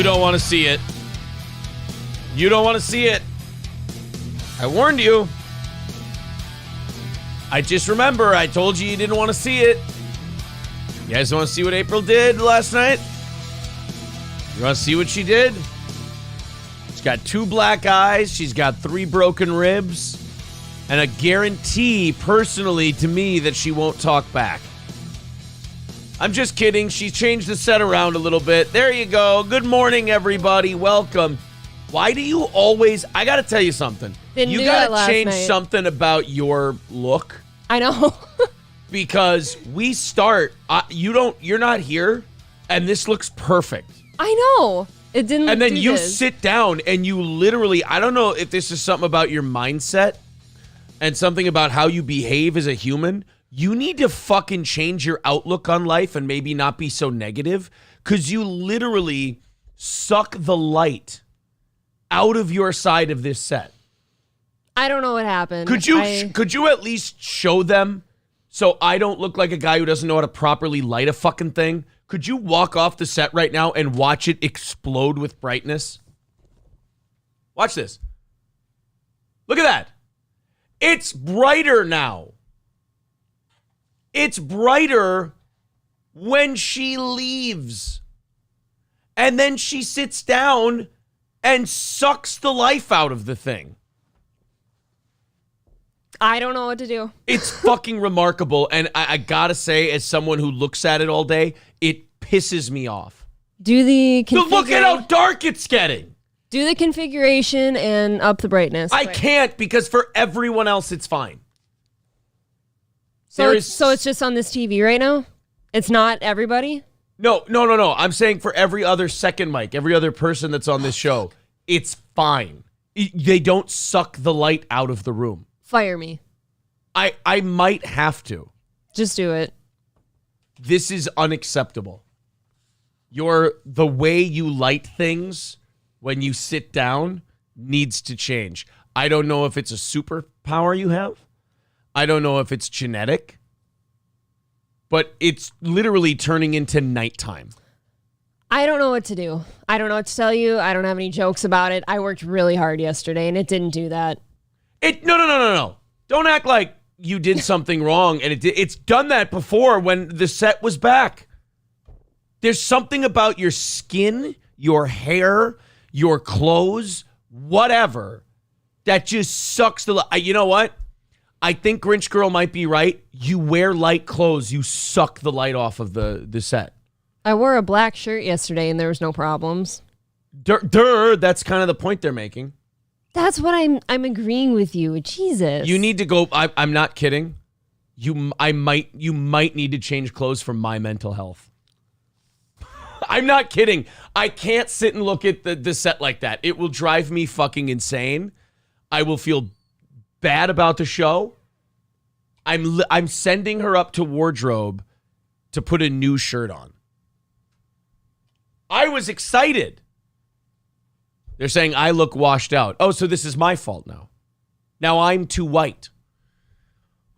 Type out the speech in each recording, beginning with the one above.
don't want to see it. You don't want to see it. I warned you. I just remember I told you didn't want to see it. You guys want to see what April did last night? You want to see what she did? She's got 2 black eyes. She's got 3 broken ribs. And a guarantee, personally, to me, that she won't talk back. I'm just kidding. She changed the set around a little bit. There you go. Good morning, everybody. Welcome. Why do you always... I got to tell you something. You got to change something about your look. I know. Because we start... You're not here, and this looks perfect. I know. It didn't. And then you sit down, and you literally... I don't know if this is something about your mindset and something about how you behave as a human. You need to fucking change your outlook on life and maybe not be so negative, because you literally suck the light out of your side of this set. I don't know what happened. Could you at least show them so I don't look like a guy who doesn't know how to properly light a fucking thing? Could you walk off the set right now and watch it explode with brightness? Watch this. Look at that. It's brighter now. It's brighter when she leaves. And then she sits down and sucks the life out of the thing. I don't know what to do. It's fucking remarkable. And I gotta say, as someone who looks at it all day, it pisses me off. Look at how dark it's getting. Do the configuration and up the brightness. I can't, because for everyone else, it's fine. So it's just on this TV right now? It's not everybody? No. I'm saying for every other second mic, every other person that's on this show, it's fine. They don't suck the light out of the room. Fire me. I might have to. Just do it. This is unacceptable. The way you light things when you sit down needs to change. I don't know if it's a superpower you have. I don't know if it's genetic. But it's literally turning into nighttime. I don't know what to do. I don't know what to tell you. I don't have any jokes about it. I worked really hard yesterday, and it didn't do that. No. Don't act like you did something wrong, and it's done that before when the set was back. There's something about your skin, your hair, your clothes, whatever, that just sucks the... You know what? I think Grinch Girl might be right. You wear light clothes, you suck the light off of the set. I wore a black shirt yesterday, and there was no problems. That's kind of the point they're making. That's what I'm agreeing with you. Jesus. You need to go. I'm not kidding. You might need to change clothes for my mental health. I'm not kidding. I can't sit and look at the set like that. It will drive me fucking insane. I will feel bad about the show. I'm sending her up to wardrobe to put a new shirt on. I was excited. They're saying I look washed out. Oh, so this is my fault now. Now I'm too white.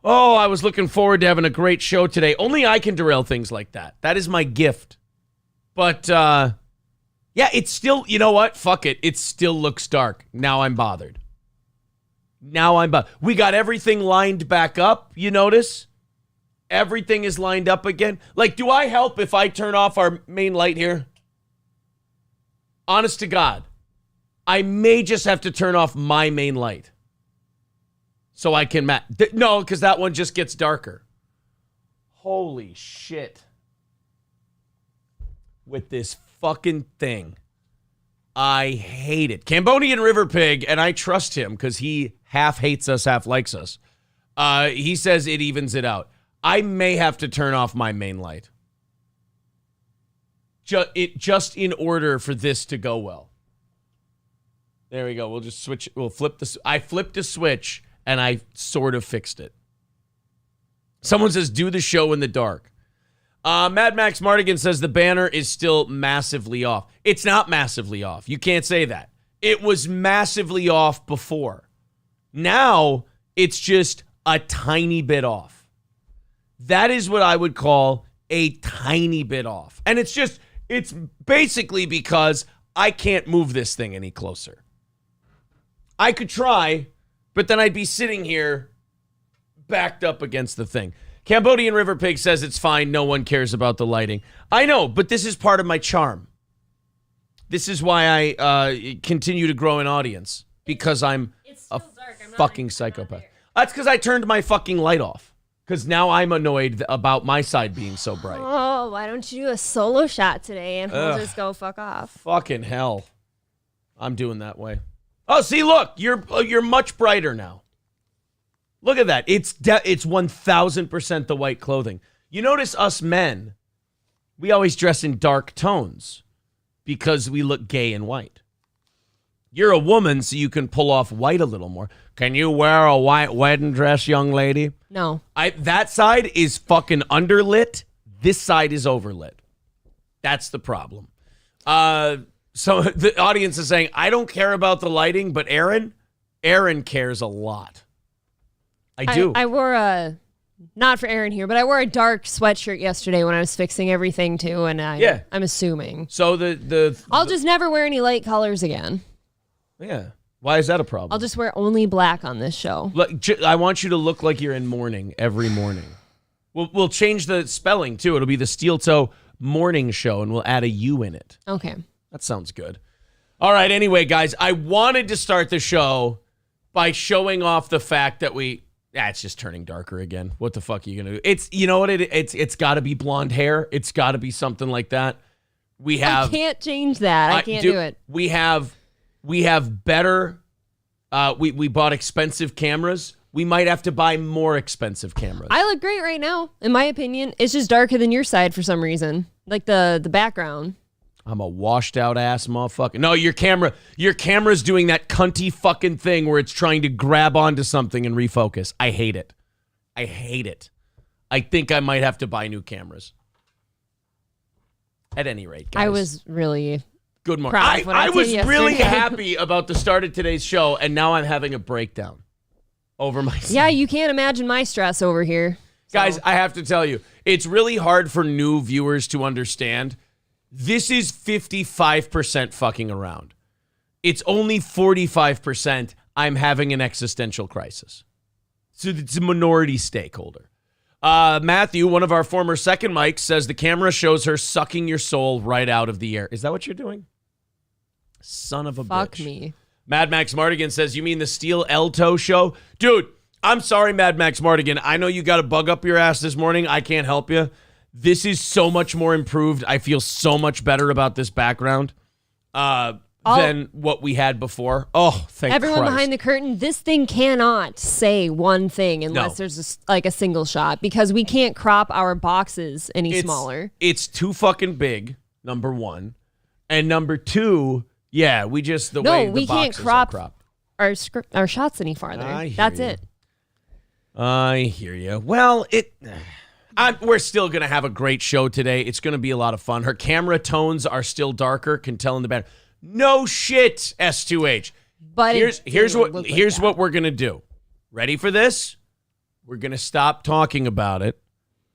Oh, I was looking forward to having a great show today. Only I can derail things like that. That is my gift. But, yeah, it's still, you know what? Fuck it. It still looks dark. Now I'm bothered. We got everything lined back up, you notice? Everything is lined up again. Like, do I help if I turn off our main light here? Honest to God. I may just have to turn off my main light so I can no, because that one just gets darker. Holy shit. With this fucking thing. I hate it. Cambodian River Pig, and I trust him because he half hates us, half likes us. He says it evens it out. I may have to turn off my main light. Just in order for this to go well. There we go. We'll just switch. We'll flip this. I flipped a switch and I sort of fixed it. Someone says, do the show in the dark. Mad Max Mardigan says the banner is still massively off. It's not massively off. You can't say that. It was massively off before. Now it's just a tiny bit off. That is what I would call a tiny bit off. And it's basically because I can't move this thing any closer. I could try, but then I'd be sitting here backed up against the thing. Cambodian River Pig says it's fine. No one cares about the lighting. I know, but this is part of my charm. This is why I continue to grow an audience, because I'm a fucking psychopath. That's because I turned my fucking light off. Because now I'm annoyed about my side being so bright. Oh, why don't you do a solo shot today and we'll just go fuck off? Fucking hell. I'm doing that way. Oh, see, look, you're much brighter now. Look at that. It's 1,000% the white clothing. You notice us men, we always dress in dark tones because we look gay in white. You're a woman, so you can pull off white a little more. Can you wear a white wedding dress, young lady? No. That side is fucking underlit. This side is overlit. That's the problem. So the audience is saying, I don't care about the lighting, but Aaron cares a lot. I do. I wore not for Aaron here, but I wore a dark sweatshirt yesterday when I was fixing everything too, and I'm assuming. So I'll just never wear any light colors again. Yeah. Why is that a problem? I'll just wear only black on this show. Look, I want you to look like you're in mourning every morning. We'll change the spelling too. It'll be the Steel Toe Morning Show, and we'll add a U in it. Okay. That sounds good. All right. Anyway, guys, I wanted to start the show by showing off the fact that it's just turning darker again. What the fuck are you gonna do? It's, you know what it's got to be blonde hair. It's got to be something like that. I can't change that. I can't do it. We have better. We bought expensive cameras. We might have to buy more expensive cameras. I look great right now, in my opinion. It's just darker than your side for some reason, like the background. I'm a washed out ass motherfucker. No, your camera's doing that cunty fucking thing where it's trying to grab onto something and refocus. I hate it. I think I might have to buy new cameras. At any rate, guys. I was really good morning. I was yesterday. really happy about the start of today's show, and now I'm having a breakdown over myself. Yeah, you can't imagine my stress over here. Guys, I have to tell you, it's really hard for new viewers to understand. This is 55% fucking around. It's only 45% I'm having an existential crisis. So it's a minority stakeholder. Matthew, one of our former second mics, says the camera shows her sucking your soul right out of the air. Is that what you're doing? Son of a bitch. Fuck me. Mad Max Mardigan says, you mean the Steel Elto show? Dude, I'm sorry, Mad Max Mardigan. I know you got a bug up your ass this morning. I can't help you. This is so much more improved. I feel so much better about this background than what we had before. Oh, thank Everyone Christ. behind the curtain, this thing cannot say one thing unless there's a single shot, because we can't crop our boxes any smaller. It's too fucking big, number one. And number two, yeah, we just, the way the we can't boxes crop are cropped. our shots any farther. That's it. I hear you. Well, we're still going to have a great show today. It's going to be a lot of fun. Her camera tones are still darker, can tell in the back. No shit, S2H. But here's what we're going to do. Ready for this? We're going to stop talking about it,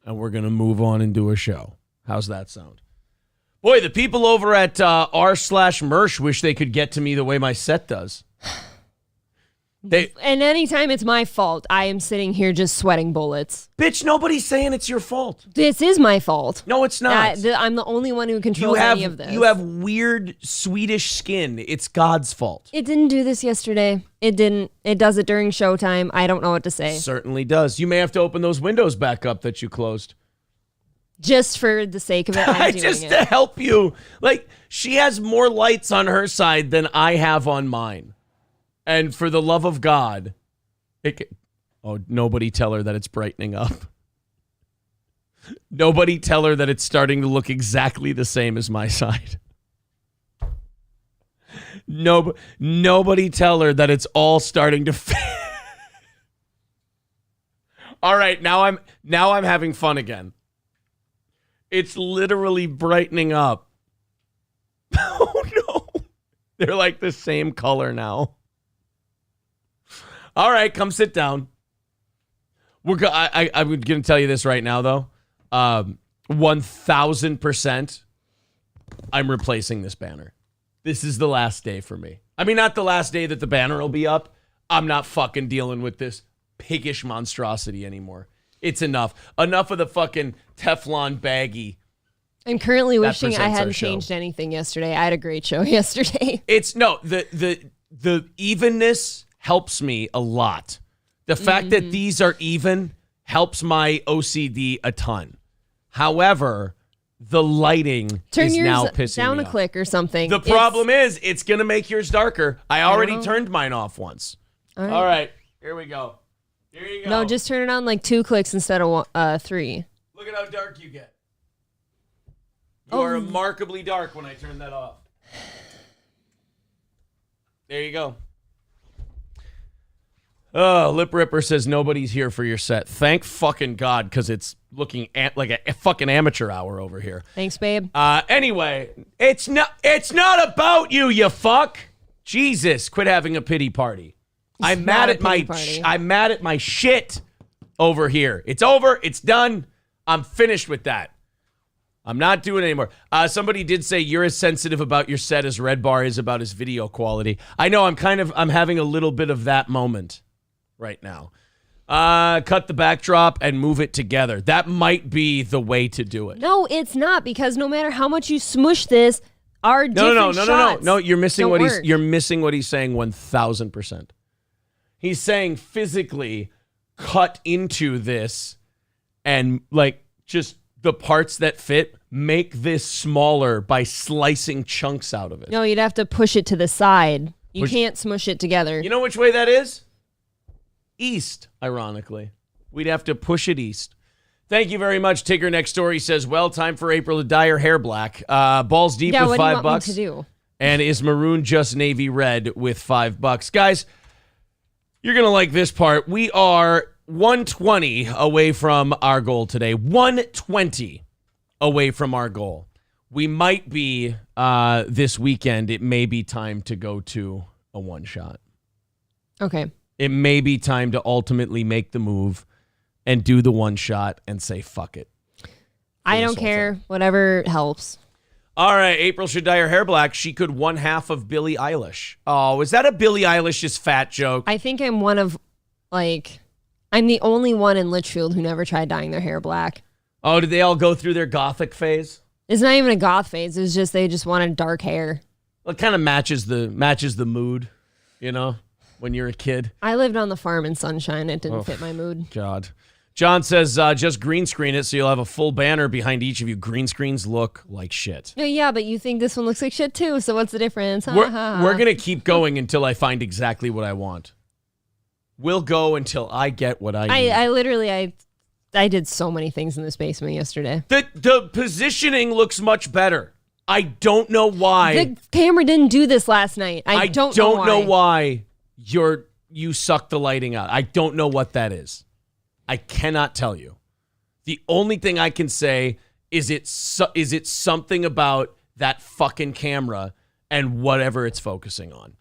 and we're going to move on and do a show. How's that sound? Boy, the people over at r/Mersh wish they could get to me the way my set does. And anytime it's my fault, I am sitting here just sweating bullets. Bitch, nobody's saying it's your fault. This is my fault. No, it's not. I'm the only one who controls any of this. You have weird Swedish skin. It's God's fault. It didn't do this yesterday. It didn't. It does it during showtime. I don't know what to say. Certainly does. You may have to open those windows back up that you closed. Just for the sake of it, I'm doing just it. to help you. Like, she has more lights on her side than I have on mine. And for the love of God, nobody tell her that it's brightening up. Nobody tell her that it's starting to look exactly the same as my side. Nobody tell her that it's all starting to fit. All right, now I'm having fun again. It's literally brightening up. Oh no. They're like the same color now. All right, come sit down. I'm going to tell you this right now, though. 1,000%, I'm replacing this banner. This is the last day for me. I mean, not the last day that the banner will be up. I'm not fucking dealing with this piggish monstrosity anymore. It's enough. Enough of the fucking Teflon baggy. I'm currently wishing I hadn't changed anything yesterday. I had a great show yesterday. The evenness helps me a lot. The fact that these are even helps my OCD a ton. However, the lighting is now pissing me off. Turn yours down a click or something. The problem is it's going to make yours darker. I already turned mine off once. All right. Here we go. Here you go. No, just turn it on like 2 clicks instead of 3. Look at how dark you get. You are remarkably dark when I turn that off. There you go. Oh, Lip Ripper says nobody's here for your set. Thank fucking God, because it's looking like a fucking amateur hour over here. Thanks, babe. Anyway, it's not about you, you fuck. Jesus, quit having a pity party. I'm mad at my shit over here. It's over. It's done. I'm finished with that. I'm not doing it anymore. Somebody did say you're as sensitive about your set as Red Bar is about his video quality. I know I'm having a little bit of that moment right now. Cut the backdrop and move it together. That might be the way to do it. No, it's not, because no matter how much you smush this, our different shots No, you're missing what work. you're missing what he's saying 1,000%. He's saying physically cut into this and like just the parts that fit, make this smaller by slicing chunks out of it. No, you'd have to push it to the side. You can't smush it together. You know which way that is? East, ironically. We'd have to push it east. Thank you very much. Tigger Next Story says, well, time for April to dye her hair black. Balls deep with $5. What do you want me to do? And is maroon just navy red with $5. Guys, you're going to like this part. We are 120 away from our goal today. 120 away from our goal. We might be, this weekend, it may be time to go to a one shot. Okay. It may be time to ultimately make the move and do the one shot and say, fuck it. I don't care. Whatever helps. All right. April should dye her hair black. She could one half of Billie Eilish. Oh, is that a Billie Eilish's fat joke? I think I'm one of, I'm the only one in Litchfield who never tried dyeing their hair black. Oh, did they all go through their gothic phase? It's not even a goth phase. It's just they just wanted dark hair. Well, it kind of matches the mood, you know, when you're a kid. I lived on the farm in Sunshine. It didn't fit my mood. God. John says, just green screen it so you'll have a full banner behind each of you. Green screens look like shit. Yeah, but you think this one looks like shit too, so what's the difference? We're going to keep going until I find exactly what I want. We'll go until I get what I need. I literally did so many things in this basement yesterday. The positioning looks much better. I don't know why. The camera didn't do this last night. I don't know why you suck the lighting out. I don't know what that is. I cannot tell you. The only thing I can say is it something about that fucking camera and whatever it's focusing on.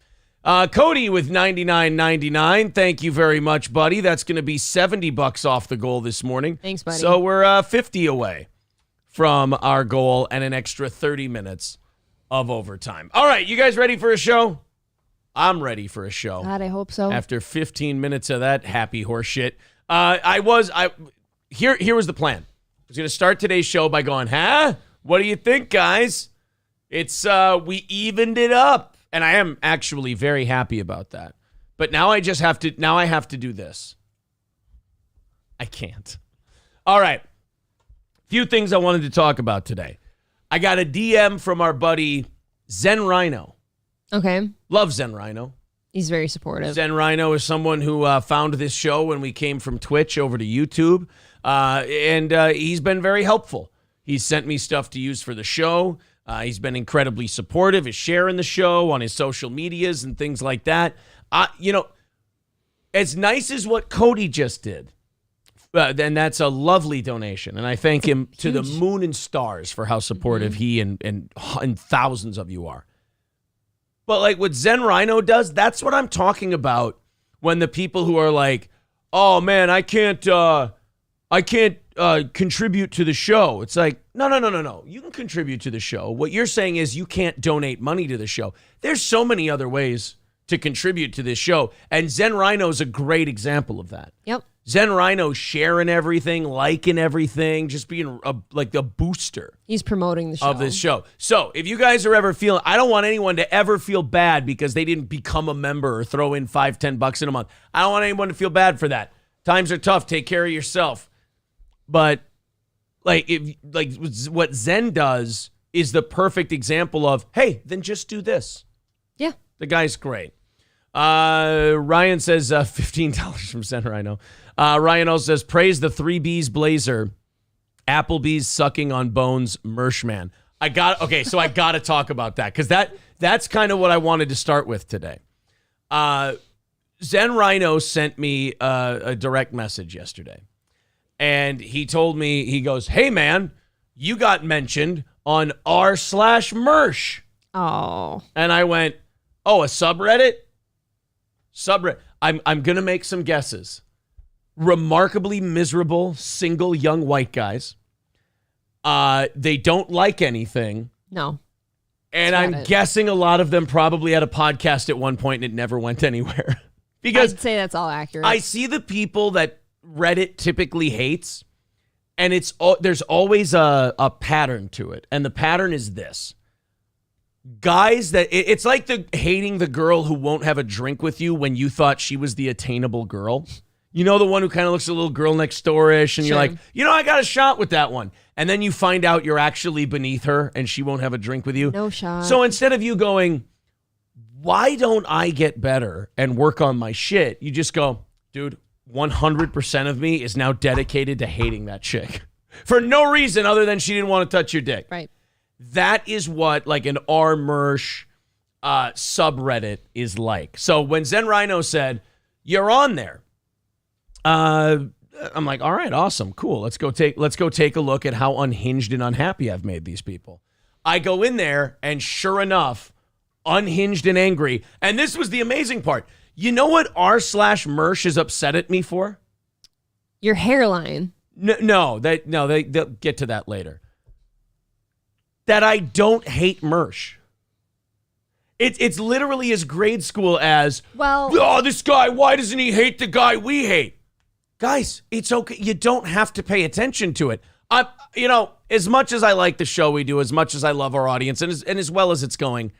Cody with $99.99. Thank you very much, buddy. That's going to be $70 off the goal this morning. Thanks, buddy. So we're 50 away from our goal and an extra 30 minutes of overtime. All right, you guys ready for a show? I'm ready for a show. God, I hope so. After 15 minutes of that happy horse shit. Here was the plan. I was going to start today's show by going, what do you think, guys? It's, we evened it up. And I am actually very happy about that. But now I have to do this. I can't. All right. Few things I wanted to talk about today. I got a DM from our buddy Zen Rhino. Okay. Love Zen Rhino. He's very supportive. Zen Rhino is someone who found this show when we came from Twitch over to YouTube. And he's been very helpful. He's sent me stuff to use for the show. He's been incredibly supportive, is sharing the show on his social medias and things like that. As nice as what Cody just did, then that's a lovely donation. And I thank him to the moon and stars for how supportive he and thousands of you are. But like what Zen Rhino does, that's what I'm talking about when the people who are like, oh man, I can't contribute to the show. It's like, no. You can contribute to the show. What you're saying is you can't donate money to the show. There's so many other ways to contribute to this show. And Zen Rhino is a great example of that. Yep. Zen Rhino sharing everything, liking everything, just being like the booster. He's promoting the show. Of this show. So if you guys are ever feeling, I don't want anyone to ever feel bad because they didn't become a member or throw in $5-10 in a month. I don't want anyone to feel bad for that. Times are tough. Take care of yourself. But what Zen does is the perfect example of, hey, then just do this. Yeah. The guy's great. Ryan says $15 from Zen Rhino. Ryan also says, praise the 3Bs Blazer. Applebee's sucking on bones, Mersh man. So I got to talk about that because that's kind of what I wanted to start with today. Zen Rhino sent me a direct message yesterday. And he told me, he goes, hey, man, you got mentioned on r/Mersh. Oh. And I went, oh, a subreddit? Subreddit. I'm going to make some guesses. Remarkably miserable, single young white guys. They don't like anything. No. And I'm guessing a lot of them probably had a podcast at one point and it never went anywhere. Because I'd say that's all accurate. I see the people that Reddit typically hates, and there's always a pattern to it. And the pattern is this. Guys it's like hating the girl who won't have a drink with you when you thought she was the attainable girl. You know, the one who kind of looks a little girl next door-ish, and You're like, I got a shot with that one. And then you find out you're actually beneath her, and she won't have a drink with you. No shot. So instead of you going, why don't I get better and work on my shit? You just go, dude, 100% of me is now dedicated to hating that chick. For no reason other than she didn't want to touch your dick. Right. That is what like an r/Mersh subreddit is like. So when Zen Rhino said, you're on there, I'm like, all right, awesome, cool. Let's go take a look at how unhinged and unhappy I've made these people. I go in there, and sure enough, unhinged and angry. And this was the amazing part. You know what r/Mersh is upset at me for? Your hairline. No, they'll get to that later. That I don't hate Mersh. It's literally as grade school as, this guy, why doesn't he hate the guy we hate? Guys, it's okay. You don't have to pay attention to it. As much as I like the show we do, as much as I love our audience, and as well as it's going,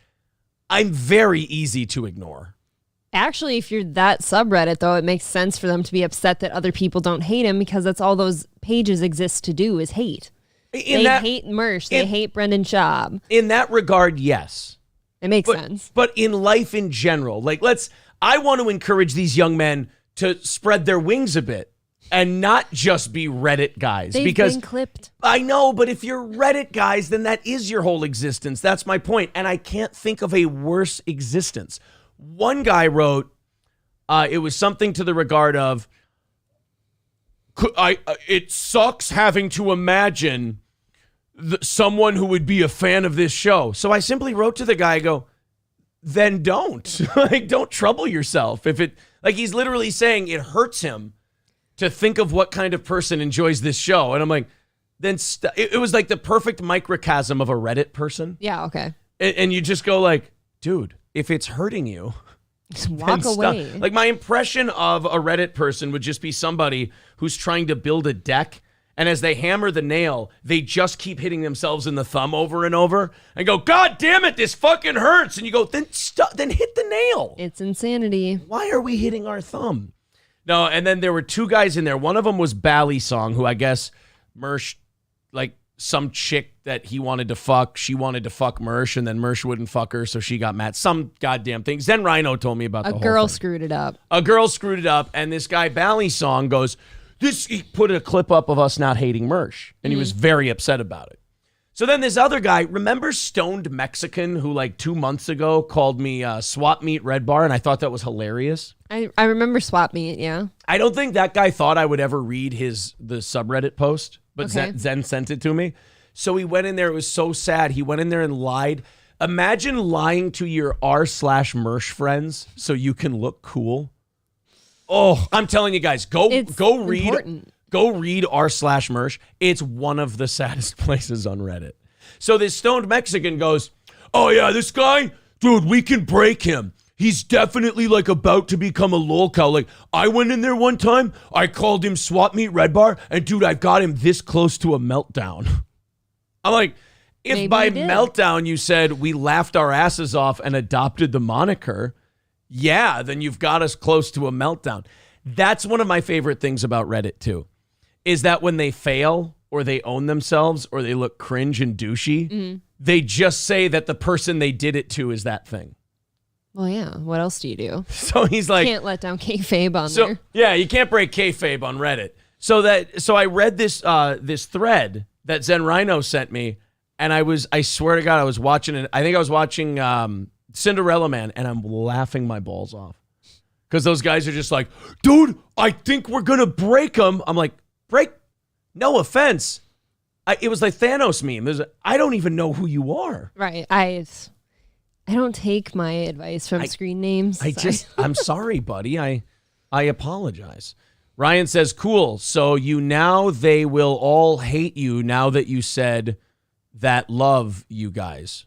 I'm very easy to ignore. Actually, if you're that subreddit, though, it makes sense for them to be upset that other people don't hate him because that's all those pages exist to do is hate. They hate Mersh. They hate Brendan Schaub. In that regard, yes. It makes sense. But in life in general, I want to encourage these young men to spread their wings a bit and not just be Reddit guys. They've been clipped. I know, but if you're Reddit guys, then that is your whole existence. That's my point. And I can't think of a worse existence. One guy wrote, it was something to the regard of, it sucks having to imagine someone who would be a fan of this show. So I simply wrote to the guy, I go, then don't. Don't trouble yourself. He's literally saying it hurts him to think of what kind of person enjoys this show. And I'm like, then it was like the perfect microcosm of a Reddit person. Yeah, okay. And you just go like, dude, if it's hurting you, just walk away. Like my impression of a Reddit person would just be somebody who's trying to build a deck, and as they hammer the nail, they just keep hitting themselves in the thumb over and over and go, God damn it, this fucking hurts. And you go, then hit the nail. It's insanity. Why are we hitting our thumb? No, and then there were two guys in there. One of them was Bally Song, who I guess Mersh, some chick that he wanted to fuck, she wanted to fuck Mersh, and then Mersh wouldn't fuck her, so she got mad. Some goddamn thing. Zen Rhino told me about the whole thing. A girl screwed it up. A girl screwed it up, and this guy, Bally Song, goes, he put a clip up of us not hating Mersh, and he was very upset about it. So then this other guy, remember Stoned Mexican, who 2 months ago called me Swap Meet Red Bar, and I thought that was hilarious? I remember Swap Meet, yeah. I don't think that guy thought I would ever read the subreddit post, but Okay. Zen sent it to me. So he went in there. It was so sad. He went in there and lied. Imagine lying to your r/Mersh friends so you can look cool. Oh, I'm telling you guys, go read. Important. Go read r/Mersh. It's one of the saddest places on Reddit. So this stoned Mexican goes, oh yeah, this guy, dude, we can break him. He's definitely like about to become a lolcow. Like I went in there one time, I called him Swap Meet Red Bar, and dude, I've got him this close to a meltdown. I'm like, if Maybe by meltdown you said we laughed our asses off and adopted the moniker, yeah, then you've got us close to a meltdown. That's one of my favorite things about Reddit too, is that when they fail or they own themselves or they look cringe and douchey, they just say that the person they did it to is that thing. Well, yeah. What else do you do? So he's like, can't let down kayfabe on there. Yeah, you can't break kayfabe on Reddit. So I read this this thread that Zen Rhino sent me, and I swear to God, I was watching it. I think I was watching Cinderella Man, and I'm laughing my balls off because those guys are just like, dude, I think we're gonna break them. I'm like, break? No offense. It was like Thanos meme. I don't even know who you are. Right. I don't take my advice from screen names. I'm sorry, buddy. I apologize. Ryan says, cool. So they will all hate you now that you said that love you guys.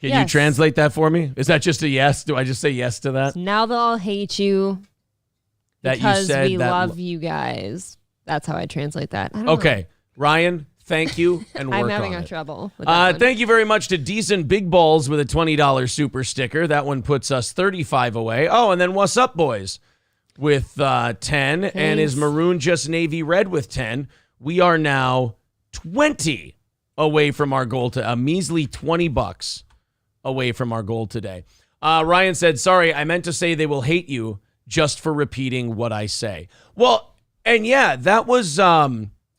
Can you translate that for me? Is that just a yes? Do I just say yes to that? Now they'll all hate you because we love you guys. That's how I translate that. I don't know. Ryan, thank you, and work on it. I'm having trouble with that one. Thank you very much to Decent Big Balls with a $20 super sticker. That one puts us 35 away. Oh, and then What's Up Boys with 10. Thanks. And is Maroon Just Navy Red with 10. We are now 20 away from our goal, to a measly $20 away from our goal today. Ryan said, sorry, I meant to say they will hate you just for repeating what I say. Well, and yeah, that was...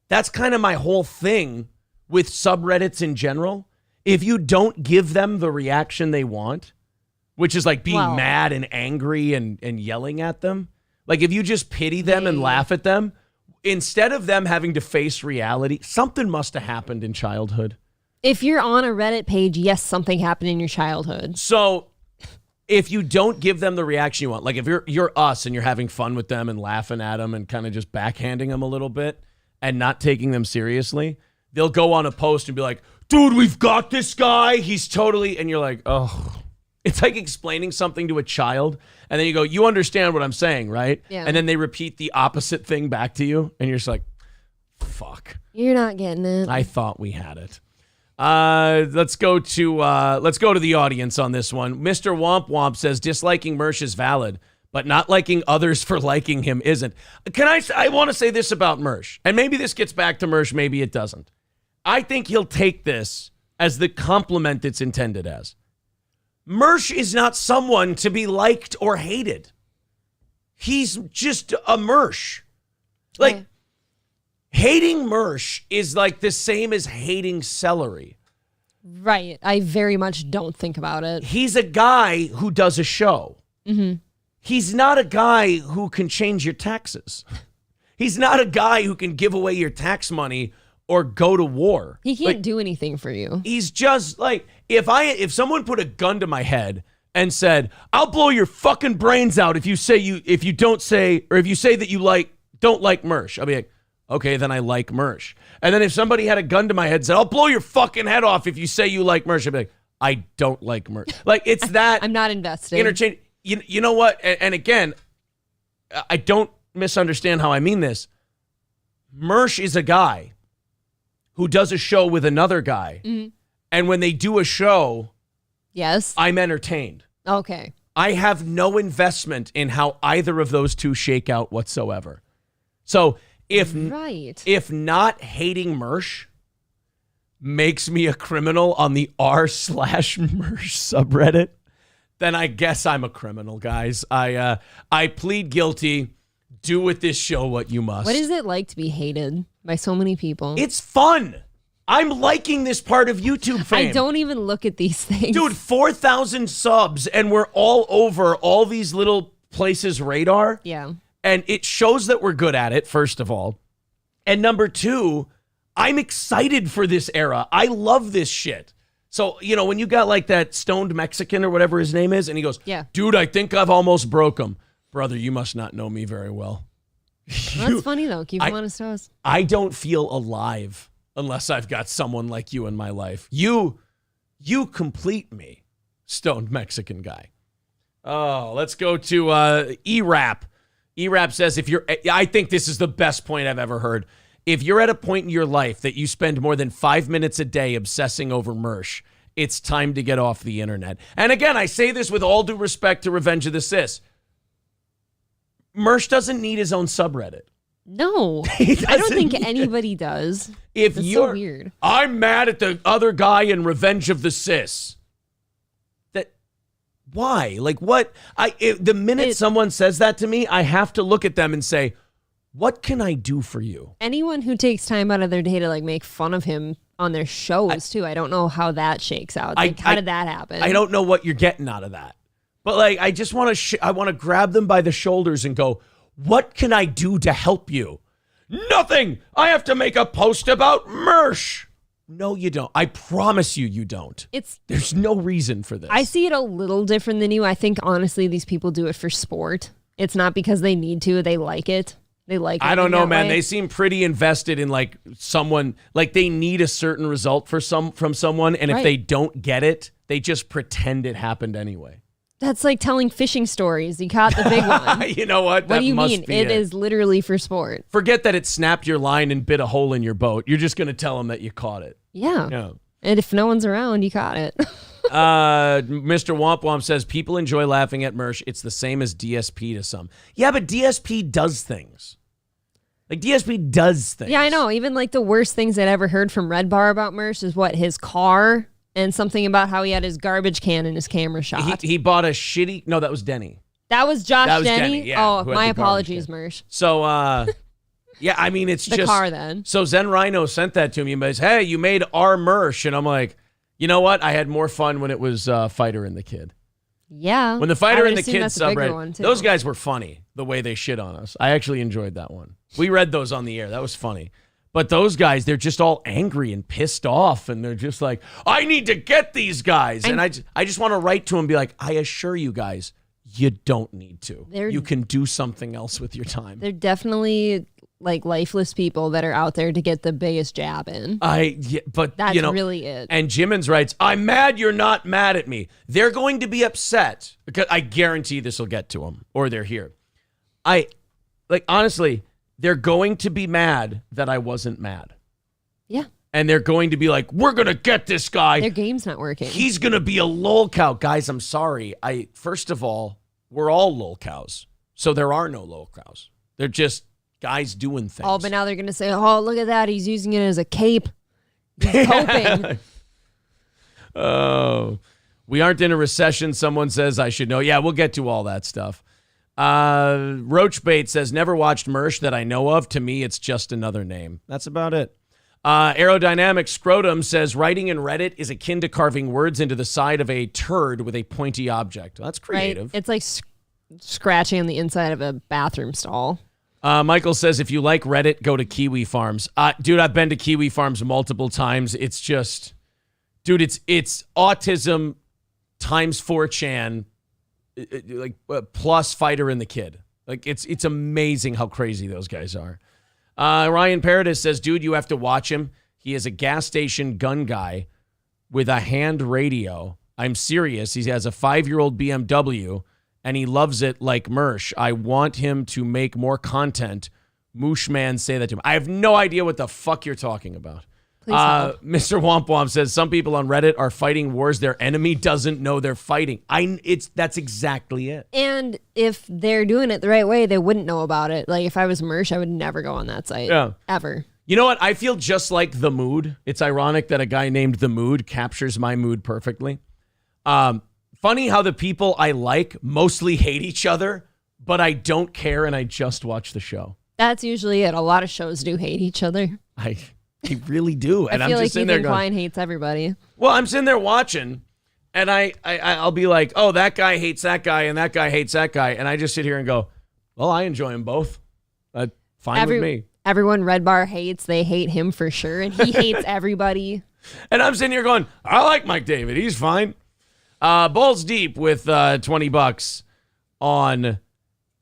that's kind of my whole thing with subreddits in general. If you don't give them the reaction they want, which is like being mad and angry and yelling at them, like if you just pity them and laugh at them, instead of them having to face reality, something must have happened in childhood. If you're on a Reddit page, yes, something happened in your childhood. So if you don't give them the reaction you want, like if you're us and you're having fun with them and laughing at them and kind of just backhanding them a little bit, and not taking them seriously, they'll go on a post and be like, dude, we've got this guy. He's totally, and you're like, oh, it's like explaining something to a child. And then you go, you understand what I'm saying, right? Yeah. And then they repeat the opposite thing back to you. And you're just like, fuck. You're not getting it. I thought we had it. Let's go to the audience on this one. Mr. Womp Womp says, disliking Mersh is valid, but not liking others for liking him isn't. I want to say this about Mersh, and maybe this gets back to Mersh, maybe it doesn't. I think he'll take this as the compliment it's intended as. Mersh is not someone to be liked or hated. He's just a Mersh. Like, hating Mersh is like the same as hating celery. Right. I very much don't think about it. He's a guy who does a show. Mm-hmm. He's not a guy who can change your taxes. He's not a guy who can give away your tax money or go to war. He can't do anything for you. He's just like, if someone put a gun to my head and said, I'll blow your fucking brains out if you say that you don't like Mersh, I'll be like, okay, then I like Mersh. And then if somebody had a gun to my head and said, I'll blow your fucking head off if you say you like Mersh, I'd be like, I don't like Mersh. Like, it's that. I'm not invested. Interchange. You know what? And again, I don't misunderstand how I mean this. Mersh is a guy who does a show with another guy. Mm-hmm. And when they do a show, yes, I'm entertained. Okay. I have no investment in how either of those two shake out whatsoever. So if not hating Mersh makes me a criminal on the r/Mersh subreddit, then I guess I'm a criminal, guys. I plead guilty. Do with this show what you must. What is it like to be hated by so many people? It's fun. I'm liking this part of YouTube fame. I don't even look at these things. Dude, 4,000 subs, and we're all over all these little places' radar. Yeah. And it shows that we're good at it, first of all. And number two, I'm excited for this era. I love this shit. So, when you got like that stoned Mexican or whatever his name is, and he goes, yeah, dude, I think I've almost broke him. Brother, you must not know me very well. That's funny, though. Keep him on his toes. I don't feel alive unless I've got someone like you in my life. You complete me, stoned Mexican guy. Oh, let's go to E-Rap. E-Rap says, I think this is the best point I've ever heard. If you're at a point in your life that you spend more than 5 minutes a day obsessing over Mersh, it's time to get off the internet. And again, I say this with all due respect to Revenge of the Sis. Mersh doesn't need his own subreddit. No, I don't think anybody does. If That's you're, so weird. I'm mad at the other guy in Revenge of the Sis. Why? Like what? The minute someone says that to me, I have to look at them and say, what can I do for you? Anyone who takes time out of their day to like make fun of him on their shows too. I don't know how that shakes out. Like, how did that happen? I don't know what you're getting out of that. But like, I just want to, I want to grab them by the shoulders and go, what can I do to help you? Nothing. I have to make a post about Mersh. No, you don't. I promise you, you don't. There's no reason for this. I see it a little different than you. I think, honestly, these people do it for sport. It's not because they need to. They like it. They like it. I don't know, man. They seem pretty invested in like someone, like they need a certain result from someone. And if they don't get it, they just pretend it happened anyway. That's like telling fishing stories. You caught the big one. You know what? What do you mean? It is literally for sport. Forget that it snapped your line and bit a hole in your boat. You're just going to tell them that you caught it. Yeah. And if no one's around, you caught it. Mr. Womp Womp says, people enjoy laughing at Mersh. It's the same as DSP to some. Yeah, but DSP does things. Like, DSP does things. Yeah, I know. Even like the worst things I'd ever heard from Red Bar about Mersh is what, his car and something about how he had his garbage can in his camera shot. He bought a shitty... No, that was Denny. That was Josh that was Denny? yeah, oh, my apologies, Mersh. So, yeah, I mean, it's the just... car then. So Zen Rhino sent that to me and goes, hey, you made our Mersh. And I'm like, you know what? I had more fun when it was Fighter and the Kid. Yeah. When the Fighter and the Kid subreddit, those guys were funny, the way they shit on us. I actually enjoyed that one. We read those on the air. That was funny. But those guys, they're just all angry and pissed off, and they're just like, I need to get these guys. And I just want to write to them and be like, I assure you guys, you don't need to. You can do something else with your time. They're definitely like lifeless people that are out there to get the biggest jab in. But that's really it. And Jimmins writes, I'm mad you're not mad at me. They're going to be upset because I guarantee this will get to them, or they're here. Honestly, they're going to be mad that I wasn't mad. Yeah. And they're going to be like, we're going to get this guy. Their game's not working. He's going to be a lolcow. Guys, I'm sorry. First of all, we're all lolcows. So there are no lolcows. They're just guys doing things. Oh, but now they're going to say, oh, look at that. He's using it as a cape. He's coping. Oh, we aren't in a recession. Someone says I should know. Yeah, we'll get to all that stuff. Roachbait says, never watched Mersh that I know of. To me, it's just another name. That's about it. Aerodynamic Scrotum says, writing in Reddit is akin to carving words into the side of a turd with a pointy object. Well, that's creative. Right? It's like scratching on the inside of a bathroom stall. Michael says, if you like Reddit, go to Kiwi Farms. Dude, I've been to Kiwi Farms multiple times. It's just, dude, it's autism times 4chan, plus Fighter and the Kid. Like, it's amazing how crazy those guys are. Ryan Paradis says, dude, you have to watch him. He is a gas station gun guy with a hand radio. I'm serious. He has a 5-year-old BMW, and he loves it like Mersh. I want him to make more content. Mooshman, say that to him. I have no idea what the fuck you're talking about. Mr. Womp Womp says, some people on Reddit are fighting wars their enemy doesn't know they're fighting. That's exactly it. And if they're doing it the right way, they wouldn't know about it. Like, if I was Mersh, I would never go on that site. Yeah. Ever. You know what? I feel just like The Mood. It's ironic that a guy named The Mood captures my mood perfectly. Funny how the people I like mostly hate each other, but I don't care and I just watch the show. That's usually it. A lot of shows do hate each other. They really do. And I feel I'm just like sitting there Ethan going, Klein hates everybody. Well, I'm sitting there watching, and I'll be like, oh, that guy hates that guy, and that guy hates that guy. And I just sit here and go, well, I enjoy them both. Fine with me. Everyone Red Bar hates. They hate him for sure, and he hates everybody. And I'm sitting here going, I like Mike David. He's fine. Balls Deep with $20 on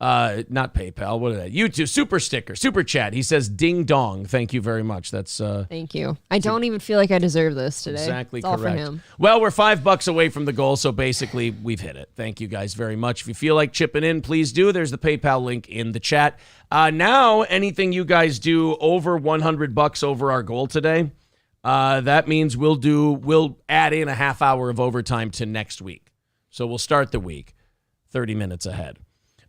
Not PayPal. What is that? YouTube super sticker, super chat. He says, "Ding dong." Thank you very much. That's thank you. I don't even feel like I deserve this today. Exactly it's correct. All for him. Well, we're $5 away from the goal, so basically we've hit it. Thank you guys very much. If you feel like chipping in, please do. There's the PayPal link in the chat. Now, anything you guys do over $100 over our goal today, that means we'll add in a half hour of overtime to next week. So we'll start the week 30 minutes ahead.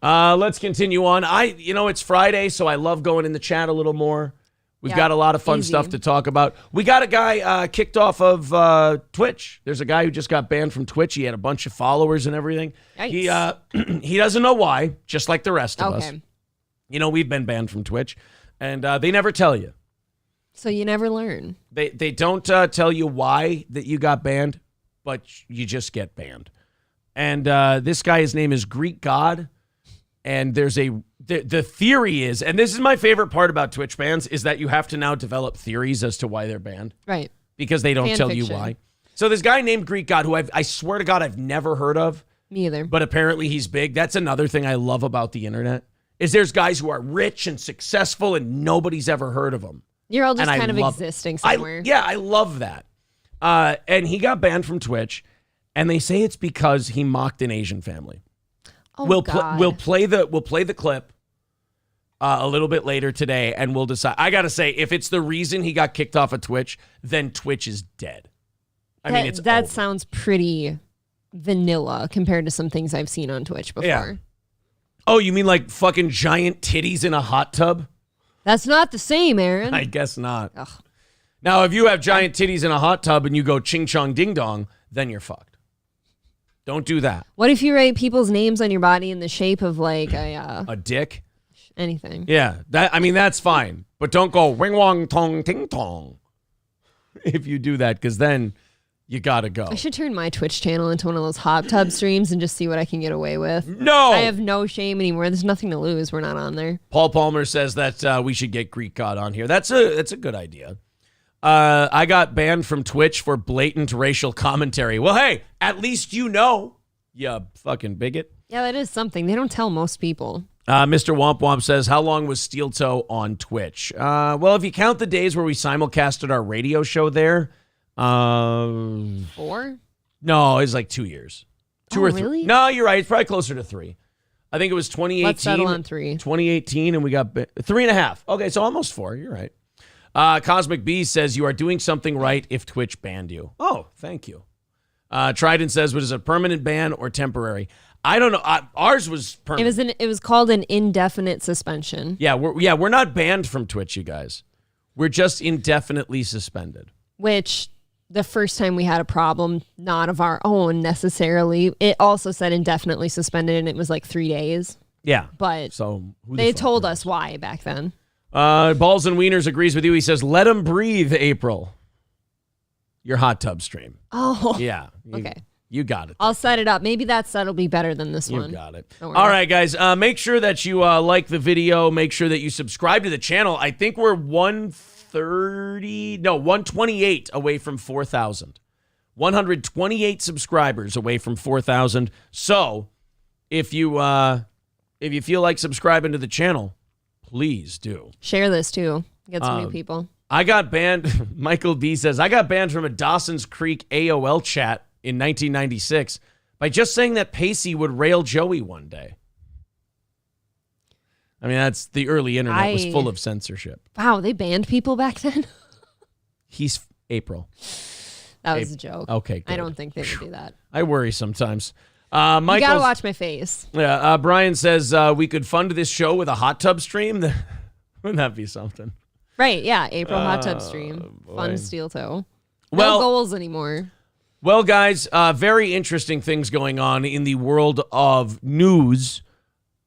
Let's continue on. It's Friday, so I love going in the chat a little more. We've got a lot of fun stuff to talk about. We got a guy kicked off of Twitch. There's a guy who just got banned from Twitch. He had a bunch of followers and everything. Yikes. He doesn't know why, just like the rest of us. We've been banned from Twitch, and they never tell you. So you never learn. They don't tell you why that you got banned, but you just get banned. And this guy, his name is Greek God. And there's the theory is, and this is my favorite part about Twitch bans, is that you have to now develop theories as to why they're banned. Right. Because they don't tell you why. So this guy named Greek God, who I swear to God I've never heard of. Me either. But apparently he's big. That's another thing I love about the internet, is there's guys who are rich and successful and nobody's ever heard of them. You're all just kind of existing somewhere. I love that. And he got banned from Twitch, and they say it's because he mocked an Asian family. Oh, we'll play the clip a little bit later today, and we'll decide. I gotta say, if it's the reason he got kicked off of Twitch, then Twitch is dead. That sounds pretty vanilla compared to some things I've seen on Twitch before. Yeah. Oh, you mean like fucking giant titties in a hot tub? That's not the same, Aaron. I guess not. Ugh. Now, if you have giant titties in a hot tub and you go ching chong ding dong, then you're fucked. Don't do that. What if you write people's names on your body in the shape of like a dick? Anything. Yeah, that's fine. But don't go wing wong tong ting tong if you do that, because then you gotta go. I should turn my Twitch channel into one of those hot tub streams and just see what I can get away with. No! I have no shame anymore. There's nothing to lose. We're not on there. Paul Palmer says that we should get Greek God on here. That's a good idea. I got banned from Twitch for blatant racial commentary. Well, hey, at least you know, you fucking bigot. Yeah, that is something. They don't tell most people. Mr. Womp Womp says, how long was Steel Toe on Twitch? Well, if you count the days where we simulcasted our radio show there. 4? No, it's like 2 years. 2 or 3. Really? No, you're right. It's probably closer to 3. I think it was 2018. Let's settle on 3. 2018, and we got 3.5. Okay, so almost 4. You're right. Cosmic B says, you are doing something right if Twitch banned you. Oh, thank you. Trident says, was it a permanent ban or temporary? I don't know. Ours was permanent. It was called an indefinite suspension. Yeah, we're not banned from Twitch, you guys. We're just indefinitely suspended. Which, the first time we had a problem, not of our own necessarily, it also said indefinitely suspended, and it was like 3 days. Yeah. But so they told us why back then. Balls and Wieners agrees with you. He says, let him breathe, April. Your hot tub stream. Oh. Yeah. Okay. You got it. I'll set it up. Maybe that set'll be better than this one. You got it. All right, guys. Make sure that you like the video. Make sure that you subscribe to the channel. I think we're 128 away from 4,000. 128 subscribers away from 4,000. So if you feel like subscribing to the channel, please do. Share this too. Get some new people. I got banned. Michael B says, I got banned from a Dawson's Creek AOL chat in 1996 by just saying that Pacey would rail Joey one day. I mean, that's the early internet was full of censorship. Wow, they banned people back then? He's April. That was a joke. Okay, good. I don't think they would do that. I worry sometimes. You gotta watch my face. Yeah, Brian says we could fund this show with a hot tub stream. Wouldn't that be something? Right, yeah. April hot tub stream. Boy. Fun Steel Toe. Well, no goals anymore. Well, guys, very interesting things going on in the world of news.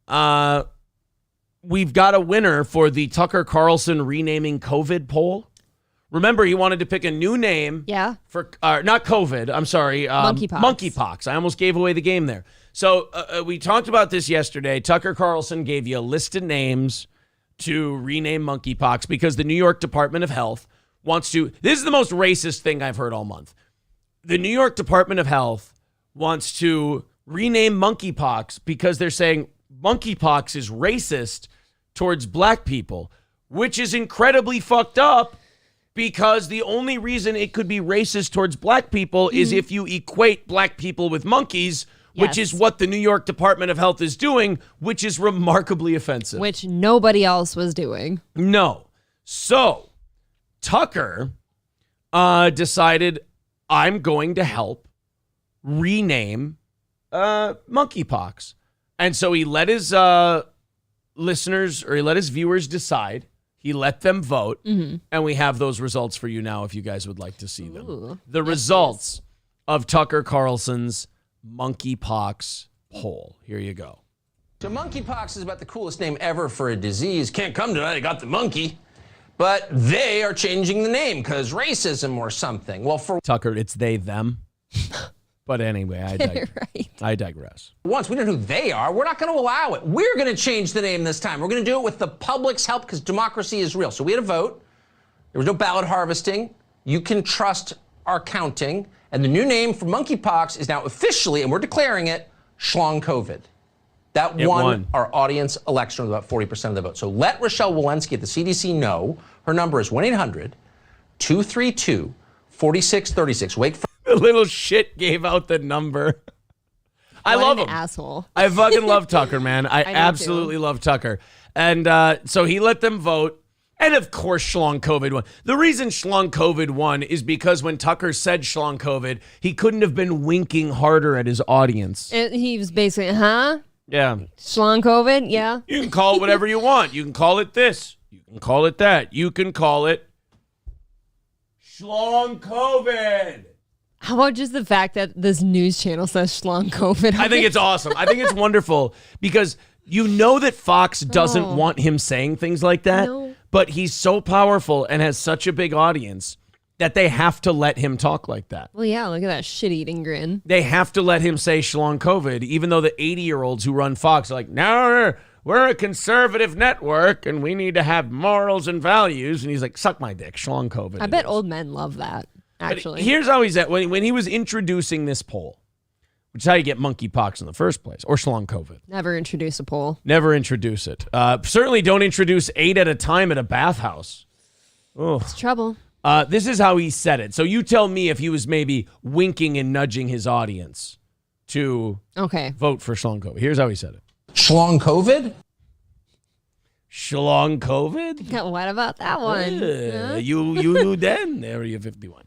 We've got a winner for the Tucker Carlson renaming COVID poll. Remember, he wanted to pick a new name. Yeah. For not COVID. I'm sorry. Monkeypox. Monkeypox. I almost gave away the game there. So we talked about this yesterday. Tucker Carlson gave you a list of names to rename monkeypox because the New York Department of Health wants to. This is the most racist thing I've heard all month. The New York Department of Health wants to rename monkeypox because they're saying monkeypox is racist towards black people, which is incredibly fucked up because the only reason it could be racist towards black people is if you equate black people with monkeys, which is what the New York Department of Health is doing, which is remarkably offensive. Which nobody else was doing. No. So Tucker decided, I'm going to help rename monkeypox. And so he let his listeners, or he let his viewers decide. He let them vote. And we have those results for you now if you guys would like to see them. Ooh, the results of Tucker Carlson's monkeypox poll. Here you go. So monkeypox is about the coolest name ever for a disease. Can't come tonight, I got the monkey. But they are changing the name because racism or something. Well, for Tucker, it's they, them. But anyway, I digress. once we don't know who they are, we're not going to allow it. We're going to change the name this time. We're going to do it with the public's help because democracy is real. So we had a vote. There was no ballot harvesting. You can trust our counting. And the new name for monkeypox is now officially, and we're declaring it, Schlong COVID. That It won won. our audience election with about 40% of the vote. So let Rochelle Walensky at the CDC know. Her number is 1-800-232-4636. Wait for The little shit gave out the number. I love him. Asshole. I fucking love Tucker, man. I do absolutely too. love Tucker. And so he let them vote. And of course, Schlong COVID won. The reason Schlong COVID won is because when Tucker said Schlong COVID, he couldn't have been winking harder at his audience. He was basically, huh? Yeah. Schlong COVID? Yeah. You can call it whatever you want. You can call it this. You can call it that. You can call it Schlong COVID. How about just the fact that this news channel says Schlong COVID? I think it's awesome. I think it's wonderful because you know that Fox doesn't want him saying things like that, No. but he's so powerful and has such a big audience that they have to let him talk like that. Well, yeah, look at that shit-eating grin. They have to let him say Schlong COVID, even though the 80-year-olds who run Fox are like, no, we're a conservative network and we need to have morals and values. And he's like, suck my dick, Schlong COVID. I bet old men love that, actually. But here's how he's at. When he was introducing this poll, which is how you get monkeypox in the first place, or Schlong COVID. Never introduce a poll. Never introduce it. Certainly don't introduce 8 at a time at a bathhouse. Oh, It's trouble. this is how he said it. So you tell me if he was maybe winking and nudging his audience to vote for Schlong COVID. Here's how he said it. Schlong COVID? Schlong COVID? What about that one? Huh? You then, Area 51.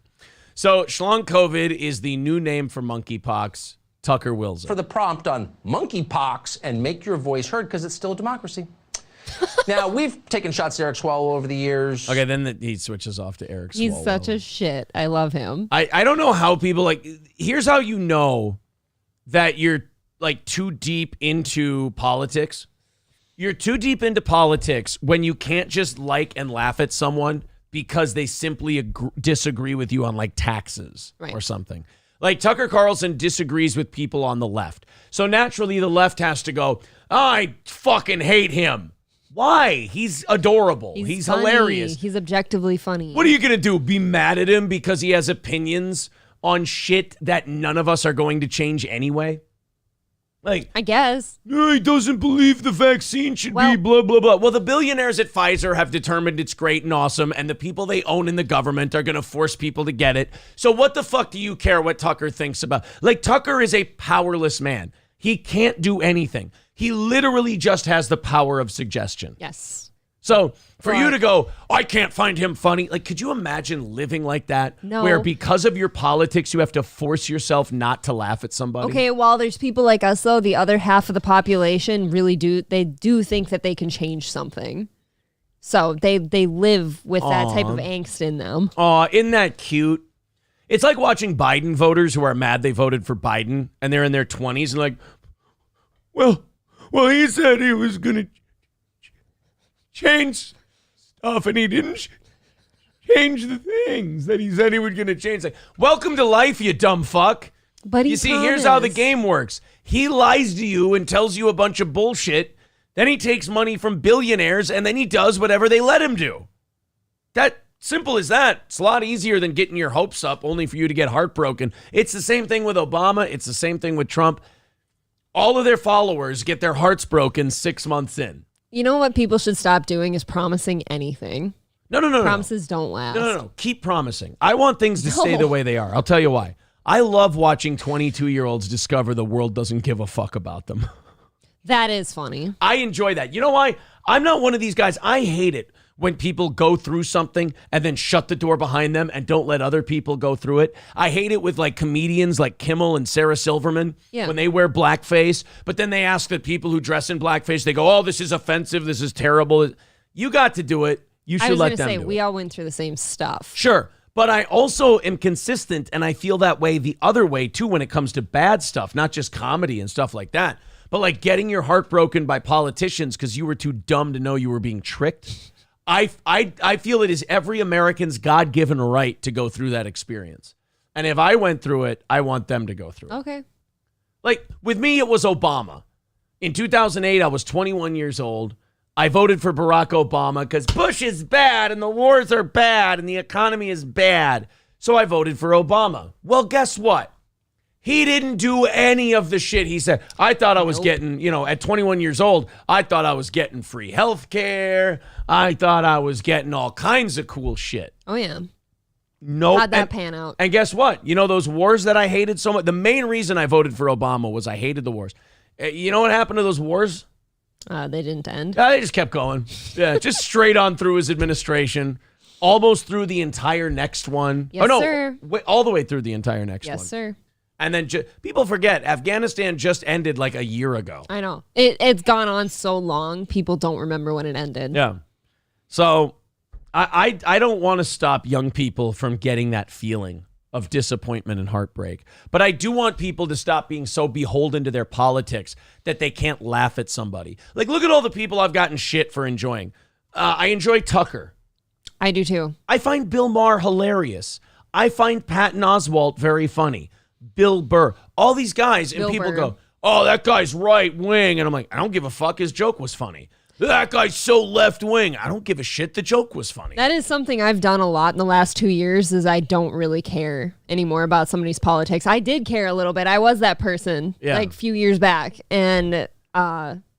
So Schlong COVID is the new name for monkeypox. Tucker Wilson. For the prompt on monkeypox and make your voice heard because it's still a democracy. Now, we've taken shots at Eric Swalwell over the years. Okay, then he switches off to Eric Swalwell. He's such a shit. I love him. I don't know how people here's how you know that you're too deep into politics. You're too deep into politics when you can't just like and laugh at someone because they simply disagree with you on taxes or something. Tucker Carlson disagrees with people on the left. So naturally the left has to go, I fucking hate him. Why? He's adorable. He's funny. hilarious. He's objectively funny. What are you going to do? Be mad at him because he has opinions on shit that none of us are going to change anyway? I guess. He doesn't believe the vaccine should be blah, blah, blah. Well, the billionaires at Pfizer have determined it's great and awesome, and the people they own in the government are going to force people to get it. So what the fuck do you care what Tucker thinks about? Tucker is a powerless man. He can't do anything. He literally just has the power of suggestion. Yes. So for you to go, I can't find him funny. Could you imagine living like that? No. Where because of your politics, you have to force yourself not to laugh at somebody? Okay, while there's people like us, though, the other half of the population really do think that they can change something. So they live with that type of angst in them. Aw, isn't that cute? It's like watching Biden voters who are mad they voted for Biden and they're in their 20s and well, he said he was going to change stuff and he didn't change the things that he said he was going to change. Welcome to life, you dumb fuck. But you see, here's how the game works. He lies to you and tells you a bunch of bullshit. Then he takes money from billionaires and then he does whatever they let him do. That simple as that. It's a lot easier than getting your hopes up only for you to get heartbroken. It's the same thing with Obama. It's the same thing with Trump. all of their followers get their hearts broken 6 months in. You know what people should stop doing is promising anything. No. Promises don't last. No. Keep promising. I want things to stay the way they are. I'll tell you why. I love watching 22-year-olds discover the world doesn't give a fuck about them. That is funny. I enjoy that. You know why? I'm not one of these guys. I hate it when people go through something and then shut the door behind them and don't let other people go through it. I hate it with like comedians like Kimmel and Sarah Silverman when they wear blackface, but then they ask the people who dress in blackface, they go, oh, this is offensive, this is terrible. You got to do it. You should let them do it. I was going to say, we all went through the same stuff. Sure. But I also am consistent, and I feel that way the other way, too, when it comes to bad stuff, not just comedy and stuff like that, but like getting your heart broken by politicians because you were too dumb to know you were being tricked. I feel it is every American's God-given right to go through that experience. And if I went through it, I want them to go through it. Okay. Like, with me, it was Obama. In 2008, I was 21 years old. I voted for Barack Obama because Bush is bad and the wars are bad and the economy is bad. So I voted for Obama. Well, guess what? He didn't do any of the shit he said. I thought I was getting, at 21 years old, I thought I was getting free health care. I thought I was getting all kinds of cool shit. Oh, yeah. Nope. How'd that pan out? And guess what? You know those wars that I hated so much? The main reason I voted for Obama was I hated the wars. You know what happened to those wars? They didn't end. They just kept going. Yeah, just straight on through his administration. Almost through the entire next one. Yes, sir. All the way through the entire next one. Yes, sir. And then people forget, Afghanistan just ended like a year ago. I know. It's gone on so long, people don't remember when it ended. Yeah. So I don't want to stop young people from getting that feeling of disappointment and heartbreak. But I do want people to stop being so beholden to their politics that they can't laugh at somebody. Like, look at all the people I've gotten shit for enjoying. I enjoy Tucker. I do too. I find Bill Maher hilarious. I find Patton Oswalt very funny. Bill Burr. All these guys. And people go, oh, that guy's right wing. And I'm like, I don't give a fuck. His joke was funny. That guy's so left wing. I don't give a shit. The joke was funny. That is something I've done a lot in the last 2 years is I don't really care anymore about somebody's politics. I did care a little bit. I was that person like a few years back. And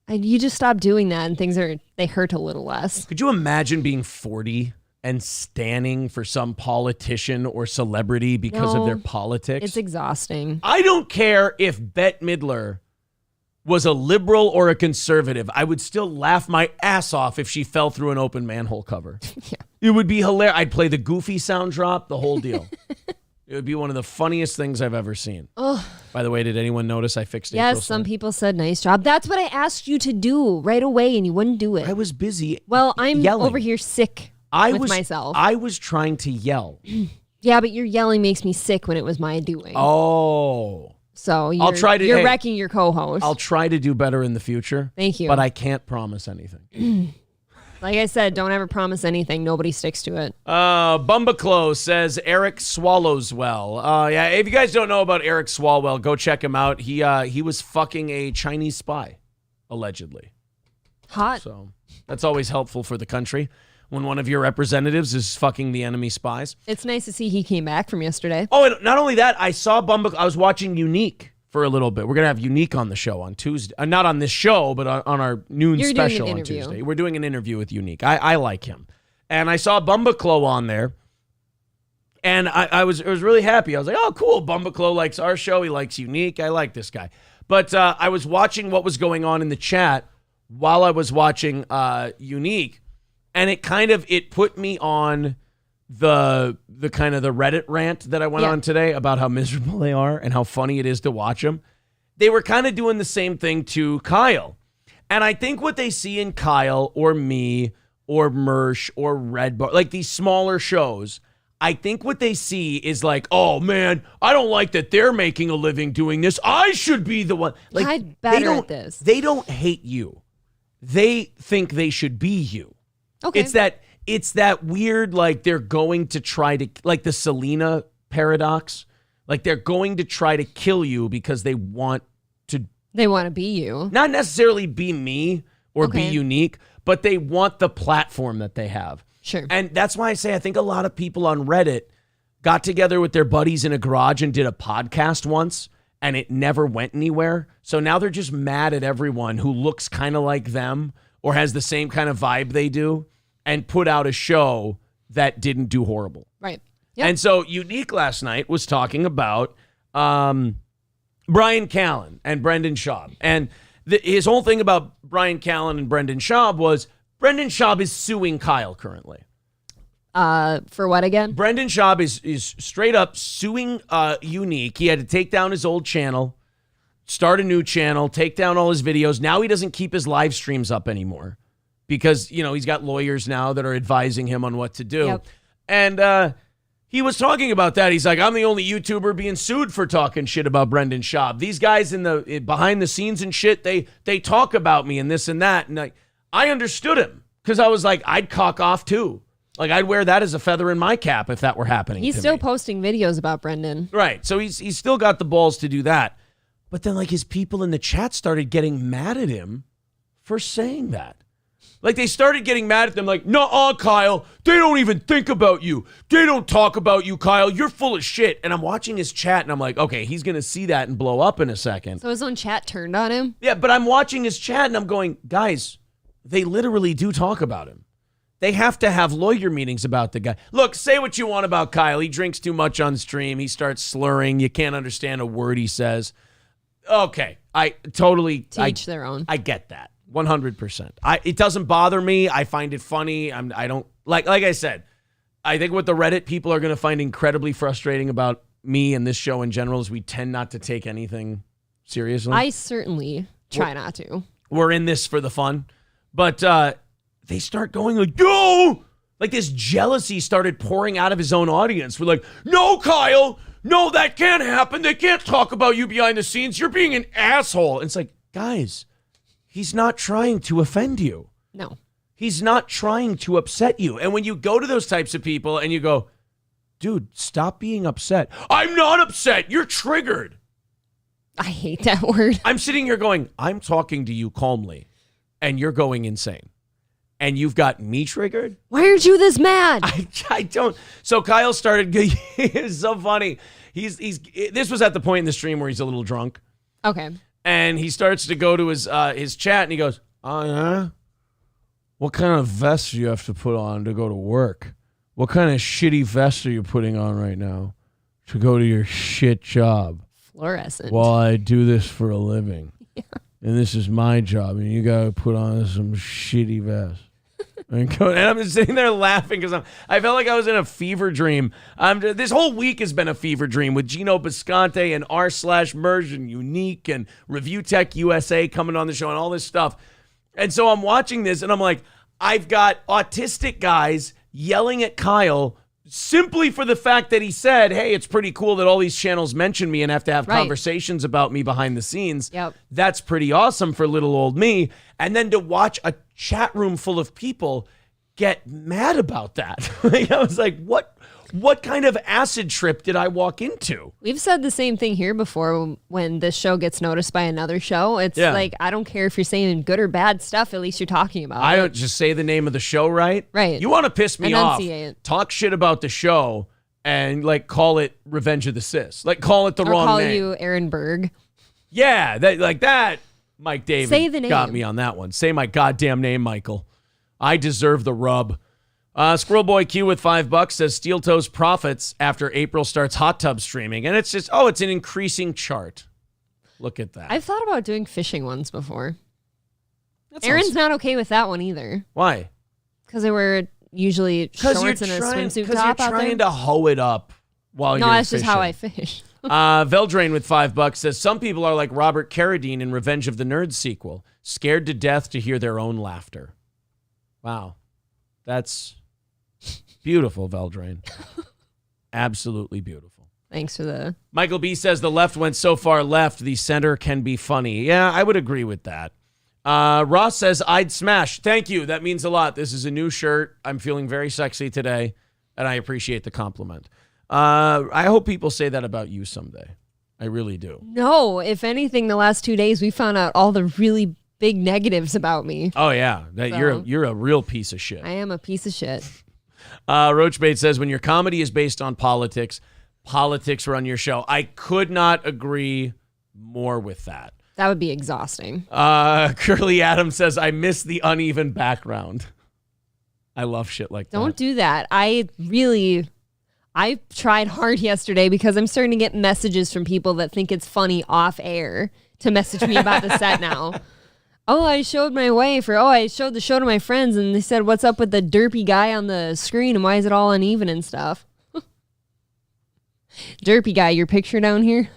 you just stop doing that and they hurt a little less. Could you imagine being 40 and standing for some politician or celebrity because of their politics? It's exhausting. I don't care if Bette Midler was a liberal or a conservative. I would still laugh my ass off if she fell through an open manhole cover. Yeah. It would be hilarious. I'd play the Goofy sound drop, the whole deal. It would be one of the funniest things I've ever seen. Oh. By the way, did anyone notice I fixed April's Yes, some people said nice job. That's what I asked you to do right away and you wouldn't do it. I was busy Well, I'm yelling. over here sick with myself. I was trying to yell. Yeah, but your yelling makes me sick when it was my doing. Oh. So you're wrecking your co-host. I'll try to do better in the future. Thank you. But I can't promise anything. Like I said, don't ever promise anything. Nobody sticks to it. Bumbaclo says Eric swallows well. Yeah, if you guys don't know about Eric Swalwell, go check him out. He was fucking a Chinese spy, allegedly. Hot. So that's always helpful for the country when one of your representatives is fucking the enemy spies. It's nice to see he came back from yesterday. Oh, and not only that, I saw Bumbaclo. I was watching Unique for a little bit. We're going to have Unique on the show on Tuesday. Not on this show, but on our noon special on Tuesday. We're doing an interview with Unique. I like him. And I saw Bumbaclo on there. And I was really happy. I was like, oh, cool. Bumbaclo likes our show. He likes Unique. I like this guy. But I was watching what was going on in the chat while I was watching Unique. And it put me on the kind of the Reddit rant that I went on today about how miserable they are and how funny it is to watch them. They were kind of doing the same thing to Kyle. And I think what they see in Kyle or me or Mersh or Red Bar, like these smaller shows, I think what they see is like, oh man, I don't like that they're making a living doing this. I should be the one. Like, I'm better at this. They don't hate you. They think they should be you. Okay. It's that weird, like they're going to try to, like the Selena paradox, like they're going to try to kill you because they want to be you. Not necessarily be me or be unique, but they want the platform that they have. Sure. And that's why I say I think a lot of people on Reddit got together with their buddies in a garage and did a podcast once and it never went anywhere. So now they're just mad at everyone who looks kind of like them or has the same kind of vibe they do and put out a show that didn't do horrible. Right. Yep. And so Unique last night was talking about Bryan Callen and Brendan Schaub. And his whole thing about Bryan Callen and Brendan Schaub was Brendan Schaub is suing Kyle currently. For what again? Brendan Schaub is straight up suing Unique. He had to take down his old channel, start a new channel, take down all his videos. Now he doesn't keep his live streams up anymore because, he's got lawyers now that are advising him on what to do. Yep. And he was talking about that. He's like, I'm the only YouTuber being sued for talking shit about Brendan Schaub. These guys in the behind the scenes and shit, they talk about me and this and that. And I understood him because I was like, I'd cock off too. Like, I'd wear that as a feather in my cap if that were happening. He's still posting videos about Brendan. Right. So he's still got the balls to do that. But then, like, his people in the chat started getting mad at him for saying that. Like, they started getting mad at them like, nuh-uh, Kyle. They don't even think about you. They don't talk about you, Kyle. You're full of shit. And I'm watching his chat, and I'm like, okay, he's going to see that and blow up in a second. So his own chat turned on him? Yeah, but I'm watching his chat, and I'm going, guys, they literally do talk about him. They have to have lawyer meetings about the guy. Look, say what you want about Kyle. He drinks too much on stream. He starts slurring. You can't understand a word he says. Okay, I totally... To each their own. I get that, 100%. It doesn't bother me. I find it funny. I don't... Like I said, I think what the Reddit people are going to find incredibly frustrating about me and this show in general is we tend not to take anything seriously. I certainly try not to. We're in this for the fun. But... they start going like, yo! Like this jealousy started pouring out of his own audience. We're like, no, Kyle! No, that can't happen. They can't talk about you behind the scenes. You're being an asshole. And it's like, guys, he's not trying to offend you. No. He's not trying to upset you. And when you go to those types of people and you go, dude, stop being upset. I'm not upset. You're triggered. I hate that word. I'm sitting here going, I'm talking to you calmly, and you're going insane. And you've got me triggered? Why aren't you this mad? I don't. So Kyle started. It's so funny. This was at the point in the stream where he's a little drunk. Okay. And he starts to go to his chat and he goes, oh, yeah? What kind of vest do you have to put on to go to work? What kind of shitty vest are you putting on right now to go to your shit job? Fluorescent. Well, I do this for a living. Yeah. And this is my job. And you got to put on some shitty vest. And I'm just sitting there laughing because I felt like I was in a fever dream. This whole week has been a fever dream with Gino Bisconte and r/Mersh and Unique and Review Tech USA coming on the show and all this stuff. And so I'm watching this and I'm like, I've got autistic guys yelling at Kyle simply for the fact that he said, hey, it's pretty cool that all these channels mention me and have to have conversations about me behind the scenes. Yep. That's pretty awesome for little old me. And then to watch a chat room full of people get mad about that. I was like, what kind of acid trip did I walk into? We've said the same thing here before when this show gets noticed by another show. It's like, I don't care if you're saying good or bad stuff, at least you're talking about I it. don't just say the name of the show, right? Right. You want to piss me Enunciate. off, talk shit about the show and like call it Revenge of the Sis. Like call it the wrong name. Or call you Aaron Berg. Yeah, that Mike David Say the name. Got me on that one. Say my goddamn name, Michael. I deserve the rub. Squirrel Boy Q with $5 says Steel Toes profits after April starts hot tub streaming. And it's just, it's an increasing chart. Look at that. I've thought about doing fishing ones before. Aaron's not okay with that one either. Why? Because they were usually shorts and a swimsuit top out there. Because you're trying to hoe it up while you're fishing. No, that's just how I fish. Veldrain with $5 says some people are like Robert Carradine in Revenge of the Nerds sequel, scared to death to hear their own laughter. Wow. That's beautiful, Veldrain. Absolutely beautiful. Thanks for the... Michael B says the left went so far left, the center can be funny. Yeah, I would agree with that. Ross says, I'd smash. Thank you. That means a lot. This is a new shirt. I'm feeling very sexy today, and I appreciate the compliment. I hope people say that about you someday. I really do. No, if anything, the last 2 days, we found out all the really big negatives about me. Oh, yeah. You're a real piece of shit. I am a piece of shit. Roachbait says, when your comedy is based on politics run your show. I could not agree more with that. That would be exhausting. Curly Adams says, I miss the uneven background. I love shit like that. Don't do that. I tried hard yesterday because I'm starting to get messages from people that think it's funny off air to message me about the set now. Oh, I showed my wife, or I showed the show to my friends, and they said, what's up with the derpy guy on the screen, and why is it all uneven and stuff? Derpy guy, your picture down here?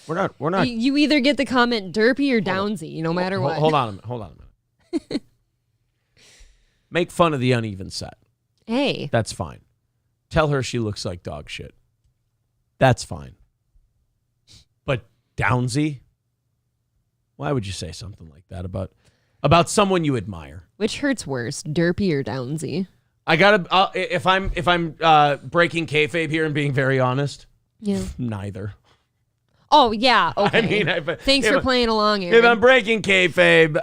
We're not. You either get the comment derpy or downsy, no matter what. Hold on a minute. Make fun of the uneven set. Hey. That's fine. Tell her she looks like dog shit. That's fine. But downsy? Why would you say something like that about someone you admire? Which hurts worse, derpy or downsy? I gotta. If I'm breaking kayfabe here and being very honest, yeah, neither. Oh yeah, okay. I mean, thanks for playing along, Aaron. If I'm breaking kayfabe,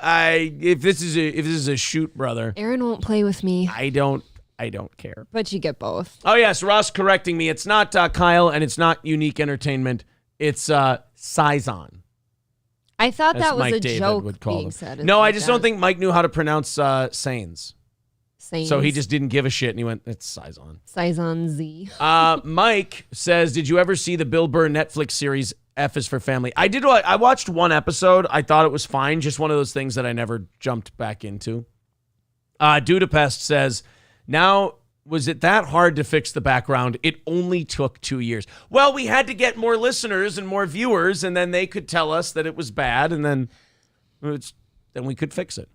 if this is a shoot, brother, Aaron won't play with me. I don't care. But you get both. Oh yes, Ross correcting me. It's not Kyle, and it's not Unique Entertainment. It's Sizon. I thought that was Mike a David joke would call being them. said. No, I just don't think Mike knew how to pronounce Sains. So he just didn't give a shit, and he went, it's Sizon. Sizon Z. Mike says, did you ever see the Bill Burr Netflix series F is for Family? I did. I watched one episode. I thought it was fine. Just one of those things that I never jumped back into. Dudapest says, now, was it that hard to fix the background? It only took 2 years. Well, we had to get more listeners and more viewers, and then they could tell us that it was bad, and then we could fix it.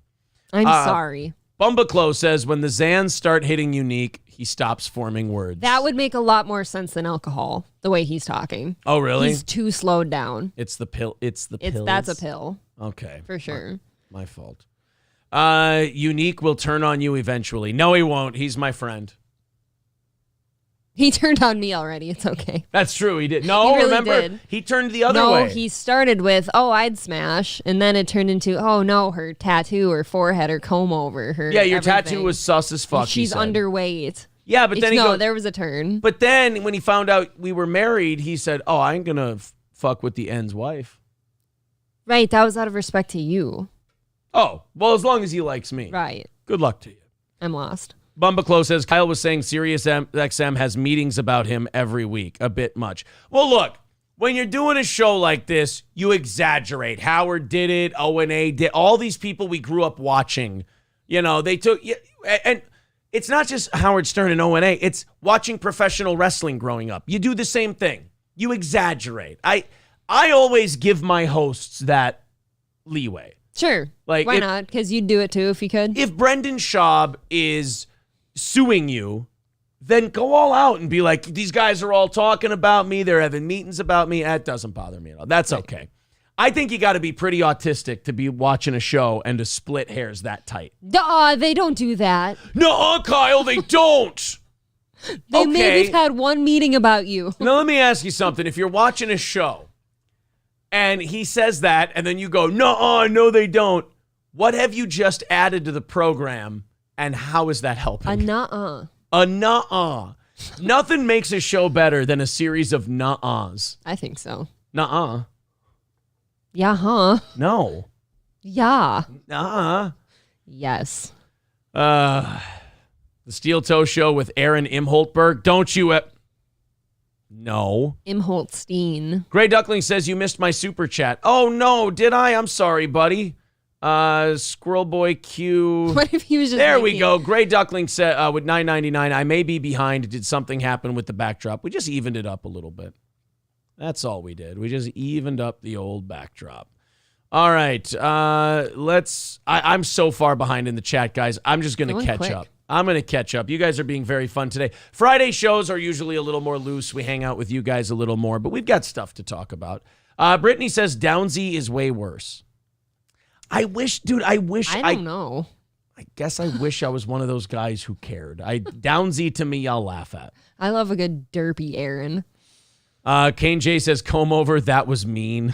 I'm sorry. Bumbaclo says, when the Zans start hitting Unique, he stops forming words. That would make a lot more sense than alcohol, the way he's talking. Oh, really? He's too slowed down. It's the pill. It's the pills. That's a pill. Okay. For sure. My fault. Unique will turn on you eventually. No, he won't. He's my friend. He turned on me already. It's okay. That's true. He did. No, he really remember, did. He turned the other way. No, he started with, I'd smash. And then it turned into, her tattoo or forehead or comb over her. Yeah, your everything. tattoo was sus as fuck. She's underweight. Yeah, but then there was a turn. But then when he found out we were married, he said, I ain't going to fuck with the N's wife. Right. That was out of respect to you. Oh, well, as long as he likes me. Right. Good luck to you. I'm lost. Bumbaclo says, Kyle was saying Sirius XM has meetings about him every week. A bit much. Well, look, when you're doing a show like this, you exaggerate. Howard did it. O&A did. All these people we grew up watching, they took... And it's not just Howard Stern and O&A. It's watching professional wrestling growing up. You do the same thing. You exaggerate. I always give my hosts that leeway. Sure. Why not? Because you'd do it too if you could. If Brendan Schaub is suing you, then go all out and be like, these guys are all talking about me. They're having meetings about me. That doesn't bother me at all. That's okay. I think you got to be pretty autistic to be watching a show and to split hairs that tight. They don't do that. No, Kyle, they don't. They maybe have had one meeting about you. Now, let me ask you something. If you're watching a show and he says that and then you go, no, they don't. What have you just added to the program and how is that helping? A nuh-uh. A nuh-uh. Nothing makes a show better than a series of nuh-uhs. I think so. Nuh-uh. Yeah, huh? No. Yeah. Nuh-uh. Yes. The Steel Toe Show with Aaron Imholtberg. Don't you... No. Imholtstein. Gray Duckling says you missed my super chat. Oh, no. Did I? I'm sorry, buddy. Squirrel Boy Q. What if he was just There we go. Gray Duckling said with $9.99, I may be behind. Did something happen with the backdrop? We just evened it up a little bit. That's all we did. We just evened up the old backdrop. All right. I'm so far behind in the chat, guys. I'm just going to catch up. I'm going to catch up. You guys are being very fun today. Friday shows are usually a little more loose. We hang out with you guys a little more, but we've got stuff to talk about. Brittany says Downsy is way worse. I don't know. I guess I wish I was one of those guys who cared. Downsy to me, I'll laugh at. I love a good derpy Aaron. Kane J says, comb over, that was mean.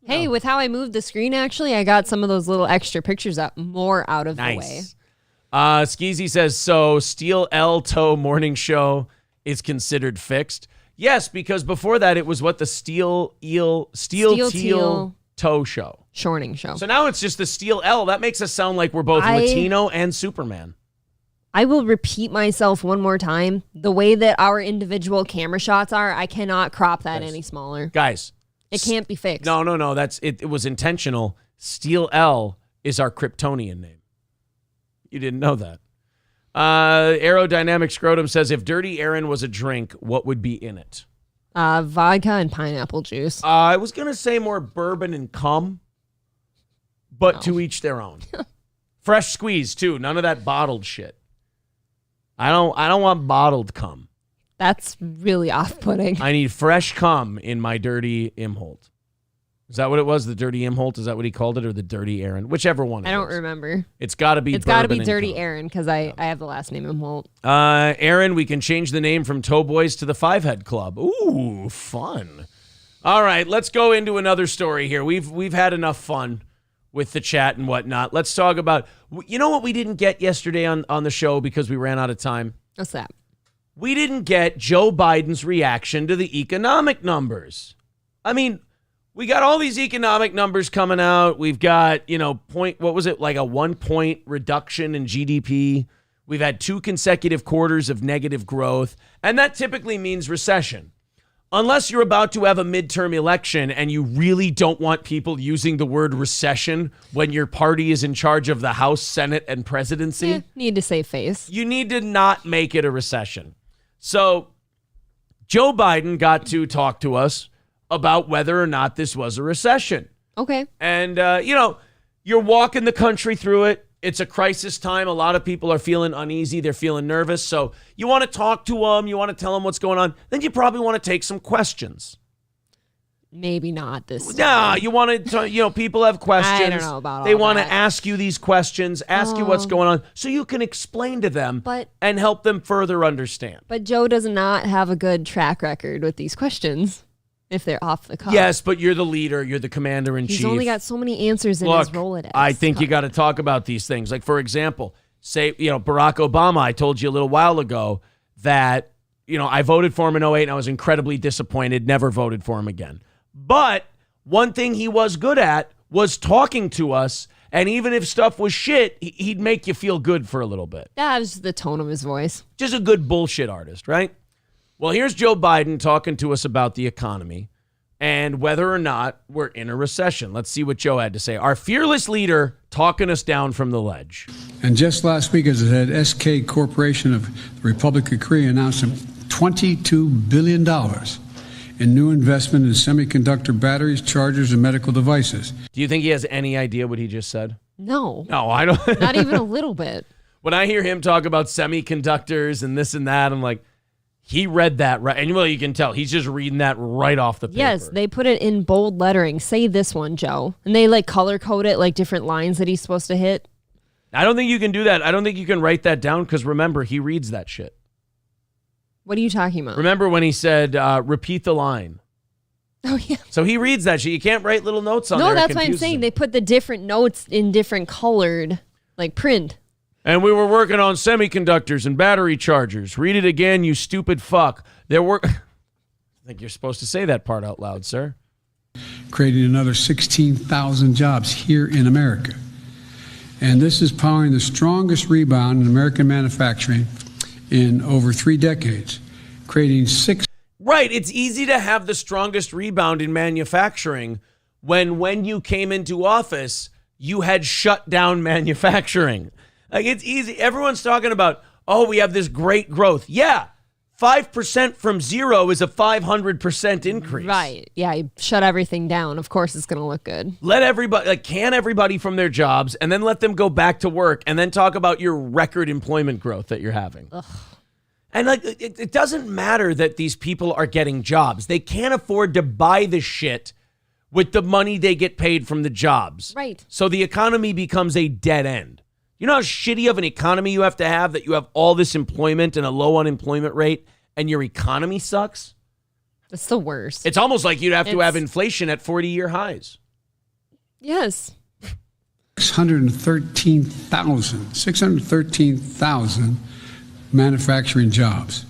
Hey, with how I moved the screen, actually, I got some of those little extra pictures more out of the way. Skeezy says, so Steel L Toe morning show is considered fixed. Yes, because before that it was what the Steel Teal Toe Show. Shorting Show. So now it's just the Steel L. That makes us sound like we're both Latino and Superman. I will repeat myself one more time. The way that our individual camera shots are, I cannot crop that any smaller. Guys. It can't be fixed. No. That's it was intentional. Steel L is our Kryptonian name. You didn't know that. Aerodynamic Scrotum says, if Dirty Aaron was a drink, what would be in it? Vodka and pineapple juice. I was going to say more bourbon and cum, but to each their own. Fresh squeeze, too. None of that bottled shit. I don't want bottled cum. That's really off-putting. I need fresh cum in my dirty Imholt. Is that what it was? The dirty Imholt? Is that what he called it? Or the dirty Aaron? Whichever one it is. I don't remember. It's got to be It's got to be dirty Aaron because I have the last name Imholt. Aaron, we can change the name from Toe Boys to the Five Head Club. Ooh, fun. All right, let's go into another story here. We've had enough fun with the chat and whatnot. Let's talk about, you know what we didn't get yesterday on the show because we ran out of time? What's that? We didn't get Joe Biden's reaction to the economic numbers. I mean, we got all these economic numbers coming out. We've got, like a 1 point reduction in GDP. We've had 2 consecutive quarters of negative growth. And that typically means recession. Unless you're about to have a midterm election and you really don't want people using the word recession when your party is in charge of the House, Senate, and presidency. Yeah, need to save face. You need to not make it a recession. So Joe Biden got to talk to us about whether or not this was a recession. Okay. And, you're walking the country through it. It's a crisis time. A lot of people are feeling uneasy. They're feeling nervous. So you want to talk to them. You want to tell them what's going on. Then you probably want to take some questions. Maybe not this. Yeah, you want to, people have questions. I don't know about all They want that. to ask you these questions, ask you what's going on, so you can explain to them and help them further understand. But Joe does not have a good track record with these questions. If they're off the cuff. Yes, but you're the leader. You're the commander-in-chief. He's only got so many answers in his Rolodex. I think you got to talk about these things. Like, for example, say, Barack Obama, I told you a little while ago that, I voted for him in 2008 and I was incredibly disappointed, never voted for him again. But one thing he was good at was talking to us, and even if stuff was shit, he'd make you feel good for a little bit. That was the tone of his voice. Just a good bullshit artist, right? Well, here's Joe Biden talking to us about the economy and whether or not we're in a recession. Let's see what Joe had to say. Our fearless leader talking us down from the ledge. And just last week, as I said, SK Corporation of the Republic of Korea announced $22 billion in new investment in semiconductor batteries, chargers, and medical devices. Do you think he has any idea what he just said? No. No, I don't. Not even a little bit. When I hear him talk about semiconductors and this and that, I'm like, he read that right. And you can tell he's just reading that right off the paper. Yes, they put it in bold lettering. Say this one, Joe. And they color code it like different lines that he's supposed to hit. I don't think you can do that. I don't think you can write that down because remember, he reads that shit. What are you talking about? Remember when he said, repeat the line? Oh, yeah. So he reads that shit. You can't write little notes on there. No, that's what I'm saying. They put the different notes in different colored, print. And we were working on semiconductors and battery chargers. Read it again, you stupid fuck. I think you're supposed to say that part out loud, sir. Creating another 16,000 jobs here in America. And this is powering the strongest rebound in American manufacturing in over 3 decades, creating 6. Right, it's easy to have the strongest rebound in manufacturing when you came into office, you had shut down manufacturing. It's easy. Everyone's talking about, we have this great growth. Yeah, 5% from zero is a 500% increase. Right. Yeah, you shut everything down. Of course it's going to look good. Let everybody, can everybody from their jobs and then let them go back to work and then talk about your record employment growth that you're having. Ugh. And it doesn't matter that these people are getting jobs. They can't afford to buy the shit with the money they get paid from the jobs. Right. So the economy becomes a dead end. You know how shitty of an economy you have to have that you have all this employment and a low unemployment rate and your economy sucks? It's the worst. It's almost like you'd have to have inflation at 40-year highs. Yes. 613,000 manufacturing jobs.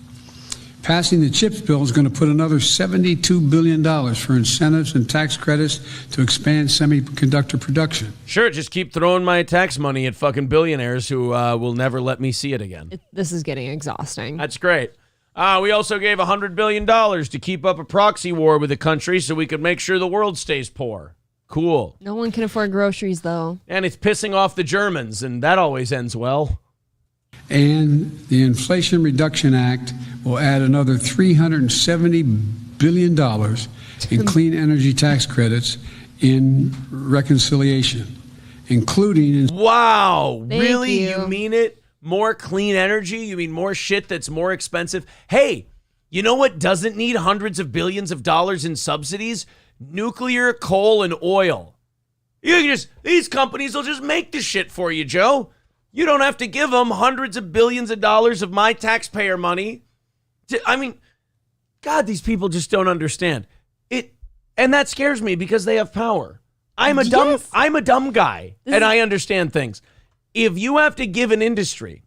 Passing the CHIPS bill is going to put another $72 billion for incentives and tax credits to expand semiconductor production. Sure, just keep throwing my tax money at fucking billionaires who will never let me see it again. This is getting exhausting. That's great. We also gave $100 billion to keep up a proxy war with the country so we could make sure the world stays poor. Cool. No one can afford groceries, though. And it's pissing off the Germans, and that always ends well. And the Inflation Reduction Act will add another $370 billion in clean energy tax credits in reconciliation, including... Wow. Thank Really? you. You mean it? More clean energy? You mean more shit that's more expensive? Hey, you know what doesn't need hundreds of billions of dollars in subsidies? Nuclear, coal, and oil. These companies will just make the shit for you, Joe. You don't have to give them hundreds of billions of dollars of my taxpayer money. God, these people just don't understand it. And that scares me because they have power. I'm a dumb guy, and I understand things. If you have to give an industry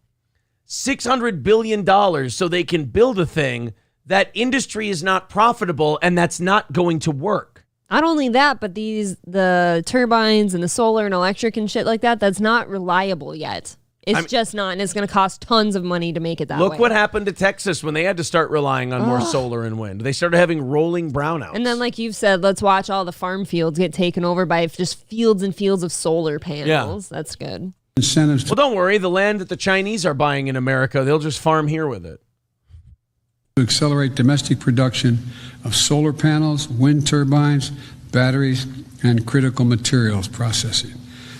$600 billion so they can build a thing, that industry is not profitable, and that's not going to work. Not only that, but the turbines and the solar and electric and shit like that, that's not reliable yet. It's just not, and it's going to cost tons of money to make it that way. Look what happened to Texas when they had to start relying on more solar and wind. They started having rolling brownouts. And then, like you've said, let's watch all the farm fields get taken over by just fields and fields of solar panels. Yeah. That's good. Incentives. Well, don't worry. The land that the Chinese are buying in America, they'll just farm here with it. To accelerate domestic production of solar panels, wind turbines, batteries, and critical materials processing.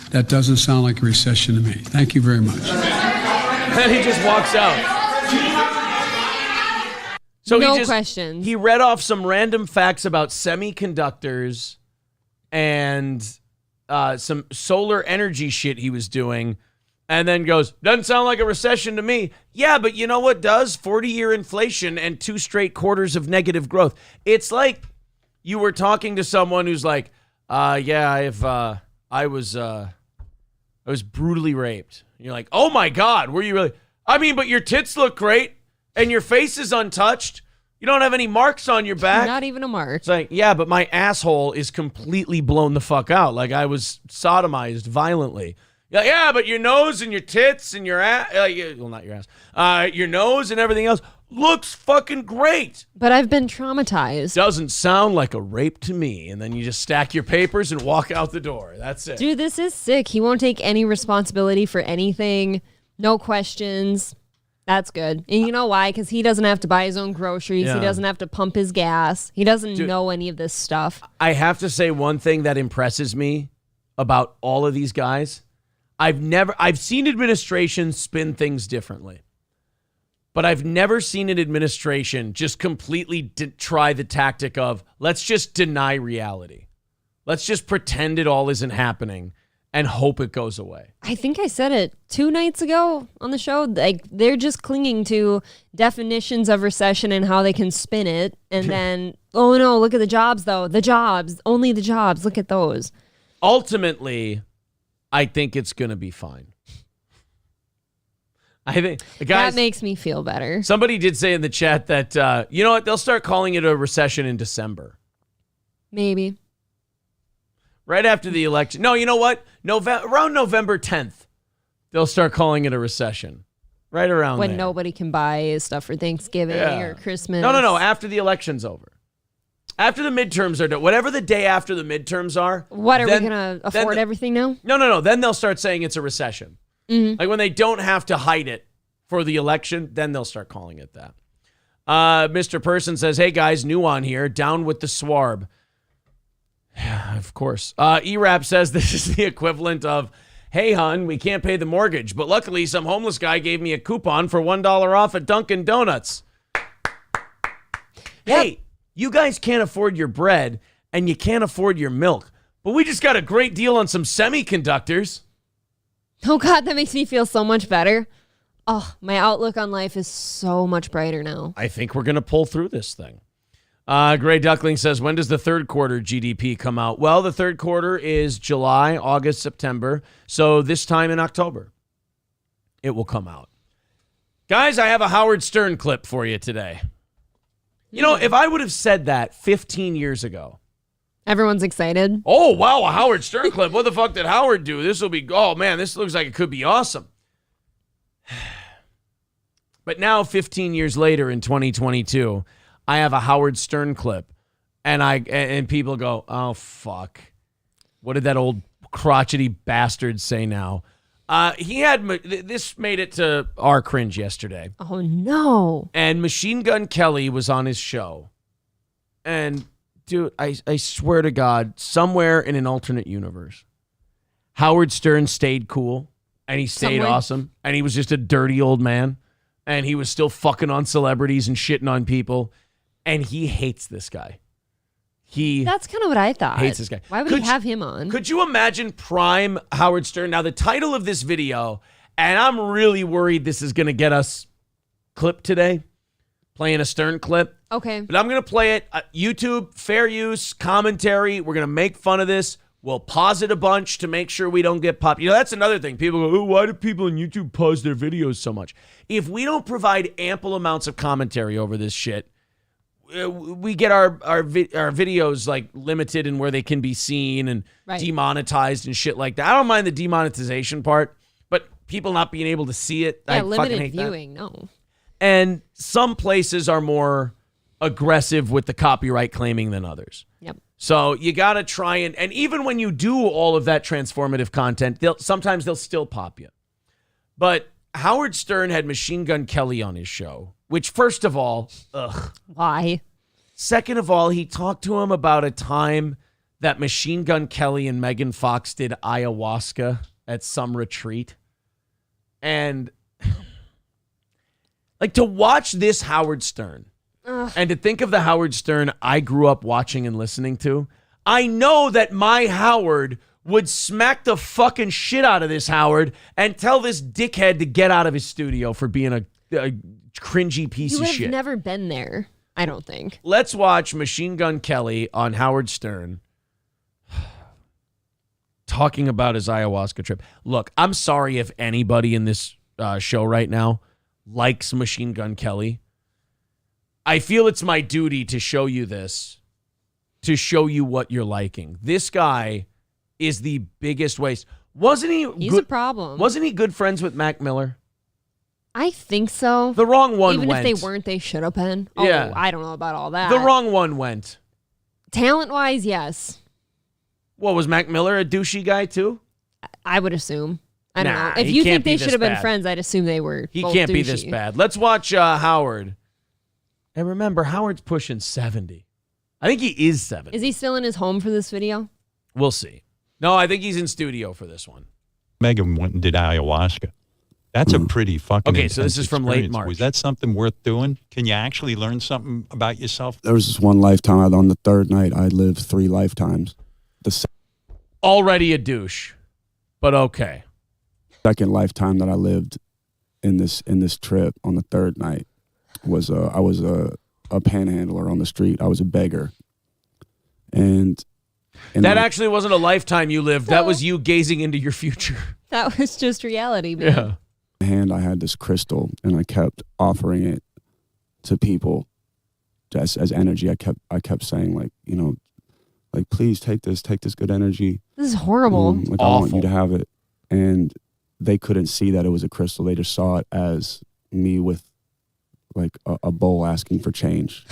That doesn't sound like a recession to me. Thank you very much. And he just walks out. So no questions. He read off some random facts about semiconductors and some solar energy shit he was doing, and then goes, doesn't sound like a recession to me. Yeah, but you know what does? 40-year inflation and 2 straight quarters of negative growth. It's like you were talking to someone who's like, I was brutally raped. And you're like, oh my God, were you really? I mean, but your tits look great, and your face is untouched. You don't have any marks on your back. Not even a mark. It's like, yeah, but my asshole is completely blown the fuck out. Like I was sodomized violently. Yeah, but your nose and your tits and your ass, well, not your ass, your nose and everything else looks fucking great. But I've been traumatized. Doesn't sound like a rape to me. And then you just stack your papers and walk out the door. That's it. Dude, this is sick. He won't take any responsibility for anything. No questions. That's good. And you know why? Because he doesn't have to buy his own groceries. Yeah. He doesn't have to pump his gas. He doesn't know any of this stuff. I have to say one thing that impresses me about all of these guys. I've seen administrations spin things differently, but I've never seen an administration just completely try the tactic of let's just deny reality. Let's just pretend it all isn't happening and hope it goes away. I think I said it 2 nights ago on the show. Like they're just clinging to definitions of recession and how they can spin it. And then, oh no, look at the jobs though. The jobs, only the jobs. Look at those. Ultimately, I think it's going to be fine. I think the guys, that makes me feel better. Somebody did say in the chat that, you know what, they'll start calling it a recession in December. Maybe. Right after the election. No, you know what? Around November 10th, they'll start calling it a recession. Right around when there. Nobody can buy stuff for Thanksgiving or Christmas. No. After the election's over. After the midterms are done. Whatever the day after the midterms are. What, are we going to afford everything now? No. Then they'll start saying it's a recession. Mm-hmm. Like when they don't have to hide it for the election, then they'll start calling it that. Mr. Person says, hey guys, new on here. Down with the swarb. Yeah, of course. E-Rap says this is the equivalent of, hey, hon, we can't pay the mortgage, but luckily some homeless guy gave me a coupon for $1 off at Dunkin' Donuts. Hey, you guys can't afford your bread and you can't afford your milk, but we just got a great deal on some semiconductors. Oh, God, that makes me feel so much better. Oh, my outlook on life is so much brighter now. I think we're going to pull through this thing. Gray Duckling says, when does the third quarter GDP come out? Well, the third quarter is July, August, September. So this time in October, it will come out. Guys, I have a Howard Stern clip for you today. You know, if I would have said that 15 years ago. Everyone's excited. Oh, wow, a Howard Stern clip. What the fuck did Howard do? This will be, oh, man, this looks like it could be awesome. But now, 15 years later in 2022, I have a Howard Stern clip, and people go, oh, fuck. What did that old crotchety bastard say now? This made it to our cringe yesterday. Oh, no. And Machine Gun Kelly was on his show. And, dude, I swear to God, somewhere in an alternate universe, Howard Stern stayed cool, and he stayed awesome, and he was just a dirty old man, and he was still fucking on celebrities and shitting on people, and he hates this guy. That's kind of what I thought. Hates this guy. Why would he have him on? Could you imagine prime Howard Stern? Now, the title of this video, and I'm really worried this is going to get us clipped today, playing a Stern clip. Okay. But I'm going to play it. YouTube, fair use, commentary. We're going to make fun of this. We'll pause it a bunch to make sure we don't get popped. You know, that's another thing. People go, oh, why do people on YouTube pause their videos so much? If we don't provide ample amounts of commentary over this shit, we get our videos like limited in where they can be seen and demonetized and shit like that. I don't mind the demonetization part, but people not being able to see it, I limited fucking hate viewing, that. no. And some places are more aggressive with the copyright claiming than others. Yep. So you got to try and even when you do all of that transformative content, sometimes they'll still pop you. But Howard Stern had Machine Gun Kelly on his show, which first of all, ugh. Why? Second of all, he talked to him about a time that Machine Gun Kelly and Megan Fox did ayahuasca at some retreat. And like to watch this Howard Stern and to think of the Howard Stern I grew up watching and listening to, I know that my Howard would smack the fucking shit out of this Howard and tell this dickhead to get out of his studio for being a cringy piece of shit. You would have never been there, I don't think. Let's watch Machine Gun Kelly on Howard Stern talking about his ayahuasca trip. Look, I'm sorry if anybody in this show right now likes Machine Gun Kelly. I feel it's my duty to show you this, to show you what you're liking. This guy is the biggest waste. Wasn't he? He's a problem. Wasn't he good friends with Mac Miller? I think so. The wrong one Even went. if they weren't, they should have been. Yeah. Oh, I don't know about all that. The wrong one went. Talent-wise, yes. What, was Mac Miller a douchey guy too? I would assume. I don't Nah, know. If he you can't think be they this should have been bad. friends, I'd assume they were. He both can't be douchey. this bad. Let's watch Howard. And remember, Howard's pushing 70. I think he is 70. Is he still in his home for this video? We'll see. No, I think he's in studio for this one. Megan went and did ayahuasca. That's a pretty fucking Okay, so this is from late experience. March. Was that something worth doing? Can you actually learn something about yourself? There was this one lifetime. On the third night, I lived 3 lifetimes. The Already a douche, but okay. second lifetime that I lived in this trip on the third night was I was a panhandler on the street. I was a beggar, and that actually wasn't a lifetime you lived. That was you gazing into your future. That was just reality, man. Yeah. in my hand I had this crystal, and I kept offering it to people just as energy. I kept saying, like, you know, like, please take this good energy. This is horrible. Like, I want you to have it. And they couldn't see that it was a crystal. They just saw it as me with like a bowl asking for change.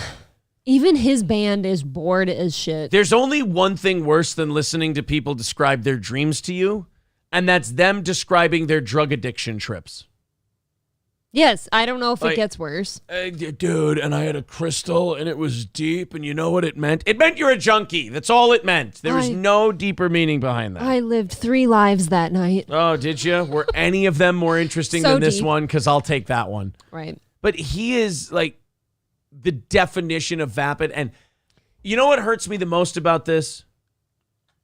Even his band is bored as shit. There's only one thing worse than listening to people describe their dreams to you, and that's them describing their drug addiction trips. Yes, I don't know if Like, it gets worse. Dude, and I had a crystal, and it was deep, and you know what it meant? It meant you're a junkie. That's all it meant. There was no deeper meaning behind that. I lived 3 lives that night. Oh, did you? Were any of them more interesting So than this deep. one? Because I'll take that one. Right. But he is like the definition of vapid. And you know what hurts me the most about this?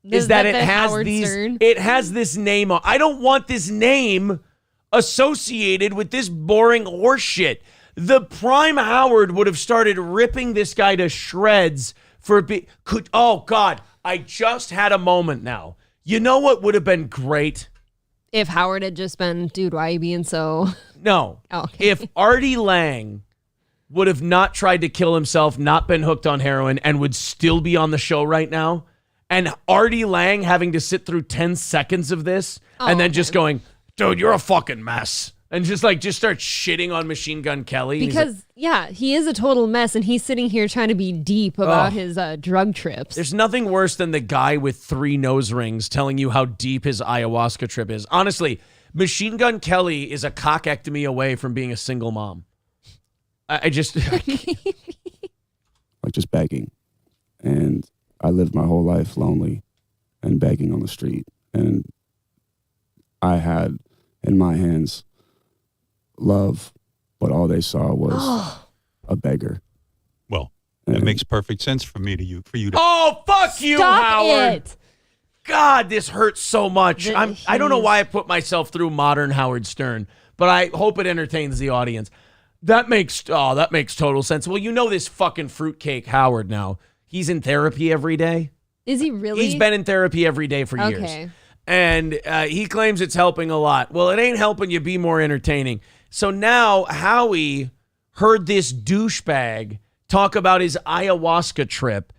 Is that it has Howard Stern? it has this name on. I don't want this name associated with this boring horse shit. The prime Howard would have started ripping this guy to shreds for oh God, I just had a moment now. You know what would have been great? If Howard had just been, dude, why are you being so... No. Oh, okay. If Artie Lang would have not tried to kill himself, not been hooked on heroin, and would still be on the show right now. And Artie Lang having to sit through 10 seconds of this and then just going, dude, you're a fucking mess. And just start shitting on Machine Gun Kelly. Because, he is a total mess, and he's sitting here trying to be deep about his drug trips. There's nothing worse than the guy with 3 nose rings telling you how deep his ayahuasca trip is. Honestly, Machine Gun Kelly is a cockectomy away from being a single mom. I just... like just begging. And I lived my whole life lonely and begging on the street. And I had in my hands love, but all they saw was a beggar. Well, it makes perfect sense for you to. Oh, fuck you, Stop Howard! it. God, this hurts so much. I don't know why I put myself through modern Howard Stern, but I hope it entertains the audience. That makes total sense. Well, you know this fucking fruitcake Howard now. He's in therapy every day. Is he really? He's been in therapy every day for years. And he claims it's helping a lot. Well, it ain't helping you be more entertaining. So now Howie heard this douchebag talk about his ayahuasca trip,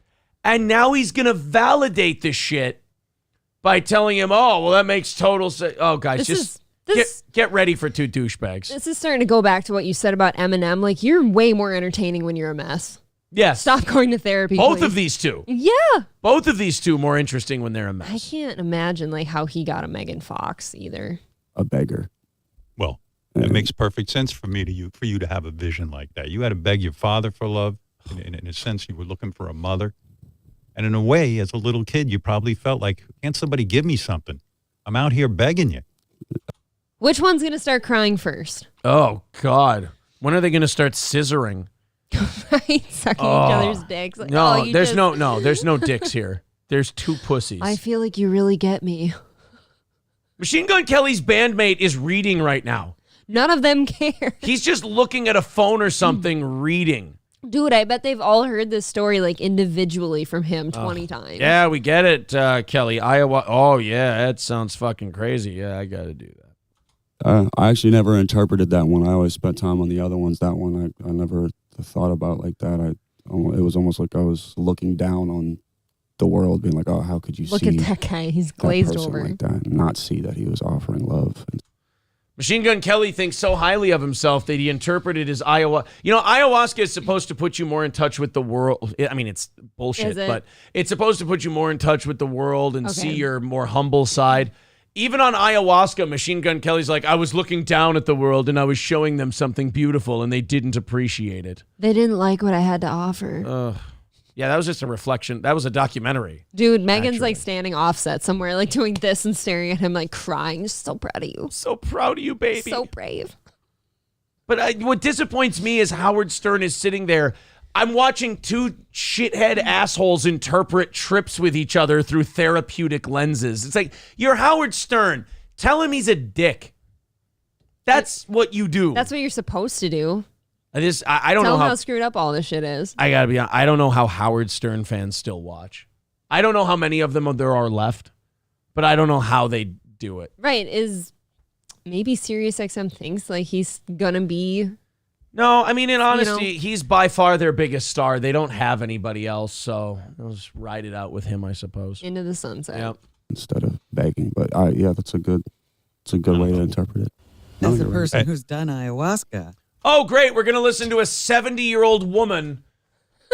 and now he's going to validate this shit by telling him, oh, well, that makes total sense. Oh, guys, get ready for 2 douchebags. This is starting to go back to what you said about Eminem. Like, you're way more entertaining when you're a mess. Yes. Stop going to therapy, Both please. of these 2. Yeah. Both of these 2 more interesting when they're a mess. I can't imagine like how he got a Megan Fox either. A beggar. Well, it makes perfect sense for you to have a vision like that. You had to beg your father for love. In a sense, you were looking for a mother. And in a way, as a little kid, you probably felt like, can't somebody give me something? I'm out here begging you. Which one's going to start crying first? Oh, God. When are they going to start scissoring? Right? Sucking each other's dicks. Like, there's no dicks here. There's 2 pussies. I feel like you really get me. Machine Gun Kelly's bandmate is reading right now. None of them care. He's just looking at a phone or something, reading. Dude, I bet they've all heard this story like individually from him 20 times. Yeah, we get it, Kelly. Iowa. Oh, yeah, that sounds fucking crazy. Yeah, I got to do that. I actually never interpreted that one. I always spent time on the other ones. That one I never thought about like that. It was almost like I was looking down on the world, being like, oh, how could you Look see at that guy. He's glazed over. like that and not see that he was offering love. Machine Gun Kelly thinks so highly of himself that he interpreted his ayahuasca. You know, ayahuasca is supposed to put you more in touch with the world. I mean, it's bullshit, but it's supposed to put you more in touch with the world and see your more humble side. Even on ayahuasca, Machine Gun Kelly's like, I was looking down at the world and I was showing them something beautiful and they didn't appreciate it. They didn't like what I had to offer. Yeah, that was just a reflection. That was a documentary. Dude, Megan's like standing offset somewhere, like doing this and staring at him, like crying. Just so proud of you. So proud of you, baby. So brave. But what disappoints me is Howard Stern is sitting there. I'm watching 2 shithead assholes interpret trips with each other through therapeutic lenses. It's like, you're Howard Stern. Tell him he's a dick. That's what you do. That's what you're supposed to do. I don't know how screwed up all this shit is. I gotta be honest. I don't know how Howard Stern fans still watch. I don't know how many of them there are left, but I don't know how they do it. Right. Is maybe SiriusXM thinks like he's gonna be... No, I mean, in honesty, he's by far their biggest star. They don't have anybody else, so they'll just ride it out with him, I suppose. Into the sunset. Yep. Instead of begging. But that's a good way to interpret it. As a person who's done ayahuasca. Oh, great. We're going to listen to a 70-year-old woman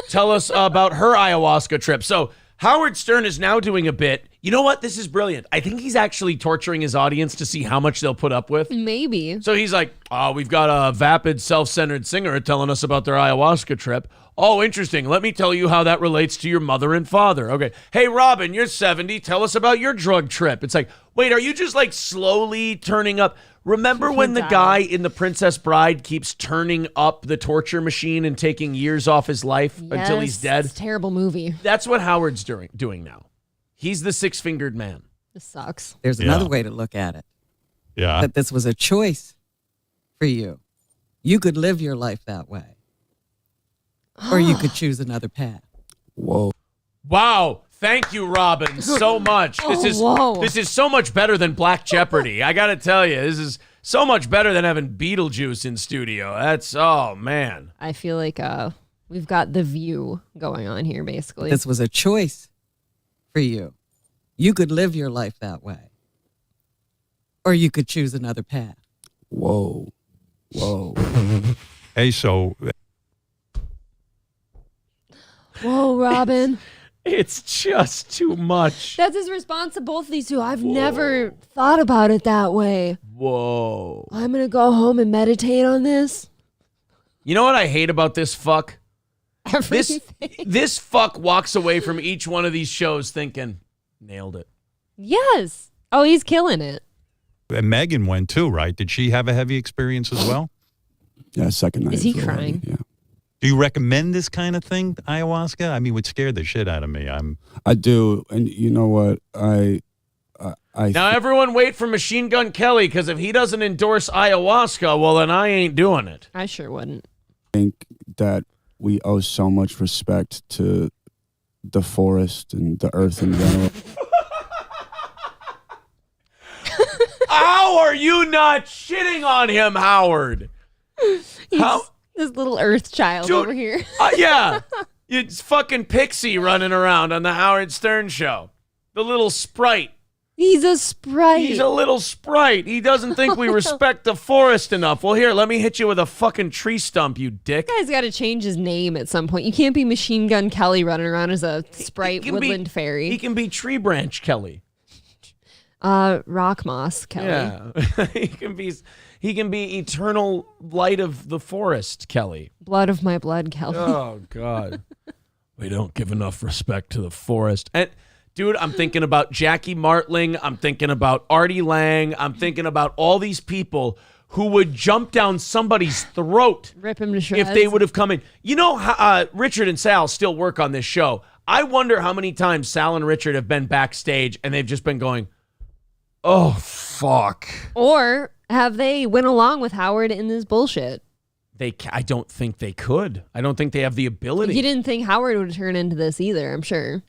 tell us about her ayahuasca trip. So Howard Stern is now doing a bit. You know what? This is brilliant. I think he's actually torturing his audience to see how much they'll put up with. Maybe. So he's like, we've got a vapid, self-centered singer telling us about their ayahuasca trip. Oh, interesting. Let me tell you how that relates to your mother and father. Okay. Hey, Robin, you're 70. Tell us about your drug trip. It's like, wait, are you just like slowly turning up? Remember when the guy in The Princess Bride keeps turning up the torture machine and taking years off his life until he's dead? It's a terrible movie. That's what Howard's doing now. He's the 6-fingered man. This sucks. There's another way to look at it. Yeah. That this was a choice for you. You could live your life that way. Or you could choose another path. Whoa. Wow. Thank you, Robin, so much. This is so much better than Black Jeopardy. I got to tell you, this is So much better than having Beetlejuice in studio. That's, oh, man. I feel like we've got The View going on here, basically. This was a choice for you. You could live your life that way. Or you could choose another path. Whoa. Hey, so Whoa, Robin. It's just too much. That's his response to both of these two. I've never thought about it that way. Whoa. I'm going to go home and meditate on this. You know what I hate about this fuck? Everything. This fuck walks away from each one of these shows thinking, nailed it. Yes. Oh, he's killing it. and Megan went too, right? Did she have a heavy experience as well? Yeah, second night. Is he crying? Yeah. Do you recommend this kind of thing, ayahuasca? I mean, it would scare the shit out of me. I do, and you know what? Now everyone wait for Machine Gun Kelly, because if he doesn't endorse ayahuasca, well then I ain't doing it. I sure wouldn't. think that we owe so much respect to the forest and the earth in general. How are you not shitting on him, Howard? How? This little earth child Dude, over here. Yeah. It's fucking Pixie running around on the Howard Stern show. The little sprite. He's a sprite. He's a little sprite. He doesn't think we respect the forest enough. Well, here, let me hit you with a fucking tree stump, you dick. This guy's got to change his name at some point. You can't be Machine Gun Kelly running around as a sprite woodland fairy. He can be Tree Branch Kelly. Rock Moss Kelly. Yeah. he can be Eternal Light of the Forest Kelly. Blood of my blood Kelly. Oh, God. We don't give enough respect to the forest. And dude, I'm thinking about Jackie Martling. I'm thinking about Artie Lang. I'm thinking about all these people who would jump down somebody's throat. Rip him to shreds. If they would have come in. You know, how, Richard and Sal still work on this show. I wonder how many times Sal and Richard have been backstage and they've just been going, oh, fuck. Or have they went along with Howard in this bullshit? I don't think they could. I don't think they have the ability. You didn't think Howard would turn into this either, I'm sure.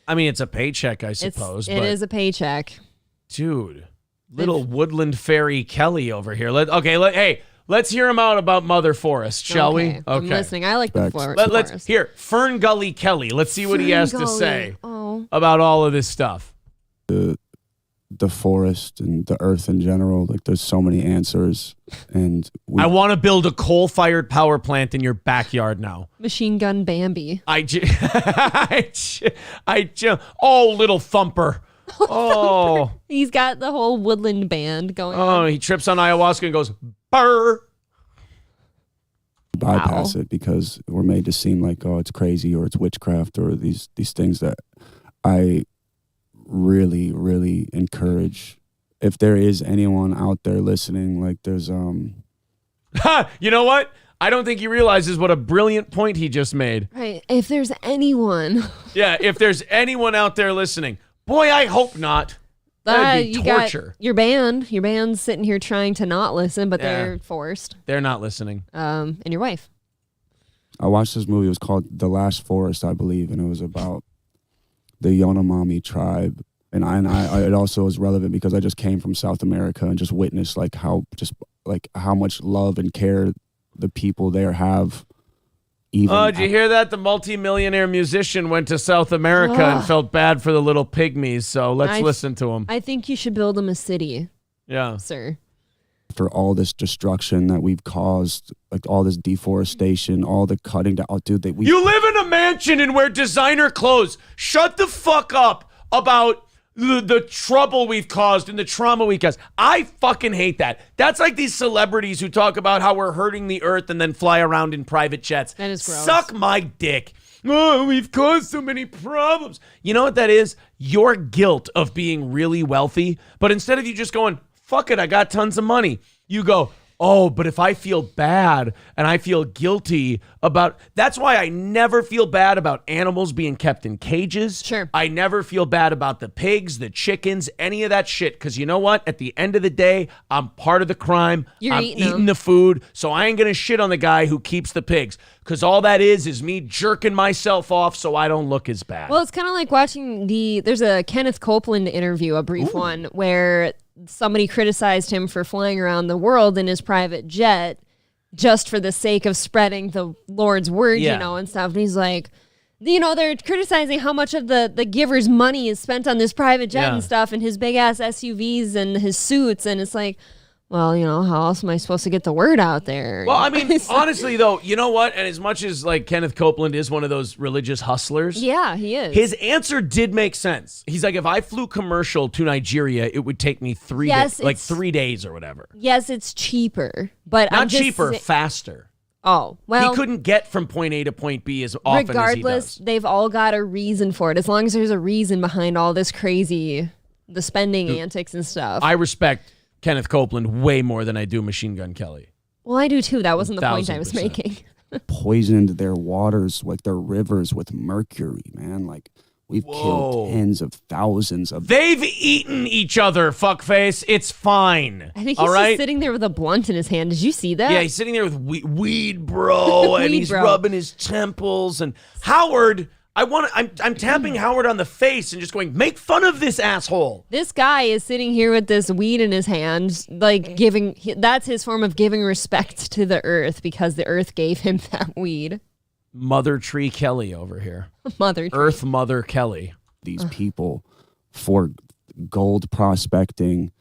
I mean, it's a paycheck, I suppose. It is a paycheck. Dude, little woodland fairy Kelly over here. Let's hear him out about Mother Forest, shall we? Okay. I'm listening. I like the forest. Let's hear Fern Gully Kelly. Let's see what he has to say Oh. about all of this stuff. The forest and the earth in general, like there's so many answers, and I want to build a coal-fired power plant in your backyard now. Machine Gun Bambi. Oh, little thumper. Oh, He's got the whole woodland band going oh, on. he trips on ayahuasca and goes, burr. bypass it because we're made to seem like, oh, it's crazy or it's witchcraft or these things that I really, really encourage. If there is anyone out there listening, like there's You know what? I don't think he realizes what a brilliant point he just made. Right. If there's anyone. Yeah, if there's anyone out there listening, boy, I hope not. That'd be you torture. Got your band's sitting here trying to not listen, but they're forced. They're not listening. And your wife. I watched this movie. It was called The Last Forest, I believe, and it was about the Yanomami tribe. And I it also is relevant because I just came from South America and just witnessed how much love and care the people there have. Did you hear that? The multimillionaire musician went to South America and felt bad for the little pygmies. So let's listen to him. I think you should build him a city. Yeah, sir. For all this destruction that we've caused, like all this deforestation, all the cutting down. Oh, dude, you live in a mansion and wear designer clothes. Shut the fuck up about the trouble we've caused and the trauma we caused. I fucking hate that. That's like these celebrities who talk about how we're hurting the earth and then fly around in private jets. That is gross. Suck my dick. Oh, we've caused so many problems. You know what that is? Your guilt of being really wealthy. But instead of you just going, fuck it, I got tons of money, you go, oh, but if I feel bad and I feel guilty about... That's why I never feel bad about animals being kept in cages. Sure. I never feel bad about the pigs, the chickens, any of that shit. Because you know what? At the end of the day, I'm part of the crime. I'm eating the food. So I ain't going to shit on the guy who keeps the pigs. Because all that is me jerking myself off so I don't look as bad. Well, it's kind of like watching there's a Kenneth Copeland interview, a brief one, where somebody criticized him for flying around the world in his private jet just for the sake of spreading the Lord's word, and stuff. And he's like, they're criticizing how much of the giver's money is spent on this private jet and stuff and his big ass SUVs and his suits. And it's like, well, how else am I supposed to get the word out there? Well, I mean, honestly, though, you know what? And as much as like Kenneth Copeland is one of those religious hustlers. Yeah, he is. His answer did make sense. He's like, if I flew commercial to Nigeria, it would take me 3 days, like 3 days or whatever. Yes, it's cheaper, but not cheaper, faster. Oh, well. He couldn't get from point A to point B as often as he does. Regardless, they've all got a reason for it. As long as there's a reason behind all this the spending antics and stuff. I respect Kenneth Copeland way more than I do Machine Gun Kelly. Well, I do too. That wasn't the point I was making. Poisoned their waters, like their rivers, with mercury, man. Like, we've killed tens of thousands of... They've eaten each other, fuckface. It's fine. I think he's just sitting there with a blunt in his hand. Did you see that? Yeah, he's sitting there with weed, bro, and he's rubbing his temples. And Howard... I'm tapping Howard on the face and just going, make fun of this asshole. This guy is sitting here with this weed in his hand, like that's his form of giving respect to the earth because the earth gave him that weed. Mother Tree Kelly over here. Mother Tree. Earth Mother Kelly. These people for gold prospecting,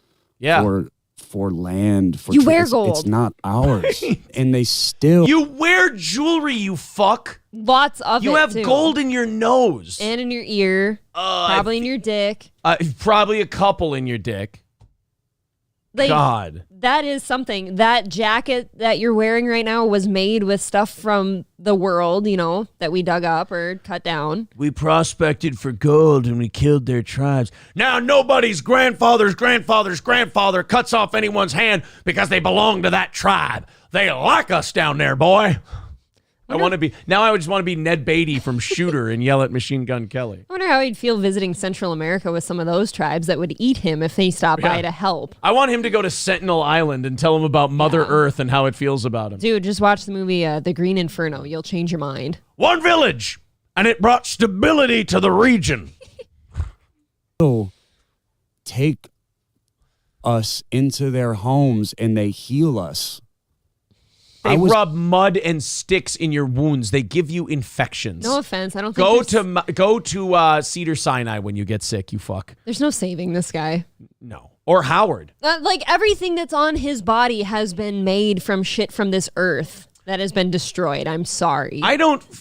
for land. For you wear gold. It's not ours. And they still... You wear jewelry, you fuck. Lots of you it, have too. Gold in your nose. And in your ear. Probably in your dick. Probably a couple in your dick. Like, God. That is something. That jacket that you're wearing right now was made with stuff from the world, that we dug up or cut down. We prospected for gold and we killed their tribes. Now nobody's grandfather's grandfather cuts off anyone's hand because they belong to that tribe. They like us down there, boy. I just want to be Ned Beatty from Shooter and yell at Machine Gun Kelly. I wonder how he'd feel visiting Central America with some of those tribes that would eat him if they stopped by to help. I want him to go to Sentinel Island and tell him about Mother Earth and how it feels about him. Dude, just watch the movie The Green Inferno. You'll change your mind. One village, and it brought stability to the region. So take us into their homes and they heal us. They rub mud and sticks in your wounds. They give you infections. No offense, I don't think go to Cedar Sinai when you get sick. You fuck. There's no saving this guy. No, or Howard. Like everything that's on his body has been made from shit from this earth that has been destroyed. I'm sorry.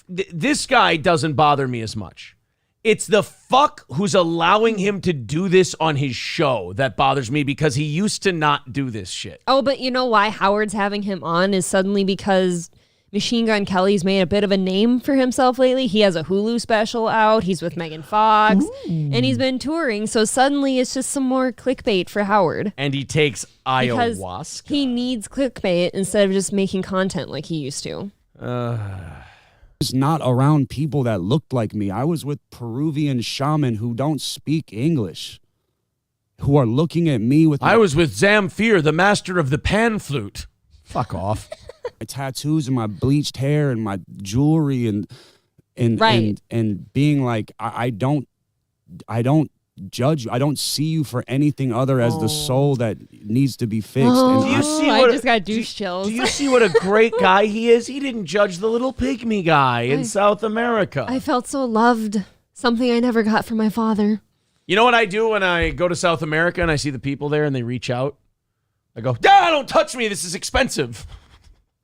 This guy doesn't bother me as much. It's the fuck who's allowing him to do this on his show that bothers me because he used to not do this shit. Oh, but you know why Howard's having him on is suddenly because Machine Gun Kelly's made a bit of a name for himself lately. He has a Hulu special out. He's with Megan Fox. And he's been touring. So suddenly it's just some more clickbait for Howard. And he takes ayahuasca. Because he needs clickbait instead of just making content like he used to. Was not around people that looked like me. I was with Peruvian shaman who don't speak English, who are looking at me with... I was with Zamfir, the master of the pan flute. Fuck off. My tattoos and my bleached hair and my jewelry and being like, I don't judge you. I don't see you for anything other as the soul that needs to be fixed. Oh, and I just got douche chills. Do you see what a great guy he is? He didn't judge the little pygmy guy in South America. I felt so loved. Something I never got from my father. You know what I do when I go to South America and I see the people there and they reach out? I go, don't touch me. This is expensive.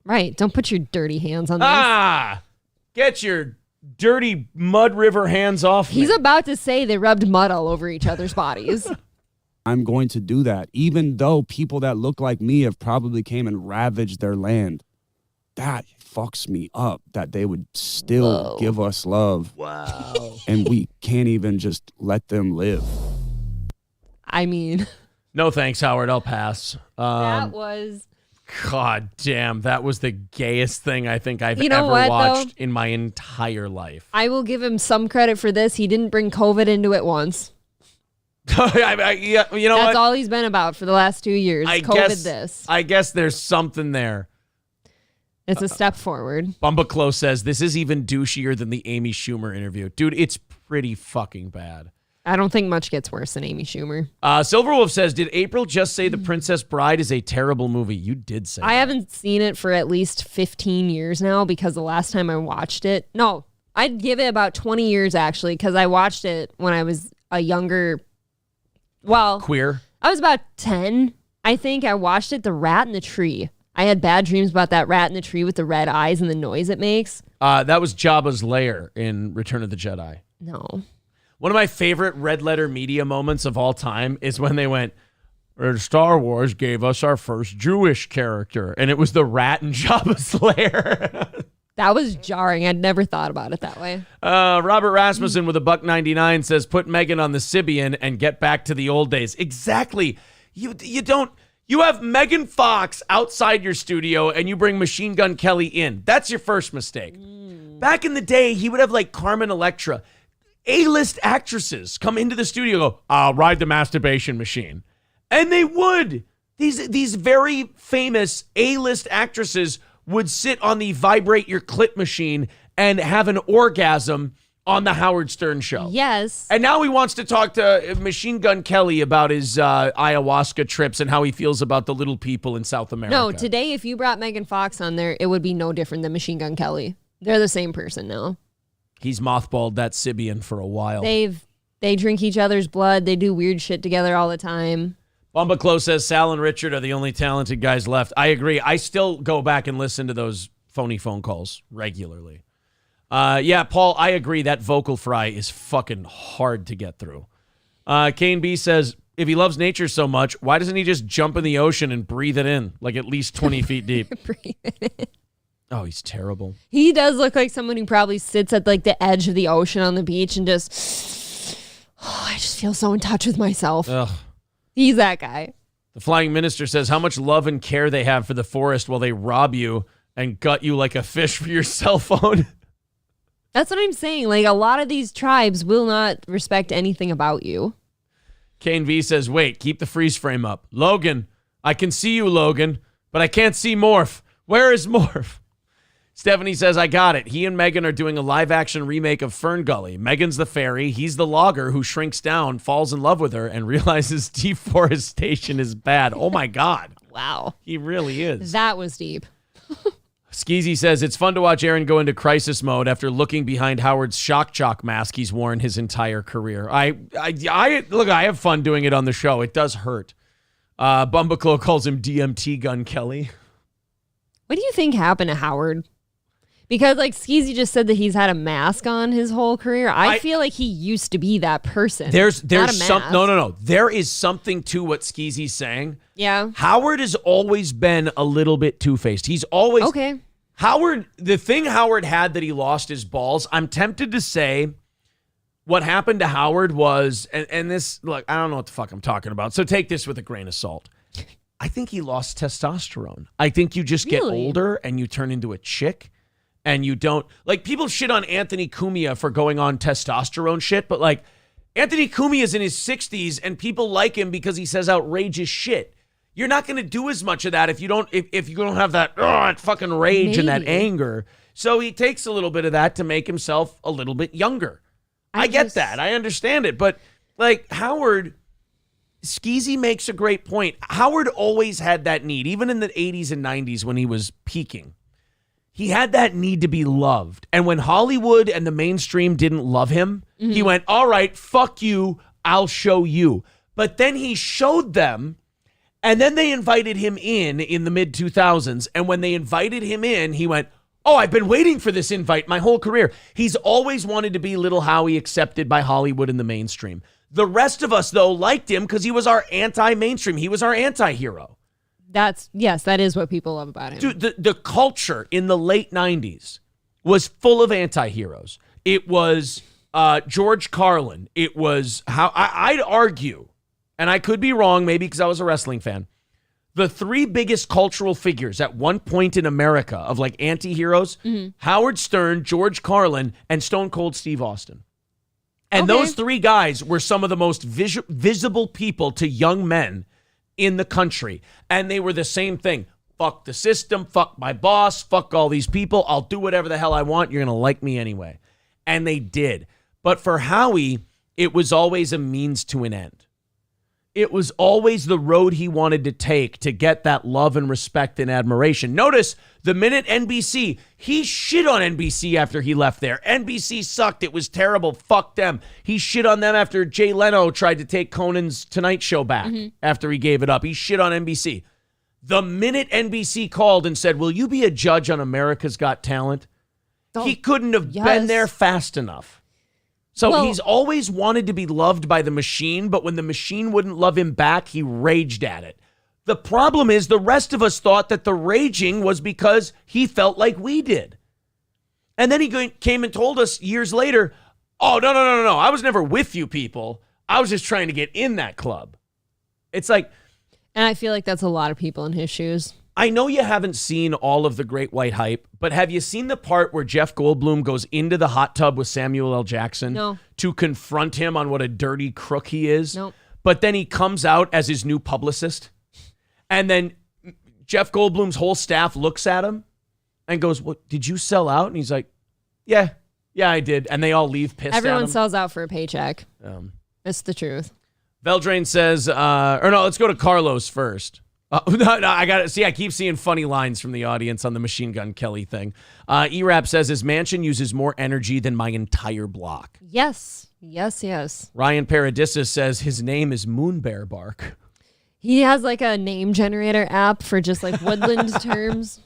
Right. Don't put your dirty hands on this. Get your dirty mud river hands off me. He's about to say they rubbed mud all over each other's bodies. I'm going to do that, even though people that look like me have probably came and ravaged their land. That fucks me up, that they would still give us love. Wow. And we can't even just let them live. I mean... No thanks, Howard. I'll pass. That was... God damn, that was the gayest thing I think I've ever watched in my entire life. I will give him some credit for this. He didn't bring COVID into it once. You know what? That's all he's been about for the last 2 years. I guess there's something there. It's a step forward. Bumba Close says, this is even douchier than the Amy Schumer interview. Dude, it's pretty fucking bad. I don't think much gets worse than Amy Schumer. Silverwolf says, did April just say The Princess Bride is a terrible movie? You did say I haven't seen it for at least 15 years now because the last time I watched it, no, I'd give it about 20 years actually because I watched it when I was a younger, queer. I was about 10. I think I watched it, The Rat in the Tree. I had bad dreams about that rat in the tree with the red eyes and the noise it makes. That was Jabba's lair in Return of the Jedi. No. One of my favorite red letter media moments of all time is when they went, Star Wars gave us our first Jewish character, and it was the rat in Jabba's lair. That was jarring. I'd never thought about it that way. Robert Rasmussen with a $1.99 says, put Megan on the Sybian and get back to the old days. Exactly. You don't. You have Megan Fox outside your studio and you bring Machine Gun Kelly in. That's your first mistake. Back in the day, he would have like Carmen Electra. A-list actresses come into the studio and go, I'll ride the masturbation machine. And they would. These very famous A-list actresses would sit on the vibrate your clit machine and have an orgasm on the Howard Stern show. Yes. And now he wants to talk to Machine Gun Kelly about his ayahuasca trips and how he feels about the little people in South America. No, today if you brought Megan Fox on there, it would be no different than Machine Gun Kelly. They're the same person now. He's mothballed that Sybian for a while. They drink each other's blood. They do weird shit together all the time. Bumba Clo says Sal and Richard are the only talented guys left. I agree. I still go back and listen to those phony phone calls regularly. Yeah, Paul, I agree. That vocal fry is fucking hard to get through. Kane B says, if he loves nature so much, why doesn't he just jump in the ocean and breathe it in, like at least 20 feet deep? Breathe it in. Oh, he's terrible. He does look like someone who probably sits at like the edge of the ocean on the beach and just, I just feel so in touch with myself. Ugh. He's that guy. The Flying Minister says how much love and care they have for the forest while they rob you and gut you like a fish for your cell phone. That's what I'm saying. Like, a lot of these tribes will not respect anything about you. Kane V says, wait, keep the freeze frame up. Logan, I can see you, Logan, but I can't see Morph. Where is Morph? Stephanie says, I got it. He and Megan are doing a live-action remake of Fern Gully. Megan's the fairy. He's the logger who shrinks down, falls in love with her, and realizes deforestation is bad. Oh, my God. Wow. He really is. That was deep. Skeezy says, it's fun to watch Aaron go into crisis mode after looking behind Howard's shock jock mask he's worn his entire career. Look, I have fun doing it on the show. It does hurt. Bumbaclo calls him DMT Gun Kelly. What do you think happened to Howard? Because like Skeezy just said that he's had a mask on his whole career. I feel like he used to be that person. There's no. There is something to what Skeezy's saying. Yeah. Howard has always been a little bit two-faced. He's always okay. Howard, the thing Howard had that he lost his balls, I'm tempted to say what happened to Howard was, and this, look, I don't know what the fuck I'm talking about, so take this with a grain of salt. I think he lost testosterone. I think you just get older and you turn into a chick. And you don't, like, people shit on Anthony Cumia for going on testosterone shit, but like, Anthony Cumia is in his 60s and people like him because he says outrageous shit. You're not going to do as much of that if you don't have that fucking rage and that anger. So he takes a little bit of that to make himself a little bit younger. I get that. I understand it. But like Howard, Skeezy makes a great point. Howard always had that need, even in the 80s and 90s when he was peaking. He had that need to be loved. And when Hollywood and the mainstream didn't love him, he went, all right, fuck you, I'll show you. But then he showed them, and then they invited him in the mid-2000s. And when they invited him in, he went, oh, I've been waiting for this invite my whole career. He's always wanted to be Little Howie accepted by Hollywood and the mainstream. The rest of us, though, liked him because he was our anti-mainstream. He was our anti-hero. That is what people love about him. Dude, the culture in the late 90s was full of anti-heroes. It was George Carlin. It was I'd argue, and I could be wrong, maybe because I was a wrestling fan, the three biggest cultural figures at one point in America of like anti-heroes, Howard Stern, George Carlin, and Stone Cold Steve Austin. And those three guys were some of the most visible people to young men in the country. And they were the same thing. Fuck the system, fuck my boss, fuck all these people. I'll do whatever the hell I want. You're going to like me anyway. And they did. But for Howie, it was always a means to an end. It was always the road he wanted to take to get that love and respect and admiration. Notice the minute NBC, he shit on NBC after he left there. NBC sucked. It was terrible. Fuck them. He shit on them after Jay Leno tried to take Conan's Tonight Show back after he gave it up. He shit on NBC. The minute NBC called and said, will you be a judge on America's Got Talent? He couldn't have been there fast enough. So he's always wanted to be loved by the machine, but when the machine wouldn't love him back, he raged at it. The problem is the rest of us thought that the raging was because he felt like we did. And then he came and told us years later, oh, no. I was never with you people. I was just trying to get in that club. It's like... And I feel like that's a lot of people in his shoes. I know you haven't seen all of the Great White Hype, but have you seen the part where Jeff Goldblum goes into the hot tub with Samuel L. Jackson to confront him on what a dirty crook he is? Nope. But then he comes out as his new publicist, and then Jeff Goldblum's whole staff looks at him and goes, "What? Did you sell out?" And he's like, "Yeah, I did." And they all leave pissed at him. Everyone sells out for a paycheck. It's the truth. Veldrain says, let's go to Carlos first. I got it. See, I keep seeing funny lines from the audience on the Machine Gun Kelly thing. E-Rap says his mansion uses more energy than my entire block. Yes. Ryan Paradissus says his name is Moonbear Bark. He has like a name generator app for just like woodland terms.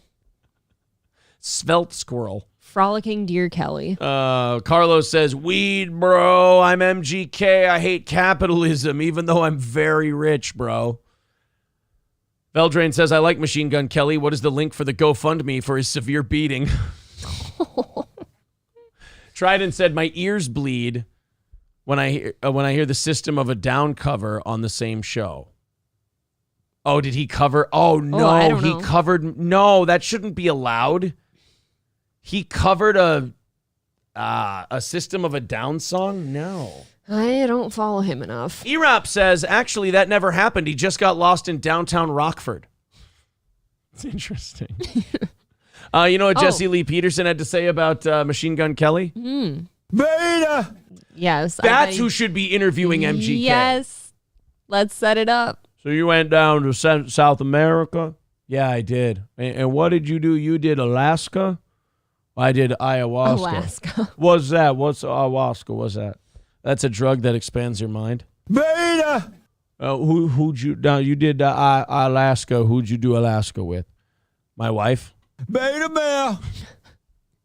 Svelte Squirrel. Frolicking Deer Kelly. Carlos says, weed, bro. I'm MGK. I hate capitalism, even though I'm very rich, bro. Veldrain says, I like Machine Gun Kelly. What is the link for the GoFundMe for his severe beating? Trident said, my ears bleed when I hear the System of a Down cover on the same show. Oh, did he cover? Oh, no. I don't know. He covered. No, that shouldn't be allowed. He covered a System of a Down song? No. I don't follow him enough. E-Rap says, actually, that never happened. He just got lost in downtown Rockford. It's interesting. You know what Jesse Lee Peterson had to say about Machine Gun Kelly? Beta! Yes. That's who should be interviewing MGK. Yes. Let's set it up. So you went down to South America? Yeah, I did. And what did you do? You did Alaska? I did ayahuasca. Alaska. What's that? What's ayahuasca? What's that? That's a drug that expands your mind. Beta! Who'd you... Now, you did Alaska. Who'd you do Alaska with? My wife? Beta male!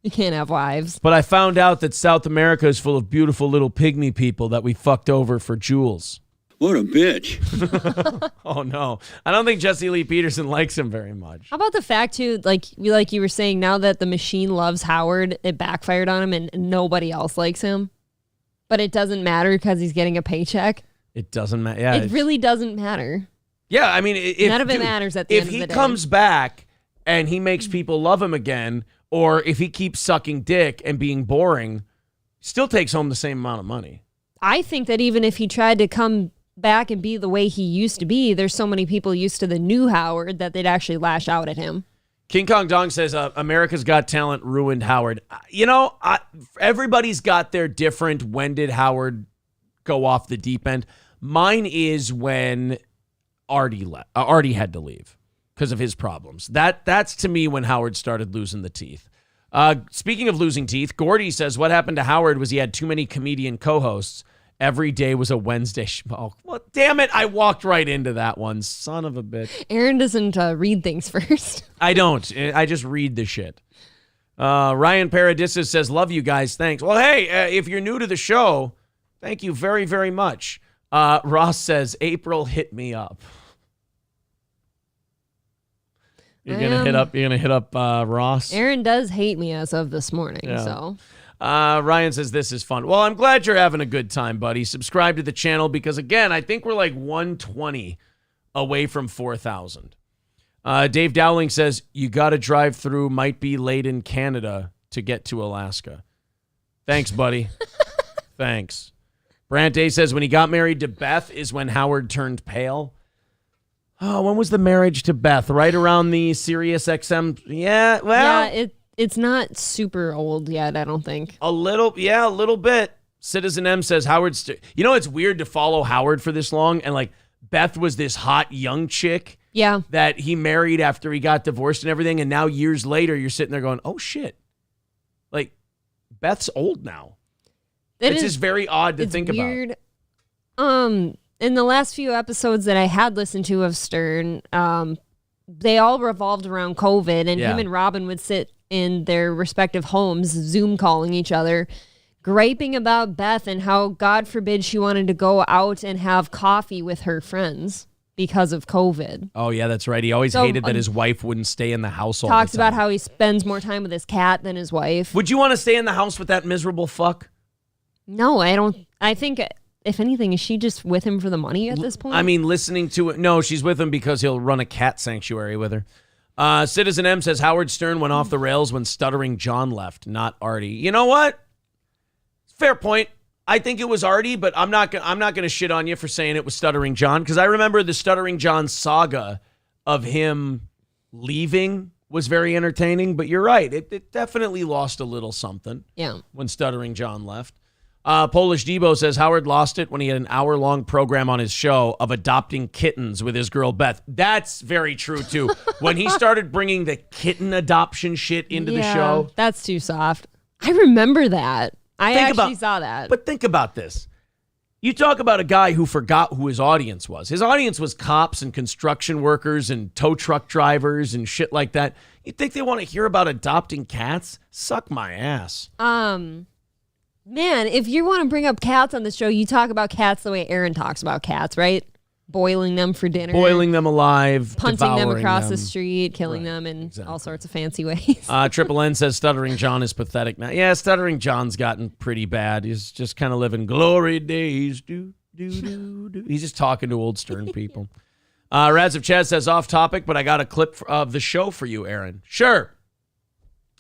You can't have wives. But I found out that South America is full of beautiful little pygmy people that we fucked over for jewels. What a bitch. Oh, no. I don't think Jesse Lee Peterson likes him very much. How about the fact, too, like you were saying, now that the machine loves Howard, it backfired on him and nobody else likes him? But it doesn't matter because he's getting a paycheck? It doesn't matter. Yeah, it really doesn't matter. Yeah, I mean... None of it matters at the end of the day. If he comes back and he makes people love him again, or if he keeps sucking dick and being boring, still takes home the same amount of money. I think that even if he tried to come back and be the way he used to be, there's so many people used to the new Howard that they'd actually lash out at him. King Kong Dong says, America's Got Talent ruined Howard. You know, everybody's got their different, when did Howard go off the deep end? Mine is when Artie had to leave because of his problems. That's to me when Howard started losing the teeth. Speaking of losing teeth, Gordy says what happened to Howard was he had too many comedian co-hosts. Every day was a Wednesday. Oh, well, damn it. I walked right into that one. Son of a bitch. Aaron doesn't read things first. I don't. I just read the shit. Ryan Paradissus says, love you guys. Thanks. Well, hey, if you're new to the show, thank you very, very much. Ross says, April, hit me up. You're gonna hit up Ross. Aaron does hate me as of this morning, so. Ryan says, this is fun. Well, I'm glad you're having a good time, buddy. Subscribe to the channel because, again, I think we're like 120 away from 4,000. Dave Dowling says, you got to drive through, might be late in Canada to get to Alaska. Thanks, buddy. Thanks. Brant A says, when he got married to Beth is when Howard turned pale. Oh, when was the marriage to Beth? Right around the Sirius XM? Yeah, well. Yeah, it's not super old yet, I don't think. A little bit. Citizen M says Howard. You know, it's weird to follow Howard for this long, and like Beth was this hot young chick. Yeah. That he married after he got divorced and everything, and now years later, you're sitting there going, "Oh shit!" Like Beth's old now. It's just very odd to think weird. In the last few episodes that I had listened to of Stern, they all revolved around COVID, and him and Robin would sit in their respective homes, Zoom calling each other, griping about Beth and how, God forbid, she wanted to go out and have coffee with her friends because of COVID. Oh, yeah, that's right. He always hated that his wife wouldn't stay in the house all the time. Talks about how he spends more time with his cat than his wife. Would you want to stay in the house with that miserable fuck? No, I don't. I think, if anything, is she just with him for the money at this point? I mean, listening to it. No, she's with him because he'll run a cat sanctuary with her. Citizen M says Howard Stern went off the rails when Stuttering John left, not Artie. You know what? Fair point. I think it was Artie, but I'm not gonna shit on you for saying it was Stuttering John, because I remember the Stuttering John saga of him leaving was very entertaining. But you're right, it definitely lost a little something. Yeah. When Stuttering John left. Polish Debo says Howard lost it when he had an hour-long program on his show of adopting kittens with his girl Beth. That's very true, too. When he started bringing the kitten adoption shit into the show. That's too soft. I remember that. I actually saw that. But think about this. You talk about a guy who forgot who his audience was. His audience was cops and construction workers and tow truck drivers and shit like that. You think they want to hear about adopting cats? Suck my ass. Man, if you want to bring up cats on the show, you talk about cats the way Aaron talks about cats, right? Boiling them for dinner. Boiling them alive. Punting them across the street, killing them in all sorts of fancy ways. Triple N says Stuttering John is pathetic now. Yeah, Stuttering John's gotten pretty bad. He's just kind of living glory days. Do. He's just talking to old Stern people. Raz of Chaz says off topic, but I got a clip of the show for you, Aaron. Sure.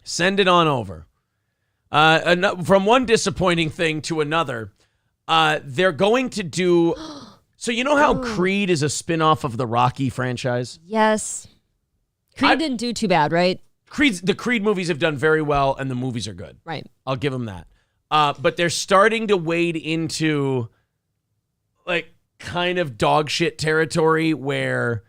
Send it on over. From one disappointing thing to another, they're going to do... So you know how Creed is a spinoff of the Rocky franchise? Yes. Creed didn't do too bad, right? The Creed movies have done very well, and the movies are good. Right. I'll give them that. But they're starting to wade into like kind of dog shit territory where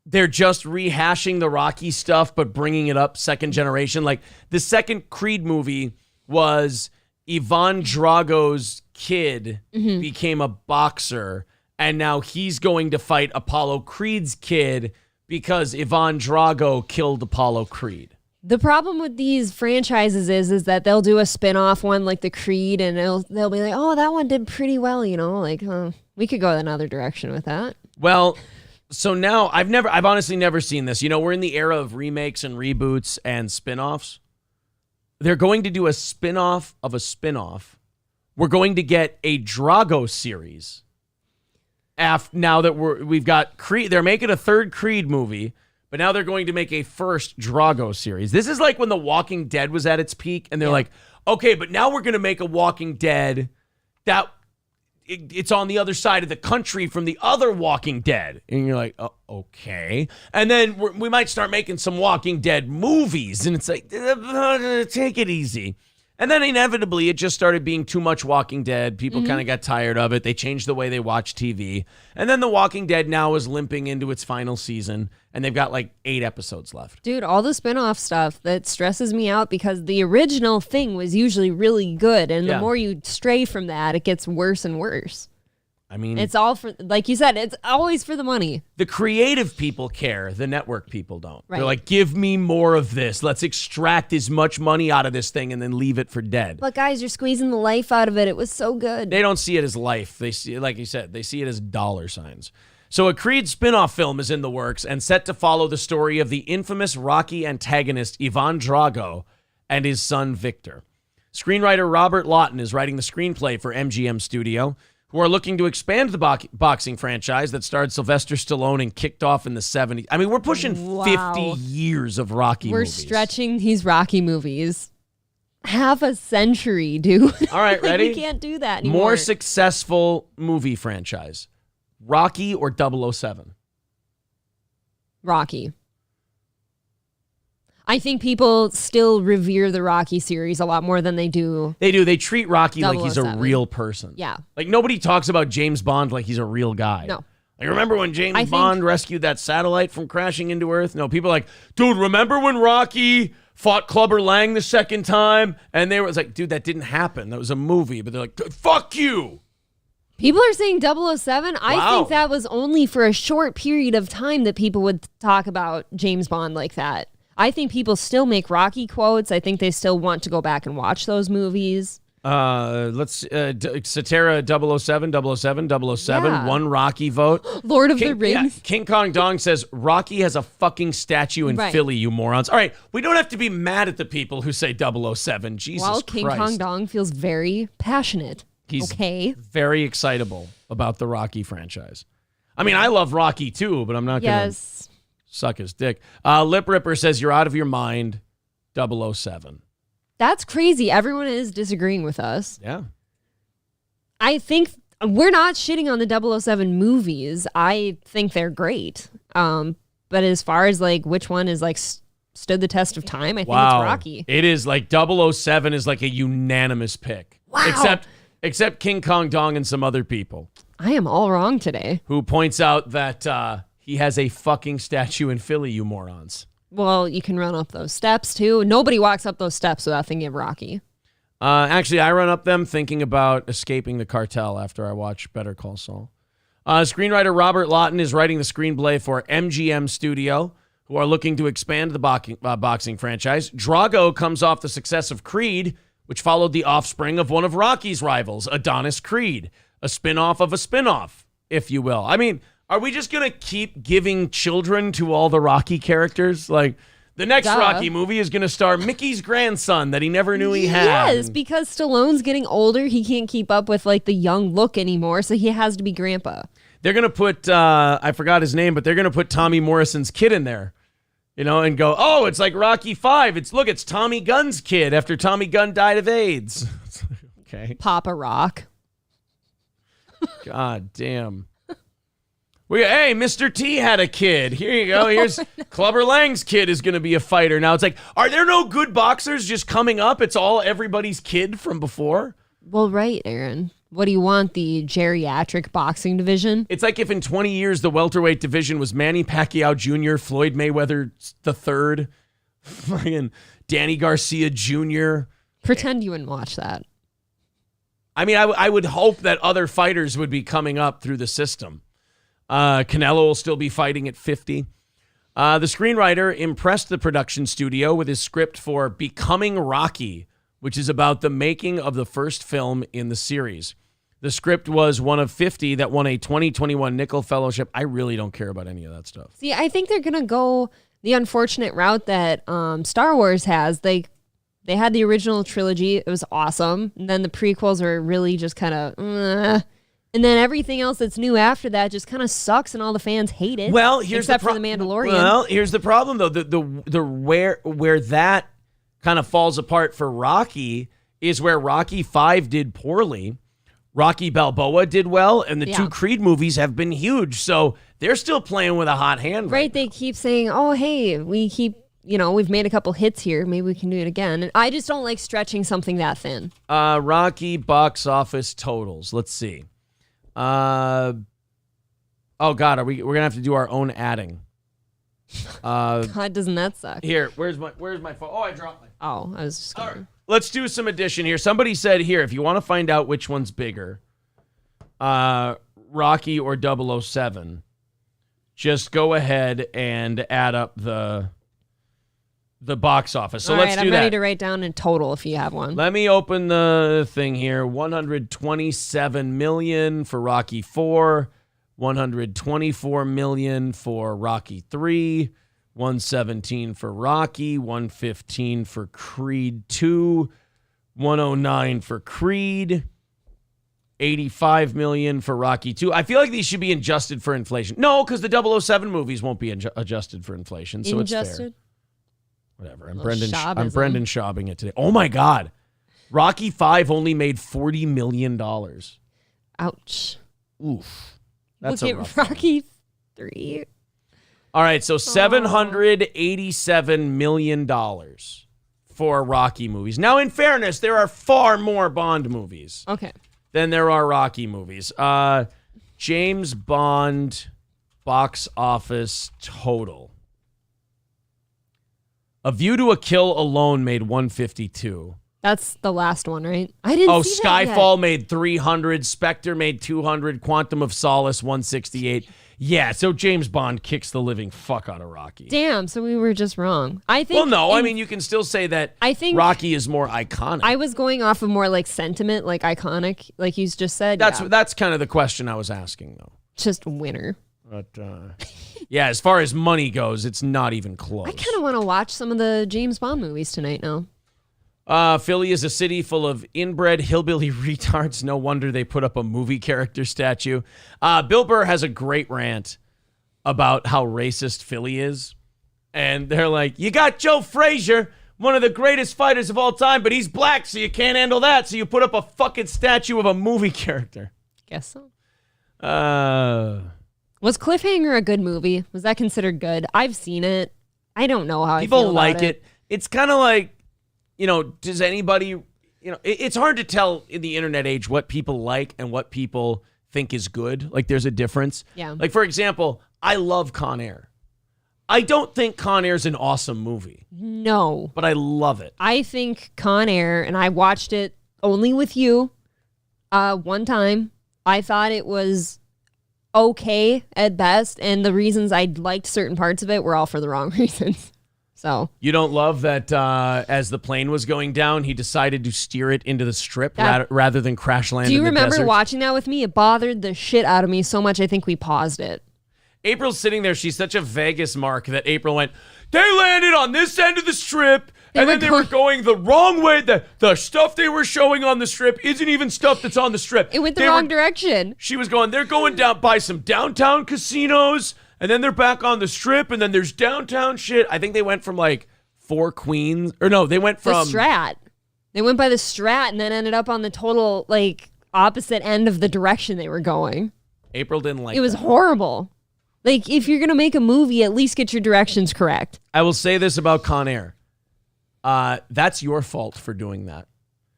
they're just rehashing the Rocky stuff, but bringing it up second generation. Like the second Creed movie was Ivan Drago's kid became a boxer, and now he's going to fight Apollo Creed's kid because Ivan Drago killed Apollo Creed. The problem with these franchises is that they'll do a spin-off one like the Creed, and they'll be like, oh, that one did pretty well, you know, like we could go another direction with that. Well, so now I've honestly never seen this. You know, we're in the era of remakes and reboots and spin-offs. They're going to do a spin-off of a spin-off. We're going to get a Drago series. Now that we've got Creed, they're making a third Creed movie, but now they're going to make a first Drago series. This is like when The Walking Dead was at its peak, and they're like, okay, but now we're going to make a Walking Dead that it's on the other side of the country from the other Walking Dead. And you're like, oh, okay. And then we might start making some Walking Dead movies, and it's like, take it easy. And then inevitably, it just started being too much Walking Dead. People kind of got tired of it. They changed the way they watch TV. And then The Walking Dead now is limping into its final season, and they've got like 8 episodes left. Dude, all the spin-off stuff, that stresses me out because the original thing was usually really good, and the more you stray from that, it gets worse and worse. I mean, it's all for, like you said, it's always for the money. The creative people care. The network people don't. Right. They're like, give me more of this. Let's extract as much money out of this thing and then leave it for dead. But guys, you're squeezing the life out of it. It was so good. They don't see it as life. They see it, like you said, they see it as dollar signs. So a Creed spin-off film is in the works and set to follow the story of the infamous Rocky antagonist Ivan Drago and his son Victor. Screenwriter Robert Lawton is writing the screenplay for MGM Studio, who are looking to expand the boxing franchise that starred Sylvester Stallone and kicked off in the 70s. I mean, we're pushing 50 years of Rocky movies. We're stretching these Rocky movies. Half a century, dude. All right, ready? You can't do that anymore. More successful movie franchise, Rocky or 007? Rocky. I think people still revere the Rocky series a lot more than they do. They do. They treat Rocky like he's a 007. real person. Yeah. Like nobody talks about James Bond like he's a real guy. No. Like remember when James Bond rescued that satellite from crashing into Earth? No, people are like, dude, remember when Rocky fought Clubber Lang the second time? And they were like, dude, that didn't happen. That was a movie. But they're like, fuck you. People are saying 007. I think that was only for a short period of time that people would talk about James Bond like that. I think people still make Rocky quotes. I think they still want to go back and watch those movies. Satara 007, 007, 007, Yeah. one Rocky vote. Lord of the Rings. Yeah, King Kong Dong says, Rocky has a fucking statue in Right. Philly, you morons. All right, we don't have to be mad at the people who say 007. Jesus While Christ. King Kong Dong feels very passionate. He's okay. very excitable about the Rocky franchise. I mean, I love Rocky too, but I'm not going to suck his dick. Lip Ripper says, you're out of your mind, 007. That's crazy. Everyone is disagreeing with us. Yeah. I think we're not shitting on the 007 movies. I think they're great. But as far as like which one is like stood the test of time, I think it's Rocky. It is like 007 is like a unanimous pick. Wow. Except King Kong Dong and some other people. I am all wrong today. Who points out that he has a fucking statue in Philly, you morons. Well, you can run up those steps too. Nobody walks up those steps without thinking of Rocky. Actually, I run up them thinking about escaping the cartel after I watch Better Call Saul. Screenwriter Robert Lawton is writing the screenplay for MGM Studio, who are looking to expand the boxing franchise. Drago comes off the success of Creed, which followed the offspring of one of Rocky's rivals, Adonis Creed, a spinoff of a spinoff, if you will. I mean, are we just going to keep giving children to all the Rocky characters? Like, the next Rocky movie is going to star Mickey's grandson that he never knew he had. Yes, because Stallone's getting older. He can't keep up with, like, the young look anymore, so he has to be grandpa. They're going to put, I forgot his name, but they're going to put Tommy Morrison's kid in there. You know, and go, oh, it's like Rocky 5. It's Tommy Gunn's kid after Tommy Gunn died of AIDS. Okay. Papa Rock. God damn. Hey, Mr. T had a kid. Here you go. Here's Clubber Lang's kid is going to be a fighter. Now it's like, are there no good boxers just coming up? It's all everybody's kid from before. Well, right, Aaron. What do you want, the geriatric boxing division? It's like if in 20 years the welterweight division was Manny Pacquiao Jr., Floyd Mayweather III, fucking Danny Garcia Jr. Pretend you wouldn't watch that. I mean, I would hope that other fighters would be coming up through the system. Canelo will still be fighting at 50. The screenwriter impressed the production studio with his script for Becoming Rocky, which is about the making of the first film in the series. The script was one of 50 that won a 2021 Nickel Fellowship. I really don't care about any of that stuff. See, I think they're going to go the unfortunate route that Star Wars has. They had the original trilogy. It was awesome. And then the prequels are really just kind of... And then everything else that's new after that just kind of sucks and all the fans hate it. Well, here's except for The Mandalorian. Well, here's the problem, though. The where that kind of falls apart for Rocky is where Rocky 5 did poorly. Rocky Balboa did well, and the two Creed movies have been huge. So they're still playing with a hot hand. Right. They keep saying, oh, hey, we've made a couple hits here. Maybe we can do it again. And I just don't like stretching something that thin. Rocky box office totals. Let's see. Oh, God, we're going to have to do our own adding. God, doesn't that suck? Here, where's my phone? Oh, I dropped my phone. Oh, I was just going to... Let's do some addition here. Somebody said here, if you want to find out which one's bigger, Rocky or 007, just go ahead and add up the box office. So let's do that. I'm ready to write down in total if you have one. Let me open the thing here. 127 million for Rocky 4, 124 million for Rocky 3, 117 for Rocky, 115 for Creed 2, 109 for Creed, 85 million for Rocky 2. I feel like these should be adjusted for inflation. No, because the 007 movies won't be adjusted for inflation, so it's fair. Whatever. I'm Brendan Schaubing it today. Oh my God. Rocky 5 only made $40 million. Ouch. Oof. That's Look a rough at Rocky 3. All right, so $787 million for Rocky movies. Now, in fairness, there are far more Bond movies than there are Rocky movies. James Bond box office total. A View to a Kill alone made 152. That's the last one, right? I didn't see that Skyfall yet. made 300. Spectre made 200. Quantum of Solace 168. Yeah, so James Bond kicks the living fuck out of Rocky. Damn, so we were just wrong. I think. Well, no, I mean you can still say that. I think Rocky is more iconic. I was going off of more like sentiment, like iconic, like you just said. That's kind of the question I was asking, though. Just winner. But yeah, as far as money goes, it's not even close. I kind of want to watch some of the James Bond movies tonight now. Philly is a city full of inbred hillbilly retards. No wonder they put up a movie character statue. Bill Burr has a great rant about how racist Philly is. And they're like, you got Joe Frazier, one of the greatest fighters of all time, but he's black, so you can't handle that. So you put up a fucking statue of a movie character. Guess so. Was Cliffhanger a good movie? Was that considered good? I've seen it. I don't know how people I feel like about it. It's kind of like, does anybody, it's hard to tell in the internet age what people like and what people think is good. Like there's a difference. Yeah. Like for example, I love Con Air. I don't think Con Air is an awesome movie. No. But I love it. I think Con Air, and I watched it only with you one time. I thought it was okay at best, and the reasons I liked certain parts of it were all for the wrong reasons. So you don't love that as the plane was going down, he decided to steer it into the strip rather than crash land in the desert? Do you remember watching that with me? It bothered the shit out of me so much I think we paused it. April's sitting there. She's such a Vegas mark that April went, they landed on this end of the strip, and then they were going the wrong way. The stuff they were showing on the strip isn't even stuff that's on the strip. It went the wrong direction. She was going, they're going down by some downtown casinos, and then they're back on the strip, and then there's downtown shit. I think they went from like Four Queens, or no, they went from the Strat. They went by the Strat and then ended up on the total like opposite end of the direction they were going. April didn't like it. It was horrible. Like if you're gonna make a movie, at least get your directions correct. I will say this about Con Air. That's your fault for doing that.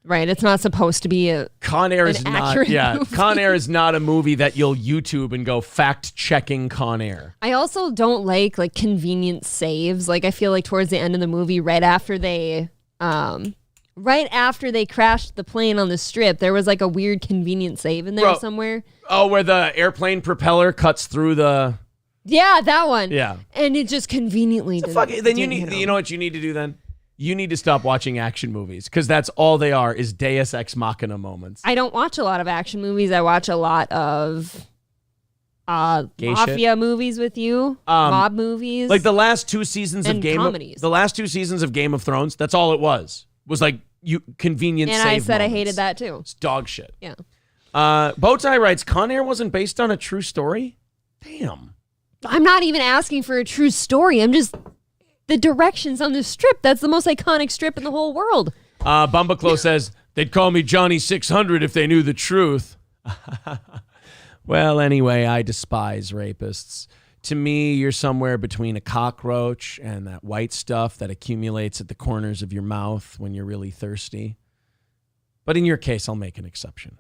Right, it's not supposed to be a Con Air is not. Yeah, movie. Con Air is not a movie that you'll YouTube and go fact checking Con Air. I also don't like convenient saves. Like I feel like towards the end of the movie, right after they crashed the plane on the strip, there was like a weird convenient save in there somewhere. Oh, where the airplane propeller cuts through the. Yeah, that one. Yeah, and it just conveniently. Then you need. You know what you need to do then? You need to stop watching action movies because that's all they are is Deus Ex Machina moments. I don't watch a lot of action movies. I watch a lot of mafia movies with you, mob movies, like the last two seasons of comedies. The last two seasons of Game of Thrones. That's all it was like convenient. And save I said moments. I hated that too. It's dog shit. Yeah. Bowtie writes, Con Air wasn't based on a true story. Damn. I'm not even asking for a true story. I'm just. The directions on the strip, that's the most iconic strip in the whole world. Bumbaclo says, they'd call me Johnny 600 if they knew the truth. Well, anyway, I despise rapists. To me, you're somewhere between a cockroach and that white stuff that accumulates at the corners of your mouth when you're really thirsty. But in your case, I'll make an exception.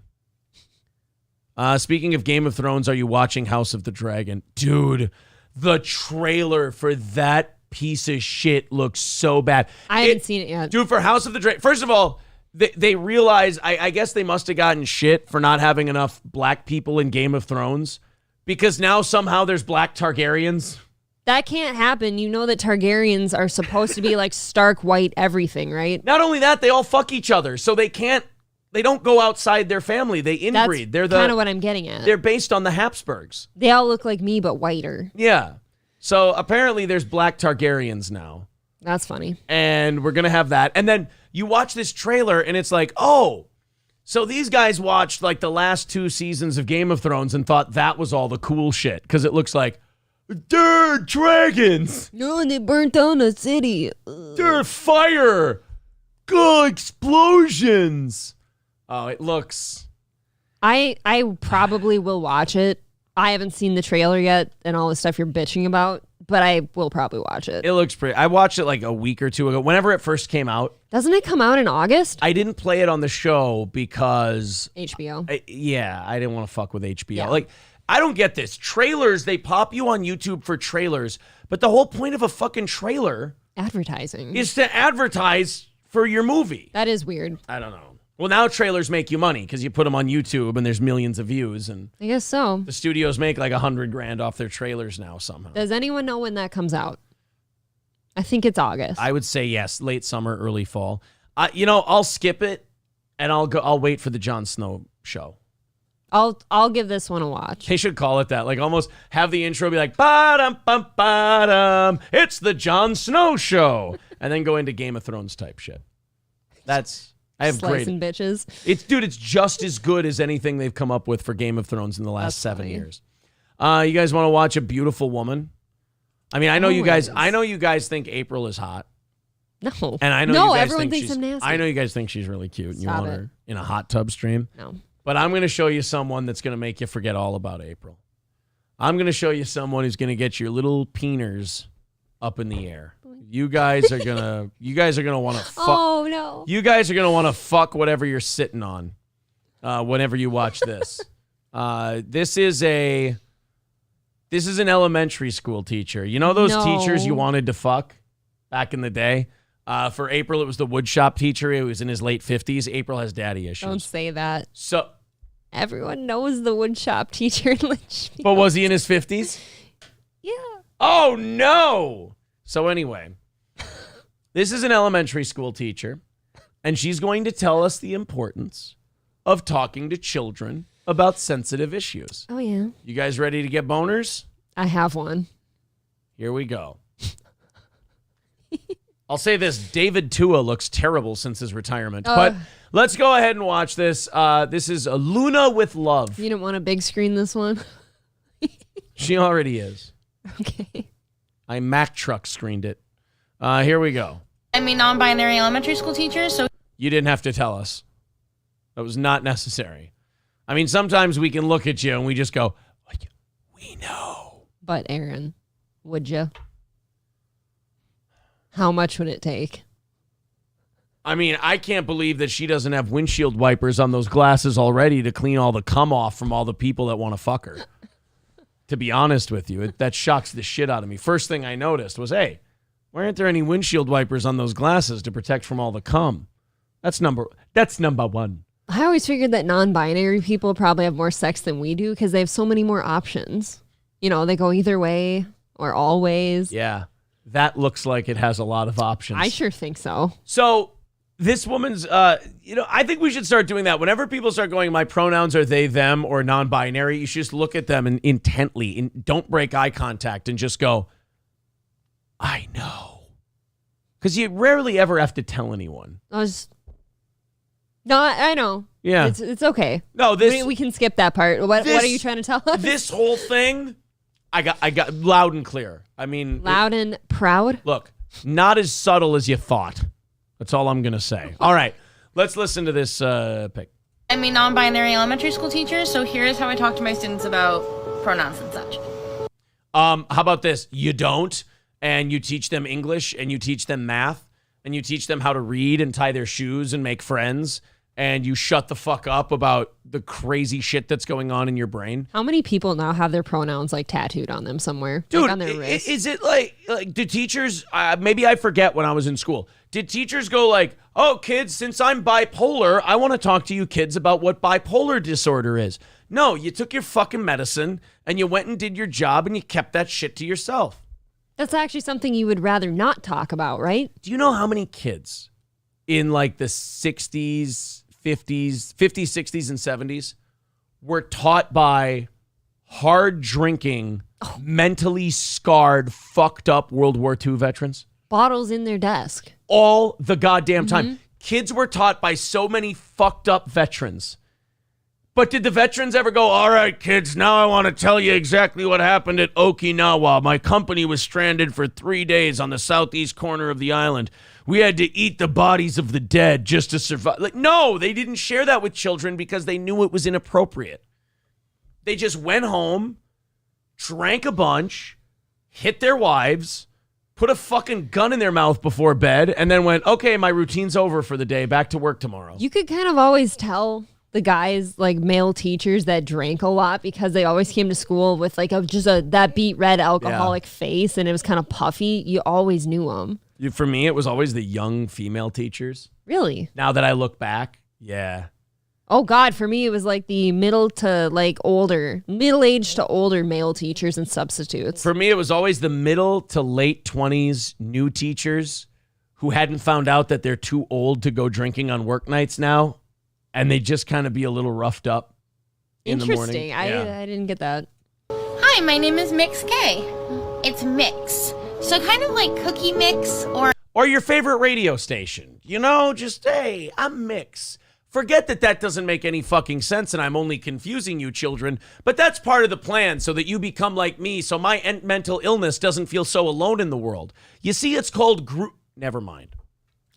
Speaking of Game of Thrones, are you watching House of the Dragon? Dude, the trailer for that piece of shit looks so bad. I haven't seen it yet. Dude, for House of the Dragon, first of all, they realize, I guess they must have gotten shit for not having enough black people in Game of Thrones because now somehow there's black Targaryens. That can't happen. You know that Targaryens are supposed to be like stark white everything, right? Not only that, they all fuck each other, so they don't go outside their family. They inbreed. That's kind of what I'm getting at. They're based on the Habsburgs. They all look like me, but whiter. Yeah. So apparently there's black Targaryens now. That's funny. And we're going to have that. And then you watch this trailer and it's like, oh, so these guys watched like the last 2 seasons of Game of Thrones and thought that was all the cool shit. Because it looks like, they're dragons. No, and they burnt down a city. They're fire. Good explosions. Oh, it looks. I probably will watch it. I haven't seen the trailer yet and all the stuff you're bitching about. but I will probably watch it. It looks pretty. I watched it like a week or two ago. Whenever it first came out. Doesn't it come out in August? I didn't play it on the show because HBO. I didn't want to fuck with HBO. Yeah. Like, I don't get this. Trailers, they pop you on YouTube for trailers, but the whole point of a fucking trailer Advertising is to advertise for your movie. That is weird. I don't know. Well, now trailers make you money because you put them on YouTube and there's millions of views, and I guess so. the studios make like $100,000 off their trailers now somehow. Does anyone know when that comes out? I think it's August. I would say yes, late summer, early fall. I'll skip it and I'll wait for the Jon Snow show. I'll give this one a watch. They should call it that. Like almost have the intro be like ba-dum bum ba-dum. It's the Jon Snow show, and then go into Game of Thrones type shit. I have Slicing great. bitches. It's just as good as anything they've come up with for Game of Thrones in the last 7 years. You guys want to watch a beautiful woman? I mean, I know you guys think April is hot. No. And I know you guys everyone think thinks I'm nasty. I know you guys think she's really cute and you Stop want it. her in a hot tub stream. No. But I'm going to show you someone that's going to make you forget all about April. I'm going to show you someone who's going to get your little peeners up in the air. You guys are going to want to fuck. Oh, no. You guys are going to want to fuck whatever you're sitting on whenever you watch this. This is an elementary school teacher. You know those teachers you wanted to fuck back in the day? For April, it was the woodshop teacher. He was in his late 50s. April has daddy issues. Don't say that. So, everyone knows the woodshop teacher in Litchfield. but was he in his 50s? Yeah. Oh, no. So anyway, this is an elementary school teacher, and she's going to tell us the importance of talking to children about sensitive issues. Oh, yeah. You guys ready to get boners? I have one. Here we go. I'll say this, David Tua looks terrible since his retirement, but let's go ahead and watch this. This is Luna with Love. You didn't want a big screen this one? She already is. Okay. I Mack truck screened it. Here we go. I'm a non-binary elementary school teacher, so You didn't have to tell us. That was not necessary. I mean, sometimes we can look at you and we just go, we know. But Aaron, would you? How much would it take? I mean, I can't believe that she doesn't have windshield wipers on those glasses already to clean all the cum off from all the people that want to fuck her. To be honest with you, that shocks the shit out of me. First thing I noticed was, hey, why aren't there any windshield wipers on those glasses to protect from all the cum? That's number one. I always figured that non-binary people probably have more sex than we do because they have so many more options. You know, they go either way or all ways. Yeah, that looks like it has a lot of options. I sure think so. So this woman's, I think we should start doing that. Whenever people start going, my pronouns are they, them, or non-binary, you should just look at them and intently, and don't break eye contact and just go, I know. Because you rarely ever have to tell anyone. No, I know. Yeah. It's okay. No, we can skip that part. What are you trying to tell us? This whole thing, I got loud and clear. I mean, loud and proud. Look, not as subtle as you thought. That's all I'm going to say. All right, let's listen to this pic. I'm a non-binary elementary school teacher, so here's how I talk to my students about pronouns and such. How about this? You don't, and you teach them English, and you teach them math, and you teach them how to read and tie their shoes and make friends, and you shut the fuck up about the crazy shit that's going on in your brain. How many people now have their pronouns like tattooed on them somewhere? Dude, like on their wrist? Is it like do teachers, maybe I forget when I was in school, did teachers go like, oh, kids, since I'm bipolar, I want to talk to you kids about what bipolar disorder is? No, you took your fucking medicine and you went and did your job and you kept that shit to yourself. That's actually something you would rather not talk about, right? Do you know how many kids in like the 60s, 50s, 60s, and 70s were taught by hard drinking, mentally scarred, fucked up World War II veterans? Bottles in their desk. All the goddamn time. Kids were taught by so many fucked up veterans. But did the veterans ever go, all right, kids, now I want to tell you exactly what happened at Okinawa. My company was stranded for 3 days on the southeast corner of the island. We had to eat the bodies of the dead just to survive. Like, no, they didn't share that with children because they knew it was inappropriate. They just went home, drank a bunch, hit their wives, put a fucking gun in their mouth before bed, and then went, okay, my routine's over for the day. Back to work tomorrow. You could kind of always tell the guys, like male teachers that drank a lot because they always came to school with like that beet red alcoholic face, and it was kind of puffy. You always knew them. For me, it was always the young female teachers. Really? Now that I look back, yeah. Oh, God, for me, it was like the middle-aged to older male teachers and substitutes. For me, it was always the middle to late 20s new teachers who hadn't found out that they're too old to go drinking on work nights now, and they just kind of be a little roughed up in the morning. Interesting. I didn't get that. Hi, my name is Mix K. It's Mix. So kind of like Cookie Mix Or your favorite radio station. You know, just, hey, I'm Mix. Forget that doesn't make any fucking sense and I'm only confusing you children, but that's part of the plan so that you become like me so my mental illness doesn't feel so alone in the world. You see, it's called never mind.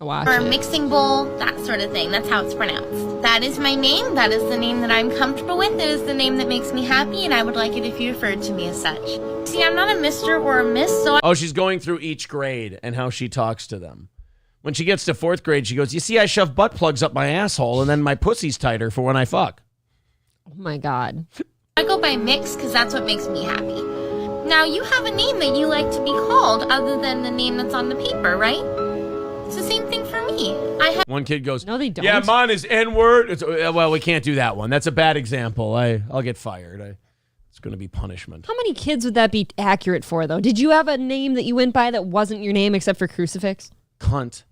or mixing bowl, that sort of thing. That's how it's pronounced. That is my name. That is the name that I'm comfortable with. It is the name that makes me happy, and I would like it if you referred to me as such. See, I'm not a Mr. or a Miss, so she's going through each grade and how she talks to them. When she gets to 4th grade, she goes, you see, I shove butt plugs up my asshole, and then my pussy's tighter for when I fuck. Oh, my God. I go by Mix because that's what makes me happy. Now, you have a name that you like to be called other than the name that's on the paper, right? It's the same thing for me. One kid goes, no, they don't. Yeah, mine is N-word. Well, we can't do that one. That's a bad example. I'll get fired. It's going to be punishment. How many kids would that be accurate for, though? Did you have a name that you went by that wasn't your name except for Crucifix? Cunt.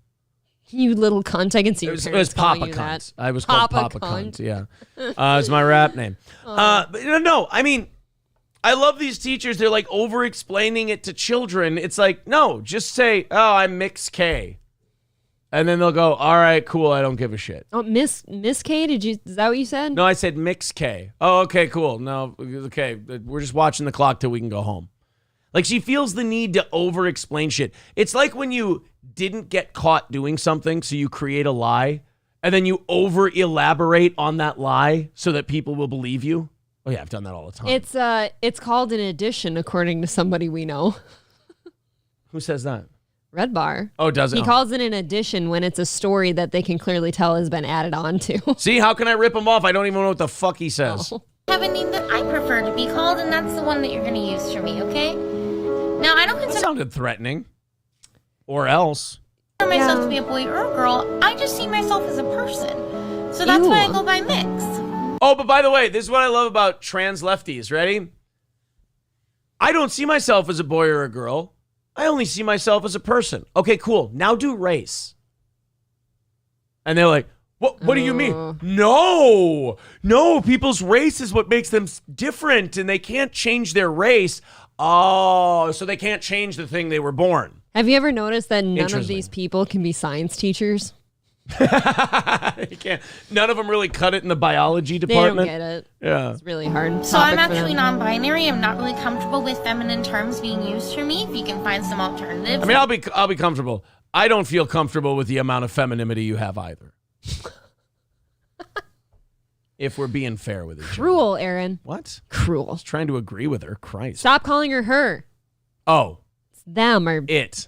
You little cunt. I can see your It was parents Papa calling you Cunt. that. I was called Papa Cunt. Yeah. It's my rap name. But no, I mean, I love these teachers. They're like over-explaining it to children. It's like, no, just say, oh, I'm Mix K. And then they'll go, all right, cool, I don't give a shit. Oh, Miss K, is that what you said? No, I said Mix K. Oh, okay, cool. No, okay, we're just watching the clock till we can go home. Like, she feels the need to over-explain shit. It's like when you didn't get caught doing something, so you create a lie, and then you over-elaborate on that lie so that people will believe you. Oh, yeah, I've done that all the time. It's called an addition, according to somebody we know. Who says that? Red Bar. Oh, does it? He calls it an addition when it's a story that they can clearly tell has been added on to. See, how can I rip him off? I don't even know what the fuck he says. Oh. I have a name that I prefer to be called, and that's the one that you're going to use for me, okay? Now, I don't That consider sounded threatening. Or else. myself to be a boy or a girl. I just see myself as a person. So that's why I go by Mix. Oh, but by the way, this is what I love about trans lefties. Ready? I don't see myself as a boy or a girl. I only see myself as a person. Okay, cool. Now do race. And they're like, what do you mean? No, people's race is what makes them different, and they can't change their race. Oh, so they can't change the thing they were born. Have you ever noticed that none of these people can be science teachers? They can't. None of them really cut it in the biology department. They don't get it. Yeah. It's really hard. So I'm actually non-binary. I'm not really comfortable with feminine terms being used for me. If you can find some alternatives. I mean, I'll be comfortable. I don't feel comfortable with the amount of femininity you have either. If we're being fair with each other. Cruel, Aaron. What? Cruel. I was trying to agree with her. Christ. Stop calling her her. Oh. It's them or it.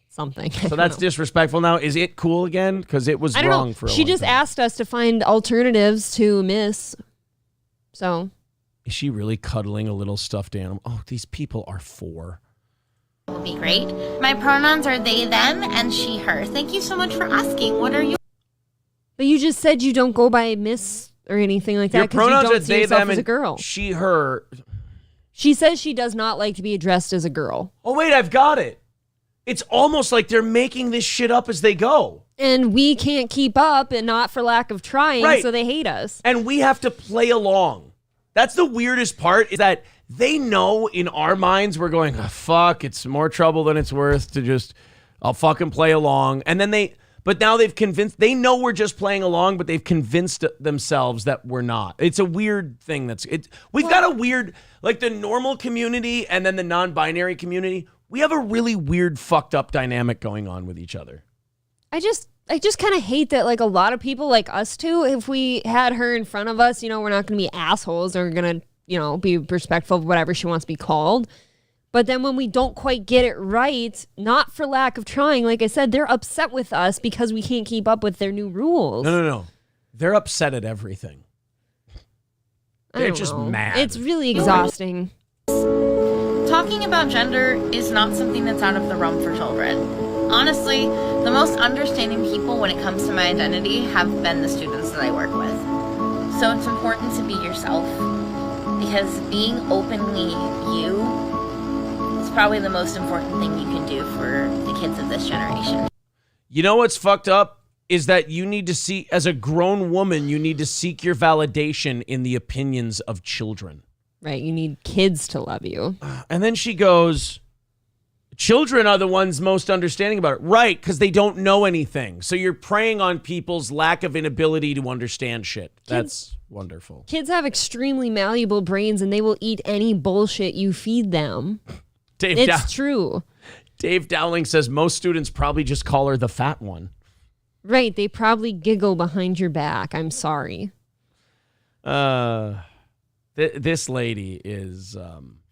Something. So that's disrespectful now. Is it cool again? Because it was wrong for a She long just time. asked us to find alternatives to Miss. So. Is she really cuddling a little stuffed animal? Oh, these people are 4. Would be great. My pronouns are they, them, and she, her. Thank you so much for asking. What are you? But you just said you don't go by Miss or anything like that because you don't see yourself as a girl. She, her. She says she does not like to be addressed as a girl. Oh, wait, I've got it. It's almost like they're making this shit up as they go. And we can't keep up, and not for lack of trying, Right. so they hate us. And we have to play along. That's the weirdest part, is that they know in our minds we're going, oh, fuck, it's more trouble than it's worth to just, I'll fucking play along. And then but now they've convinced, they know we're just playing along, but they've convinced themselves that we're not. It's a weird thing we've got a weird, like the normal community and then the non-binary community, we have a really weird fucked up dynamic going on with each other. I just kind of hate that, like, a lot of people like us two, if we had her in front of us, we're not going to be assholes or going to, be respectful of whatever she wants to be called. But then when we don't quite get it right, not for lack of trying, like I said, they're upset with us because we can't keep up with their new rules. No. They're upset at everything. They're just mad. It's really exhausting. Talking about gender is not something that's out of the realm for children. Honestly, the most understanding people when it comes to my identity have been the students that I work with. So it's important to be yourself, because being openly you is probably the most important thing you can do for the kids of this generation. You know what's fucked up is that you need to see, as a grown woman, you need to seek your validation in the opinions of children. Right, you need kids to love you. And then she goes, children are the ones most understanding about it. Right, because they don't know anything. So you're preying on people's lack of inability to understand shit. That's wonderful. Kids have extremely malleable brains, and they will eat any bullshit you feed them. It's true. Dave Dowling says most students probably just call her the fat one. Right, they probably giggle behind your back. I'm sorry. This lady is...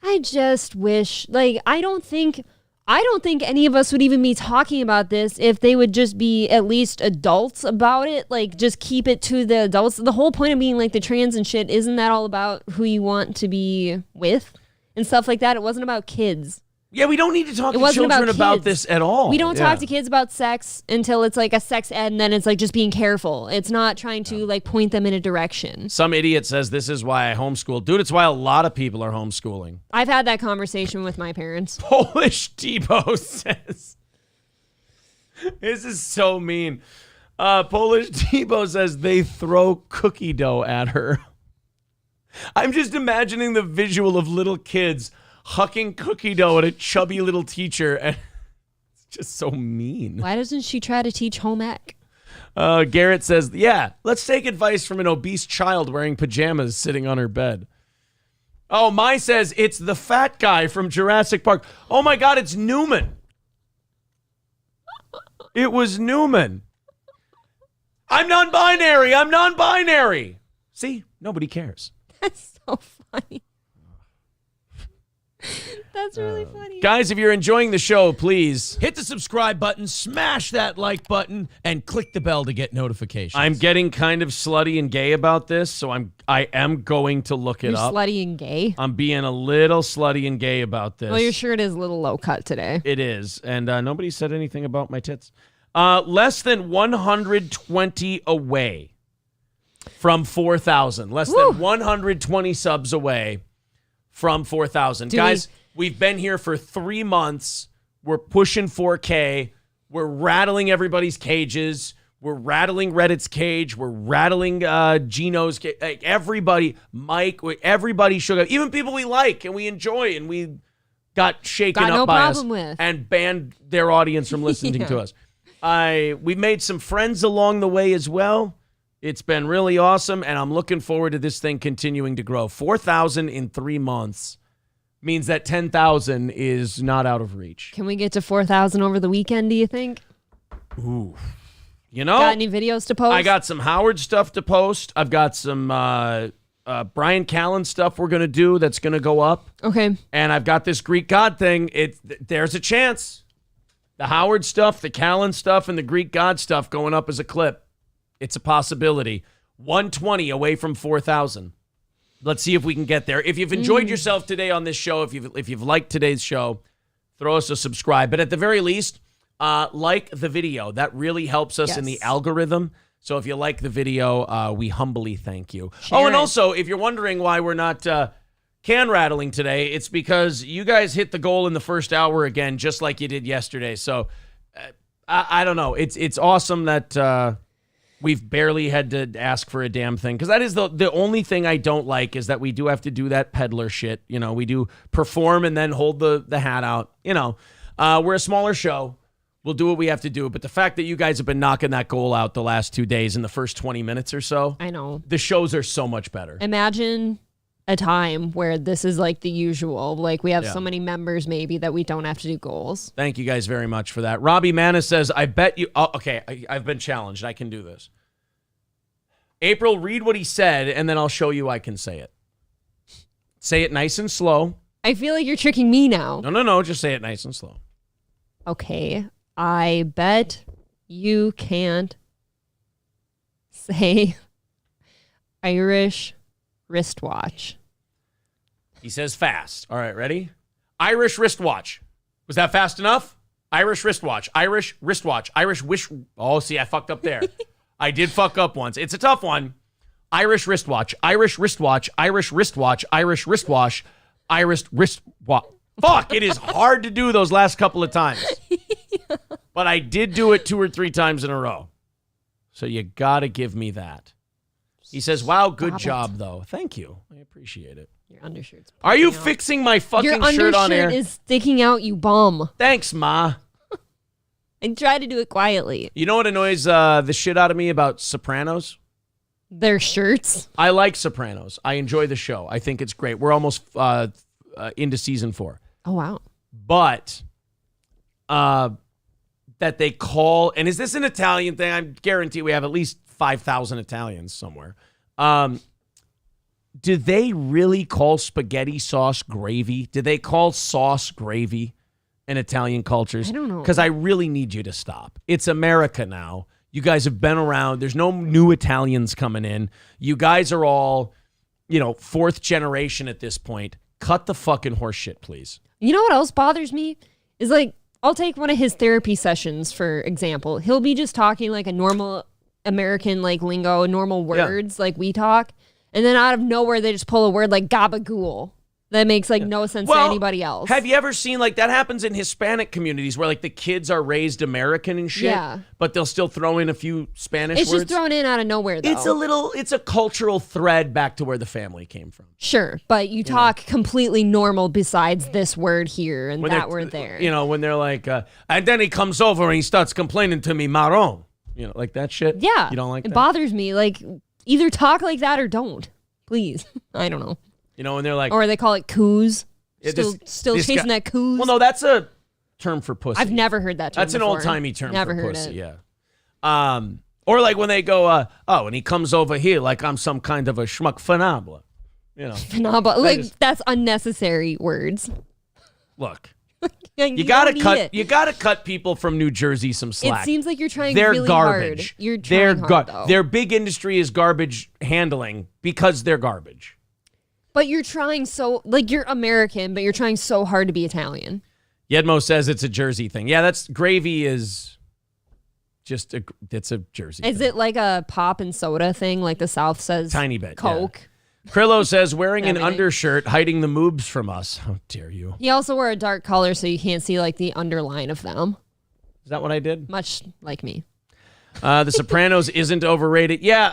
I just wish, like, I don't think any of us would even be talking about this if they would just be at least adults about it. Like, just keep it to the adults. The whole point of being like the trans and shit, isn't that all about who you want to be with and stuff like that? It wasn't about kids. Yeah, we don't need to talk to children about this at all. We don't talk to kids about sex until it's like a sex ed, and then it's like just being careful. It's not trying to like point them in a direction. Some idiot says this is why I homeschool. Dude, it's why a lot of people are homeschooling. I've had that conversation with my parents. Polish Debo says, this is so mean. Polish Debo says they throw cookie dough at her. I'm just imagining the visual of little kids hucking cookie dough at a chubby little teacher, and it's just so mean. Why doesn't she try to teach home ec? Garrett says, yeah, let's take advice from an obese child wearing pajamas sitting on her bed. Oh, Mai says, it's the fat guy from Jurassic Park. Oh my God, it's Newman. It was Newman. I'm non-binary. See, nobody cares. That's so funny. That's really funny. Guys, if you're enjoying the show, please hit the subscribe button, smash that like button, and click the bell to get notifications. I'm getting kind of slutty and gay about this, so I am going to look it up. You're slutty and gay? I'm being a little slutty and gay about this. Well, your shirt is a little low cut today. It is, and nobody said anything about my tits. Less than 120 away from 4,000. Less than 120 subs away from 4,000. Guys, we've been here for 3 months. We're pushing 4K. We're rattling everybody's cages. We're rattling Reddit's cage. We're rattling Gino's cage. Like, everybody, Mike, everybody shook up. Even people we like and we enjoy and we got shaken up by us and banned their audience from listening to us. We've made some friends along the way as well. It's been really awesome, and I'm looking forward to this thing continuing to grow. 4,000 in 3 months means that 10,000 is not out of reach. Can we get to 4,000 over the weekend, do you think? Ooh. You know? Got any videos to post? I got some Howard stuff to post. I've got some Bryan Callen stuff we're going to do that's going to go up. Okay. And I've got this Greek God thing. There's a chance. The Howard stuff, the Callen stuff, and the Greek God stuff going up as a clip. It's a possibility. 120 away from 4,000. Let's see if we can get there. If you've enjoyed yourself today on this show, if you've liked today's show, throw us a subscribe. But at the very least, like the video. That really helps us in the algorithm. So if you like the video, we humbly thank you. And also, if you're wondering why we're not can rattling today, it's because you guys hit the goal in the first hour again, just like you did yesterday. So I don't know. It's awesome that we've barely had to ask for a damn thing, because that is the only thing I don't like, is that we do have to do that peddler shit. You know, we do perform and then hold the hat out. You know, we're a smaller show. We'll do what we have to do. But the fact that you guys have been knocking that goal out the last 2 days in the first 20 minutes or so. I know. The shows are so much better. Imagine a time where this is like the usual. Like, we have so many members maybe that we don't have to do goals. Thank you guys very much for that. Robbie Manis says, I bet you... Oh, okay, I've been challenged. I can do this. April, read what he said, and then I'll show you I can say it. Say it nice and slow. I feel like you're tricking me now. No. Just say it nice and slow. Okay. I bet you can't say Irish wristwatch. He says fast. All right, ready? Irish wristwatch. Was that fast enough? Irish wristwatch. Irish wristwatch. Irish wish. Oh, see, I fucked up there. I did fuck up once. It's a tough one. Irish wristwatch. Irish wristwatch. Irish wristwatch. Irish wristwatch. Irish wristwatch. Fuck, it is hard to do those last couple of times. But I did do it 2 or 3 times in a row. So you got to give me that. He says, wow, good job, though. Thank you. I appreciate it. Your undershirt's Are you out. fixing my fucking Your shirt on air? undershirt is sticking out, you bum. Thanks, Ma. And try to do it quietly. You know what annoys the shit out of me about Sopranos? Their shirts. I like Sopranos. I enjoy the show. I think it's great. We're almost into season 4. Oh, wow. But that they call, and is this an Italian thing? I guarantee we have at least 5,000 Italians somewhere. Do they really call spaghetti sauce gravy? Do they call sauce gravy in Italian cultures? I don't know. Because I really need you to stop. It's America now. You guys have been around. There's no new Italians coming in. You guys are all, 4th generation at this point. Cut the fucking horse shit, please. You know what else bothers me? Is like, I'll take one of his therapy sessions, for example. He'll be just talking like a normal American, like lingo, normal words like we talk. And then out of nowhere, they just pull a word like gabagool. That makes like no sense to anybody else. Have you ever seen like that happens in Hispanic communities where like the kids are raised American and shit, but they'll still throw in a few Spanish It's words? just thrown in out of nowhere, though. It's a cultural thread back to where the family came from. Sure, but you talk completely normal besides this word here and that word there. When they're like, and then he comes over and he starts complaining to me, marron. Like that shit. Yeah. You don't like that? It bothers me. Like, either talk like that or don't. Please. I don't know. And they're like, or they call it coos. Yeah, Still this chasing guy- that coos. well, no, that's a term for pussy. I've never heard that term That's an before. old-timey term Never for heard pussy, it. yeah. Or like when they go, and he comes over here like I'm some kind of a schmuck fanabla. No, but like that's unnecessary words. Look. You You gotta don't need cut. it. You gotta cut people from New Jersey some slack. It seems like you're trying they're really garbage. hard. You're trying hard, though. Their big industry is garbage handling because they're garbage. But you're trying you're American, but you're trying so hard to be Italian. Yedmo says it's a Jersey thing. Yeah, that's gravy is just it's a Jersey Is thing. it like a pop and soda thing, like the South says? Tiny bit, Coke. Yeah. Krillo says wearing an Everything. undershirt, hiding the moobs from us. How dare you? He also wore a dark color, so you can't see like the underline of them. Is that what I did? Much like me. The Sopranos isn't overrated. Yeah,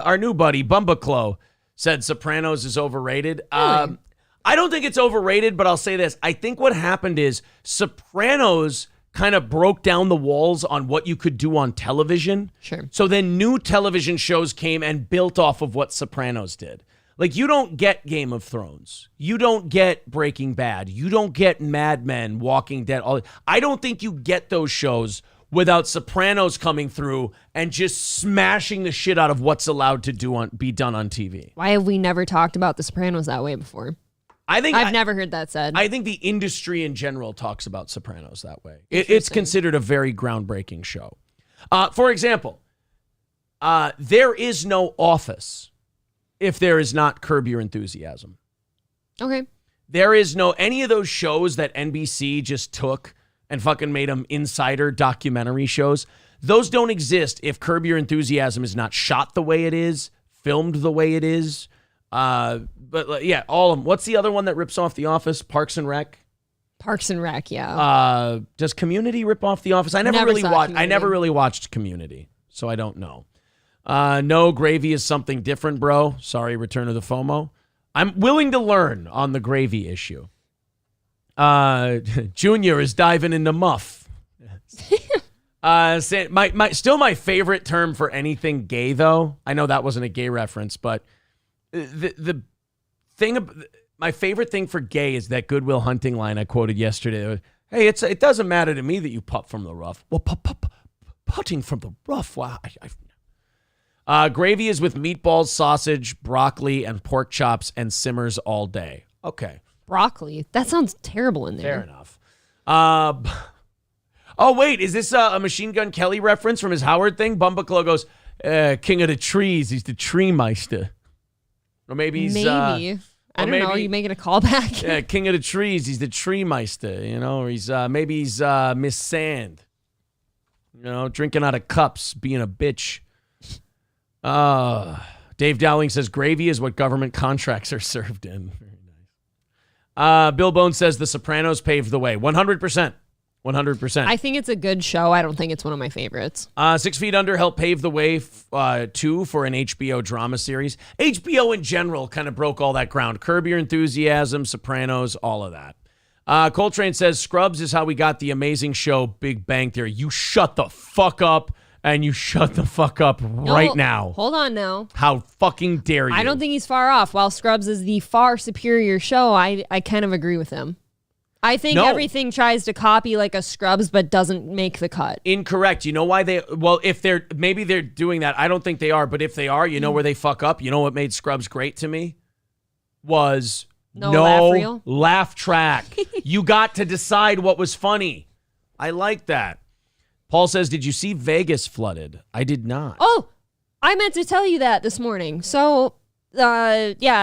our new buddy Bumbaclo said Sopranos is overrated. Really? I don't think it's overrated, but I'll say this. I think what happened is Sopranos kind of broke down the walls on what you could do on television. Sure. So then new television shows came and built off of what Sopranos did. Like, you don't get Game of Thrones. You don't get Breaking Bad. You don't get Mad Men, Walking Dead. I don't think you get those shows without Sopranos coming through and just smashing the shit out of what's allowed to be done on TV. Why have we never talked about The Sopranos that way before? I've never heard that said. I think the industry in general talks about Sopranos that way. It's considered a very groundbreaking show. For example, there is no Office if there is not Curb Your Enthusiasm. Okay. There is no any of those shows that NBC just took and fucking made them insider documentary shows. Those don't exist if Curb Your Enthusiasm is not shot the way it is, filmed the way it is. But yeah, all of them. What's the other one that rips off The Office? Parks and Rec? Parks and Rec, yeah. Does Community rip off The Office? I never really watched Community, so I don't know. No, gravy is something different, bro. Sorry, Return of the FOMO. I'm willing to learn on the gravy issue. Junior is diving into muff. My favorite term for anything gay, though. I know that wasn't a gay reference, but the thing, my favorite thing for gay is that Goodwill Hunting line I quoted yesterday. Hey, it doesn't matter to me that you putt from the rough. Well, putting from the rough. Wow. Gravy is with meatballs, sausage, broccoli, and pork chops, and simmers all day. Okay. Broccoli. That sounds terrible in there. Fair enough. Oh, wait. Is this a Machine Gun Kelly reference from his Howard thing? Bumbaclaw goes, king of the trees. He's the tree meister. Or maybe he's... Maybe. I don't know. Are you making a callback? Yeah, king of the trees. He's the tree meister, you know? Or he's maybe he's Miss Sand. You know, drinking out of cups, being a bitch. Dave Dowling says gravy is what government contracts are served in. Very nice. Bill Bone says The Sopranos paved the way. 100%. 100%. I think it's a good show. I don't think it's one of my favorites. 6 Feet Under helped pave the way, too, for an HBO drama series. HBO in general kind of broke all that ground. Curb Your Enthusiasm, Sopranos, all of that. Coltrane says Scrubs is how we got the amazing show Big Bang Theory. You shut the fuck up, and you shut the fuck up right now. Hold on now. How fucking dare you? I don't think he's far off. While Scrubs is the far superior show, I kind of agree with him. I think everything tries to copy like a Scrubs, but doesn't make the cut. Incorrect. You know why if maybe they're doing that. I don't think they are, but if they are, you know where they fuck up? You know what made Scrubs great to me? Was no laugh track. You got to decide what was funny. I like that. Paul says, did you see Vegas flooded? I did not. Oh, I meant to tell you that this morning. So...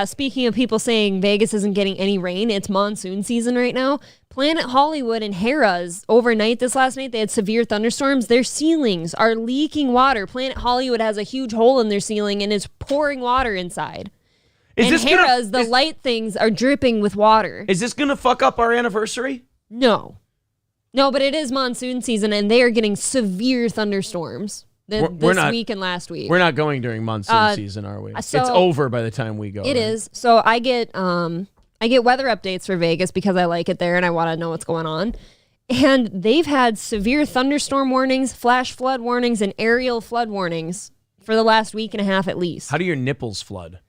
speaking of people saying Vegas isn't getting any rain, it's monsoon season right now. Planet Hollywood and Harrah's overnight this last night, they had severe thunderstorms. Their ceilings are leaking water. Planet Hollywood has a huge hole in their ceiling and is pouring water inside. Harrah's, the light things are dripping with water. Is this going to fuck up our anniversary? No, but it is monsoon season and they are getting severe thunderstorms. This week and last week. We're not going during monsoon season, are we? So it's over by the time we go. It is. So I get weather updates for Vegas because I like it there and I want to know what's going on. And they've had severe thunderstorm warnings, flash flood warnings, and aerial flood warnings for the last week and a half at least. How do your nipples flood?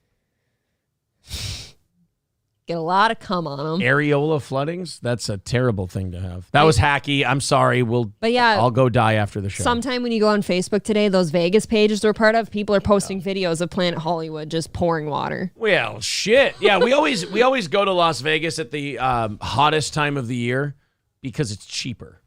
Get a lot of cum on them. Areola floodings? That's a terrible thing to have. That was hacky. I'm sorry. I'll go die after the show. Sometime when you go on Facebook today, those Vegas pages we're part of, people are posting videos of Planet Hollywood just pouring water. Well, shit. Yeah, we always go to Las Vegas at the hottest time of the year because it's cheaper,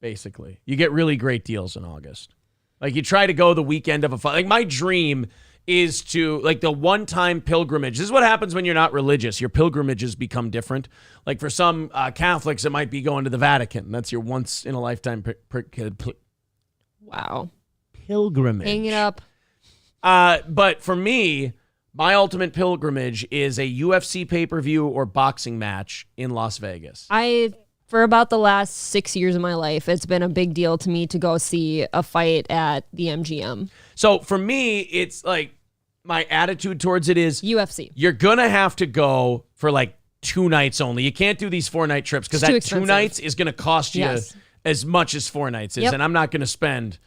basically. You get really great deals in August. Like, you try to go the weekend of my dream is to, like, the one-time pilgrimage. This is what happens when you're not religious. Your pilgrimages become different. Like, for some Catholics, it might be going to the Vatican. That's your once-in-a-lifetime wow. Pilgrimage. Hang it up. But for me, my ultimate pilgrimage is a UFC pay-per-view or boxing match in Las Vegas. For about the last 6 years of my life, it's been a big deal to me to go see a fight at the MGM. So for me, it's like, my attitude towards it is UFC. You're going to have to go for like 2 nights only. You can't do these 4-night trips because that 2 nights is going to cost you as much as 4 nights is. Yep. And I'm not going to spend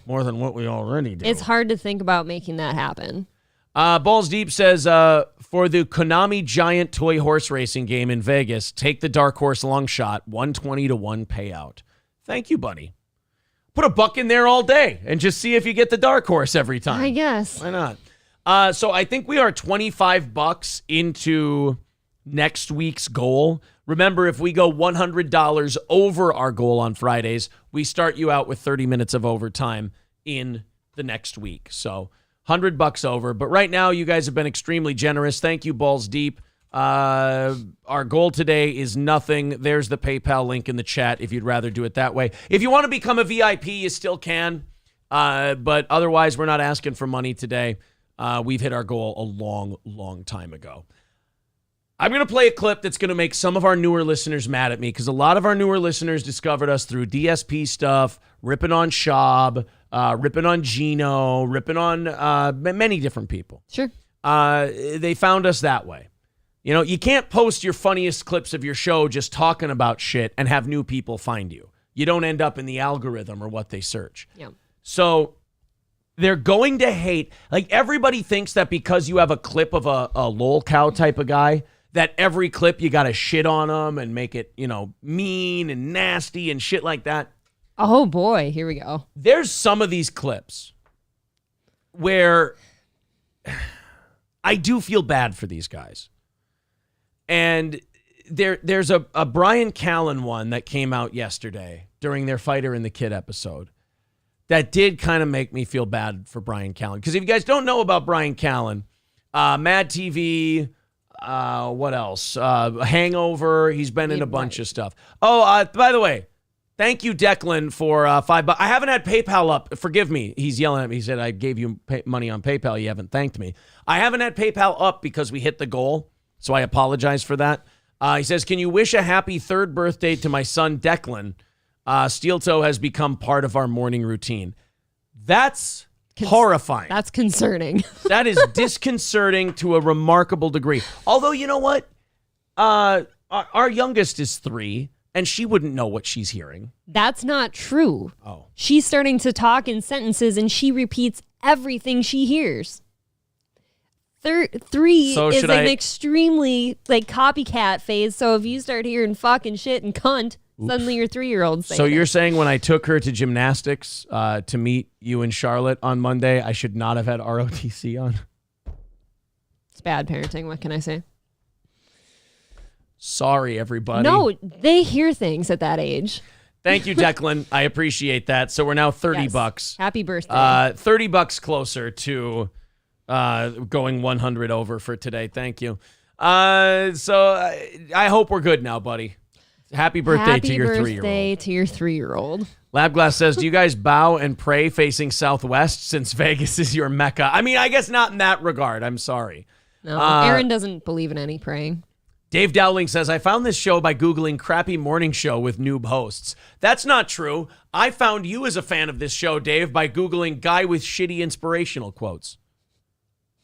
more than what we already do. It's hard to think about making that happen. Balls Deep says, for the Konami giant toy horse racing game in Vegas, take the dark horse long shot, 120-1 payout. Thank you, buddy. Put $1 in there all day and just see if you get the dark horse every time. I guess. Why not? So I think we are $25 into next week's goal. Remember, if we go $100 over our goal on Fridays, we start you out with 30 minutes of overtime in the next week. So $100 over. But right now, you guys have been extremely generous. Thank you, Balls Deep. Our goal today is nothing. There's the PayPal link in the chat if you'd rather do it that way. If you want to become a VIP, you still can. But otherwise, we're not asking for money today. We've hit our goal a long, long time ago. I'm going to play a clip that's going to make some of our newer listeners mad at me because a lot of our newer listeners discovered us through DSP stuff, ripping on Shab, ripping on Gino, ripping on many different people. Sure. They found us that way. You know, you can't post your funniest clips of your show just talking about shit and have new people find you. You don't end up in the algorithm or what they search. Yeah. So they're going to hate. Like, everybody thinks that because you have a clip of a lol cow type of guy, that every clip you got to shit on them and make it, you know, mean and nasty and shit like that. Oh, boy. Here we go. There's some of these clips where I do feel bad for these guys. And there's a Bryan Callen one that came out yesterday during their Fighter and the Kid episode that did kind of make me feel bad for Bryan Callen. Because if you guys don't know about Bryan Callen, Mad TV, what else? Hangover. He's been in a bunch of stuff. Oh, by the way, thank you, Declan, for $5. I haven't had PayPal up. Forgive me. He's yelling at me. He said, I gave you money on PayPal. You haven't thanked me. I haven't had PayPal up because we hit the goal. So I apologize for that. He says, can you wish a happy 3rd birthday to my son, Declan? Steel Toe has become part of our morning routine. That's horrifying. That's concerning. That is disconcerting to a remarkable degree. Although, you know what? Our youngest is 3, and she wouldn't know what she's hearing. That's not true. Oh. She's starting to talk in sentences, and she repeats everything she hears. 3 is an extremely copycat phase. So if you start hearing fucking shit and cunt, suddenly your 3-year-old saying So you're saying when I took her to gymnastics to meet you and Charlotte on Monday, I should not have had ROTC on? It's bad parenting. What can I say? Sorry, everybody. No, they hear things at that age. Thank you, Declan. I appreciate that. So we're now $30. Happy birthday. $30 closer to going 100 over for today. Thank you. So I hope we're good now, buddy. Happy birthday to your 3-year-old. Happy birthday to your 3-year-old. Labglass says, do you guys bow and pray facing southwest since Vegas is your mecca? I mean, I guess not in that regard. I'm sorry. No, Aaron doesn't believe in any praying. Dave Dowling says, I found this show by Googling crappy morning show with noob hosts. That's not true. I found you as a fan of this show, Dave, by Googling guy with shitty inspirational quotes.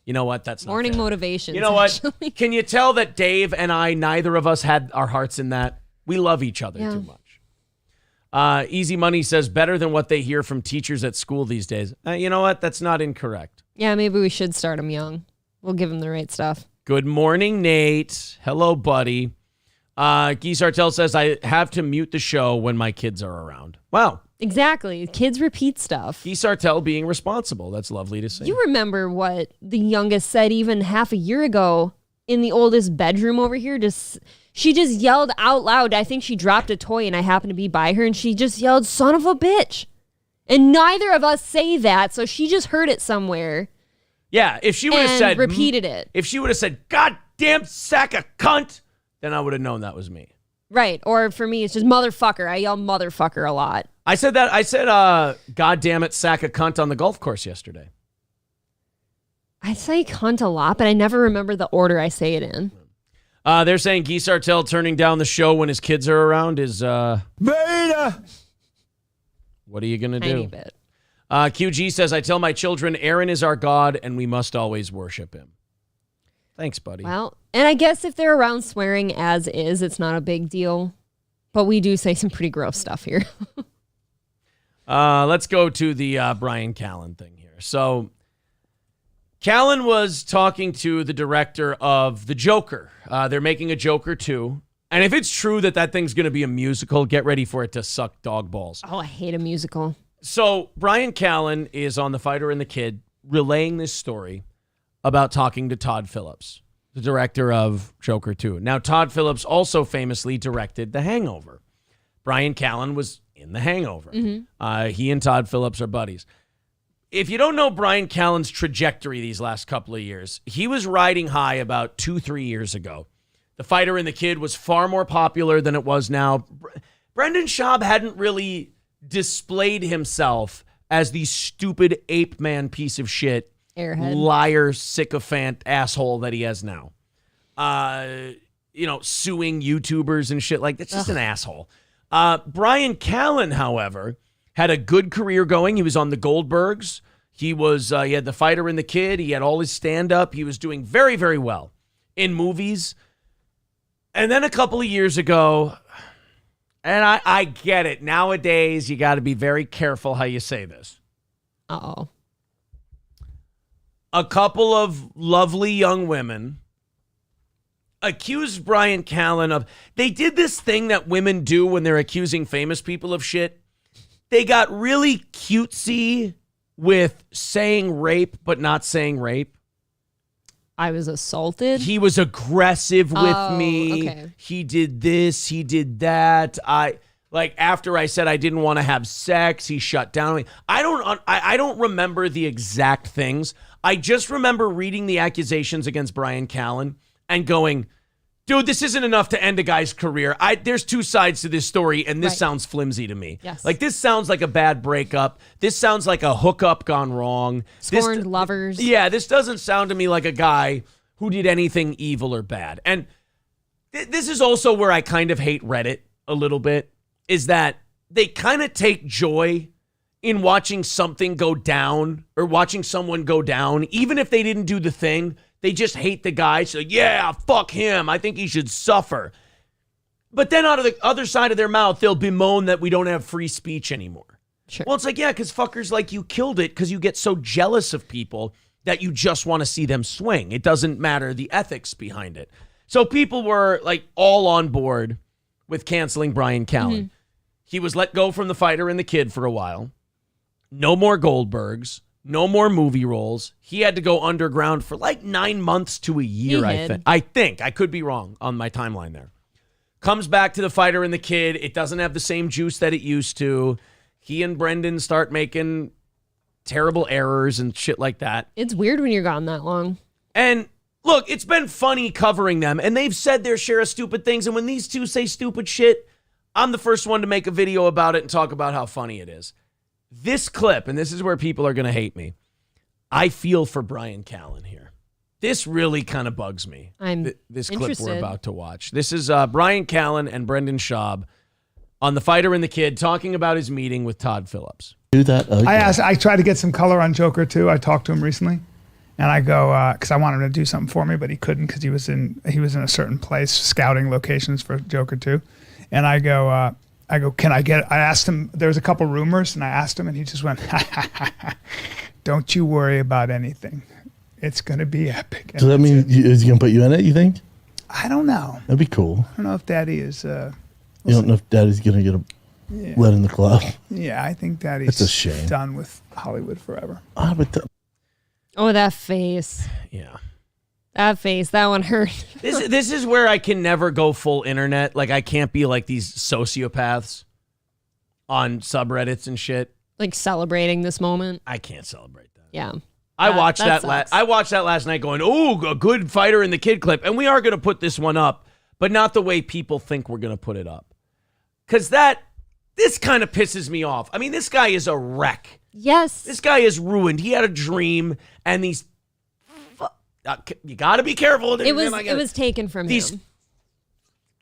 You know what? That's not morning fair. motivation. You know what? Can you tell that Dave and I, neither of us had our hearts in that? We love each other too much. Easy Money says, better than what they hear from teachers at school these days. You know what? That's not incorrect. Yeah, maybe we should start them young. We'll give them the right stuff. Good morning, Nate. Hello, buddy. Guy Sartell says, I have to mute the show when my kids are around. Wow. Exactly. Kids repeat stuff. Guy Sartell being responsible. That's lovely to see. You remember what the youngest said even half a year ago in the oldest bedroom over here? She just yelled out loud. I think she dropped a toy and I happened to be by her and she just yelled, son of a bitch. And neither of us say that, so she just heard it somewhere. Yeah, if she would have said... repeated it. If she would have said, goddamn sack of cunt, then I would have known that was me. Right, or for me, it's just motherfucker. I yell motherfucker a lot. I said that. I said, goddamn it, sack of cunt on the golf course yesterday. I say cunt a lot, but I never remember the order I say it in. They're saying Guy Sartell turning down the show when his kids are around is... Beta! What are you going to do? Tiny bit. QG says, I tell my children, Aaron is our God and we must always worship him. Thanks, buddy. Well, and I guess if they're around swearing as is, it's not a big deal. But we do say some pretty gross stuff here. Let's go to the Bryan Callen thing here. So Callen was talking to the director of The Joker. They're making a Joker 2. And if it's true that thing's going to be a musical, get ready for it to suck dog balls. Oh, I hate a musical. So Bryan Callen is on The Fighter and the Kid relaying this story about talking to Todd Phillips, the director of Joker 2. Now, Todd Phillips also famously directed The Hangover. Bryan Callen was in The Hangover. Mm-hmm. He and Todd Phillips are buddies. If you don't know Bryan Callen's trajectory these last couple of years, he was riding high about 2-3 years ago. The Fighter and the Kid was far more popular than it was now. Brendan Schaub hadn't really displayed himself as the stupid ape man piece of shit, airhead, liar, sycophant, asshole that he has now. Suing YouTubers and shit. Like, that's just an asshole. Bryan Callen, however, had a good career going. He was on the Goldbergs. He had The Fighter and the Kid. He had all his stand-up. He was doing very, very well in movies. And then a couple of years ago, and I get it. Nowadays, you got to be very careful how you say this. Uh-oh. A couple of lovely young women accused Bryan Callen of... They did this thing that women do when they're accusing famous people of shit. They got really cutesy with saying rape, but not saying rape. I was assaulted. He was aggressive with me. Okay. He did this. He did that. After I said I didn't want to have sex, he shut down on me. I don't remember the exact things. I just remember reading the accusations against Bryan Callen and going, dude, this isn't enough to end a guy's career. There's two sides to this story, and this sounds flimsy to me. Yes. Like, this sounds like a bad breakup. This sounds like a hookup gone wrong. Scorned lovers. Yeah, this doesn't sound to me like a guy who did anything evil or bad. And this is also where I kind of hate Reddit a little bit, is that they kind of take joy in watching something go down or watching someone go down, even if they didn't do the thing. They just hate the guy. So, yeah, fuck him. I think he should suffer. But then out of the other side of their mouth, they'll bemoan that we don't have free speech anymore. Sure. Well, it's like, yeah, because fuckers like you killed it because you get so jealous of people that you just want to see them swing. It doesn't matter the ethics behind it. So people were like all on board with canceling Bryan Callen. Mm-hmm. He was let go from The Fighter and The Kid for a while. No more Goldbergs. No more movie roles. He had to go underground for like 9 months to a year, I think. I could be wrong on my timeline there. Comes back to The Fighter and The Kid. It doesn't have the same juice that it used to. He and Brendan start making terrible errors and shit like that. It's weird when you're gone that long. And look, it's been funny covering them, and they've said their share of stupid things, and when these two say stupid shit, I'm the first one to make a video about it and talk about how funny it is. This clip, and this is where people are going to hate me, I feel for Bryan Callen here. This really kind of bugs me. This clip we're about to watch. This is Bryan Callen and Brendan Schaub on The Fighter and the Kid talking about his meeting with Todd Phillips. Do that again. I tried to get some color on Joker too. I talked to him recently, and I go because I wanted him to do something for me, but he couldn't because he was in a certain place scouting locations for Joker 2, and I go, can I get, I asked him, there was a couple rumors, and I asked him, and he just went, don't you worry about anything. It's going to be epic. Does that mean is he going to put you in it, you think? I don't know. That'd be cool. I don't know if Daddy is... you don't know if Daddy's going to get let in the club? Yeah, I think Daddy's That's a shame. Done with Hollywood forever. Oh, that face. Yeah. That face, that one hurt. This is where I can never go full internet. Like, I can't be like these sociopaths on subreddits and shit. Like celebrating this moment. I can't celebrate that. Yeah. I watched that last night going, oh, a good Fighter in the Kid clip. And we are going to put this one up, but not the way people think we're going to put it up. Because this kind of pisses me off. I mean, this guy is a wreck. Yes. This guy is ruined. He had a dream, and these... you got to be careful. It was taken from him.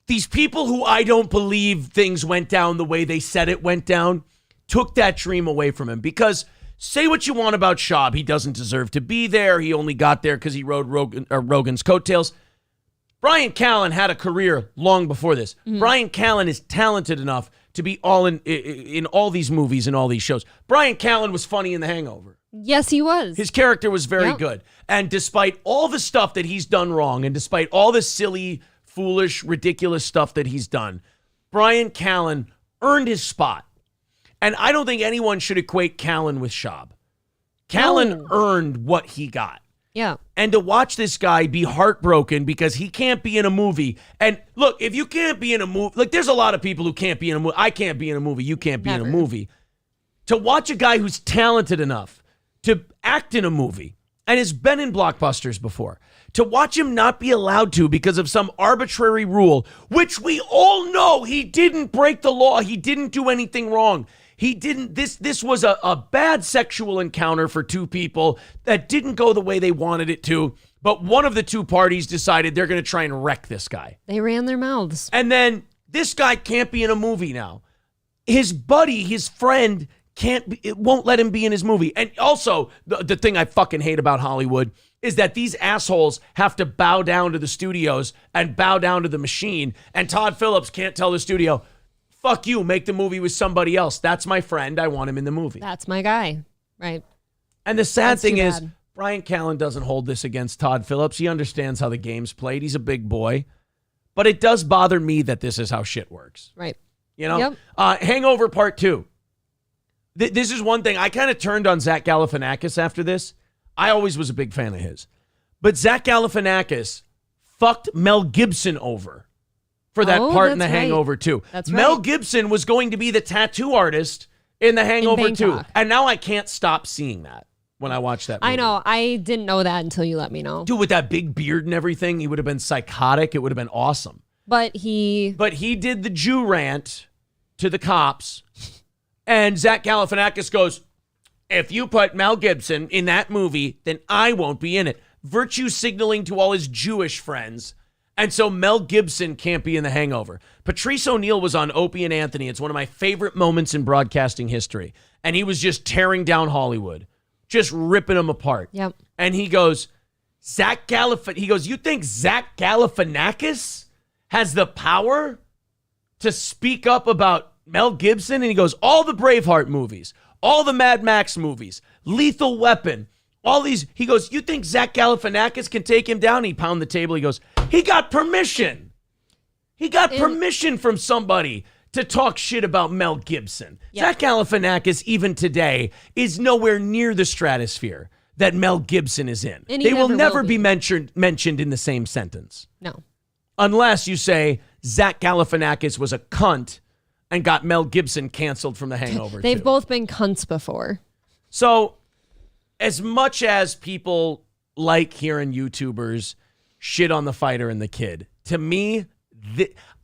These people who I don't believe things went down the way they said it went down took that dream away from him. Because say what you want about Schaub. He doesn't deserve to be there. He only got there because he rode Rogan's coattails. Bryan Callen had a career long before this. Mm-hmm. Bryan Callen is talented enough to be all in all these movies and all these shows. Bryan Callen was funny in The Hangover. Yes, he was. His character was very good. And despite all the stuff that he's done wrong, and despite all the silly, foolish, ridiculous stuff that he's done, Bryan Callen earned his spot. And I don't think anyone should equate Callen with Schaub. Callen earned what he got. Yeah. And to watch this guy be heartbroken because he can't be in a movie. And look, if you can't be in a movie, like there's a lot of people who can't be in a movie. I can't be in a movie. You can't be in a movie. To watch a guy who's talented enough to act in a movie and has been in blockbusters before, to watch him not be allowed to because of some arbitrary rule, which we all know he didn't break the law. He didn't do anything wrong. He didn't, this was a bad sexual encounter for two people that didn't go the way they wanted it to, but one of the two parties decided they're going to try and wreck this guy. They ran their mouths. And then this guy can't be in a movie now. His buddy, his friend, won't let him be in his movie. And also, the thing I fucking hate about Hollywood is that these assholes have to bow down to the studios and bow down to the machine. And Todd Phillips can't tell the studio, fuck you, make the movie with somebody else. That's my friend. I want him in the movie. That's my guy. Right. And the sad thing is, Bryan Callen doesn't hold this against Todd Phillips. He understands how the game's played. He's a big boy. But it does bother me that this is how shit works. Right. You know? Yep. Hangover Part 2. This is one thing. I kind of turned on Zach Galifianakis after this. I always was a big fan of his. But Zach Galifianakis fucked Mel Gibson over for that part in The Hangover 2. That's Mel right. Gibson was going to be the tattoo artist in The Hangover 2. And now I can't stop seeing that when I watch that movie. I know. I didn't know that until you let me know. Dude, with that big beard and everything, he would have been psychotic. It would have been awesome. But he did the Jew rant to the cops, and Zach Galifianakis goes, if you put Mel Gibson in that movie, then I won't be in it. Virtue signaling to all his Jewish friends. And so Mel Gibson can't be in The Hangover. Patrice O'Neal was on Opie and Anthony. It's one of my favorite moments in broadcasting history. And he was just tearing down Hollywood, just ripping them apart. Yep. And he goes, you think Zach Galifianakis has the power to speak up about Mel Gibson? And he goes, all the Braveheart movies, all the Mad Max movies, Lethal Weapon, all these. He goes, you think Zach Galifianakis can take him down? He pounded the table. He goes, he got permission. He got permission from somebody to talk shit about Mel Gibson. Yeah. Zach Galifianakis, even today, is nowhere near the stratosphere that Mel Gibson is in. And they will never be mentioned in the same sentence. No. Unless you say Zach Galifianakis was a cunt and got Mel Gibson canceled from The Hangover. They've both been cunts before. So, as much as people like hearing YouTubers shit on the fighter and the kid, to me,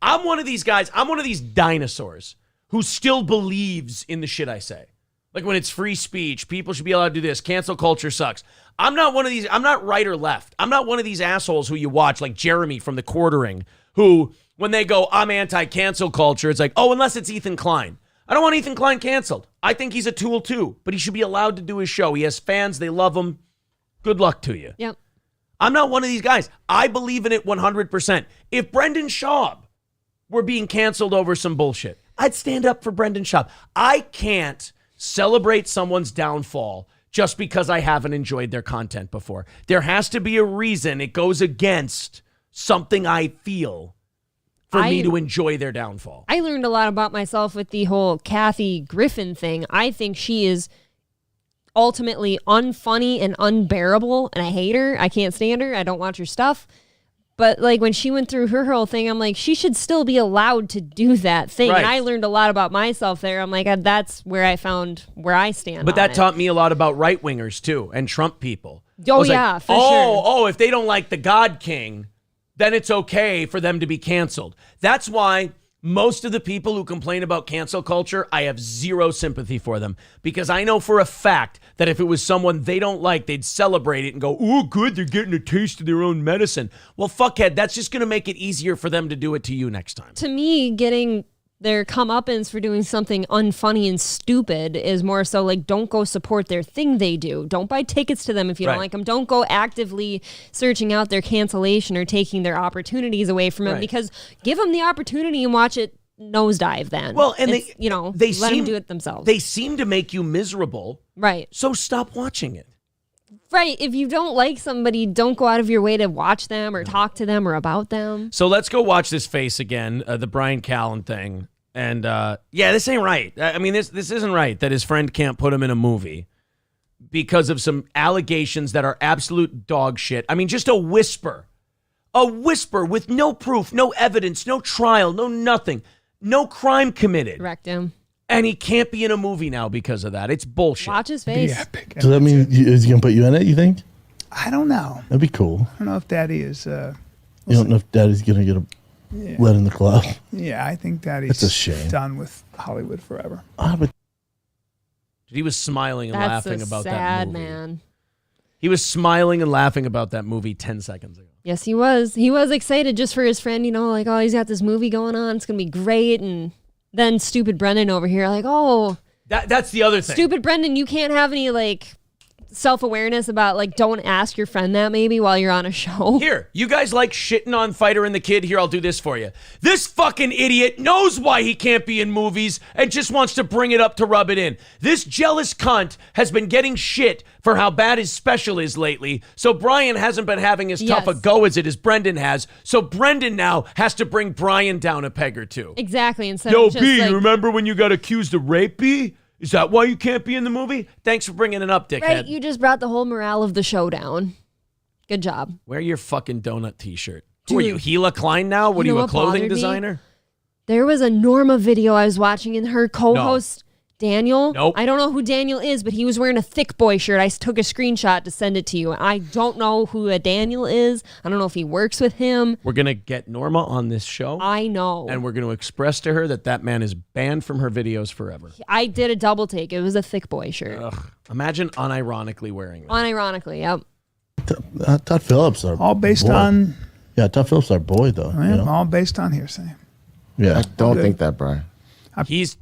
I'm one of these guys. I'm one of these dinosaurs who still believes in the shit I say. Like when it's free speech, people should be allowed to do this. Cancel culture sucks. I'm not one of these. I'm not right or left. I'm not one of these assholes who you watch like Jeremy from The Quartering, who when they go, I'm anti-cancel culture, it's like, oh, unless it's Ethan Klein. I don't want Ethan Klein canceled. I think he's a tool too, but he should be allowed to do his show. He has fans. They love him. Good luck to you. Yep. I'm not one of these guys. I believe in it 100%. If Brendan Schaub were being canceled over some bullshit, I'd stand up for Brendan Schaub. I can't celebrate someone's downfall just because I haven't enjoyed their content before. There has to be a reason it goes against something I feel for me to enjoy their downfall. I learned a lot about myself with the whole Kathy Griffin thing. I think she is ultimately unfunny and unbearable, and I hate her. I can't stand her. I don't watch her stuff. But like when she went through her whole thing, I'm like, she should still be allowed to do that thing. Right. And I learned a lot about myself there. I'm like, that's where I found where I stand. But that taught me a lot about right-wingers too and Trump people. Oh, yeah, for sure. Oh, if they don't like the God King, then it's okay for them to be canceled. That's why most of the people who complain about cancel culture, I have zero sympathy for them, because I know for a fact that if it was someone they don't like, they'd celebrate it and go, oh, good, they're getting a taste of their own medicine. Well, fuckhead, that's just going to make it easier for them to do it to you next time. To me, getting their comeuppance for doing something unfunny and stupid is more so like, don't go support their thing they do. Don't buy tickets to them if you don't like them. Don't go actively searching out their cancellation or taking their opportunities away from them, because give them the opportunity and watch it nosedive then. Well, and they let them do it themselves. They seem to make you miserable. Right. So stop watching it. Right. If you don't like somebody, don't go out of your way to watch them or talk to them or about them. So let's go watch this face again, the Bryan Callen thing. And this ain't right. I mean, this isn't right that his friend can't put him in a movie because of some allegations that are absolute dog shit. I mean, just a whisper with no proof, no evidence, no trial, no nothing, no crime committed. Correct him. And he can't be in a movie now because of that. It's bullshit. Watch his face. Yeah, epic. Does that mean is he gonna put you in it? You think? I don't know. That'd be cool. I don't know if Daddy is. You don't know if Daddy's gonna get let in the club. Yeah, I think Daddy's It's a shame. done with Hollywood forever. But He was smiling and That's laughing a about that sad movie. man. He was smiling and laughing about that movie 10 seconds ago. Yes, he was. He was excited just for his friend, like, oh, he's got this movie going on. It's going to be great. And then stupid Brendan over here, like, oh. That's the other thing. Stupid Brendan, you can't have any, self-awareness about, don't ask your friend that maybe while you're on a show. Here, you guys like shitting on Fighter and the Kid? Here, I'll do this for you. This fucking idiot knows why he can't be in movies and just wants to bring it up to rub it in. This jealous cunt has been getting shit for how bad his special is lately, so Bryan hasn't been having as tough a go as Brendan has, so Brendan now has to bring Bryan down a peg or two. Exactly. Instead Yo, of just, B, you remember when you got accused of rape, B? Is that why you can't be in the movie? Thanks for bringing it up, dickhead. Right, you just brought the whole morale of the show down. Good job. Wear your fucking donut t-shirt. Who are Dude. you, Gila Klein now? What are you, a clothing bothered me? designer? There was a Norma video I was watching, and her co-host, Daniel. Nope. I don't know who Daniel is, but he was wearing a Thick Boy shirt. I took a screenshot to send it to you. I don't know who a Daniel is. I don't know if he works with him. We're going to get Norma on this show. I know. And we're going to express to her that man is banned from her videos forever. I did a double take. It was a Thick Boy shirt. Ugh. Imagine unironically wearing that. Unironically, yep. Todd Phillips, all based boy. on. Yeah, Todd Phillips, our boy, though. Yeah, You know? all based on hearsay. Yeah. I don't think that, Brian. He's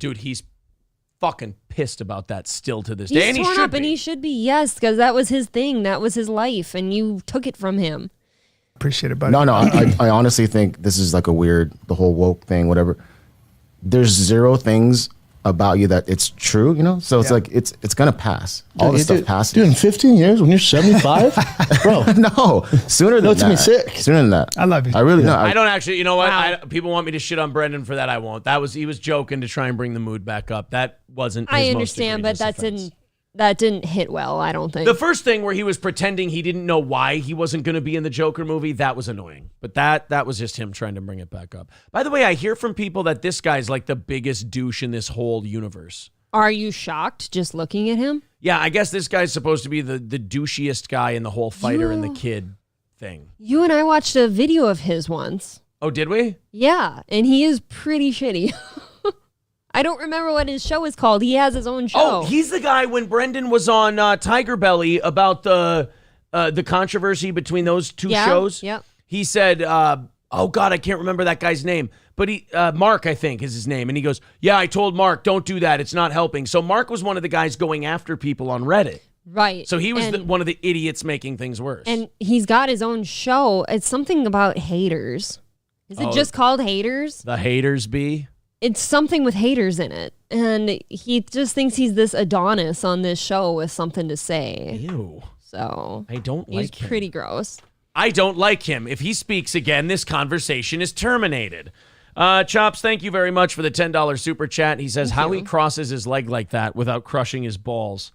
fucking pissed about that still to this He's day. And he torn should up, be. and he should be, yes, because that was his thing. That was his life, and you took it from him. Appreciate it, buddy. No, I honestly think this is like the whole woke thing, whatever. There's zero things about you that it's true, you know? So it's like, it's going to pass. All this stuff passes. Dude, in 15 years, when you're 75, bro. No, sooner than No, that. it's me sick. Sooner than that. I love you. I really, no, I don't actually, you know what? Wow. People want me to shit on Brendan for that. I won't. He was joking to try and bring the mood back up. That wasn't his I most understand, but egregious offense. that didn't hit well, I don't think. The first thing where he was pretending he didn't know why he wasn't going to be in the Joker movie, that was annoying. But that was just him trying to bring it back up. By the way, I hear from people that this guy's like the biggest douche in this whole universe. Are you shocked just looking at him? Yeah, I guess this guy's supposed to be the douchiest guy in the whole fighter and the kid thing. You and I watched a video of his once. Oh, did we? Yeah, and he is pretty shitty. I don't remember what his show is called. He has his own show. Oh, he's the guy when Brendan was on Tiger Belly about the controversy between those two shows. Yep. He said, oh God, I can't remember that guy's name. But Mark, I think, is his name. And he goes, yeah, I told Mark, don't do that. It's not helping. So Mark was one of the guys going after people on Reddit. Right. So he was one of the idiots making things worse. And he's got his own show. It's something about haters. Is it just called Haters? The Haters Be? It's something with haters in it. And he just thinks he's this Adonis on this show with something to say. Ew. So I don't like he's him. pretty gross. I don't like him. If he speaks again, this conversation is terminated. Chops, thank you very much for the $10 super chat. He says how he crosses his leg like that without crushing his balls.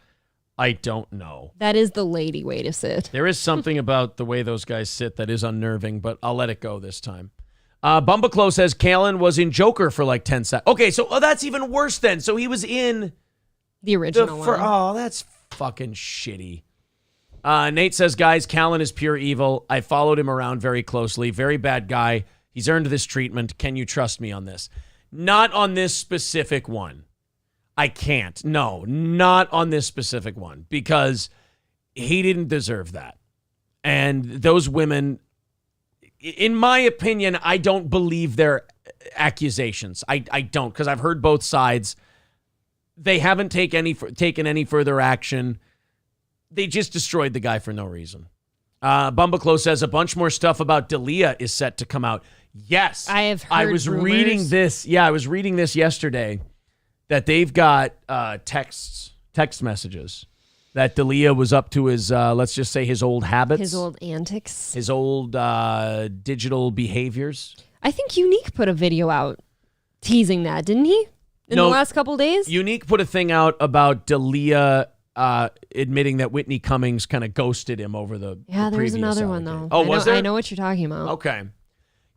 I don't know. That is the lady way to sit. There is something about the way those guys sit that is unnerving, but I'll let it go this time. Bumbaclo says Callen was in Joker for like 10 seconds. Okay, so that's even worse then. So he was in the original one. Oh, that's fucking shitty. Nate says, guys, Callen is pure evil. I followed him around very closely. Very bad guy. He's earned this treatment. Can you trust me on this? Not on this specific one. I can't. No, not on this specific one because he didn't deserve that. And those women, in my opinion, I don't believe their accusations. I don't, because I've heard both sides. They haven't taken any further action. They just destroyed the guy for no reason. Bumbaclo says a bunch more stuff about D'Elia is set to come out. Yes. I have heard I was rumors. reading this. Yeah, I was reading this yesterday that they've got text messages that D'Elia was up to his, let's just say his old habits. His old antics. His old digital behaviors. I think Unique put a video out teasing that, didn't he? In the last couple days? Unique put a thing out about D'Elia admitting that Whitney Cummings kind of ghosted him over the Yeah, there's previous another one, allegation. though. Oh, was there? I know what you're talking about. Okay.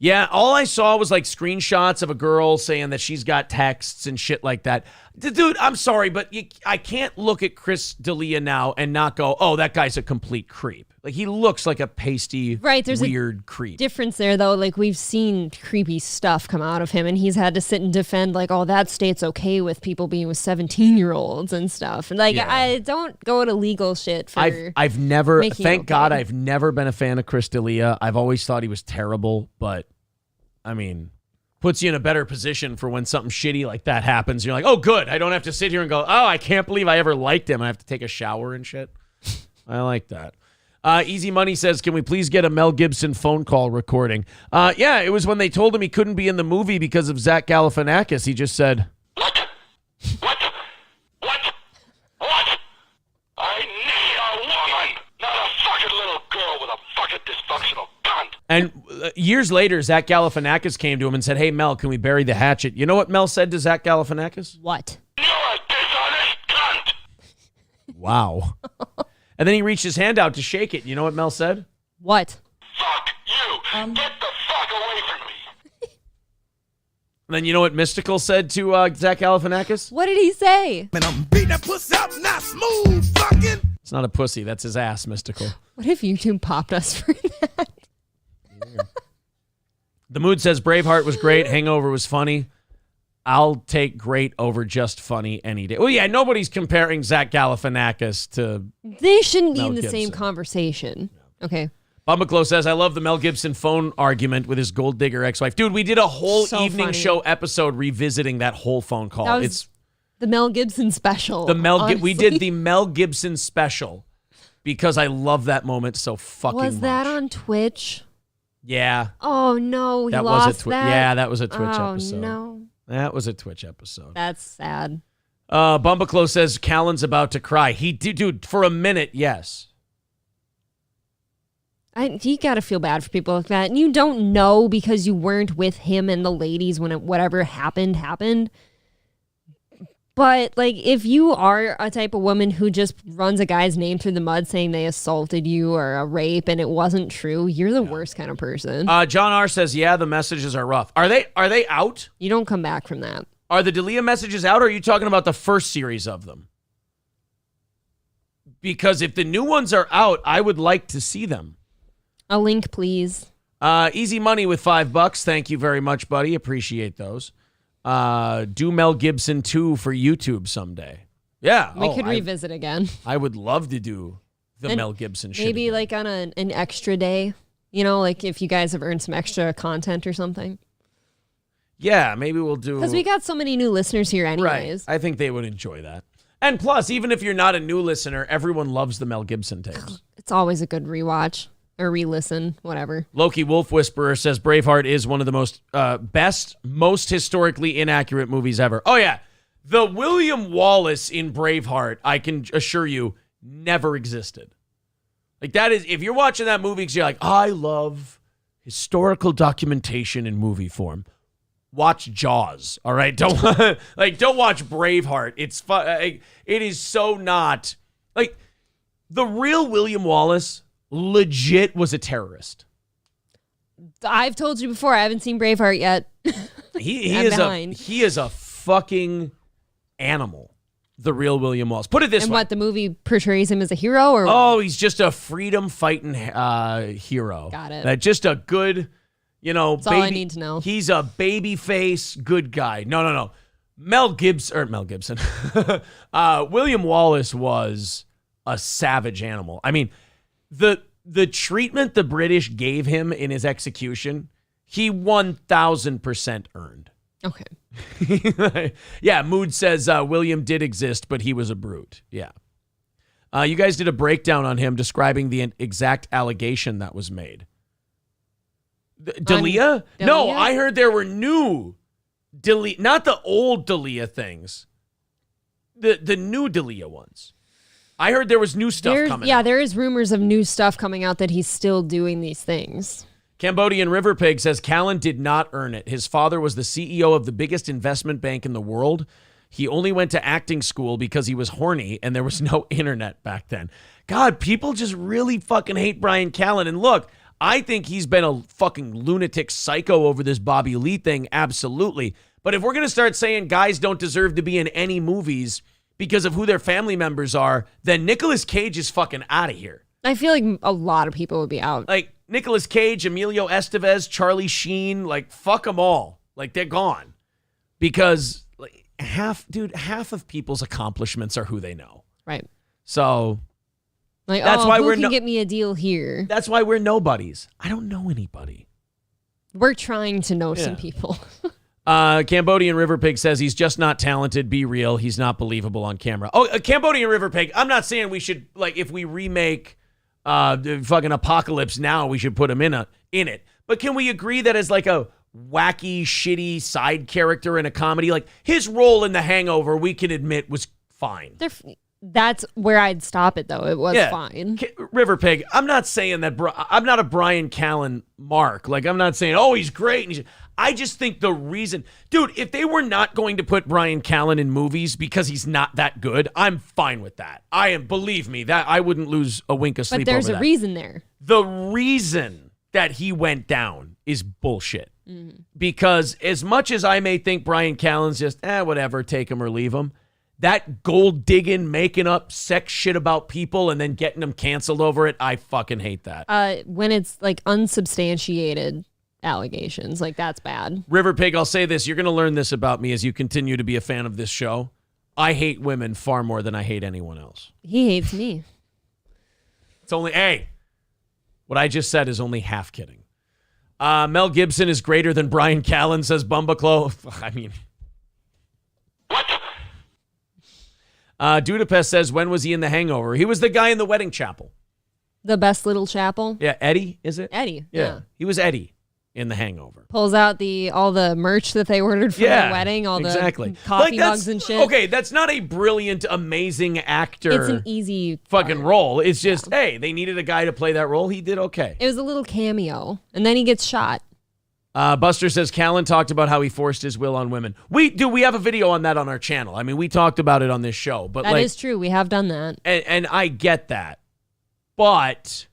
Yeah, all I saw was like screenshots of a girl saying that she's got texts and shit like that. Dude, I'm sorry, but I can't look at Chris D'Elia now and not go, oh, that guy's a complete creep. Like, he looks like a pasty, There's weird creep. Difference there, though. Like, we've seen creepy stuff come out of him, and he's had to sit and defend, like, oh, that state's okay with people being with 17-year-olds and stuff. And, like, Yeah. I don't go to legal shit for I've never, making thank it God, okay. I've never been a fan of Chris D'Elia. I've always thought he was terrible, but, I mean, puts you in a better position for when something shitty like that happens. You're like, oh, good. I don't have to sit here and go, oh, I can't believe I ever liked him. I have to take a shower and shit. I like that. Easy Money says, can we please get a Mel Gibson phone call recording? Yeah, it was when they told him he couldn't be in the movie because of Zach Galifianakis. He just said, What? I need a woman, not a fucking little girl with a fucking dysfunctional cunt. and years later, Zach Galifianakis came to him and said, hey, Mel, can we bury the hatchet? You know what Mel said to Zach Galifianakis? What? You're a dishonest cunt. Wow. And then he reached his hand out to shake it. You know what Mel said? What? Fuck you. Get the fuck away from me. And then you know what Mystical said to Zach Galifianakis? What did he say? Man, I'm beating that pussy up, not smooth fucking. It's not a pussy. That's his ass, Mystical. What if YouTube popped us for that? The Mood says Braveheart was great. Hangover was funny. I'll take great over just funny any day. Well, yeah, nobody's comparing Zach Galifianakis to They shouldn't be Mel in the Gibson. same conversation. Okay. Bumbaclo says, I love the Mel Gibson phone argument with his gold digger ex-wife. Dude, we did a whole So evening funny. show episode revisiting that whole phone call. That was It's the Mel Gibson special. we did the Mel Gibson special because I love that moment so fucking much. Was that on Twitch? Yeah. Oh no, he That lost was a that. Yeah, that was a Twitch oh, episode. No. That was a Twitch episode. That's sad. Bumbaclo says Callen's about to cry. He did, dude, for a minute, yes. You got to feel bad for people like that. And you don't know because you weren't with him and the ladies when whatever happened. But, like, if you are a type of woman who just runs a guy's name through the mud saying they assaulted you or a rape and it wasn't true, you're the worst kind of person. John R. says, yeah, the messages are rough. Are they out? You don't come back from that. Are the D'Elia messages out, or are you talking about the first series of them? Because if the new ones are out, I would like to see them. A link, please. Easy Money with $5. Thank you very much, buddy. Appreciate those. Do Mel Gibson 2 for YouTube someday. Yeah. We could revisit again. I would love to do the And Mel Gibson shit. Maybe again. like on an extra day, you know, like if you guys have earned some extra content or something. Yeah, maybe we'll do. Because we got so many new listeners here anyways. Right. I think they would enjoy that. And plus, even if you're not a new listener, everyone loves the Mel Gibson tapes. It's always a good rewatch or re-listen, whatever. Loki Wolf Whisperer says Braveheart is one of the most most historically inaccurate movies ever. Oh, yeah. The William Wallace in Braveheart, I can assure you, never existed. Like, that is, if you're watching that movie because you're like, I love historical documentation in movie form, watch Jaws, all right? Don't watch Braveheart. It's it is so not, like, the real William Wallace legit was a terrorist. I've told you before, I haven't seen Braveheart yet. He is a fucking animal. The real William Wallace. Put it this way. And what, the movie portrays him as a hero or what? Oh, he's just a freedom fighting hero. Got it. Just a good, That's all I need to know. He's a baby face good guy. No. Mel Gibson. William Wallace was a savage animal. I mean, the treatment the British gave him in his execution, he 1,000% earned. Okay. Yeah, Mood says William did exist, but he was a brute. Yeah. You guys did a breakdown on him describing the exact allegation that was made. D'Elia? No, I heard there were new D'Elia, not the old D'Elia things. The new D'Elia ones. I heard there was new stuff coming. Yeah, there is rumors of new stuff coming out that he's still doing these things. Cambodian River Pig says Callen did not earn it. His father was the CEO of the biggest investment bank in the world. He only went to acting school because he was horny and there was no internet back then. God, people just really fucking hate Bryan Callen. And look, I think he's been a fucking lunatic psycho over this Bobby Lee thing, absolutely. But if we're going to start saying guys don't deserve to be in any movies because of who their family members are, then Nicolas Cage is fucking out of here. I feel like a lot of people would be out. Like Nicolas Cage, Emilio Estevez, Charlie Sheen, like fuck them all. Like they're gone. Because like half of people's accomplishments are who they know. Right. So like, that's why who can get me a deal here? That's why we're nobodies. I don't know anybody. We're trying to know some people. Cambodian River Pig says he's just not talented. Be real. He's not believable on camera. Oh, Cambodian River Pig. I'm not saying we should, like, if we remake the fucking Apocalypse Now, we should put him in it. But can we agree that as like a wacky, shitty side character in a comedy, like his role in The Hangover, we can admit was fine. that's where I'd stop it, though. It was fine. River Pig, I'm not saying that I'm not a Bryan Callen mark. Like, I'm not saying, oh, he's great. I just think the reason, dude, if they were not going to put Bryan Callen in movies because he's not that good, I'm fine with that. Believe me, that I wouldn't lose a wink of sleep over that. But there's a reason there. The reason that he went down is bullshit. Mm-hmm. Because as much as I may think Bryan Callen's just, whatever, take him or leave him, that gold digging, making up sex shit about people and then getting them canceled over it, I fucking hate that. When it's like unsubstantiated allegations, like that's bad. River Pig, I'll say this. You're going to learn this about me as you continue to be a fan of this show. I hate women far more than I hate anyone else. He hates me. It's only, what I just said is only half kidding. Mel Gibson is greater than Bryan Callen, says Bumbaclo. I mean... Dudapest says, when was he in The Hangover? He was the guy in the wedding chapel. The best little chapel? Yeah, Eddie, is it? Eddie, yeah. He was Eddie in The Hangover. Pulls out all the merch that they ordered for their wedding, the coffee mugs and shit. Okay, that's not a brilliant, amazing actor. It's an easy fucking role. It's just, they needed a guy to play that role. He did okay. It was a little cameo, and then he gets shot. Buster says Callen talked about how he forced his will on women. We have a video on that on our channel. I mean, we talked about it on this show. But that is true. We have done that. And I get that. But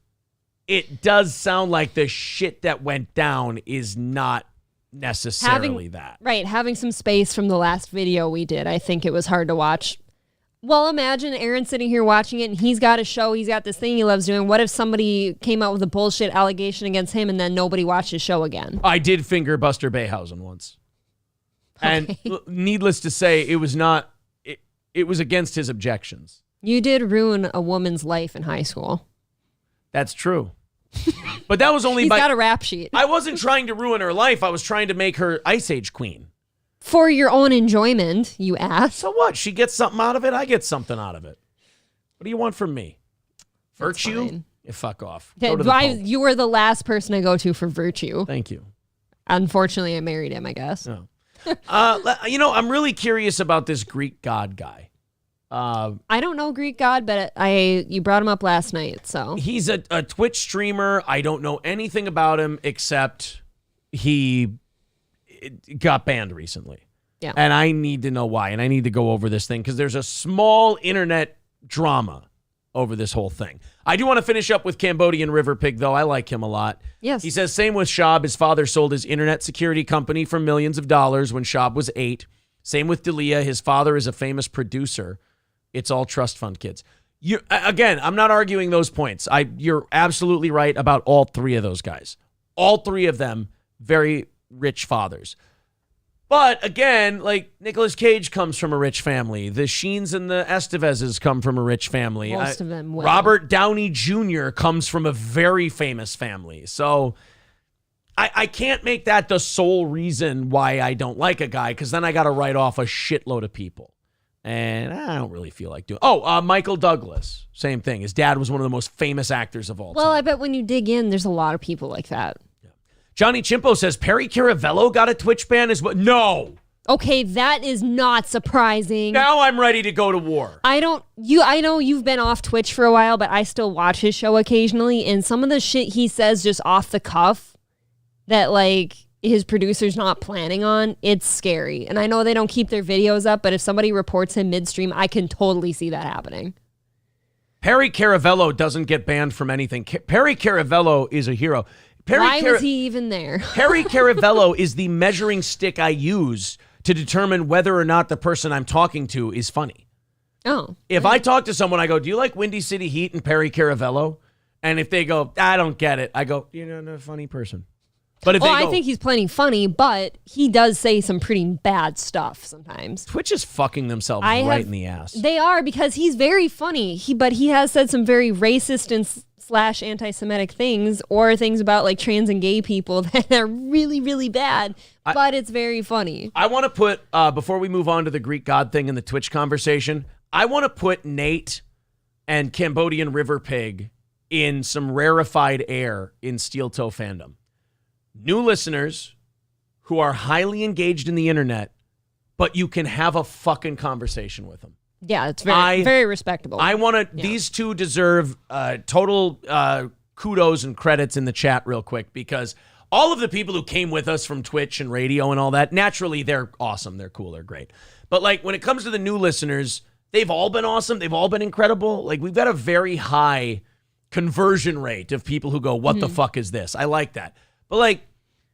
it does sound like the shit that went down is not necessarily that. Right. Having some space from the last video we did, I think it was hard to watch. Well, imagine Aaron sitting here watching it, and he's got a show, he's got this thing he loves doing. What if somebody came out with a bullshit allegation against him, and then nobody watched his show again? I did finger Buster Bayhausen once. Okay. And needless to say, it was not, it was against his objections. You did ruin a woman's life in high school. That's true. But that was only He's got a rap sheet. I wasn't trying to ruin her life. I was trying to make her Ice Age queen. For your own enjoyment, you ask. So what? She gets something out of it. I get something out of it. What do you want from me? Virtue? Yeah, fuck off. You were the last person I go to for virtue. Thank you. Unfortunately, I married him, I guess. No. I'm really curious about this Greek god guy. I don't know Greek god, but you brought him up last night. So he's a Twitch streamer. I don't know anything about him except he got banned recently. Yeah. And I need to know why. And I need to go over this thing because there's a small internet drama over this whole thing. I do want to finish up with Cambodian River Pig, though. I like him a lot. Yes. He says, same with Shab. His father sold his internet security company for millions of dollars when Shab was 8. Same with Dalia. His father is a famous producer. It's all trust fund kids. Again, I'm not arguing those points. You're absolutely right about all three of those guys. All three of them, very rich fathers. But again, like Nicolas Cage comes from a rich family. The Sheens and the Estevezes come from a rich family. Most of them will. Robert Downey Jr. comes from a very famous family. So I can't make that the sole reason why I don't like a guy, because then I got to write off a shitload of people. And I don't really feel like doing. Michael Douglas, same thing. His dad was one of the most famous actors of all time. Well, I bet when you dig in, there's a lot of people like that. Johnny Chimpo says Perry Caravello got a Twitch ban as well. No. Okay, that is not surprising. Now I'm ready to go to war. I know you've been off Twitch for a while, but I still watch his show occasionally, and some of the shit he says just off the cuff that like his producer's not planning on, it's scary. And I know they don't keep their videos up, but if somebody reports him midstream, I can totally see that happening. Perry Caravello doesn't get banned from anything. Perry Caravello is a hero. Why was he even there? Perry Caravello is the measuring stick I use to determine whether or not the person I'm talking to is funny. Oh. If I talk to someone, I go, do you like Windy City Heat and Perry Caravello? And if they go, I don't get it, I go, you're not a funny person. But if they go, I think he's plenty funny, but he does say some pretty bad stuff sometimes. Twitch is fucking themselves right in the ass. They are, because he's very funny. But he has said some very racist and / anti-Semitic things, or things about like trans and gay people that are really, really bad, but it's very funny. I want to put, before we move on to the Greek god thing and the Twitch conversation, I want to put Nate and Cambodian River Pig in some rarefied air in Steel Toe fandom. New listeners who are highly engaged in the internet, but you can have a fucking conversation with them. Yeah, it's very respectable. I want to. These two deserve total kudos and credits in the chat real quick, because all of the people who came with us from Twitch and radio and all that, naturally, they're awesome. They're cool. They're great. But like when it comes to the new listeners, they've all been awesome. They've all been incredible. Like we've got a very high conversion rate of people who go, what the fuck is this? I like that. But like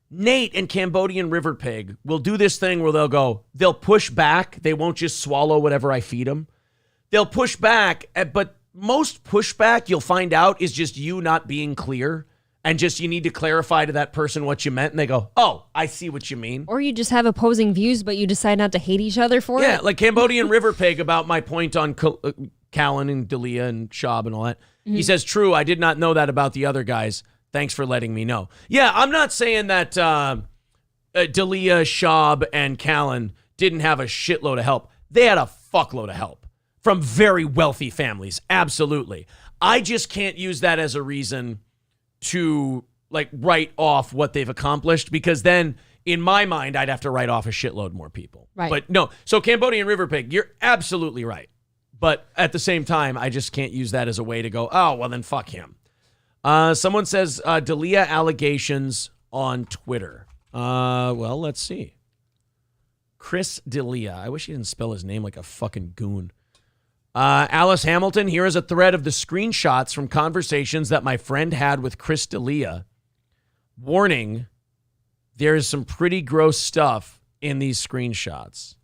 Nate and Cambodian River Pig will do this thing where they'll push back. They won't just swallow whatever I feed them. They'll push back, but most pushback you'll find out is just you not being clear. And just you need to clarify to that person what you meant. And they go, oh, I see what you mean. Or you just have opposing views, but you decide not to hate each other for it. Yeah, like Cambodian River Pig about my point on Callen and D'Elia and Schaub and all that. Mm-hmm. He says, true, I did not know that about the other guys. Thanks for letting me know. Yeah, I'm not saying that D'Elia, Schaub, and Callen didn't have a shitload of help. They had a fuckload of help from very wealthy families. Absolutely. I just can't use that as a reason to like write off what they've accomplished, because then in my mind I'd have to write off a shitload more people. Right. But no, so Cambodian River Pig, you're absolutely right. But at the same time, I just can't use that as a way to go, oh, well then fuck him. Someone says D'Elia allegations on Twitter. Well, let's see. Chris D'Elia. I wish he didn't spell his name like a fucking goon. Alice Hamilton, here is a thread of the screenshots from conversations that my friend had with Chris D'Elia. Warning, there is some pretty gross stuff in these screenshots.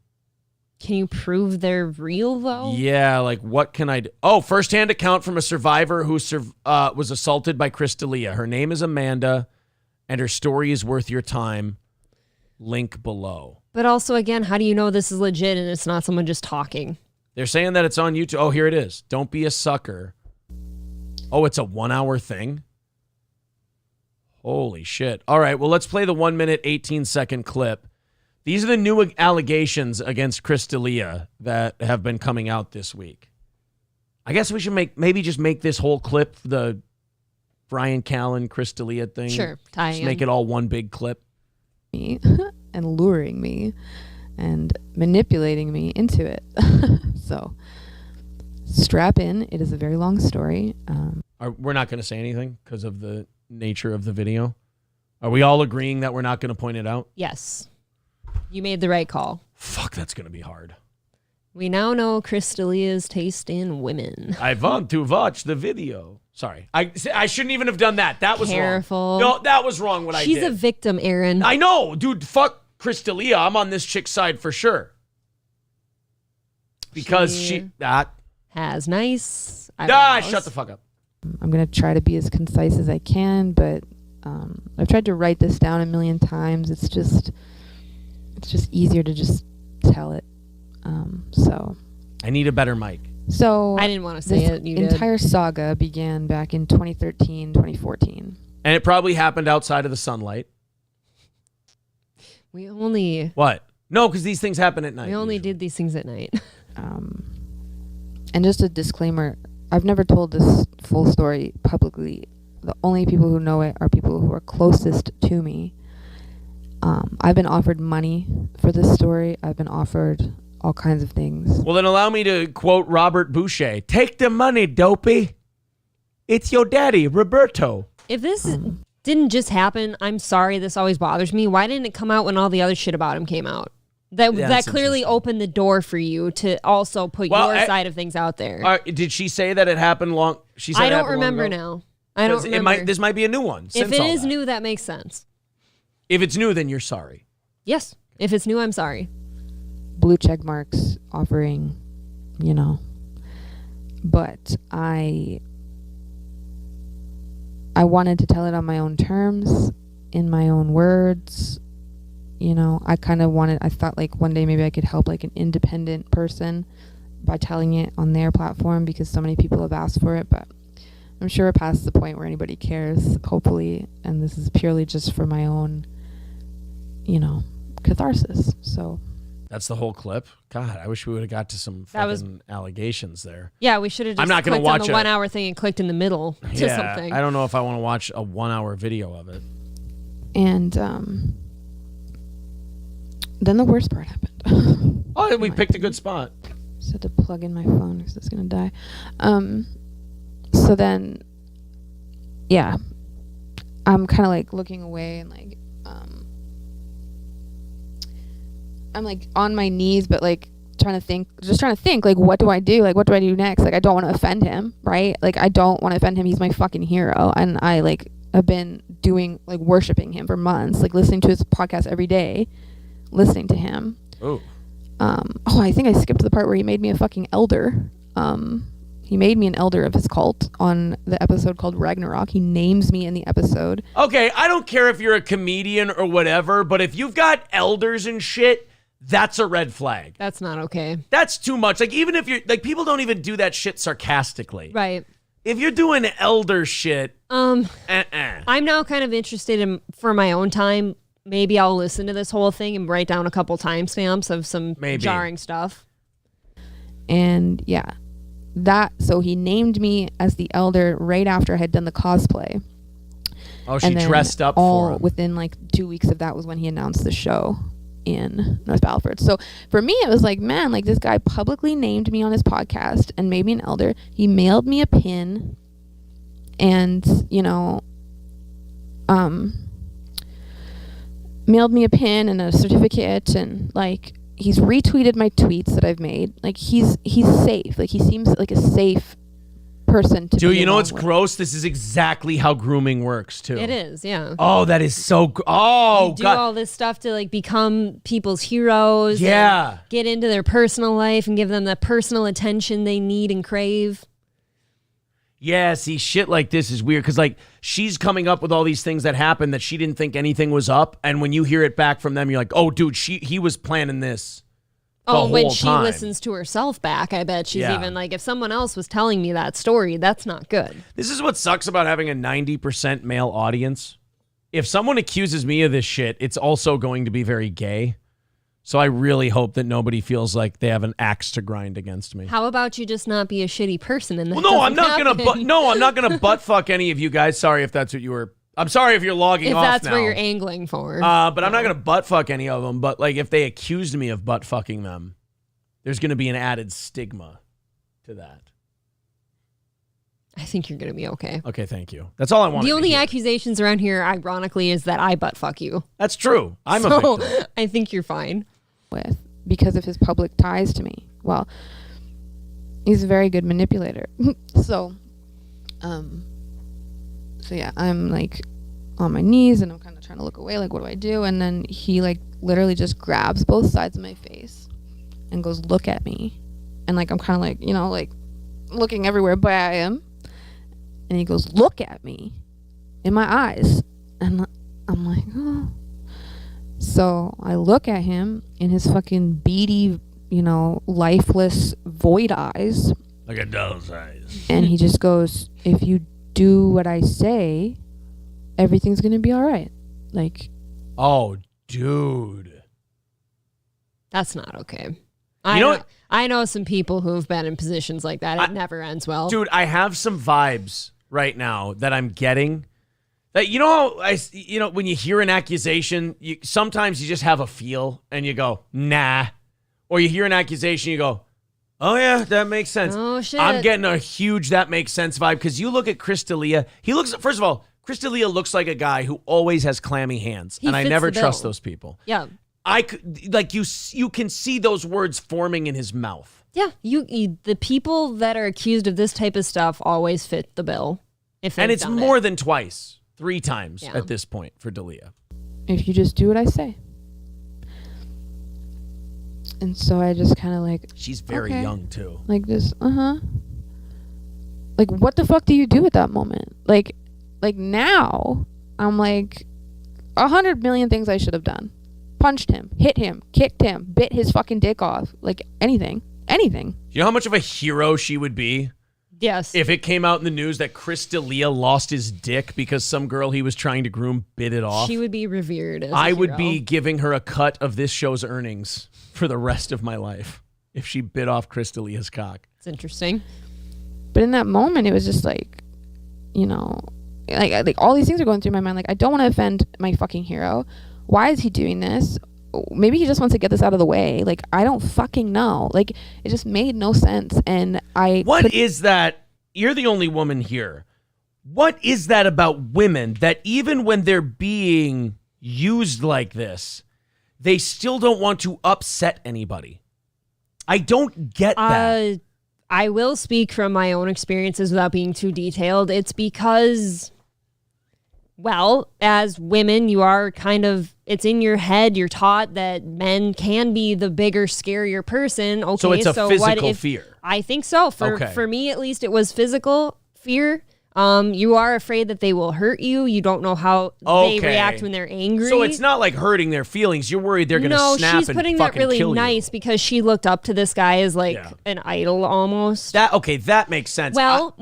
Can you prove they're real, though? Yeah, like what can I do? Oh, firsthand account from a survivor who was assaulted by Chris D'Elia. Her name is Amanda, and her story is worth your time. Link below. But also, again, how do you know this is legit and it's not someone just talking? They're saying that it's on YouTube. Oh, here it is. Don't be a sucker. Oh, it's a 1 hour thing? Holy shit. All right, well, let's play the 1 minute, 18-second clip. These are the new allegations against Chris D'Elia that have been coming out this week. I guess we should maybe just make this whole clip the Bryan Callen, Chris D'Elia thing. Sure, just make it all one big clip. Me and luring me and manipulating me into it. So strap in. It is a very long story. We're not going to say anything because of the nature of the video. Are we all agreeing that we're not going to point it out? Yes. You made the right call. Fuck, that's going to be hard. We now know Chris D'Elia's taste in women. I want to watch the video. Sorry. I shouldn't even have done that. That was Careful. wrong. No, that was wrong what I did. She's a victim, Aaron. I know. Dude, fuck Chris D'Elia. I'm on this chick's side for sure. Because she has nice. Shut the fuck up. I'm going to try to be as concise as I can, but I've tried to write this down a million times. It's just easier to just tell it. So I need a better mic. So I didn't want to say it. The entire saga began back in 2013, 2014. And it probably happened outside of the sunlight. What? No, because these things happen at night. We only did these things at night. And just a disclaimer, I've never told this full story publicly. The only people who know it are people who are closest to me. I've been offered money for this story. I've been offered all kinds of things. Well, then allow me to quote Robert Boucher. Take the money, dopey. It's your daddy, Roberto. If this didn't just happen, I'm sorry, this always bothers me. Why didn't it come out when all the other shit about him came out? That clearly opened the door for you to also put your side of things out there. Did she say that it happened long? She said I don't remember now. I don't remember. This might be a new one. If it is new, that makes sense. If it's new, then you're sorry. Yes. If it's new, I'm sorry. Blue check marks offering, but I wanted to tell it on my own terms, in my own words. I thought like one day maybe I could help like an independent person by telling it on their platform, because so many people have asked for it, but I'm sure we're past the point where anybody cares, hopefully, and this is purely just for my own, catharsis. So that's the whole clip. God, I wish we would have got to some fucking allegations there. Yeah, we should have just I'm not gonna clicked watch on the 1 hour thing and clicked in the middle to something. I don't know if I want to watch a 1 hour video of it. And then the worst part happened. We picked a good spot. just had to plug in my phone because it's gonna die. So then, yeah, I'm kind of like looking away and like, I'm like on my knees, but like trying to think like, what do I do? Like, what do I do next? Like, I don't want to offend him, right? Like, I don't want to offend him. He's my fucking hero. And I like have been doing like worshiping him for months, like listening to his podcast every day, listening to him. Oh. I think I skipped the part where he made me a fucking elder. He made me an elder of his cult on the episode called Ragnarok. He names me in the episode. Okay, I don't care if you're a comedian or whatever, but if you've got elders and shit, that's a red flag. That's not okay. That's too much. Like, even if you're, like, people don't even do that shit sarcastically. Right. If you're doing elder shit, I'm now kind of interested in, for my own time, maybe I'll listen to this whole thing and write down a couple timestamps of some jarring stuff. And yeah, so he named me as the elder right after I had done the cosplay. Oh, she dressed up for him. Within like 2 weeks of that was when he announced the show in North Battleford. So for me, it was like, man, like this guy publicly named me on his podcast and made me an elder. He mailed me a pin and, you know, mailed me a pin and a certificate, and like he's retweeted my tweets that I've made. Like he's safe. Like he seems like a safe person to Dude, be you know what's with. gross? This is exactly how grooming works too. It is, yeah. Oh, that is so oh you do God. all this stuff to like become people's heroes. Yeah. And get into their personal life and give them the personal attention they need and crave. Yeah, see, shit like this is weird because, like, she's coming up with all these things that happened that she didn't think anything was up, and when you hear it back from them, you're like, "Oh, dude, he was planning this." When she listens to herself back, I bet she's even like, if someone else was telling me that story, that's not good. This is what sucks about having a 90% male audience. If someone accuses me of this shit, it's also going to be very gay. So I really hope that nobody feels like they have an axe to grind against me. How about you just not be a shitty person? And I'm not gonna butt fuck any of you guys. Sorry if that's what you were. I'm sorry if you're logging off now. If that's where you're angling for. But I'm not gonna butt fuck any of them. But like, if they accused me of butt fucking them, there's gonna be an added stigma to that. I think you're gonna be okay. Okay, thank you. That's all I want. The only accusations around here, ironically, is that I butt fuck you. That's true. I'm a victim. I think you're fine. Because of his public ties to me. Well, he's a very good manipulator. So yeah, I'm like on my knees and I'm kind of trying to look away, like, what do I do? And then he like literally just grabs both sides of my face and goes, look at me. And like, I'm kind of like, you know, like looking everywhere but I am. And he goes, look at me in my eyes. And I'm like, oh. So I look at him in his fucking beady, you know, lifeless void eyes. Like a doll's eyes. And he just goes, if you do what I say, everything's going to be all right. Like. Oh, dude. That's not okay. I know some people who have been in positions like that. It never ends well. Dude, I have some vibes right now that I'm getting. That, you know how when you hear an accusation, sometimes you just have a feel and you go, nah. Or you hear an accusation, you go, oh yeah, that makes sense. Oh shit. I'm getting a huge that makes sense vibe because you look at Chris D'Elia. First of all, Chris D'Elia looks like a guy who always has clammy hands, and I never trust those people. Yeah. You can see those words forming in his mouth. Yeah, the people that are accused of this type of stuff always fit the bill. And it's more than twice. 3 times at this point for D'Elia. If you just do what I say. And so I just kind of like. She's very young too. Like this, Like, what the fuck do you do at that moment? Like now, I'm like 100 million things I should have done. Punched him, hit him, kicked him, bit his fucking dick off. Like anything. You know how much of a hero she would be? Yes. If it came out in the news that Chris D'Elia lost his dick because some girl he was trying to groom bit it off. She would be revered as I a would hero. be giving her a cut of this show's earnings for the rest of my life if she bit off Chris D'Elia's cock. It's interesting. But in that moment, it was just like, you know, like all these things are going through my mind. Like, I don't want to offend my fucking hero. Why is he doing this? maybe he just wants to get this out of the way. Like, I don't fucking know. Like, it just made no sense. And What is that? You're the only woman here. What is that about women that even when they're being used like this, they still don't want to upset anybody? I don't get that. I will speak from my own experiences without being too detailed. It's because, well, as women, you are kind of, it's in your head. You're taught that men can be the bigger, scarier person. Okay, so it's a physical fear. I think so. For me, at least, it was physical fear. You are afraid that they will hurt you. You don't know how they react when they're angry. So it's not like hurting their feelings. You're worried they're going to snap and fucking kill you. No, she's putting that really nice because she looked up to this guy as like an idol almost. That makes sense. Well,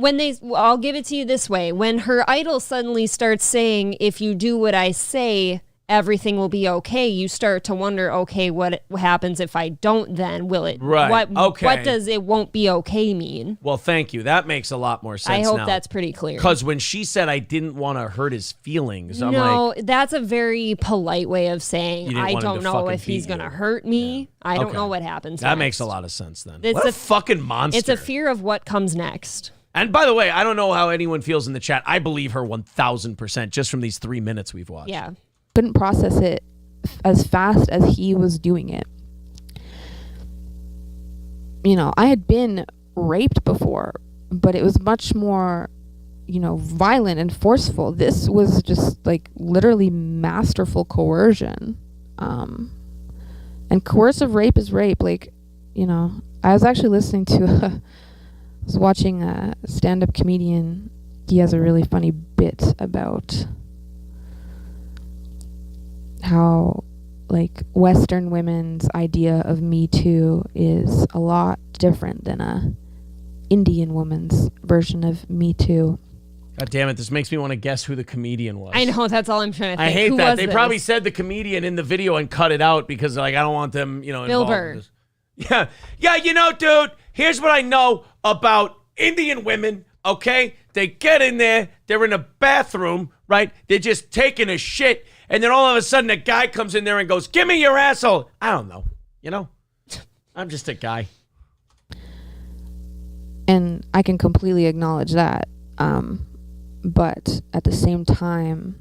I'll give it to you this way. When her idol suddenly starts saying, if you do what I say, everything will be okay, you start to wonder, okay, what happens if I don't then? Will it? Right. What does it won't be okay mean? Well, thank you. That makes a lot more sense I hope now. that's pretty clear. Because when she said I didn't want to hurt his feelings, I'm no, like... that's a very polite way of saying, I don't know if he's going to hurt me. Yeah. I don't know what happens That next. makes a lot of sense then. It's what a fucking monster. It's a fear of what comes next. And by the way, I don't know how anyone feels in the chat. I believe her 1,000% just from these 3 minutes we've watched. Yeah. Couldn't process it as fast as he was doing it. You know, I had been raped before, but it was much more, violent and forceful. This was just like literally masterful coercion. And coercive rape is rape. Like, I was actually listening to, I was watching a stand-up comedian. He has a really funny bit about how like Western women's idea of Me Too is a lot different than a Indian woman's version of Me Too. God damn it, this makes me want to guess who the comedian was. I know, that's all I'm trying to think. I hate who that. was They this? probably said the comedian in the video and cut it out because like I don't want them, involved. Bill Burr. Yeah. Yeah, dude, here's what I know about Indian women, okay? They get in there, they're in a bathroom, right? They're just taking a shit. And then all of a sudden, a guy comes in there and goes, give me your asshole. I don't know. I'm just a guy. And I can completely acknowledge that. But at the same time,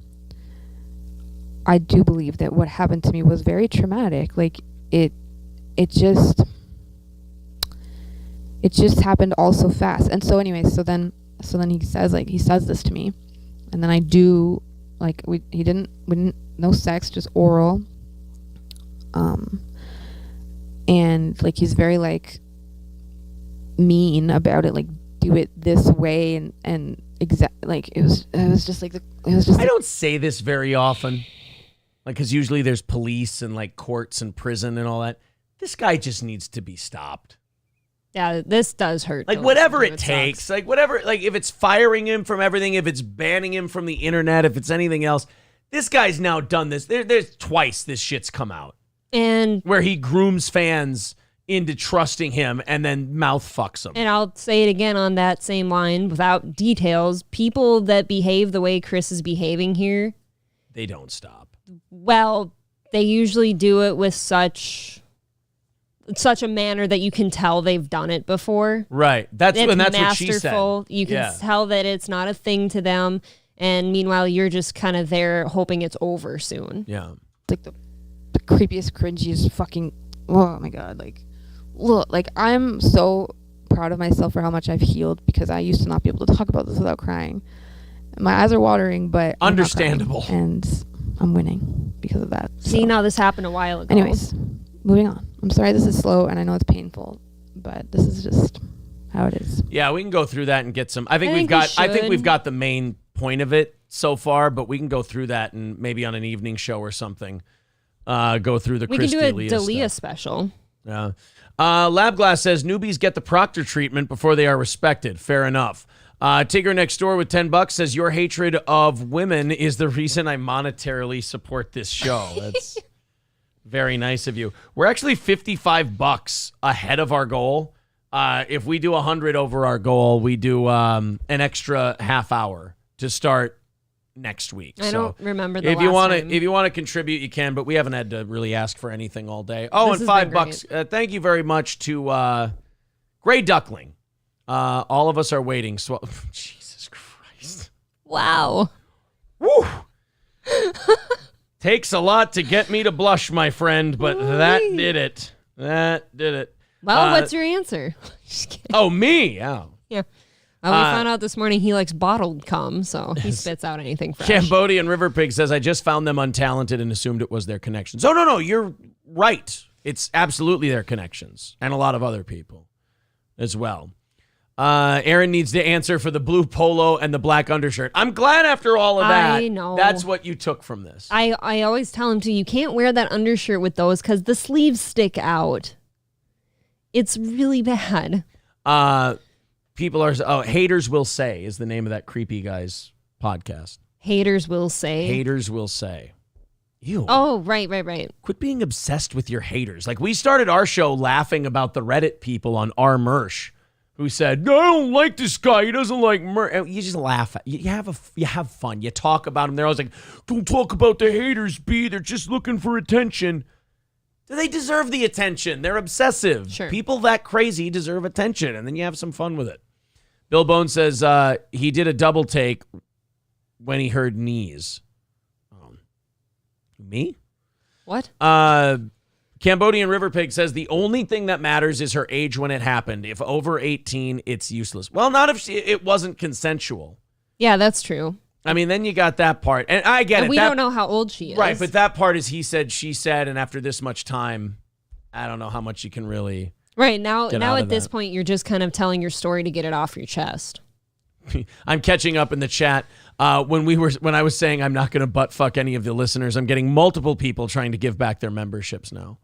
I do believe that what happened to me was very traumatic. Like, it just happened all so fast. And so anyway, so then he says this to me. And then I do... Like we didn't no sex, just oral. And like he's very like mean about it, like do it this way and like it was just like I don't say this very often, like because usually there's police and like courts and prison and all that. This guy just needs to be stopped. Yeah, this does hurt. Like whatever it takes, like whatever, like if it's firing him from everything, if it's banning him from the internet, if it's anything else, this guy's now done this. There's twice this shit's come out. And where he grooms fans into trusting him and then mouth fucks them. And I'll say it again on that same line without details. People that behave the way Chris is behaving here, they don't stop. Well, they usually do it with such a manner that you can tell they've done it before. Right. That's masterful. What she said. You can tell that it's not a thing to them. And meanwhile, you're just kind of there hoping it's over soon. Yeah. Like the creepiest, cringiest fucking, oh my God. Like, look, like I'm so proud of myself for how much I've healed because I used to not be able to talk about this without crying. My eyes are watering, but understandable. And I'm winning because of that. See, now this happened a while ago. Anyways, moving on. I'm sorry this is slow and I know it's painful, but this is just how it is. Yeah, we can go through that and get some. I think we've got the main point of it so far, but we can go through that and maybe on an evening show or something. Go through the Chris D'Elia We can do a D'Elia special. Yeah. Labglass says newbies get the Proctor treatment before they are respected. Fair enough. Tigger next door with $10 says your hatred of women is the reason I monetarily support this show. That's very nice of you. We're actually $55 ahead of our goal. If we do 100 over our goal, we do an extra half hour to start next week. I don't remember the if you last time. If you want to contribute, you can, but we haven't had to really ask for anything all day. Oh, This and has been $5. Thank you very much to Gray Duckling. All of us are waiting. So, Jesus Christ. Wow. Woo. Takes a lot to get me to blush, my friend, but that did it. That did it. Well, what's your answer? Just kidding. Oh, me? Oh. Yeah. We found out this morning he likes bottled cum, so he spits out anything fresh. Cambodian River Pig says, I just found them untalented and assumed it was their connections. Oh, no, you're right. It's absolutely their connections and a lot of other people as well. Aaron needs to answer for the blue polo and the black undershirt. I'm glad after all of that, I know. That's what you took from this. I always tell him, you can't wear that undershirt with those because the sleeves stick out. It's really bad. People are, Haters Will Say is the name of that creepy guy's podcast. Haters Will Say. Haters Will Say. Ew. Oh, right. Quit being obsessed with your haters. Like, we started our show laughing about the Reddit people on our Mersh who said, I don't like this guy. He doesn't like Mersh. You just laugh. You have fun. You talk about him. They're always like, don't talk about the haters, B. They're just looking for attention. They deserve the attention. They're obsessive. Sure. People that crazy deserve attention, and then you have some fun with it. Bill Bone says he did a double take when he heard knees. Me? What? Cambodian River Pig says the only thing that matters is her age when it happened. If over 18, it's useless. Well, not if it wasn't consensual. Yeah, that's true. I mean, then you got that part. And I get and it. We don't know how old she is. Right, but that part is he said, she said, and after this much time, I don't know how much you can really Right, now at this that. point, you're just kind of telling your story to get it off your chest. I'm catching up in the chat. When I was saying I'm not going to butt fuck any of the listeners, I'm getting multiple people trying to give back their memberships now.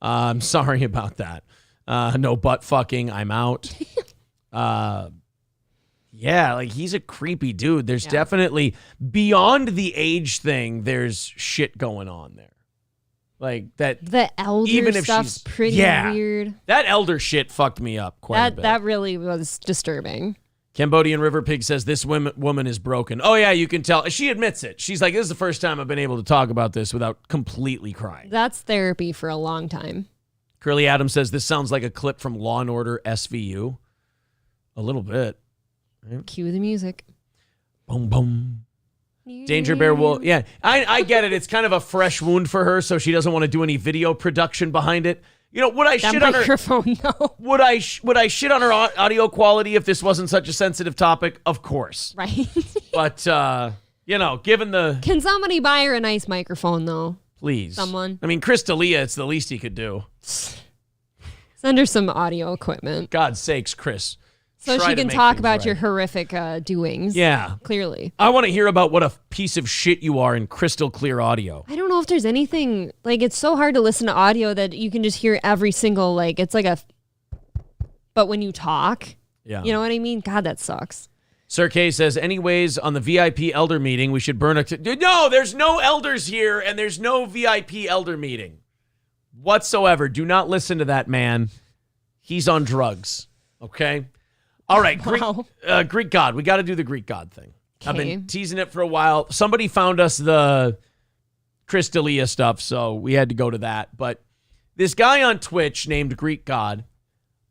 I'm sorry about that. No butt fucking. I'm out. Yeah, like he's a creepy dude. There's definitely beyond the age thing. There's shit going on there. Like that. The elder even if stuff's she's pretty weird. That elder shit fucked me up quite a bit. That really was disturbing. Cambodian River Pig says this woman is broken. Oh, yeah, you can tell. She admits it. She's like, this is the first time I've been able to talk about this without completely crying. That's therapy for a long time. Curly Adams says this sounds like a clip from Law & Order SVU. A little bit. Right? Cue the music. Boom, boom. Danger Bear will. Yeah, I get it. It's kind of a fresh wound for her, so she doesn't want to do any video production behind it. You know, would I shit on her? No. Would I shit on her audio quality if this wasn't such a sensitive topic? Of course. Right. But, you know, given the... Can somebody buy her a nice microphone, though? Please. Someone. I mean, Chris D'Elia, it's the least he could do. Send her some audio equipment. God's sakes, Chris. So she can talk about your horrific doings. Yeah. Clearly. I want to hear about what a piece of shit you are in crystal clear audio. I don't know if there's anything, like, it's so hard to listen to audio that you can just hear every single, like, it's like a, but when you talk, yeah. You know what I mean? God, that sucks. Sir K says, anyways, on the VIP elder meeting, we should burn no, there's no elders here, and there's no VIP elder meeting whatsoever. Do not listen to that man. He's on drugs. Okay? All right, Greek God. We got to do the Greek God thing. Okay. I've been teasing it for a while. Somebody found us the Chris D'Elia stuff, so we had to go to that. But this guy on Twitch named Greek God,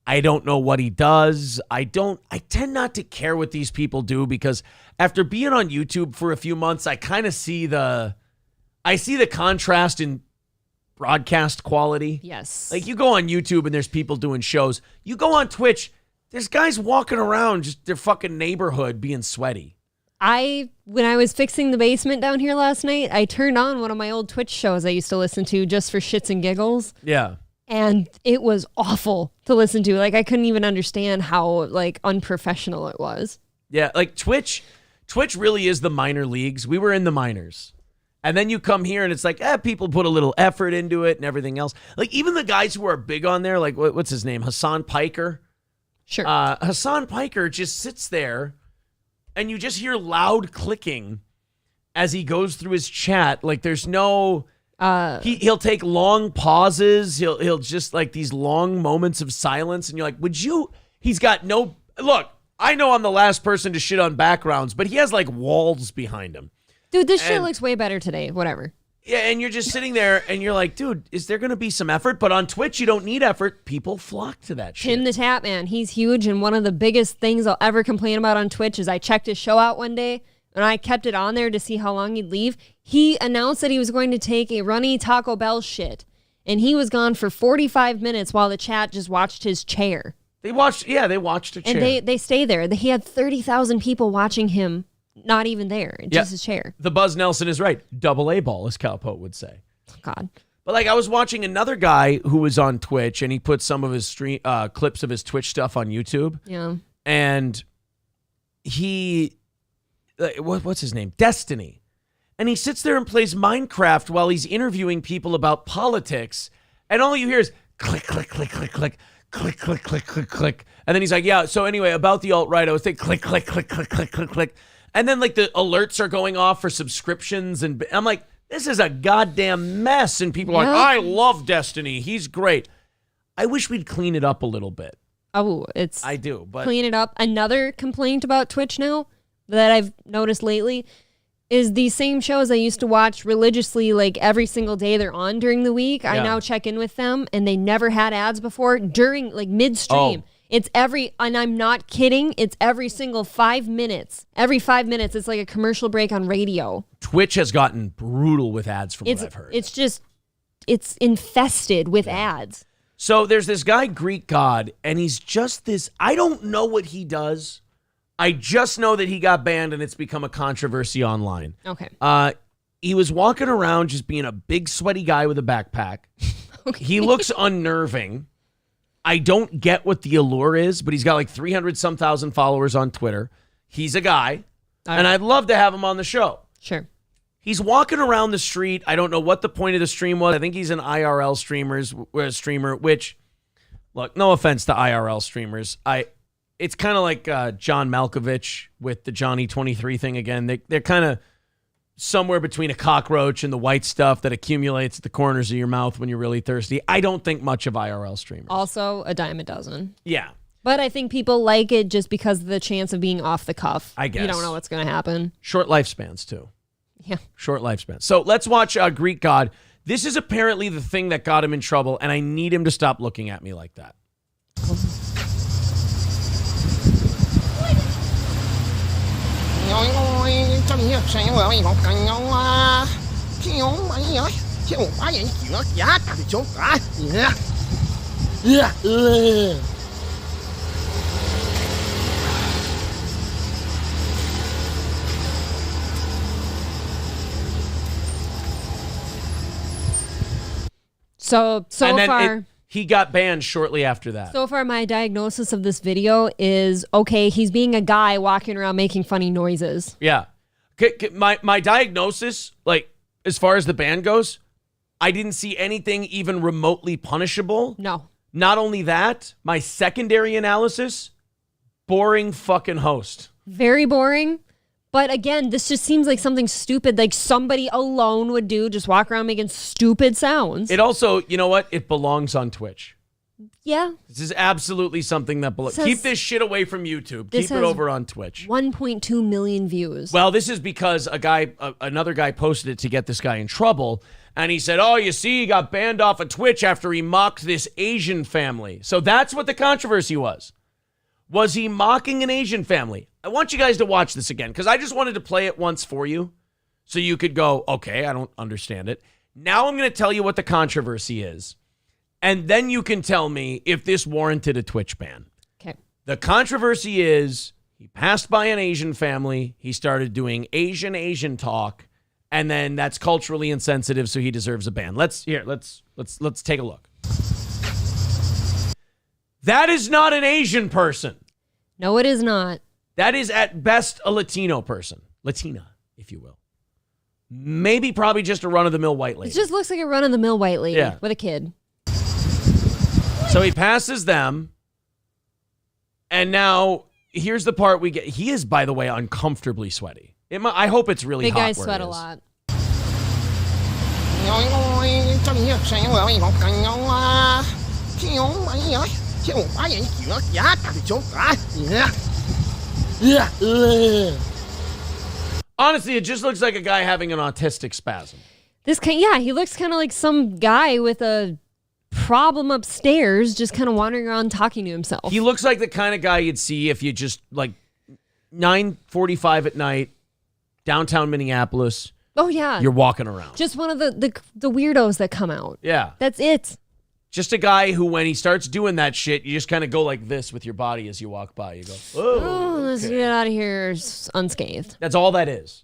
I don't know what he does. I tend not to care what these people do because after being on YouTube for a few months, I kind of see the contrast in broadcast quality. Yes. Like you go on YouTube and there's people doing shows. You go on Twitch, there's guys walking around just their fucking neighborhood being sweaty. When I was fixing the basement down here last night, I turned on one of my old Twitch shows I used to listen to just for shits and giggles. Yeah. And it was awful to listen to. Like I couldn't even understand how like unprofessional it was. Yeah, like Twitch really is the minor leagues. We were in the minors. And then you come here and it's like, people put a little effort into it and everything else. Like even the guys who are big on there, like what's his name? Hassan Piker. Sure. Hassan Piker just sits there and you just hear loud clicking as he goes through his chat. Like there's no, he'll take long pauses. He'll just like these long moments of silence. And you're like, he's got look, I know I'm the last person to shit on backgrounds, but he has like walls behind him. Dude, this shit looks way better today. Whatever. Yeah, and you're just sitting there and you're like, dude, is there going to be some effort? But on Twitch, you don't need effort. People flock to that shit. Tim the Tap Man, he's huge. And one of the biggest things I'll ever complain about on Twitch is I checked his show out one day and I kept it on there to see how long he'd leave. He announced that he was going to take a runny Taco Bell shit. And he was gone for 45 minutes while the chat just watched his chair. They watched a chair. And they stay there. He had 30,000 people watching him, not even there, just his chair. The Buzz Nelson is right. Double A ball, as Calpo would say. God. But like I was watching another guy who was on Twitch, and he put some of his clips of his Twitch stuff on YouTube. Yeah. And he, what's his name? Destiny. And he sits there and plays Minecraft while he's interviewing people about politics. And all you hear is click, click, click, click, click, click, click, click, click, click. And then he's like, yeah, so anyway, about the alt-right, I was thinking click, click, click, click, click, click, click. And then like the alerts are going off for subscriptions. And I'm like, this is a goddamn mess. And people are like, I love Destiny. He's great. I wish we'd clean it up a little bit. Oh, I do, but clean it up. Another complaint about Twitch now that I've noticed lately is these same shows I used to watch religiously, like every single day they're on during the week. I now check in with them and they never had ads before during like midstream. It's and I'm not kidding, it's every single 5 minutes. Every 5 minutes, it's like a commercial break on radio. Twitch has gotten brutal with ads from what I've heard. It's infested with ads. So there's this guy, Greek God, and he's just this, I don't know what he does. I just know that he got banned and it's become a controversy online. Okay. He was walking around just being a big sweaty guy with a backpack. Okay. He looks unnerving. I don't get what the allure is, but he's got like 300-some thousand followers on Twitter. He's a guy, and I'd love to have him on the show. Sure. He's walking around the street. I don't know what the point of the stream was. I think he's an IRL streamer, which, look, no offense to IRL streamers. It's kind of like John Malkovich with the Johnny 23 thing again. They're kind of somewhere between a cockroach and the white stuff that accumulates at the corners of your mouth when you're really thirsty. I don't think much of IRL streamers. Also, a dime a dozen. Yeah. But I think people like it just because of the chance of being off the cuff. I guess. You don't know what's going to happen. Short lifespans, too. Yeah. Short lifespans. So let's watch Greek God. This is apparently the thing that got him in trouble, and I need him to stop looking at me like that. So far, he got banned shortly after that. So far, my diagnosis of this video is, okay, he's being a guy walking around making funny noises. Yeah. My diagnosis, like, as far as the ban goes, I didn't see anything even remotely punishable. No. Not only that, my secondary analysis, boring fucking host. Very boring. But again, this just seems like something stupid, like somebody alone would do, just walk around making stupid sounds. It also, you know what? It belongs on Twitch. Yeah. This is absolutely something that belongs. Keep this shit away from YouTube. Keep it over on Twitch. 1.2 million views. Well, this is because another guy posted it to get this guy in trouble. And he said, oh, you see, he got banned off of Twitch after he mocked this Asian family. So that's what the controversy was. Was he mocking an Asian family? I want you guys to watch this again because I just wanted to play it once for you so you could go, okay, I don't understand it. Now I'm going to tell you what the controversy is. And then you can tell me if this warranted a Twitch ban. Okay. The controversy is he passed by an Asian family. He started doing Asian talk. And then that's culturally insensitive, so he deserves a ban. Let's take a look. That is not an Asian person. No, it is not. That is at best a Latino person. Latina, if you will. Maybe probably just a run-of-the-mill white lady. It just looks like a run-of-the-mill white lady with a kid. So he passes them. And now, here's the part we get. He is, by the way, uncomfortably sweaty. I hope it's really big hot. Big guys where sweat he a is. lot. Honestly, it just looks like a guy having an autistic spasm. He looks kind of like some guy with a problem upstairs, just kind of wandering around talking to himself. He looks like the kind of guy you'd see if you just, like, 9:45 at night, downtown Minneapolis. Oh, yeah. You're walking around. Just one of the weirdos that come out. Yeah. That's it. Just a guy who, when he starts doing that shit, you just kind of go like this with your body as you walk by. You go, oh, let's get out of here unscathed. That's all that is.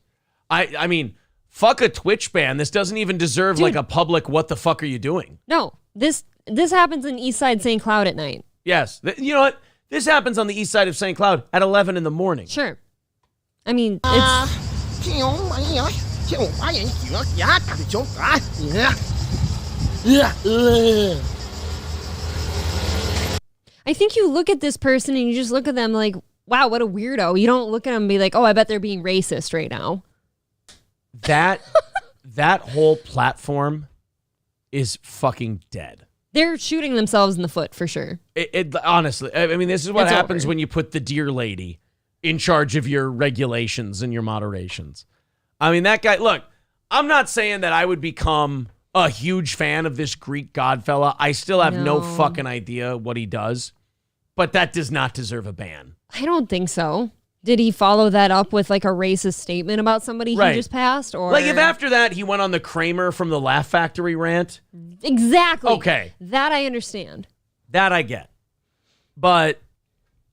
I mean, fuck a Twitch ban. This doesn't even deserve like a public, what the fuck are you doing? No, this happens in East Side St. Cloud at night. Yes. You know what? This happens on the east side of St. Cloud at 11 in the morning. Sure. I mean, it's... I think you look at this person and you just look at them like, wow, what a weirdo. You don't look at them and be like, oh, I bet they're being racist right now. That whole platform is fucking dead. They're shooting themselves in the foot for sure. Honestly, I mean, this is what It's happens over. when you put the dear lady in charge of your regulations and your moderations. I mean, that guy, look, I'm not saying that I would become a huge fan of this Greek god fella. I still have no fucking idea what he does, but that does not deserve a ban. I don't think so. Did he follow that up with like a racist statement about somebody he just passed? Or like if after that he went on the Kramer from the Laugh Factory rant? Exactly. Okay. That I understand. That I get. But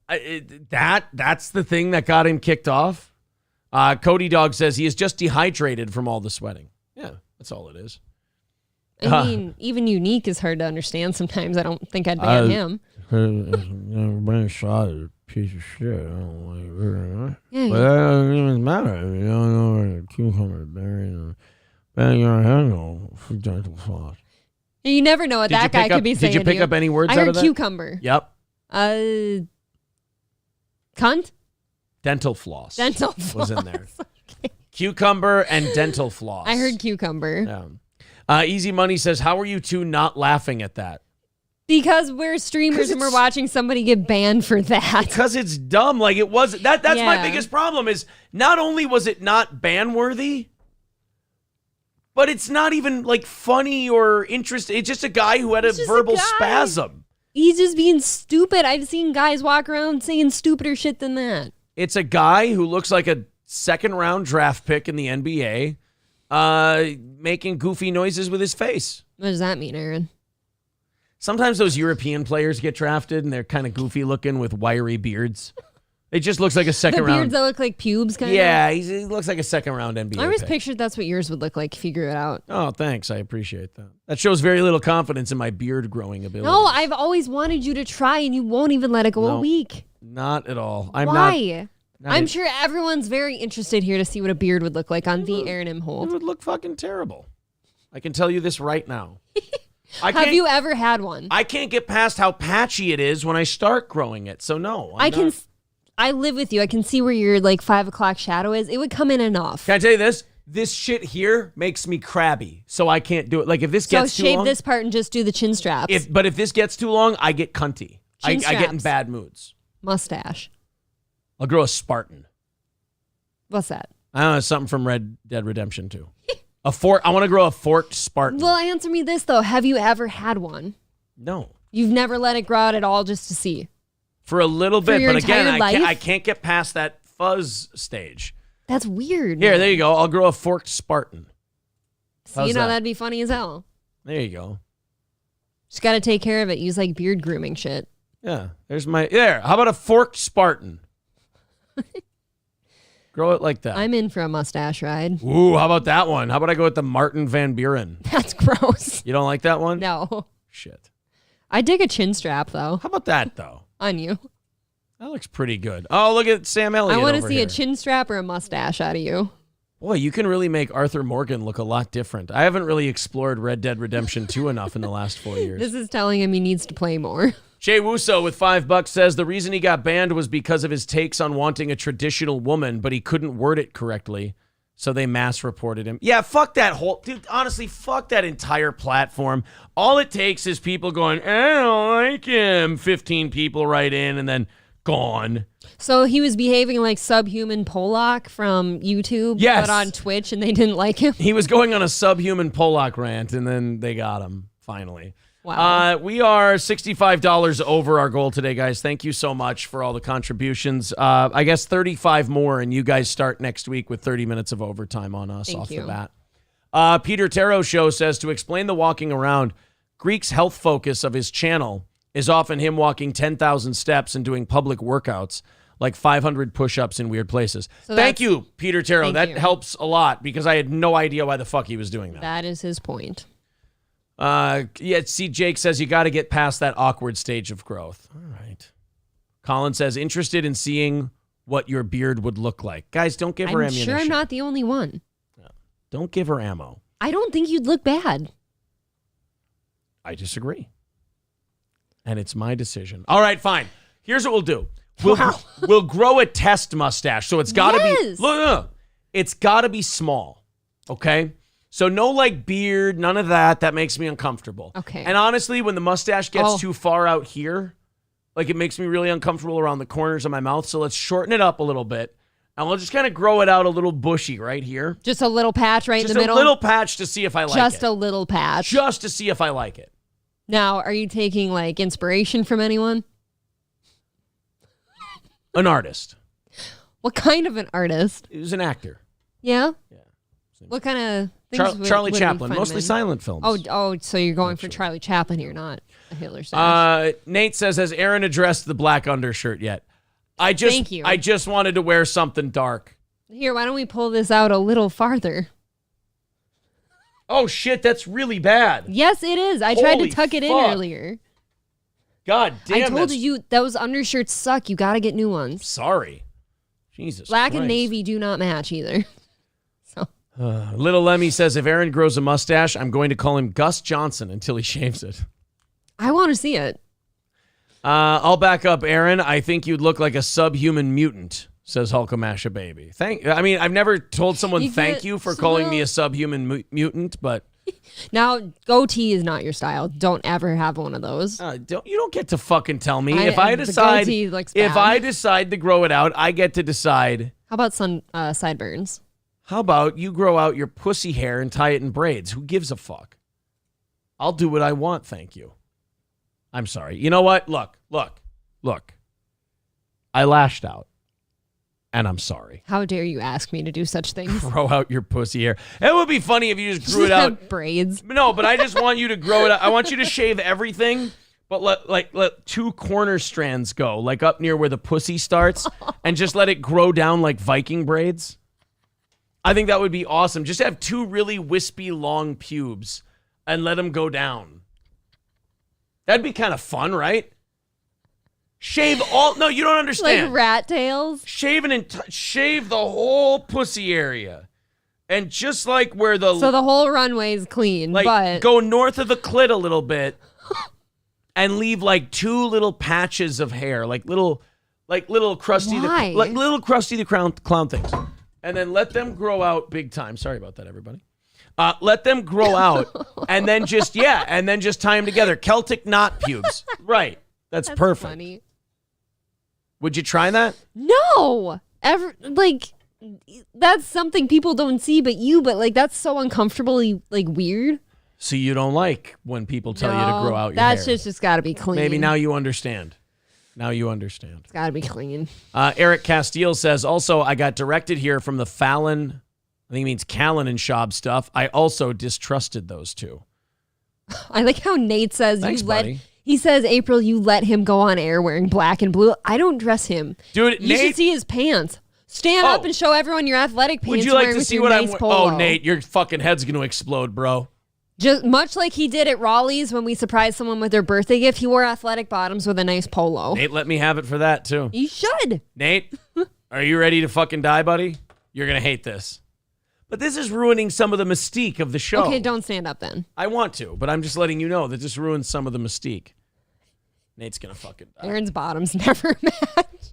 that's the thing that got him kicked off. Cody Dog says he is just dehydrated from all the sweating. Yeah, that's all it is. I mean, even Unique is hard to understand sometimes. I don't think I'd ban him. Everybody shot a piece of shit. I don't like it. Yeah, But that doesn't even matter. You don't know where the cucumber berry and bang your head on for dental floss. You never know what that guy could be saying. Did you pick to up any words I out heard of that? cucumber. Yep. Cunt? Dental floss. Dental was in floss. there. Okay. Cucumber and dental floss. I heard cucumber. Yeah. Easy Money says, how are you two not laughing at that? Because we're streamers and we're watching somebody get banned for that. Because it's dumb. Like it was. That's my Yeah. biggest problem is not only was it not ban worthy, but it's not even like funny or interesting. It's just a guy who had a verbal spasm. He's just being stupid. I've seen guys walk around saying stupider shit than that. It's a guy who looks like a second-round draft pick in the NBA, making goofy noises with his face. What does that mean, Aaron? Sometimes those European players get drafted and they're kind of goofy looking with wiry beards. It just looks like a second The round. beards that look like pubes, kind of. Yeah, he looks like a second-round NBA I always pick. pictured that's what yours would look like if you grew it out. Oh, thanks. I appreciate that. That shows very little confidence in my beard growing ability. No, I've always wanted you to try, and you won't even let it go a No. week. Not at all. I'm Why? not I'm sure everyone's very interested here to see what a beard would look like on the Aaron M. Holt. It would look fucking terrible. I can tell you this right now. Have you ever had one? I can't get past how patchy it is when I start growing it. So no, I live with you. I can see where your like 5 o'clock shadow is. It would come in enough. Can I tell you this? This shit here makes me crabby, so I can't do it. Like if this So gets too shave long, this part and just do the chin straps. But if this gets too long, I get cunty. I Chin get in straps. bad moods. Mustache. I'll grow a Spartan. What's that? I don't know, something from Red Dead Redemption 2. I want to grow a forked Spartan. Well, answer me this though. Have you ever had one? No. You've never let it grow out at all just to see? For a little For bit, your but again, entire life? I can't get past that fuzz stage. That's weird. Here, there you go. I'll grow a forked Spartan. See, How's you know that? that'd be funny as hell. There you go. Just got to take care of it. Use like beard grooming shit. Yeah, there. How about a forked Spartan? Grow it like that. I'm in for a mustache ride. Ooh, how about that one? How about I go with the Martin Van Buren? That's gross. You don't like that one? No. Shit. I dig a chin strap though. How about that though? On you. That looks pretty good. Oh, look at Sam Elliott. I want to over see here. a chin strap or a mustache out of you. Boy, you can really make Arthur Morgan look a lot different. I haven't really explored Red Dead Redemption 2 enough in the last 4 years. This is telling him he needs to play more. Jay Wusso with $5 says the reason he got banned was because of his takes on wanting a traditional woman, but he couldn't word it correctly, so they mass reported him. Yeah, fuck that whole... Dude, honestly, fuck that entire platform. All it takes is people going, I don't like him. 15 people write in, and then Gone. So he was behaving like Subhuman Polak from YouTube, Yes. but on Twitch, and they didn't like him. He was going on a Subhuman Polak rant, and then they got him, finally. Wow. We are $65 over our goal today, guys. Thank you so much for all the contributions. I guess 35 more, and you guys start next week with 30 minutes of overtime on us off the bat. Peter Tarot Show says, to explain the walking around, Greek's health focus of his channel is often him walking 10,000 steps and doing public workouts, like 500 push-ups in weird places. So Thank you, Peter Tarot. That you. helps a lot because I had no idea why the fuck he was doing that. That is his point. See, Jake says you got to get past that awkward stage of growth. All right. Colin says, interested in seeing what your beard would look like. Guys, don't give her I'm ammunition. sure I'm not the only one. Don't give her ammo. I don't think you'd look bad. I disagree. And it's my decision. All right, fine. Here's what we'll do. We'll grow a test mustache. So it's got to be, look, it's got to be small. Okay? So no like beard, none of that. That makes me uncomfortable. Okay. And honestly, when the mustache gets too far out here, like it makes me really uncomfortable around the corners of my mouth. So let's shorten it up a little bit. And we'll just kind of grow it out a little bushy right here. Just a little patch right in the middle? Just a little patch to see if I like it. Just a little patch. Just to see if I like it. Now, are you taking like inspiration from anyone? An artist. What kind of an artist? He was an actor. Yeah? Yeah. What kind of things Charlie would Chaplin, be mostly silent films. Oh, so you're going for Charlie Chaplin here, not a Hitler stash. Nate says, has Aaron addressed the black undershirt yet? Thank you. I just wanted to wear something dark. Here, why don't we pull this out a little farther? Oh, shit, that's really bad. Yes, it is. I tried to Holy tuck it in fuck. earlier. God damn, I told you those undershirts suck. You got to get new ones. Sorry. Jesus Black Christ. and navy do not match either. Little Lemmy says, if Aaron grows a mustache, I'm going to call him Gus Johnson until he shaves it. I want to see it. I'll back up, Aaron. I think you'd look like a subhuman mutant, says Hulkamasha Baby. I've never told someone thank you for calling me a subhuman mutant, but... Now, goatee is not your style. Don't ever have one of those. You don't get to fucking tell me. If I decide to grow it out, I get to decide. How about some sideburns? How about you grow out your pussy hair and tie it in braids? Who gives a fuck? I'll do what I want, thank you. I'm sorry. You know what? Look. I lashed out. And I'm sorry. How dare you ask me to do such things? Grow out your pussy hair. It would be funny if you just grew it out. Braids. No, but I just want you to grow it out. I want you to shave everything, but let two corner strands go, like up near where the pussy starts, and just let it grow down like Viking braids. I think that would be awesome. Just have two really wispy long pubes and let them go down. That'd be kind of fun, right? Shave all... No, you don't understand. Like rat tails? Shave the whole pussy area. And just like where the... So the whole runway is clean, but... Go north of the clit a little bit and leave like two little patches of hair, like little Krusty Why? little Krusty the clown things. And then let them grow out big time. Sorry about that, everybody. Let them grow out and then just tie them together. Celtic knot pubes. Right. That's perfect. Funny. Would you try that? No. That's something people don't see but that's so uncomfortably weird. So you don't like when people tell you to grow out your hair. That's just got to be clean. Maybe now you understand. It's got to be clean. Eric Castile says, also, I got directed here from the Fallon, I think he means Callen and Schaub stuff. I also distrusted those two. I like how Nate says Thanks, buddy. He says, April, you let him go on air wearing black and blue. I don't dress him. Dude, you should see his pants. Stand up and show everyone your athletic pants. Would you like to see what nice I'm polo. Oh, Nate, your fucking head's going to explode, bro. Just much like he did at Raleigh's when we surprised someone with their birthday gift, he wore athletic bottoms with a nice polo. Nate, let me have it for that, too. You should. Nate, are you ready to fucking die, buddy? You're going to hate this. But this is ruining some of the mystique of the show. Okay, don't stand up then. I want to, but I'm just letting you know that this ruins some of the mystique. Nate's going to fucking die. Aaron's bottoms never match.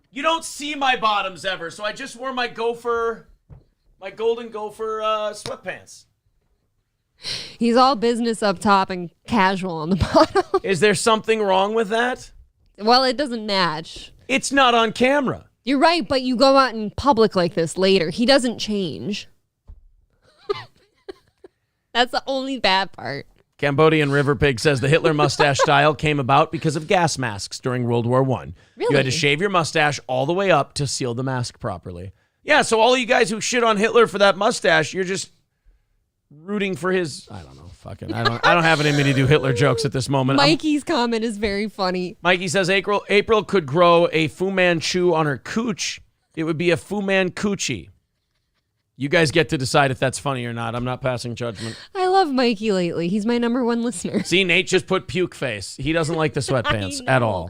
You don't see my bottoms ever, so I just wore my golden gopher sweatpants. He's all business up top and casual on the bottom. Is there something wrong with that? Well, it doesn't match. It's not on camera. You're right, but you go out in public like this later. He doesn't change. That's the only bad part. Cambodian River Pig says the Hitler mustache style came about because of gas masks during World War I. Really? You had to shave your mustache all the way up to seal the mask properly. Yeah, so all of you guys who shit on Hitler for that mustache, you're just rooting for his, I don't know, fucking, I don't have it in me to do Hitler jokes at this moment. Mikey's comment is very funny. Mikey says April could grow a Fu Manchu on her cooch. It would be a Fu Man coochie. You guys get to decide if that's funny or not. I'm not passing judgment. I love Mikey lately. He's my number one listener. See, Nate just put puke face. He doesn't like the sweatpants at all.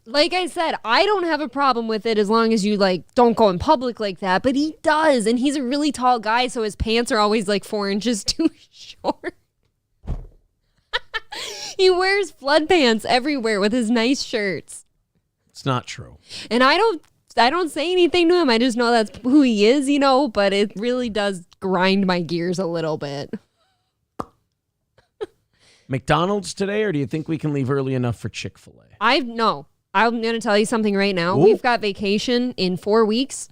Like I said, I don't have a problem with it as long as you don't go in public like that, but he does, and he's a really tall guy, so his pants are always 4 inches too short. He wears flood pants everywhere with his nice shirts. It's not true. And I don't say anything to him. I just know that's who he is, but it really does grind my gears a little bit. McDonald's today, or do you think we can leave early enough for Chick-fil-A? No. I'm going to tell you something right now. Ooh. We've got vacation in 4 weeks,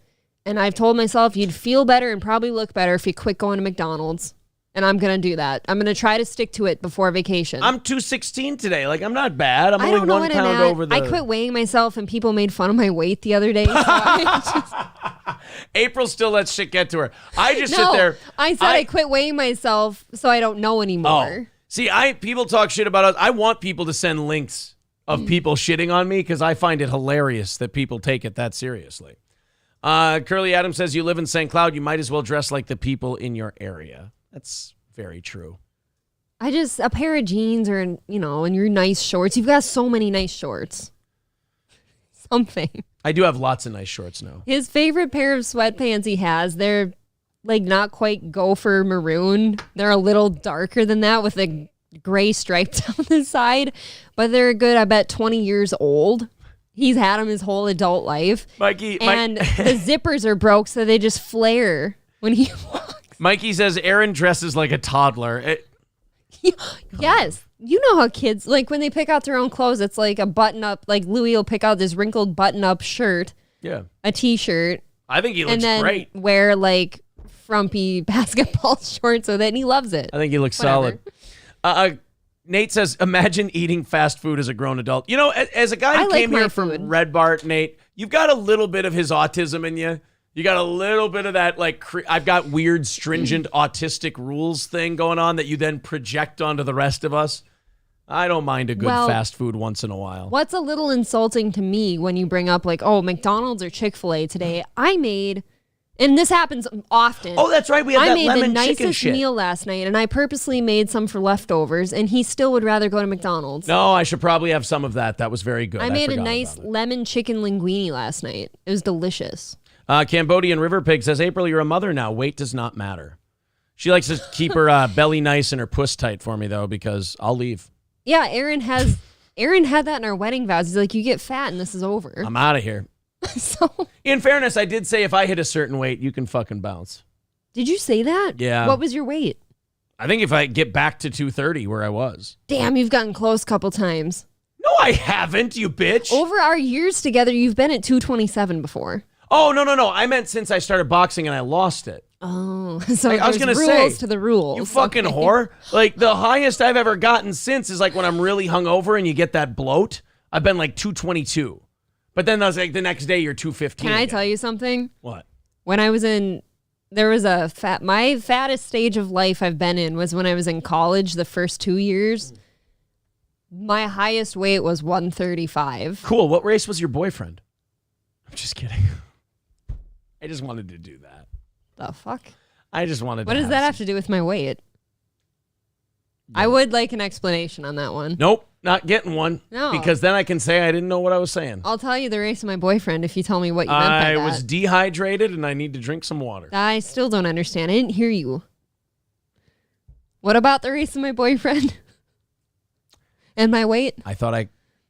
and I've told myself you'd feel better and probably look better if you quit going to McDonald's. And I'm going to do that. I'm going to try to stick to it before vacation. I'm 216 today. I'm not bad. I'm I only don't know 1 what pound I'm at. over the... I quit weighing myself, and people made fun of my weight the other day. So April still lets shit get to her. I just sit there. I said I quit weighing myself, so I don't know anymore. Oh. See, people talk shit about us. I want people to send links of people shitting on me because I find it hilarious that people take it that seriously. Curly Adams says, you live in St. Cloud, you might as well dress like the people in your area. That's very true. A pair of jeans or, and your nice shorts. You've got so many nice shorts. Something. I do have lots of nice shorts now. His favorite pair of sweatpants he has, they're not quite gopher maroon. They're a little darker than that with a gray stripe down the side, but they're a good, I bet, 20 years old. He's had them his whole adult life. Mikey, and the zippers are broke, so they just flare when he walks. Mikey says Aaron dresses like a toddler. Yes. You know how kids, when they pick out their own clothes, it's like a button-up, Louis will pick out this wrinkled button-up shirt. Yeah. A T-shirt. I think he looks and then great. Wear, frumpy basketball shorts so that he loves it. I think he looks solid. Nate says, imagine eating fast food as a grown adult. As a guy who came here from Red Bart, Nate, you've got a little bit of his autism in you. You got a little bit of that, I've got weird, stringent, autistic rules thing going on that you then project onto the rest of us. I don't mind a good fast food once in a while. What's a little insulting to me when you bring up, McDonald's or Chick-fil-A today, I made... And this happens often. Oh, that's right. We had that lemon chicken shit. I made the nicest meal last night, and I purposely made some for leftovers, and he still would rather go to McDonald's. No, I should probably have some of that. That was very good. I made a nice lemon chicken linguine last night. It was delicious. Cambodian River Pig says, April, you're a mother now. Weight does not matter. She likes to keep her belly nice and her puss tight for me, though, because I'll leave. Yeah, Aaron had that in our wedding vows. He's like, you get fat and this is over. I'm out of here. So, in fairness, I did say if I hit a certain weight, you can fucking bounce. Did you say that? Yeah. What was your weight? I think if I get back to 230 where I was. Damn, you've gotten close a couple times. No, I haven't, you bitch. Over our years together, you've been at 227 before. Oh, no. I meant since I started boxing and I lost it. Oh, so I was gonna rules say, to the rules. You fucking whore. The highest I've ever gotten since is when I'm really hungover and you get that bloat. I've been 222. But then I was the next day you're 215. Can I tell you something? What? When I was there was my fattest stage of life I've been in was when I was in college the first 2 years. My highest weight was 135. Cool. What race was your boyfriend? I'm just kidding. I just wanted to do that. The fuck? I just wanted to. What does that have to do with my weight? Yeah. I would like an explanation on that one. Nope, not getting one. No. Because then I can say I didn't know what I was saying. I'll tell you the race of my boyfriend if you tell me what you meant by that. I was dehydrated and I need to drink some water. I still don't understand. I didn't hear you. What about the race of my boyfriend? And my weight? I thought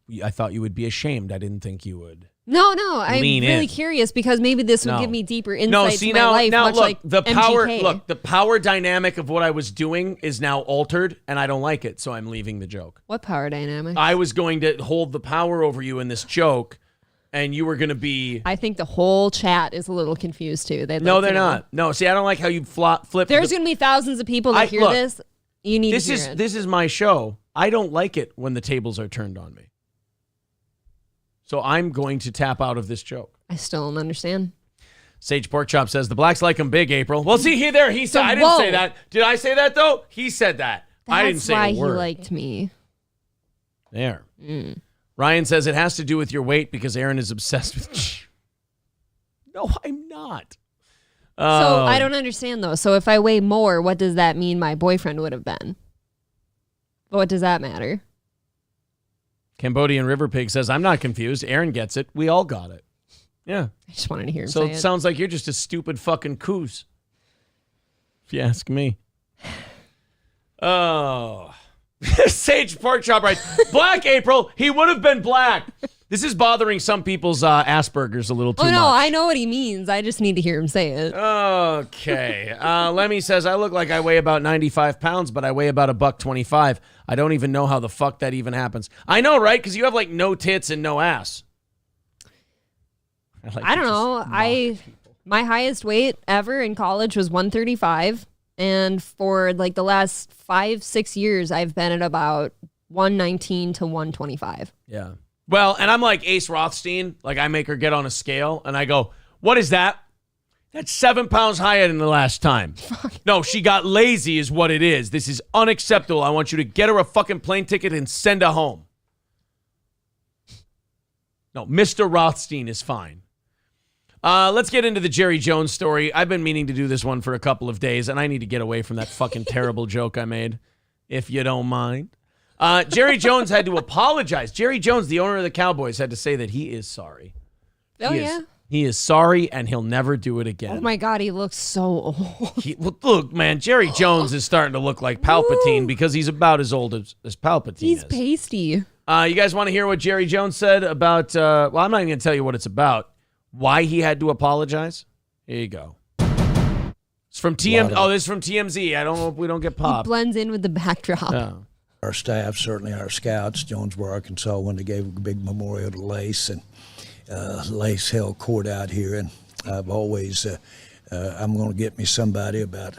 you would be ashamed. I didn't think you would. No, I'm Lean really in. curious because maybe this would give me deeper insight to my life, much look, like the MGK. power. Look, the power dynamic of what I was doing is now altered, and I don't like it, so I'm leaving the joke. What power dynamic? I was going to hold the power over you in this joke, and you were going to be. I think the whole chat is a little confused too. No, they're not. No, see, I don't like how you flip. There's going to be thousands of people that hear this. You need to hear it. This is my show. I don't like it when the tables are turned on me. So I'm going to tap out of this joke. I still don't understand. Sage Porkchop says the blacks like him big, April. Well, see, he said. I didn't say that. Did I say that though? He said that. I didn't say a word. That's why he liked me. There. Ryan says it has to do with your weight because Aaron is obsessed with you. No, I'm not. So I don't understand though. So if I weigh more, what does that mean my boyfriend would have been? What does that matter? Cambodian River Pig says, I'm not confused. Aaron gets it. We all got it. Yeah. I just wanted to hear him so say it sounds like you're just a stupid fucking coos. If you ask me. Oh. Sage Porkchop writes, Black April, he would have been black. This is bothering some people's Asperger's a little too much. Oh, no, I know what he means. I just need to hear him say it. Okay. Lemmy says, I look like I weigh about 95 pounds, but I weigh about $125. I don't even know how the fuck that even happens. I know, right? Because you have like no tits and no ass. I don't know. My highest weight ever in college was 135. And for like the last 5-6 years, I've been at about 119 to 125. Yeah. Well, and I'm like Ace Rothstein. Like I make her get on a scale and I go, what is that? That's 7 pounds higher than the last time. No, she got lazy is what it is. This is unacceptable. I want you to get her a fucking plane ticket and send her home. No, Mr. Rothstein is fine. Let's get into the Jerry Jones story. I've been meaning to do this one for a couple of days, and I need to get away from that fucking terrible joke I made, if you don't mind. Jerry Jones had to apologize. Jerry Jones, the owner of the Cowboys, had to say that he is sorry. He is sorry, and he'll never do it again. Oh, my God, he looks so old. Look, man, Jerry Jones is starting to look like Palpatine because he's about as old as Palpatine He's is. pasty. You guys want to hear what Jerry Jones said about, well, I'm not even going to tell you what it's about. Why he had to apologize? Here you go. It's from TMZ. Oh, this is from TMZ. I don't know if we don't get popped. He blends in with the backdrop. Yeah. Our staff, certainly our scouts, Jonesboro, Arkansas, when they gave a big memorial to Lace, and Lace held court out here, and I've always, I'm going to get me somebody about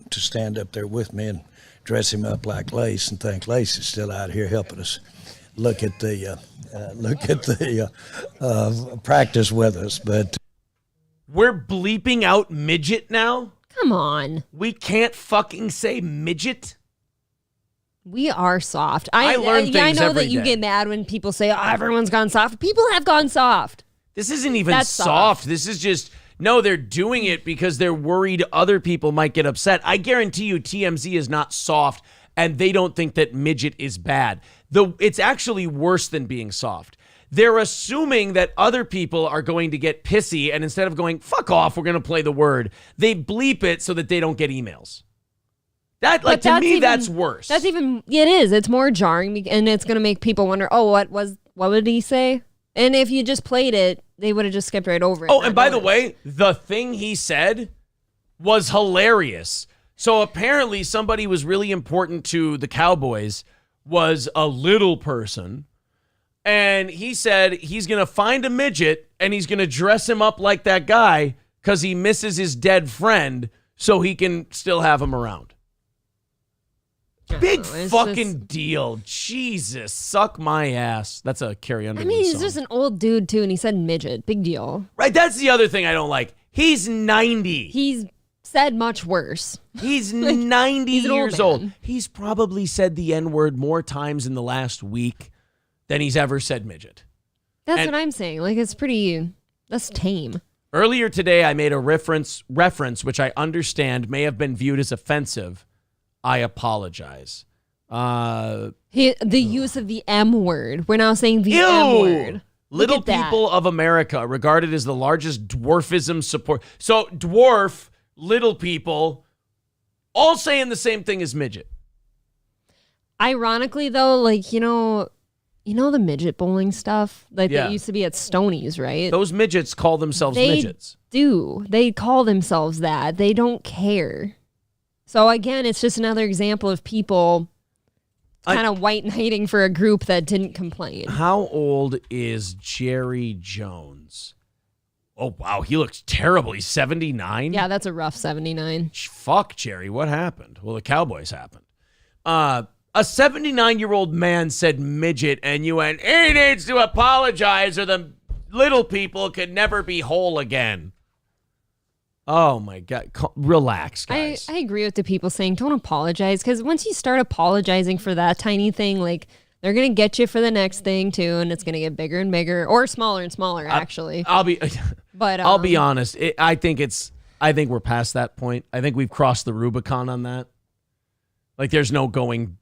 to stand up there with me and dress him up like Lace, and think Lace is still out here helping us. Look at the practice with us, but we're bleeping out midget now? Come on. We can't fucking say midget? We are soft. I learn things I know every that you day. get mad when people say, oh, everyone's gone soft. People have gone soft. This isn't even That's soft. This is just, no, they're doing it because they're worried other people might get upset. I guarantee you TMZ is not soft, and they don't think that midget is bad. It's actually worse than being soft. They're assuming that other people are going to get pissy, and instead of going, fuck off, we're going to play the word, they bleep it so that they don't get emails. That's worse. It is. It's more jarring, and it's going to make people wonder, oh, what did he say? And if you just played it, they would have just skipped right over it. Oh, and by the way, the thing he said was hilarious. So apparently somebody was really important to the Cowboys was a little person, and he said he's going to find a midget and he's going to dress him up like that guy because he misses his dead friend so he can still have him around. Big fucking deal. Jesus, suck my ass. That's a Carrie Underwood he's song. just an old dude, too, and he said midget. Big deal. Right, that's the other thing I don't like. He's 90. He's said much worse. He's 90 he's years old. He's probably said the N-word more times in the last week than he's ever said midget. That's what I'm saying. Like, that's tame. Earlier today, I made a reference which I understand may have been viewed as offensive. I apologize. The use of the M word. We're now saying the M word. Little People of America, regarded as the largest dwarfism support. So dwarf, little people, all saying the same thing as midget. Ironically, though, like, You know the midget bowling stuff? Like that used to be at Stoney's, right? Those midgets call themselves midgets. They call themselves that. They don't care. So again, it's just another example of people kind of white knighting for a group that didn't complain. How old is Jerry Jones? Oh, wow. He looks terrible. He's 79? Yeah, that's a rough 79. Fuck, Jerry. What happened? Well, the Cowboys happened. A 79-year-old man said midget, and you went, he needs to apologize or the little people could never be whole again. Oh, my God. Relax, guys. I agree with the people saying don't apologize, because once you start apologizing for that tiny thing, like, they're going to get you for the next thing, too, and it's going to get bigger and bigger, or smaller and smaller, actually. I'll be honest. I think we're past that point. I think we've crossed the Rubicon on that. Like, there's no going.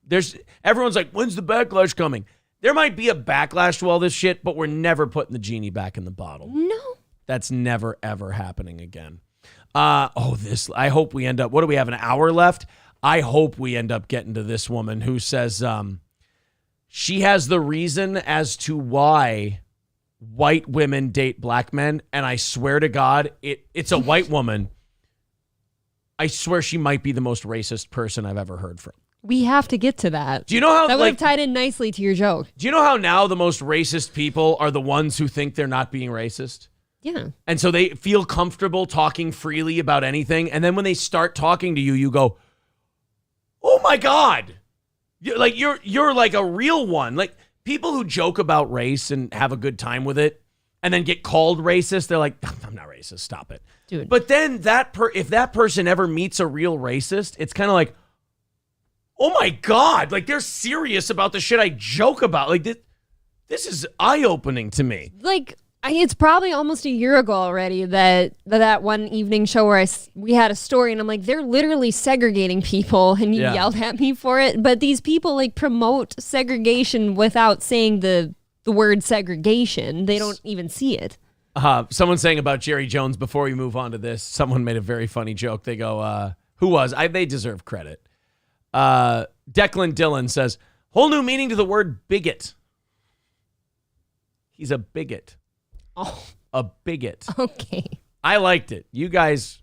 Everyone's like, when's the backlash coming? There might be a backlash to all this shit, but we're never putting the genie back in the bottle. No. That's never, ever happening again. I hope we end up, what do we have, an hour left? I hope we end up getting to this woman who says she has the reason as to why white women date black men, and I swear to God, it's a white woman. I swear she might be the most racist person I've ever heard from. We have to get to that. Do you know how that would have tied in nicely to your joke? Do you know how now the most racist people are the ones who think they're not being racist? Yeah. And so they feel comfortable talking freely about anything, and then when they start talking to you, you go, "Oh my God, you're like a real one." Like people who joke about race and have a good time with it, and then get called racist, they're like, "I'm not racist. Stop it." Dude. But then if that person ever meets a real racist, it's kind of like, oh my God, like they're serious about the shit I joke about. Like this is eye-opening to me. Like it's probably almost a year ago already that one evening show where we had a story and I'm like, they're literally segregating people, and you yelled at me for it. But these people like promote segregation without saying the word segregation. They don't even see it. Someone saying about Jerry Jones, before we move on to this, someone made a very funny joke. They go, who was? They deserve credit. Declan Dillon says, whole new meaning to the word bigot. He's a bigot. Oh. A bigot. Okay. I liked it. You guys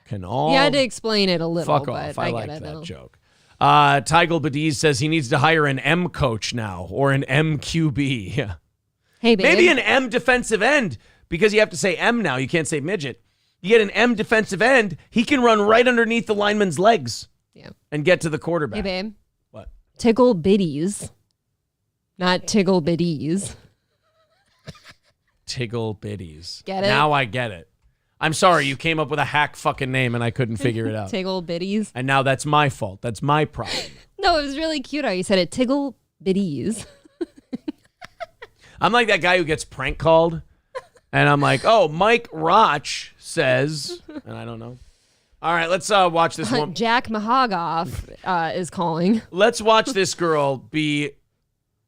can all... You had to explain it a little. Fuck off. I liked that now. joke. Tigel Badiz says he needs to hire an M coach now, or an MQB. Yeah. Hey, babe. Maybe an M defensive end, because you have to say M now. You can't say midget. You get an M defensive end, he can run right underneath the lineman's legs and get to the quarterback. Hey, babe. What? Tickle bitties, not tiggle bitties. Tiggle bitties. Get it? Now I get it. I'm sorry, you came up with a hack fucking name and I couldn't figure it out. Tiggle bitties. And now that's my fault. That's my problem. No, it was really cute how you said it. Tiggle bitties. I'm like that guy who gets prank called, and I'm like, oh, Mike Roch says, and I don't know. All right, let's watch this one. Jack Mahogoff is calling. Let's watch this girl be,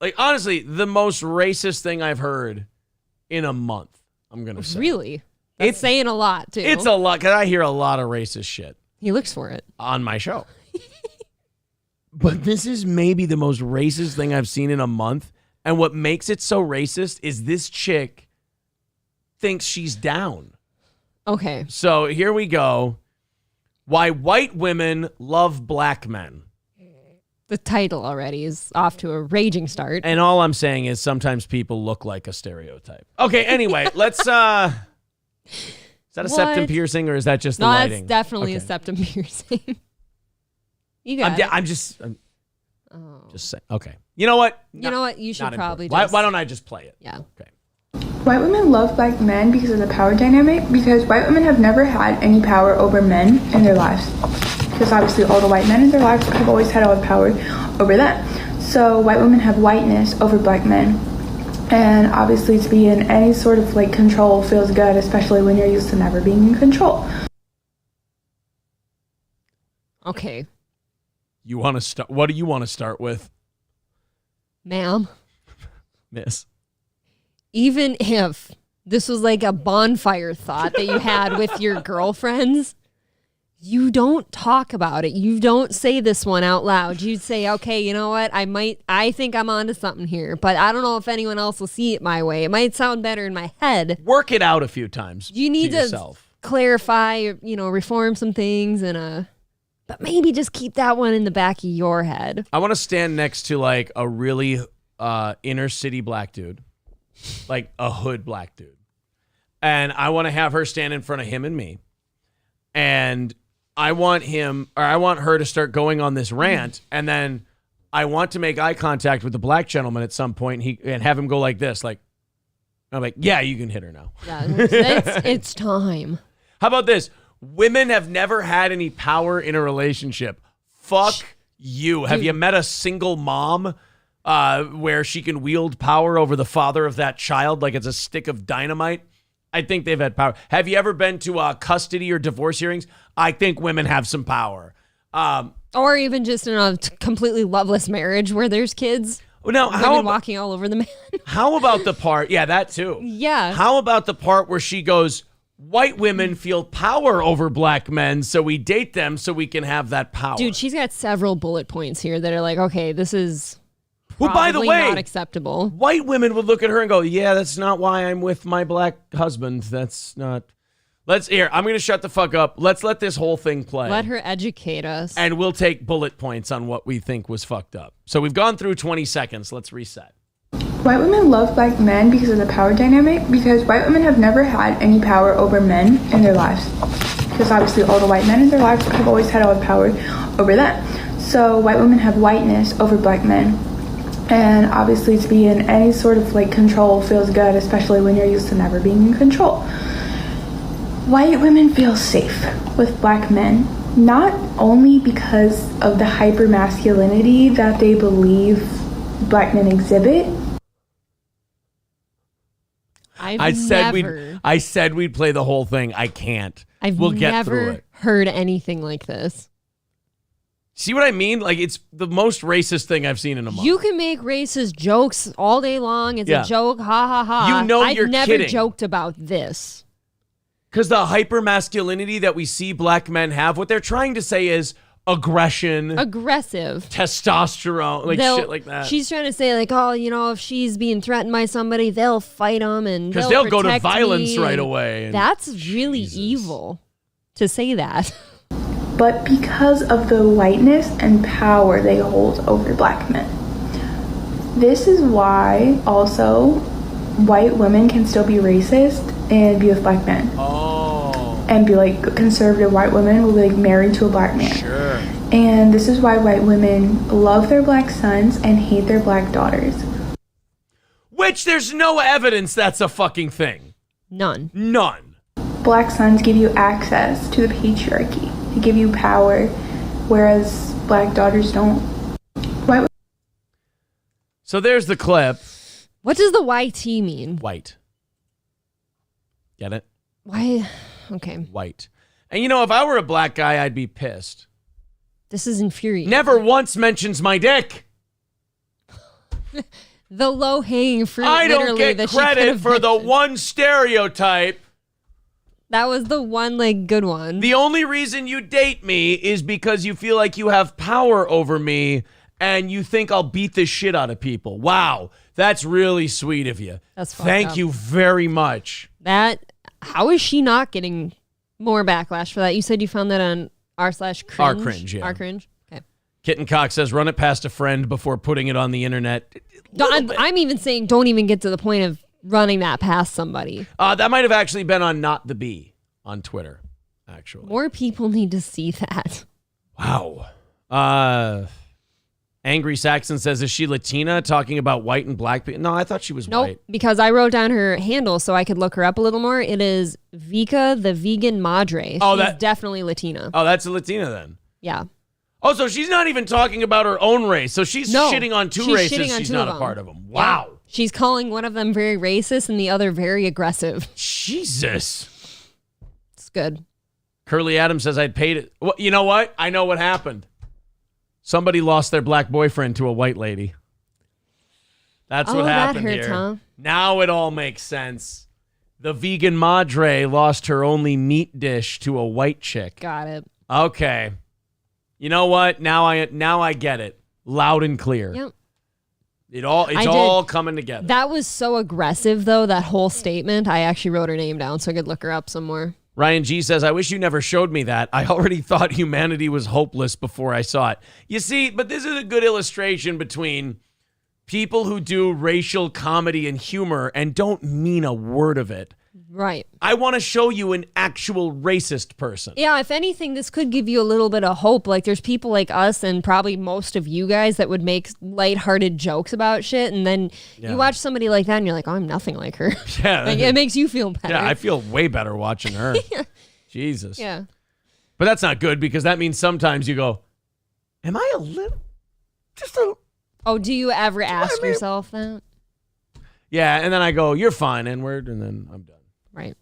like, honestly, the most racist thing I've heard in a month, I'm going to say. Really? It's saying a lot, too. It's a lot, because I hear a lot of racist shit. He looks for it. On my show. But this is maybe the most racist thing I've seen in a month. And what makes it so racist is this chick thinks she's down. Okay. So here we go. Why white women love black men. The title already is off to a raging start. And all I'm saying is sometimes people look like a stereotype. Okay, anyway, let's... Is that a septum piercing, or is that just the lighting? No, that's definitely a septum piercing. You got it. I'm just saying. Okay. You know what? You know what? You should probably just... Why don't I just play it? Yeah. Okay. White women love black men because of the power dynamic, because white women have never had any power over men in their lives. Because obviously all the white men in their lives have always had all the power over them. So white women have whiteness over black men. And obviously to be in any sort of like control feels good, especially when you're used to never being in control. Okay. You want to start? What do you want to start with? Ma'am. Miss. Even if this was like a bonfire thought that you had with your girlfriends, You don't talk about it. You don't say this one out loud. You say, okay, you know what? I think I'm onto something here, but I don't know if anyone else will see it my way. It might sound better in my head. Work it out a few times. You need to yourself. Clarify, reform some things but maybe just keep that one in the back of your head. I want to stand next to like a really inner city black dude, like a hood black dude. And I want to have her stand in front of him and me. And I want her to start going on this rant, and then I want to make eye contact with the black gentleman at some point and have him go like this, like, I'm like, yeah, you can hit her now. Yeah, it's time. How about this? Women have never had any power in a relationship. Fuck you. Dude. Have you met a single mom where she can wield power over the father of that child like it's a stick of dynamite? I think they've had power. Have you ever been to custody or divorce hearings? I think women have some power. Or even just in a completely loveless marriage where there's kids. Now, women walking all over the man. How about the part? Yeah, that too. Yeah. How about the part where she goes, white women feel power over black men, so we date them so we can have that power. Dude, she's got several bullet points here that are like, okay, this is... Well, by the way, not acceptable. White women would look at her and go, yeah, that's not why I'm with my black husband. That's not. I'm going to shut the fuck up. Let's let this whole thing play. Let her educate us. And we'll take bullet points on what we think was fucked up. So we've gone through 20 seconds. Let's reset. White women love black men because of the power dynamic, because white women have never had any power over men in their lives. Because obviously all the white men in their lives have always had all the power over them. So white women have whiteness over black men. And obviously to be in any sort of like control feels good, especially when you're used to never being in control. White women feel safe with black men, not only because of the hypermasculinity that they believe black men exhibit. I said we'd play the whole thing. I can't. We'll get through it. Heard anything like this. See what I mean? Like, it's the most racist thing I've seen in a month. You can make racist jokes all day long. It's a joke. Ha, ha, ha. You're never kidding. Joked about this. Because the hypermasculinity that we see black men have, what they're trying to say is aggression. Aggressive. Testosterone. Shit like that. She's trying to say, like, oh, if she's being threatened by somebody, they'll fight them and because they'll go to violence right away. That's really evil to say that. But because of the whiteness and power they hold over black men. This is why also white women can still be racist and be with black men. Oh. And be like conservative white women will be like married to a black man. Sure. And this is why white women love their black sons and hate their black daughters. Which there's no evidence that's a fucking thing. None. Black sons give you access to the patriarchy. They give you power, whereas black daughters don't. So there's the clip. What does the YT mean? White. Get it? Why? Okay. White. And if I were a black guy, I'd be pissed. This is infuriating. Never once mentions my dick. The low-hanging fruit. I don't get credit for the one stereotype. That was the one, good one. The only reason you date me is because you feel like you have power over me and you think I'll beat the shit out of people. Wow. That's really sweet of you. That's fucked Thank up. you very much. How is she not getting more backlash for that? You said you found that on r/cringe. R cringe, yeah. R cringe. Okay. Kitten Cock says, run it past a friend before putting it on the internet. I'm even saying don't even get to the point of running that past somebody. That might have actually been on Not the Bee on Twitter, actually. More people need to see that. Wow. Angry Saxon says, is she Latina talking about white and black people? No, I thought she was white. Because I wrote down her handle so I could look her up a little more. It is Vika the Vegan Madre. She's definitely Latina. Oh, that's a Latina then. Yeah. Oh, so she's not even talking about her own race. So she's shitting on two races. She's not a part of them. Wow. Yeah. She's calling one of them very racist and the other very aggressive. Jesus. It's good. Curly Adams says, I'd paid it. Well, you know what? I know what happened. Somebody lost their black boyfriend to a white lady. That's what happened that hurts, here. Huh? Now it all makes sense. The vegan madre lost her only meat dish to a white chick. Got it. Okay. You know what? Now I get it. Loud and clear. Yep. It's all coming together. That was so aggressive, though, that whole statement. I actually wrote her name down so I could look her up some more. Ryan G says, I wish you never showed me that. I already thought humanity was hopeless before I saw it. You see, but this is a good illustration between people who do racial comedy and humor and don't mean a word of it. Right. I want to show you an actual racist person. Yeah, if anything, this could give you a little bit of hope. Like, there's people like us and probably most of you guys that would make lighthearted jokes about shit, and then you watch somebody like that and you're like, oh, I'm nothing like her. Yeah. Like, it makes you feel better. Yeah, I feel way better watching her. Jesus. Yeah. But that's not good because that means sometimes you go, am I a little, just a... Oh, do you ever ask yourself that? Yeah, and then I go, you're fine, N-word, and then I'm done. Right.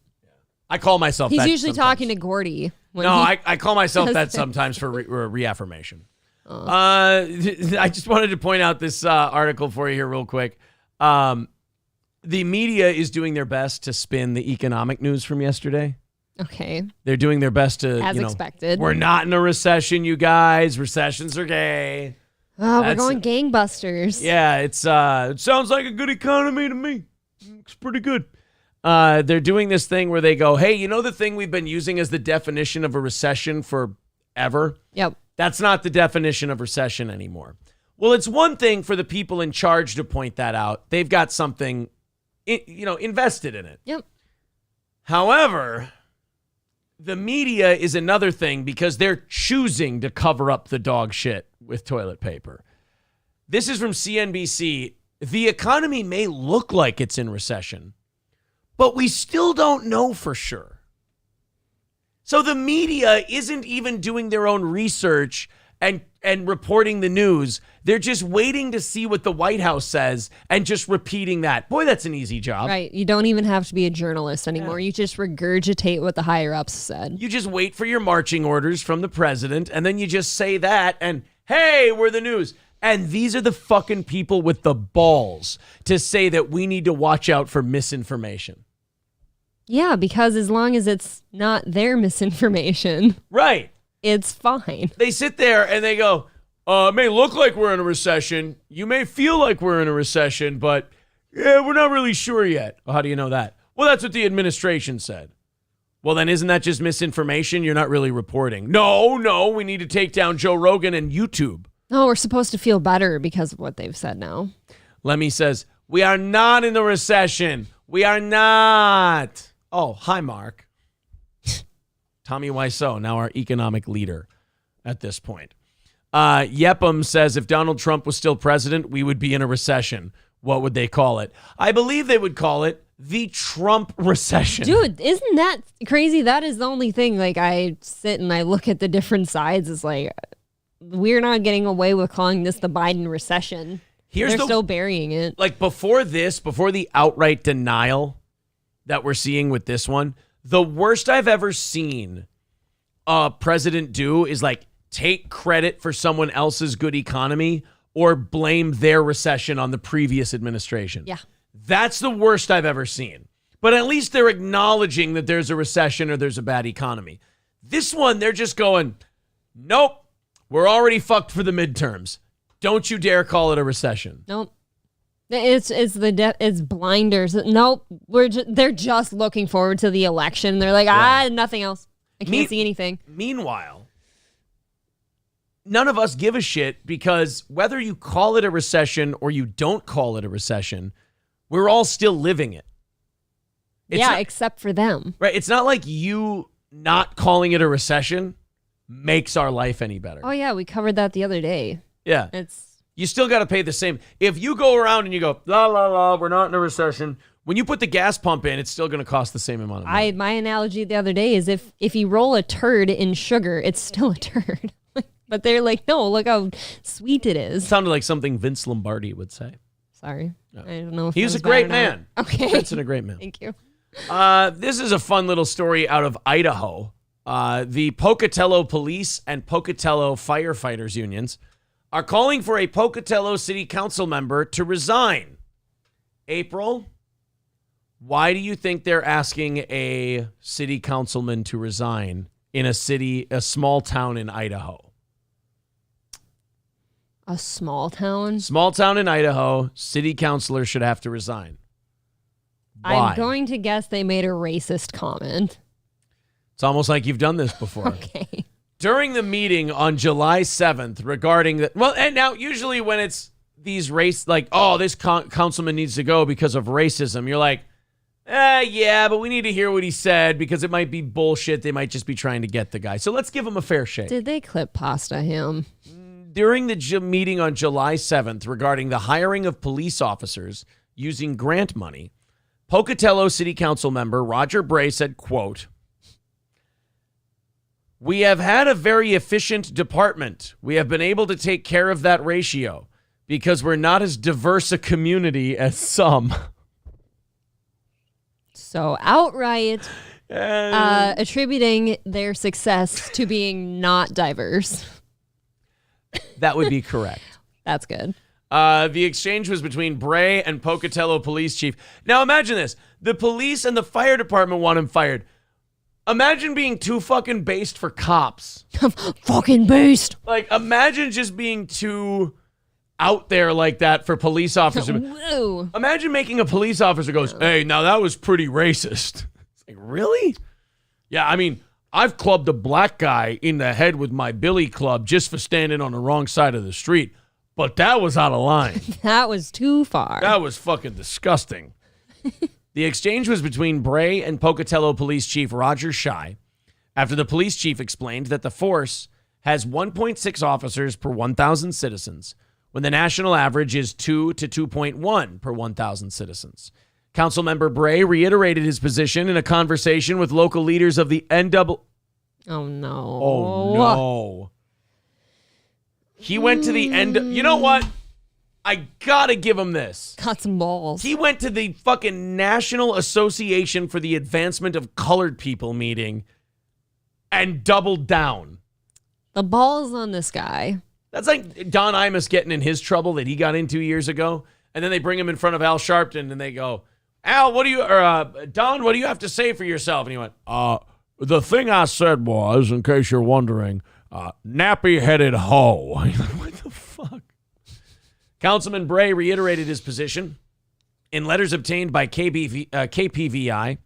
I call myself that. He's usually sometimes. talking to Gordy. No, I call myself that sometimes for reaffirmation. I just wanted to point out this article for you here real quick. The media is doing their best to spin the economic news from yesterday. Okay. They're doing their best to, As expected. We're not in a recession, you guys. Recessions are gay. Oh, we're going gangbusters. Yeah, it sounds like a good economy to me. Looks pretty good. They're doing this thing where they go, hey, you know the thing we've been using as the definition of a recession forever? Yep. That's not the definition of recession anymore. Well, it's one thing for the people in charge to point that out. They've got something, invested in it. Yep. However, the media is another thing because they're choosing to cover up the dog shit with toilet paper. This is from CNBC. The economy may look like it's in recession, but we still don't know for sure. So the media isn't even doing their own research and reporting the news. They're just waiting to see what the White House says and just repeating that. Boy, that's an easy job. Right. You don't even have to be a journalist anymore. Yeah. You just regurgitate what the higher-ups said. You just wait for your marching orders from the president, and then you just say that, and hey, we're the news. And these are the fucking people with the balls to say that we need to watch out for misinformation. Yeah, because as long as it's not their misinformation. Right. It's fine. They sit there and they go, it may look like we're in a recession. You may feel like we're in a recession, but we're not really sure yet. Well, how do you know that? Well, that's what the administration said. Well, then isn't that just misinformation? You're not really reporting. No, we need to take down Joe Rogan and YouTube. No, we're supposed to feel better because of what they've said now. Lemmy says, we are not in the recession. We are not. Oh, hi, Mark. Tommy Wiseau, now our economic leader at this point. Yepum says, if Donald Trump was still president, we would be in a recession. What would they call it? I believe they would call it the Trump recession. Dude, isn't that crazy? That is the only thing. Like, I sit and I look at the different sides. It's like, we're not getting away with calling this the Biden recession. They're still burying it. Like, before the outright denial that we're seeing with this one, the worst I've ever seen a president do is like take credit for someone else's good economy or blame their recession on the previous administration. Yeah. That's the worst I've ever seen. But at least they're acknowledging that there's a recession or there's a bad economy. This one, they're just going, nope, we're already fucked for the midterms. Don't you dare call it a recession. Nope. It's blinders. Nope. They're just looking forward to the election. They're like, nothing else. I can't see anything. Meanwhile, none of us give a shit because whether you call it a recession or you don't call it a recession, we're all still living it. Except for them. Right. It's not like you not calling it a recession makes our life any better. Oh, yeah. We covered that the other day. Yeah. You still got to pay the same. If you go around and you go, la, la, la, we're not in a recession. When you put the gas pump in, it's still going to cost the same amount of money. My analogy the other day is if you roll a turd in sugar, it's still a turd. But they're like, no, look how sweet it is. It sounded like something Vince Lombardi would say. Sorry. I don't know if he was a great man. Okay. Vincent, a great man. Thank you. This is a fun little story out of Idaho. The Pocatello Police and Pocatello Firefighters Unions are calling for a Pocatello City Council member to resign. April, why do you think they're asking a city councilman to resign in a small town in Idaho. A small town? Small town in Idaho. City councilor should have to resign. Why? I'm going to guess they made a racist comment. It's almost like you've done this before. Okay. During the meeting on July 7th regarding the... Well, and now usually when it's these race... Like, oh, this councilman needs to go because of racism. You're like, yeah, but we need to hear what he said because it might be bullshit. They might just be trying to get the guy. So let's give him a fair shake. Did they clip pasta him? During the meeting on July 7th regarding the hiring of police officers using grant money, Pocatello City Council member Roger Bray said, quote, "We have had a very efficient department. We have been able to take care of that ratio because we're not as diverse a community as some." So outright attributing their success to being not diverse. That would be correct. That's good. The exchange was between Bray and Pocatello police chief. Now imagine this. The police and the fire department want him fired. Imagine being too fucking based for cops. Fucking based. Like, imagine just being too out there like that for police officers. Whoa. Imagine making a police officer goes, "Hey, now that was pretty racist." It's like, really? Yeah, I mean, I've clubbed a black guy in the head with my billy club just for standing on the wrong side of the street. But that was out of line. That was too far. That was fucking disgusting. The exchange was between Bray and Pocatello Police Chief Roger Shy after the police chief explained that the force has 1.6 officers per 1,000 citizens, when the national average is 2 to 2.1 per 1,000 citizens. Councilmember Bray reiterated his position in a conversation with local leaders of the NAA. Oh, no. Oh, no. He went to the end. You know what? I gotta give him this. Got some balls. He went to the fucking National Association for the Advancement of Colored People meeting and doubled down. The balls on this guy. That's like Don Imus getting in his trouble that he got into years ago. And then they bring him in front of Al Sharpton and they go, "Al, Don, what do you have to say for yourself?" And he went, "The thing I said was, in case you're wondering, nappy-headed hoe." What the fuck? Councilman Bray reiterated his position. In letters obtained by KPVI,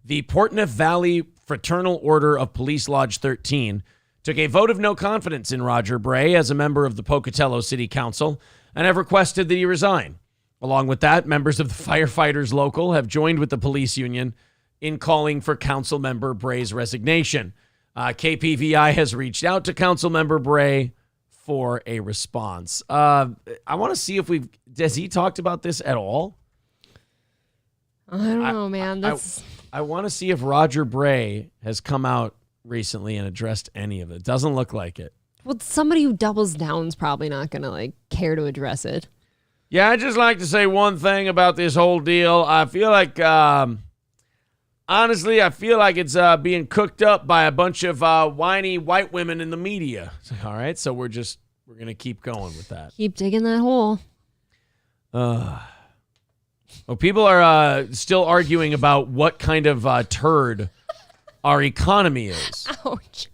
the Portneuf Valley Fraternal Order of Police Lodge 13 took a vote of no confidence in Roger Bray as a member of the Pocatello City Council and have requested that he resign. Along with that, members of the Firefighters Local have joined with the police union in calling for Council Member Bray's resignation. KPVI has reached out to Council Member Bray for a response. I want to see if has he talked about this at all? I don't know, man. I want to see if Roger Bray has come out recently and addressed any of it. Doesn't look like it. Well, somebody who doubles down is probably not going to care to address it. Yeah, I'd just like to say one thing about this whole deal. I feel like, honestly, it's being cooked up by a bunch of whiny white women in the media. All right, so we're going to keep going with that. Keep digging that hole. Well, people are still arguing about what kind of turd our economy is. Ouch.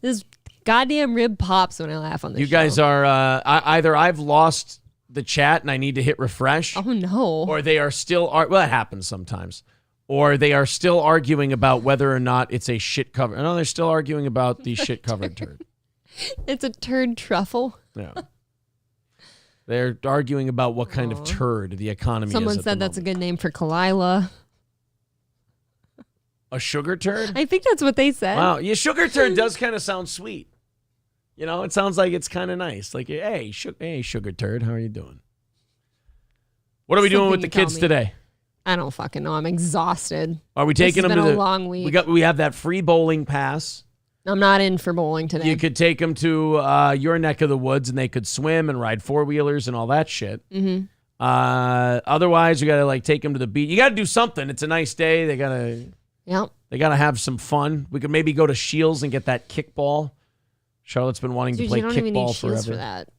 This goddamn rib pops when I laugh on this You guys are, either I've lost the chat and I need to hit refresh. Oh, no. Or they are still, well, it happens sometimes. Or they are still arguing about whether or not it's a shit cover. No, they're still arguing about the shit covered turd. It's a turd truffle. Yeah. They're arguing about what kind of turd the economy is. Someone said that's a good name for Kalila. A sugar turd? I think that's what they said. Wow. Yeah, sugar turd does kind of sound sweet. You know, it sounds like it's kind of nice. Like, hey, sugar turd, how are you doing? What are we doing with the kids today? I don't fucking know. I'm exhausted. Are we taking them to a long week. We have that free bowling pass. I'm not in for bowling today. You could take them to your neck of the woods and they could swim and ride four-wheelers and all that shit. Mm-hmm. Otherwise, you got to take them to the beach. You got to do something. It's a nice day. They got to have some fun. We could maybe go to Shields and get that kickball. Charlotte's been wanting to play kickball forever. You don't even need Shields for that.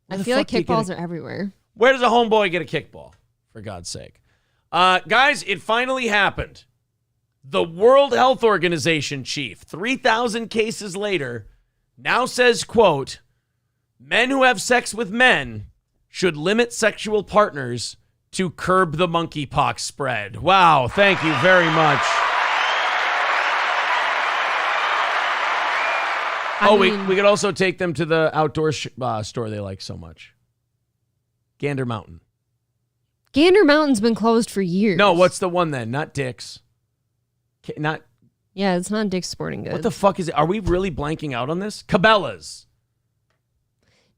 I feel like kickballs are everywhere. Where does a homeboy get a kickball? For God's sake. Guys, it finally happened. The World Health Organization chief, 3,000 cases later, now says, quote, men who have sex with men should limit sexual partners to curb the monkeypox spread. Wow, thank you very much. We could also take them to the outdoor store they like so much. Gander Mountain. Gander Mountain's been closed for years. No, what's the one then? Not Dick's. Yeah, it's not Dick's Sporting Goods. What the fuck is it? Are we really blanking out on this? Cabela's.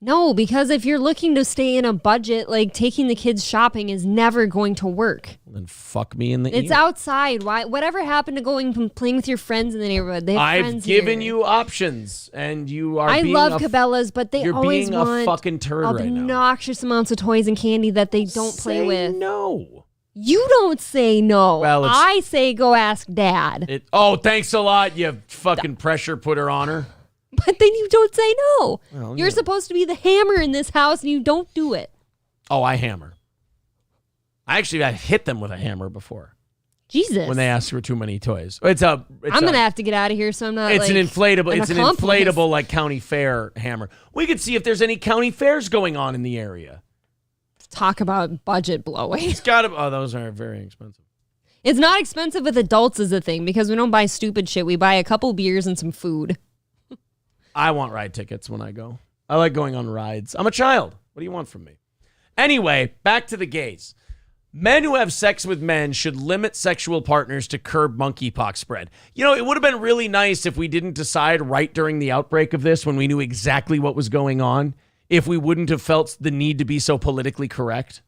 No, because if you're looking to stay in a budget, like taking the kids shopping is never going to work. Then fuck me in the It's ear. outside. Why? Whatever happened to going and playing with your friends in the neighborhood? They have I've friends given here. you options, and you are. I being love Cabela's, but they you're always being want a fucking turd right now. obnoxious amounts of toys and candy that they don't play with. No. You don't say no. Well, I say go ask Dad. Thanks a lot, you fucking pressure putter on her. But then you don't say no. Well, You're yeah. supposed to be the hammer in this house, and you don't do it. Oh, I hammer. I hit them with a hammer before. Jesus. When they ask for too many toys. I'm gonna have to get out of here, so I'm not. It's like, an inflatable. an It's an accomplice. inflatable like county fair hammer. We could see if there's any county fairs going on in the area. Talk about budget blowing. It's got to. Oh, those are very expensive. It's not expensive with adults is the thing, because we don't buy stupid shit. We buy a couple beers and some food. I want ride tickets when I go. I like going on rides. I'm a child. What do you want from me? Anyway, back to the gays. Men who have sex with men should limit sexual partners to curb monkeypox spread. You know, it would have been really nice if we didn't decide right during the outbreak of this, when we knew exactly what was going on, if we wouldn't have felt the need to be so politically correct.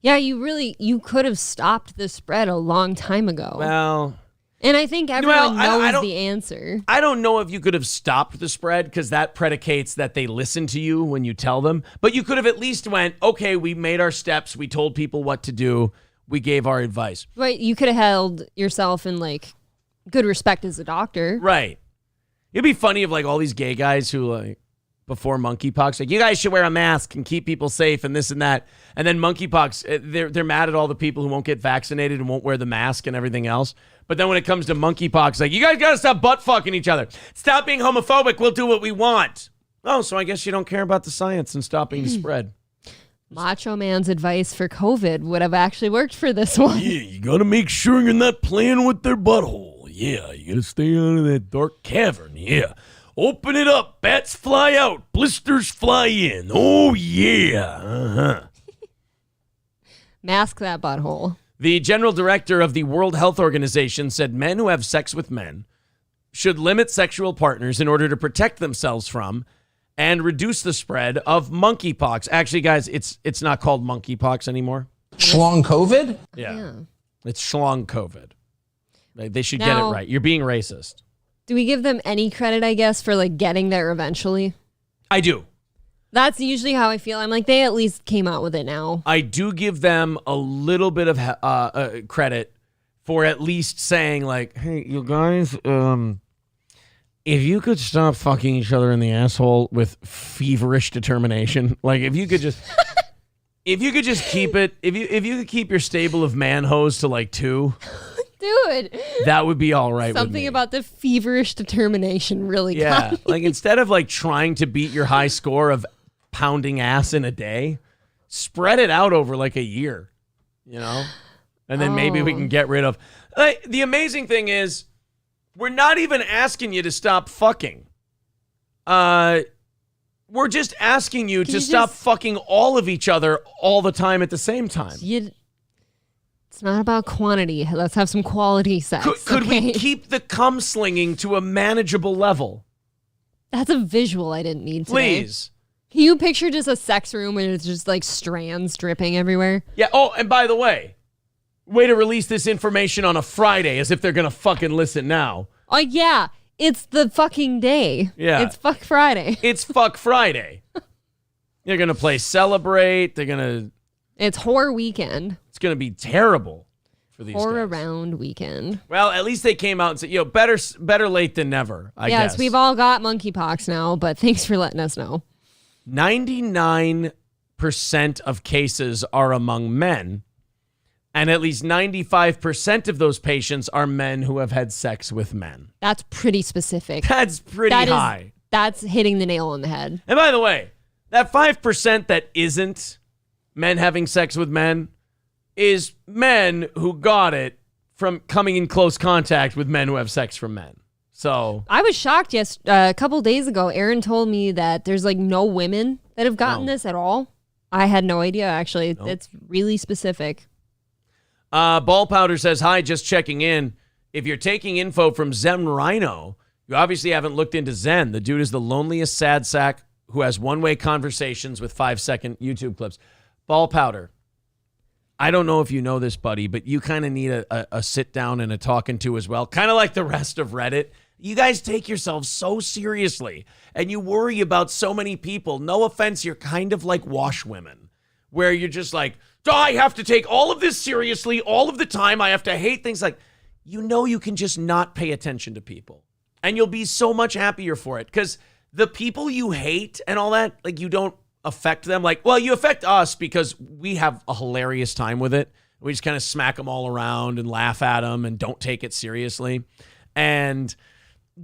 Yeah, you could have stopped the spread a long time ago. Well, and I think everyone I knows don't- the answer. I don't know if you could have stopped the spread, because that predicates that they listen to you when you tell them. But you could have at least went, okay, we made our steps. We told people what to do. We gave our advice. Right, you could have held yourself in like good respect as a doctor. Right. It'd be funny if like all these gay guys who like before monkeypox, like, you guys should wear a mask and keep people safe and this and that. And then monkeypox, they're mad at all the people who won't get vaccinated and won't wear the mask and everything else. But then when it comes to monkeypox, like, you guys got to stop butt fucking each other. Stop being homophobic. We'll do what we want. Oh, so I guess you don't care about the science and stopping the spread. Macho Man's advice for COVID would have actually worked for this one. Yeah, you got to make sure you're not playing with their butthole. Yeah, you got to stay out of that dark cavern. Yeah. Open it up. Bats fly out. Blisters fly in. Oh, yeah. Uh-huh. Mask that butthole. The general director of the World Health Organization said men who have sex with men should limit sexual partners in order to protect themselves from and reduce the spread of monkeypox. Actually, guys, it's not called monkeypox anymore. Schlong COVID? Yeah. It's schlong COVID. They should get Now- it right. You're being racist. Do we give them any credit, I guess, for like getting there eventually? I do. That's usually how I feel. I'm like, they at least came out with it now. I do give them a little bit of credit for at least saying, like, hey, you guys, if you could stop fucking each other in the asshole with feverish determination, like, if you could just keep it, if you could keep your stable of man hoes to like 2, Dude. that would be all right with me. Something about the feverish determination really got me. Like, instead of like trying to beat your high score of pounding ass in a day, spread it out over like a year, you know? And then maybe we can get rid of... Like, the amazing thing is, we're not even asking you to stop fucking. We're just asking you to stop fucking all of each other all the time at the same time. It's not about quantity. Let's have some quality sex. Could we keep the cum slinging to a manageable level? That's a visual I didn't need today. Please. Can you picture just a sex room where it's just like strands dripping everywhere? Yeah. Oh, and by the way to release this information on a Friday as if they're going to fucking listen now. Oh, yeah. It's the fucking day. Yeah. It's fuck Friday. It's fuck Friday. They're going to play Celebrate. They're going to... It's Horror Weekend. It's going to be terrible for these Horror guys. Round Weekend. Well, at least they came out and said, better late than never, I guess. Yes, we've all got monkeypox now, but thanks for letting us know. 99% of cases are among men, And at least 95% of those patients are men who have had sex with men. That's pretty specific. That's pretty high. That's hitting the nail on the head. And by the way, that 5% that isn't men having sex with men is men who got it from coming in close contact with men who have sex from men. So I was shocked a couple days ago. Aaron told me that there's like no women that have gotten this at all. I had no idea, actually. Nope. It's really specific. Ball Powder says, hi, just checking in. If you're taking info from Zen Rhino, you obviously haven't looked into Zen. The dude is the loneliest sad sack who has one-way conversations with 5-second YouTube clips. Ball Powder, I don't know if you know this, buddy, but you kind of need a sit down and a talking to as well. Kind of like the rest of Reddit. You guys take yourselves so seriously and you worry about so many people. No offense, you're kind of like washwomen, where you're just like, oh, I have to take all of this seriously all of the time. I have to hate things. Like, you can just not pay attention to people and you'll be so much happier for it, because the people you hate and all that, like, you don't affect them. Like, well, you affect us because we have a hilarious time with it. We just kind of smack them all around and laugh at them and don't take it seriously. And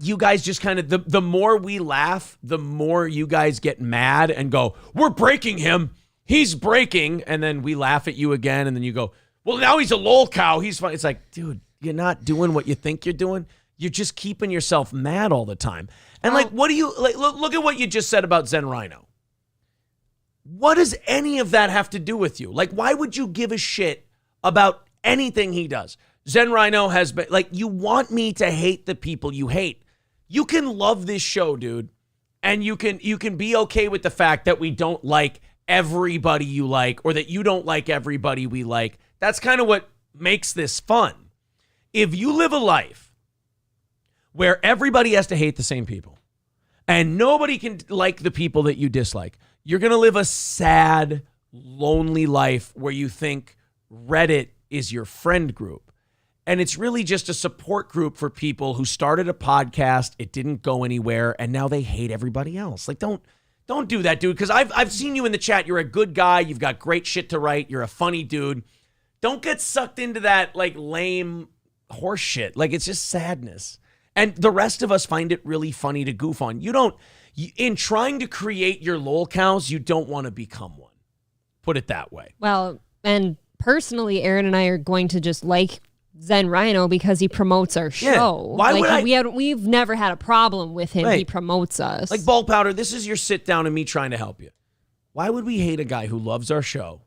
you guys just kind of, the more we laugh, the more you guys get mad and go, we're breaking him. He's breaking. And then we laugh at you again. And then you go, well, now he's a lol cow. He's fine. It's like, dude, you're not doing what you think you're doing. You're just keeping yourself mad all the time. And like, what do you, like, look at what you just said about Zen Rhino. What does any of that have to do with you? Like, why would you give a shit about anything he does? Zen Rhino has been, like, you want me to hate the people you hate. You can love this show, dude. And you can be okay with the fact that we don't like everybody you like, or that you don't like everybody we like. That's kind of what makes this fun. If you live a life where everybody has to hate the same people and nobody can like the people that you dislike, you're going to live a sad, lonely life where you think Reddit is your friend group. And it's really just a support group for people who started a podcast, it didn't go anywhere, and now they hate everybody else. Like, don't do that, dude, because I've seen you in the chat. You're a good guy. You've got great shit to write. You're a funny dude. Don't get sucked into that, like, lame horse shit. Like, it's just sadness. And the rest of us find it really funny to goof on. In trying to create your lol cows, you don't want to become one. Put it that way. Well, and personally, Aaron and I are going to just like Zen Rhino because he promotes our show. Yeah. Why would we've never had a problem with him. Right. He promotes us. Like, Ball Powder, this is your sit down and me trying to help you. Why would we hate a guy who loves our show,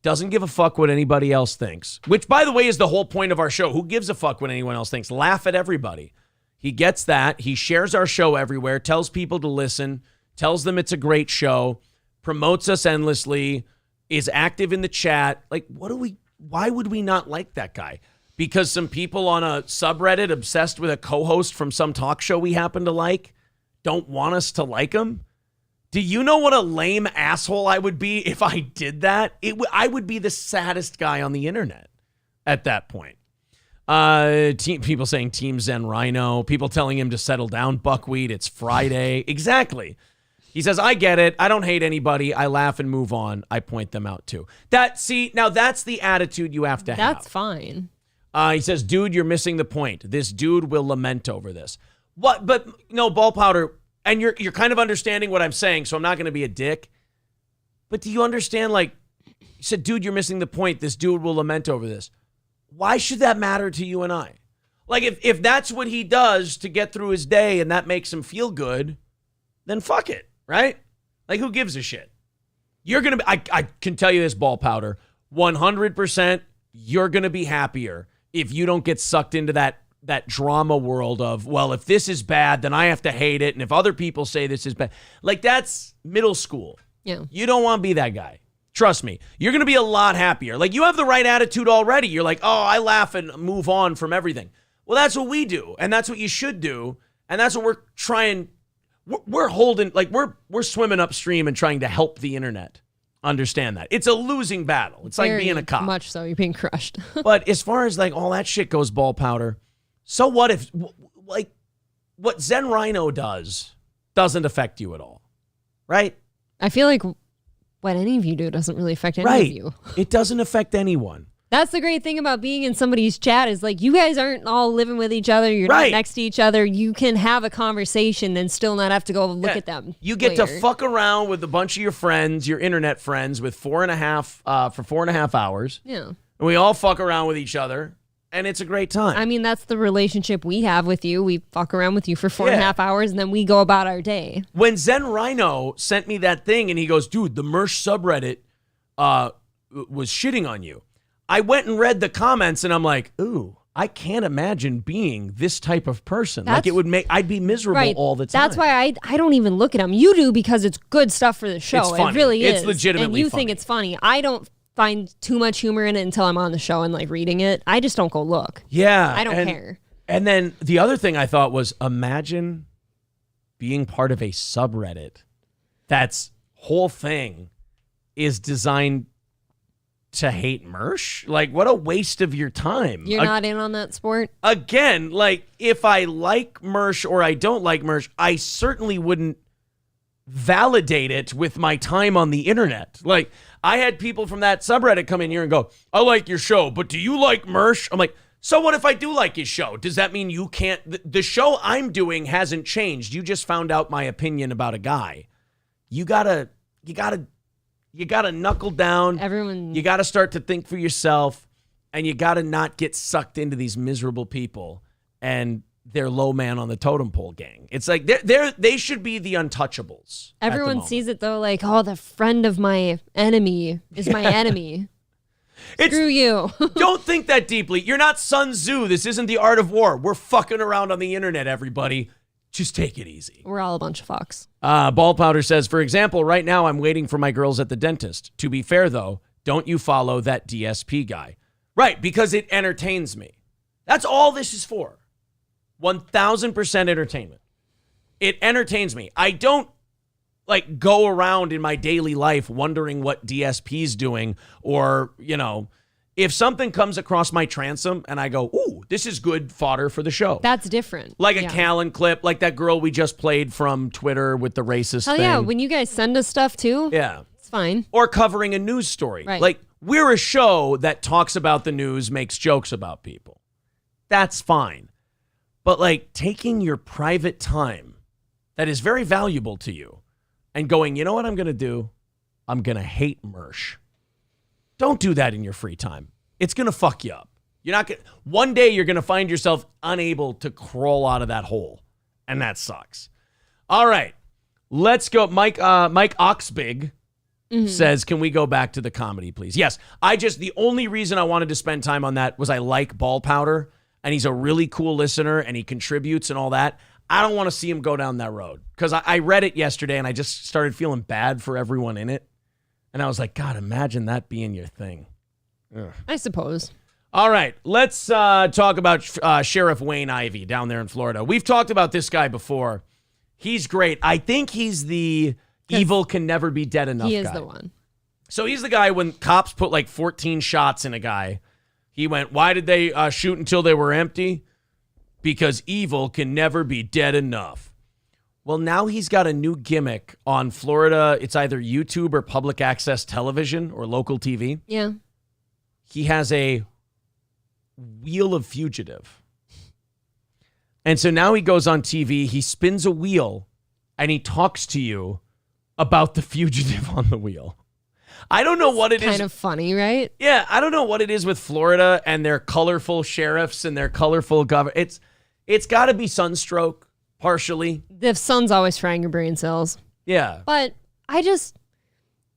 doesn't give a fuck what anybody else thinks, which, by the way, is the whole point of our show. Who gives a fuck what anyone else thinks? Laugh at everybody. He gets that. He shares our show everywhere, tells people to listen, tells them it's a great show, promotes us endlessly, is active in the chat. Like, why would we not like that guy? Because some people on a subreddit obsessed with a co-host from some talk show we happen to like don't want us to like him? Do you know what a lame asshole I would be if I did that? I would be the saddest guy on the internet at that point. People saying Team Zen Rhino. People telling him to settle down, Buckwheat. It's Friday. Exactly. He says, I get it. I don't hate anybody. I laugh and move on. I point them out too. Now that's the attitude you have to have. That's fine. He says, dude, you're missing the point. This dude will lament over this. What? But no, Ball Powder, and you're kind of understanding what I'm saying, so I'm not going to be a dick. But do you understand, like, you said, dude, you're missing the point. This dude will lament over this. Why should that matter to you and I? Like, if that's what he does to get through his day and that makes him feel good, then fuck it, right? Like, who gives a shit? You're going to be, I can tell you this, Ball Powder, 100% you're going to be happier if you don't get sucked into that drama world of, well, if this is bad, then I have to hate it. And if other people say this is bad, like, that's middle school. Yeah. You don't want to be that guy. Trust me, you're going to be a lot happier. Like, you have the right attitude already. You're like, oh, I laugh and move on from everything. Well, that's what we do. And that's what you should do. And that's what we're trying. We're holding, like, we're swimming upstream and trying to help the internet understand that. It's a losing battle. It's like being a cop. Much so. You're being crushed. But as far as, like, all that shit goes, Ball Powder, so what if, like, what Zen Rhino does doesn't affect you at all, right? I feel like what any of you do doesn't really affect any of you. It doesn't affect anyone. That's the great thing about being in somebody's chat is like you guys aren't all living with each other. You're not next to each other. You can have a conversation and still not have to go look at them. You get to fuck around with a bunch of your friends, your internet friends, with 4.5 hours. Yeah. And we all fuck around with each other, and it's a great time. I mean, that's the relationship we have with you. We fuck around with you for 4.5 hours, and then we go about our day. When Zen Rhino sent me that thing, and he goes, dude, the Mersh subreddit was shitting on you. I went and read the comments, and I'm like, ooh, I can't imagine being this type of person. I'd be miserable all the time. That's why I don't even look at them. You do because it's good stuff for the show. It's funny. It really is. It's legitimately And you think it's funny. I don't find too much humor in it until I'm on the show and like reading it. I just don't go look. Yeah. I don't care. And then the other thing I thought was, imagine being part of a subreddit that's whole thing is designed to hate Mersh. Like, what a waste of your time. You're not in on that sport? Again, like, if I like Mersh or I don't like Mersh, I certainly wouldn't validate it with my time on the internet. Like, I had people from that subreddit come in here and go, I like your show, but do you like Mersh? I'm like, so what if I do like his show? Does that mean you can't? The show I'm doing hasn't changed. You just found out my opinion about a guy. You gotta knuckle down. You gotta start to think for yourself, and you gotta not get sucked into these miserable people and their low man on the totem pole gang. It's like they should be the untouchables. Everyone sees it though, like, oh, the friend of my enemy is my enemy. Screw you. Don't think that deeply. You're not Sun Tzu. This isn't the art of war. We're fucking around on the internet, everybody. Just take it easy. We're all a bunch of fucks. Ball Powder says, for example, right now I'm waiting for my girls at the dentist. To be fair, though, don't you follow that DSP guy. Right, because it entertains me. That's all this is for. 1,000% entertainment. It entertains me. I don't like go around in my daily life wondering what DSP's doing, or, you know, if something comes across my transom and I go, ooh, this is good fodder for the show. That's different. Like a Callen clip, like that girl we just played from Twitter with the racist thing. Yeah, when you guys send us stuff too. Yeah. It's fine. Or covering a news story. Right. Like, we're a show that talks about the news, makes jokes about people. That's fine. But like taking your private time that is very valuable to you and going, you know what I'm going to do? I'm going to hate Mersh. Don't do that in your free time. It's going to fuck you up. You're not going. One day you're going to find yourself unable to crawl out of that hole, and that sucks. All right, let's go. Mike Oxbig says, "Can we go back to the comedy, please?" Yes. The only reason I wanted to spend time on that was I like Ball Powder, and he's a really cool listener, and he contributes and all that. I don't want to see him go down that road because I read it yesterday, and I just started feeling bad for everyone in it. And I was like, God, imagine that being your thing. Ugh. I suppose. All right, let's talk about Sheriff Wayne Ivey down there in Florida. We've talked about this guy before. He's great. I think he's the evil can never be dead enough guy. He is the one. So he's the guy when cops put like 14 shots in a guy. He went, why did they shoot until they were empty? Because evil can never be dead enough. Well, now he's got a new gimmick on Florida. It's either YouTube or public access television or local TV. Yeah. He has a wheel of fugitive. And so now he goes on TV, he spins a wheel, and he talks to you about the fugitive on the wheel. I don't know what it is. Kind of funny, right? Yeah, I don't know what it is with Florida and their colorful sheriffs and their colorful government. It's got to be sunstroke. Partially. The sun's always frying your brain cells. Yeah. But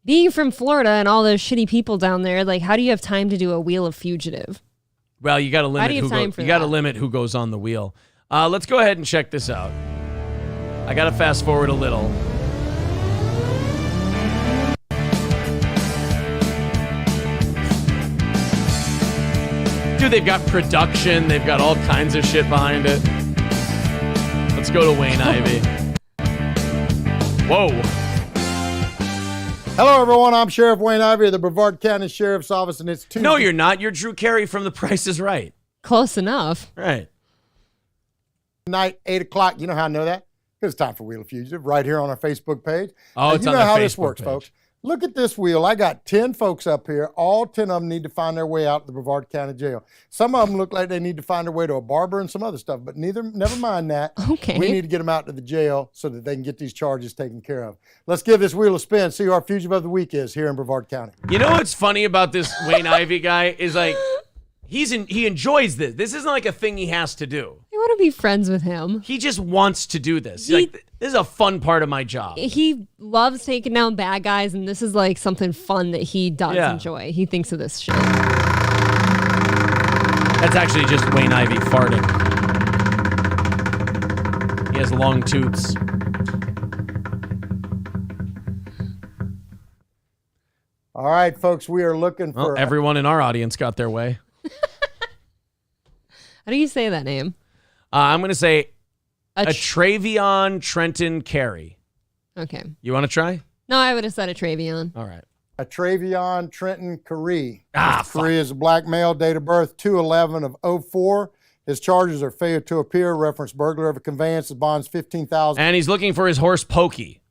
being from Florida and all those shitty people down there, like, how do you have time to do a wheel of fugitive? Well, you got to limit who goes on the wheel. Let's go ahead and check this out. I got to fast forward a little. Dude, they've got production. They've got all kinds of shit behind it. Let's go to Wayne Ivey. Whoa. Hello, everyone. I'm Sheriff Wayne Ivey of the Brevard County Sheriff's Office, and it's Tuesday. No, you're not. You're Drew Carey from The Price is Right. Close enough. Right. Night, 8 o'clock. You know how I know that? Because it's time for Wheel of Fugitive right here on our Facebook page. Oh, it's you on know our how Facebook this works, page. folks. Look at this wheel. I got 10 folks up here. All 10 of them need to find their way out of the Brevard County Jail. Some of them look like they need to find their way to a barber and some other stuff, but never mind that. Okay. We need to get them out to the jail so that they can get these charges taken care of. Let's give this wheel a spin, see who our fugitive of the week is here in Brevard County. You know what's funny about this Wayne Ivey guy is like, he enjoys this. This isn't like a thing he has to do. I want to be friends with him. He just wants to do this. Like, this is a fun part of my job. He loves taking down bad guys, and this is like something fun that he does enjoy. He thinks of this shit. That's actually just Wayne Ivey farting. He has long tooths. All right, folks, we are looking for... everyone in our audience got their way. How do you say that name? I'm going to say Atravion Trenton Carey. Okay. You want to try? No, I would have said Atravion. All right. Atravion Trenton Carey. Mr. Carey is a black male, date of birth 2/11/04. His charges are failure to appear, reference burglar of a conveyance, his bonds $15,000. And he's looking for his horse Pokey.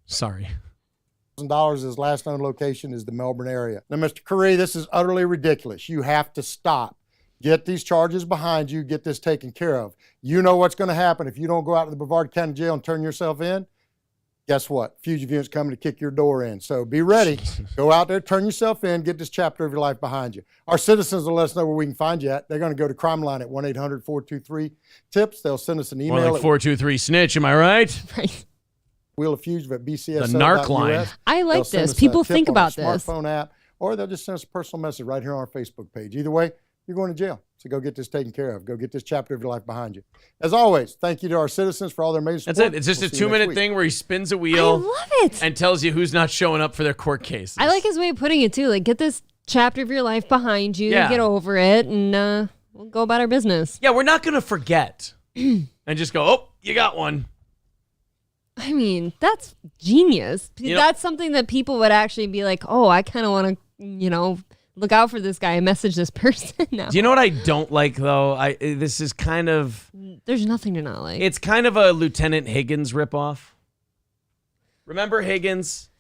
Sorry. His last known location is the Melbourne area. Now, Mr. Carey, this is utterly ridiculous. You have to stop. Get these charges behind you. Get this taken care of. You know what's going to happen if you don't go out to the Brevard County Jail and turn yourself in. Guess what? Fugitive unit's coming to kick your door in. So be ready. Go out there, turn yourself in, get this chapter of your life behind you. Our citizens will let us know where we can find you at. They're going to go to Crime Line at 1-800-423-TIPS. They'll send us an email. More like 423-SNITCH, am I right? Right. Wheel of Fugitive at BCS. The narc line. I like this. People think about this. Smartphone app, or they'll just send us a personal message right here on our Facebook page. Either way, you're going to jail. So go get this taken care of. Go get this chapter of your life behind you. As always, thank you to our citizens for all their amazing support. That's it. It's just a 2-minute thing where he spins a wheel. I love it. And tells you who's not showing up for their court cases. I like his way of putting it, too. Like, get this chapter of your life behind you, get over it, and we'll go about our business. Yeah, we're not going to forget and just go, oh, you got one. I mean, that's genius. That's something that people would actually be like, oh, I kind of want to, look out for this guy and message this person now. Do you know what I don't like, though? This is kind of... There's nothing to not like. It's kind of a Lieutenant Higgins ripoff. Remember Higgins?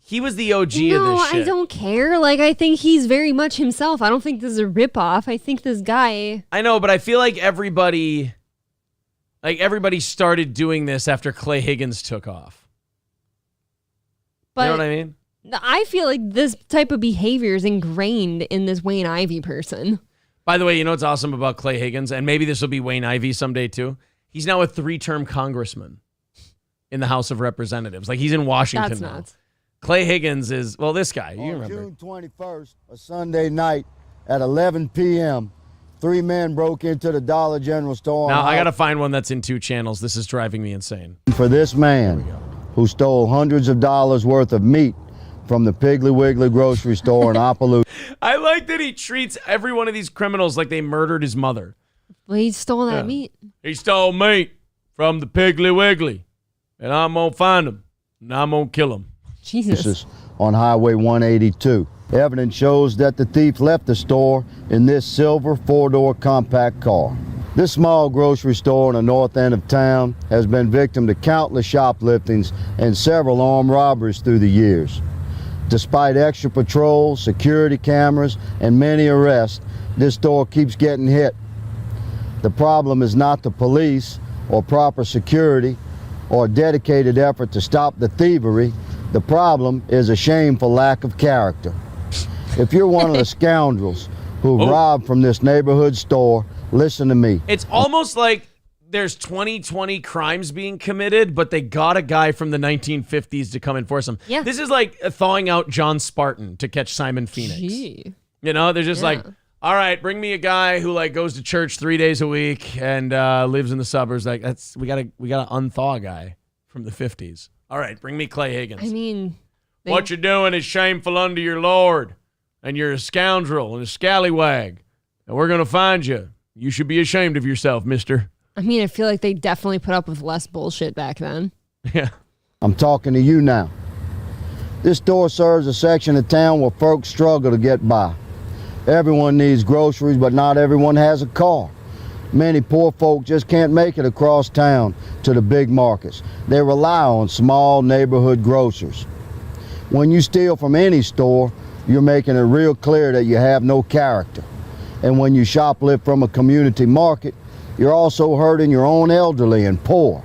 He was the OG of this shit. No, I don't care. Like, I think he's very much himself. I don't think this is a ripoff. I think this guy... I know, but I feel like everybody started doing this after Clay Higgins took off. But you know what I mean? I feel like this type of behavior is ingrained in this Wayne Ivey person. By the way, you know what's awesome about Clay Higgins? And maybe this will be Wayne Ivey someday too. He's now a 3-term congressman in the House of Representatives. Like, he's in Washington That's now. nuts. Clay Higgins is, well, this guy, you remember. June 21st, a Sunday night at 11 p.m., 3 men broke into the Dollar General store. Now, I got to find one that's in 2 channels. This is driving me insane. For this man who stole hundreds of dollars worth of meat from the Piggly Wiggly grocery store in Opelousas. I like that he treats every one of these criminals like they murdered his mother. Well, he stole that meat. He stole meat from the Piggly Wiggly, and I'm going to find him, and I'm going to kill him. Jesus. On Highway 182. Evidence shows that the thief left the store in this silver 4-door compact car. This small grocery store in the north end of town has been victim to countless shopliftings and several armed robberies through the years. Despite extra patrols, security cameras, and many arrests, this store keeps getting hit. The problem is not the police or proper security or a dedicated effort to stop the thievery. The problem is a shameful lack of character. If you're one of the scoundrels who robbed from this neighborhood store, listen to me. It's almost like there's 2020 crimes being committed, but they got a guy from the 1950s to come enforce them. Yeah. This is like thawing out John Spartan to catch Simon Phoenix. Gee. You know, they're just like, all right, bring me a guy who like goes to church 3 days a week and lives in the suburbs. Like, we gotta unthaw a guy from the 50s. All right, bring me Clay Higgins. I mean, what you're doing is shameful unto your Lord, and you're a scoundrel and a scallywag, and we're gonna find you. You should be ashamed of yourself, mister. I mean, I feel like they definitely put up with less bullshit back then. Yeah. I'm talking to you now. This store serves a section of town where folks struggle to get by. Everyone needs groceries, but not everyone has a car. Many poor folk just can't make it across town to the big markets. They rely on small neighborhood grocers. When you steal from any store, you're making it real clear that you have no character. And when you shoplift from a community market, you're also hurting your own elderly and poor.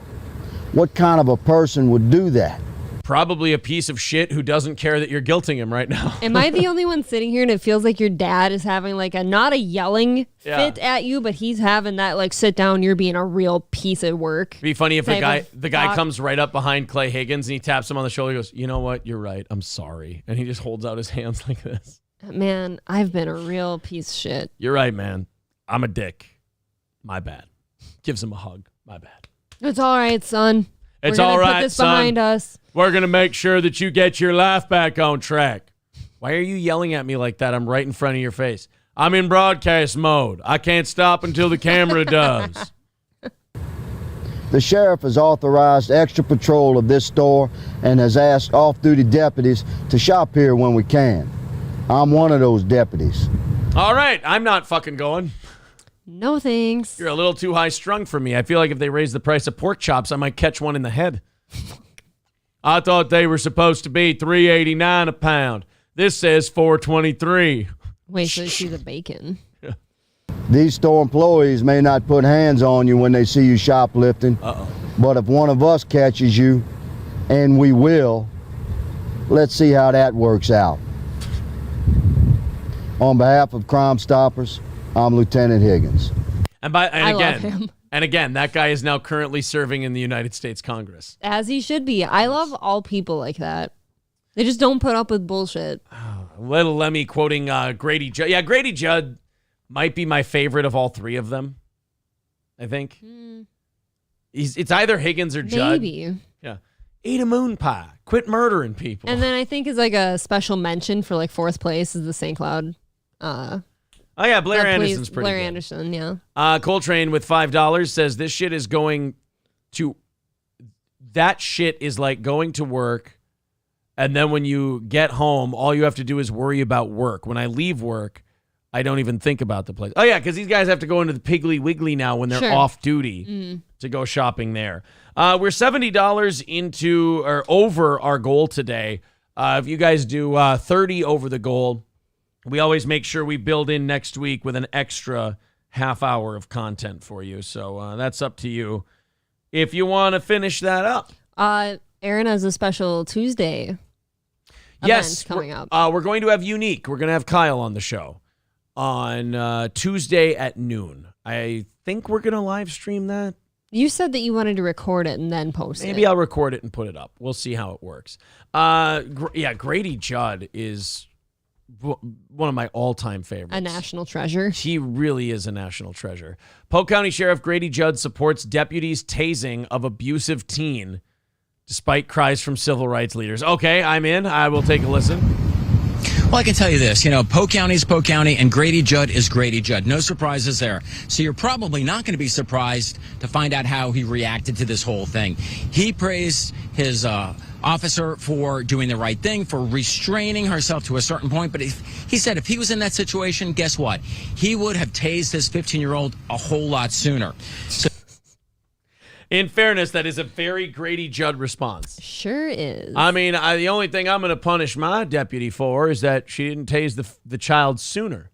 What kind of a person would do that? Probably a piece of shit who doesn't care that you're guilting him right now. Am I the only one sitting here and it feels like your dad is having like not a yelling fit at you, but he's having that like sit down, you're being a real piece of work. It'd be funny if the guy comes right up behind Clay Higgins and he taps him on the shoulder and goes, you know what, you're right, I'm sorry. And he just holds out his hands like this. Man, I've been a real piece of shit. You're right, man. I'm a dick. My bad. Gives him a hug. My bad. It's all right, son. It's We're gonna all right, put this son. behind us. We're going to make sure that you get your life back on track. Why are you yelling at me like that? I'm right in front of your face. I'm in broadcast mode. I can't stop until the camera does. The sheriff has authorized extra patrol of this store and has asked off-duty deputies to shop here when we can. I'm one of those deputies. All right. I'm not fucking going. No thanks. You're a little too high strung for me. I feel like if they raise the price of pork chops, I might catch one in the head. I thought they were supposed to be $3.89 a pound. This says $4.23. Wait till you see the bacon. These store employees may not put hands on you when they see you shoplifting. But if one of us catches you, and we will, let's see how that works out. On behalf of Crime Stoppers, I'm Lieutenant Higgins. And again, that guy is now currently serving in the United States Congress. As he should be. I love all people like that. They just don't put up with bullshit. Little Lemmy quoting Grady Judd. Yeah, Grady Judd might be my favorite of all three of them, I think. It's either Higgins or Judd. Maybe. Yeah. Eat a moon pie. Quit murdering people. And then I think is like a special mention for like fourth place is the St. Cloud. Oh, yeah, Blair Anderson's pretty Blair good. Anderson, yeah. Coltrane with $5 says this shit is going to... That shit is like going to work, and then when you get home, all you have to do is worry about work. When I leave work, I don't even think about the place. Oh, yeah, because these guys have to go into the Piggly Wiggly now when they're off duty to go shopping there. We're $70 into or over our goal today. If you guys do 30 over the goal, we always make sure we build in next week with an extra half hour of content for you. So that's up to you if you want to finish that up. Aaron has a special Tuesday event coming up. We're going to have Unique. We're going to have Kyle on the show on Tuesday at noon. I think we're going to live stream that. You said that you wanted to record it and then post it. Maybe I'll record it and put it up. We'll see how it works. Grady Judd is one of my all-time favorites. A national treasure. He really is a national treasure. Polk County Sheriff Grady Judd supports deputies' tasing of abusive teen despite cries from civil rights leaders. Okay, I'm in. I will take a listen. Well, I can tell you this, Polk County is Polk County and Grady Judd is Grady Judd. No surprises there. So you're probably not going to be surprised to find out how he reacted to this whole thing. He praised his officer for doing the right thing, for restraining herself to a certain point. But he said if he was in that situation, guess what? He would have tased his 15-year-old a whole lot sooner. So in fairness, that is a very Grady Judd response. Sure is. I mean, the only thing I'm going to punish my deputy for is that she didn't tase the child sooner.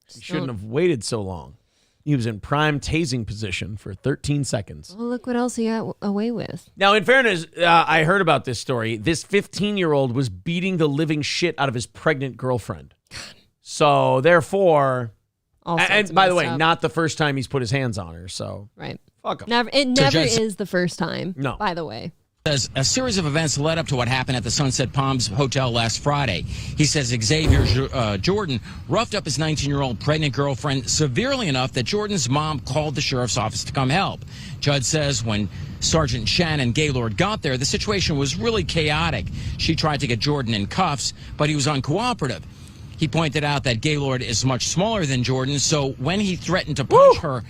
She shouldn't have waited so long. He was in prime tasing position for 13 seconds. Well, look what else he got away with. Now, in fairness, I heard about this story. This 15-year-old was beating the living shit out of his pregnant girlfriend. So, therefore... And by the way, not the first time he's put his hands on her, so... Right. Fuck him. It never is the first time, no. By the way. Says a series of events led up to what happened at the Sunset Palms Hotel last Friday. He says Xavier Jordan roughed up his 19-year-old pregnant girlfriend severely enough that Jordan's mom called the sheriff's office to come help. Judd says when Sergeant Shannon Gaylord got there, the situation was really chaotic. She tried to get Jordan in cuffs, but he was uncooperative. He pointed out that Gaylord is much smaller than Jordan, so when he threatened to punch her...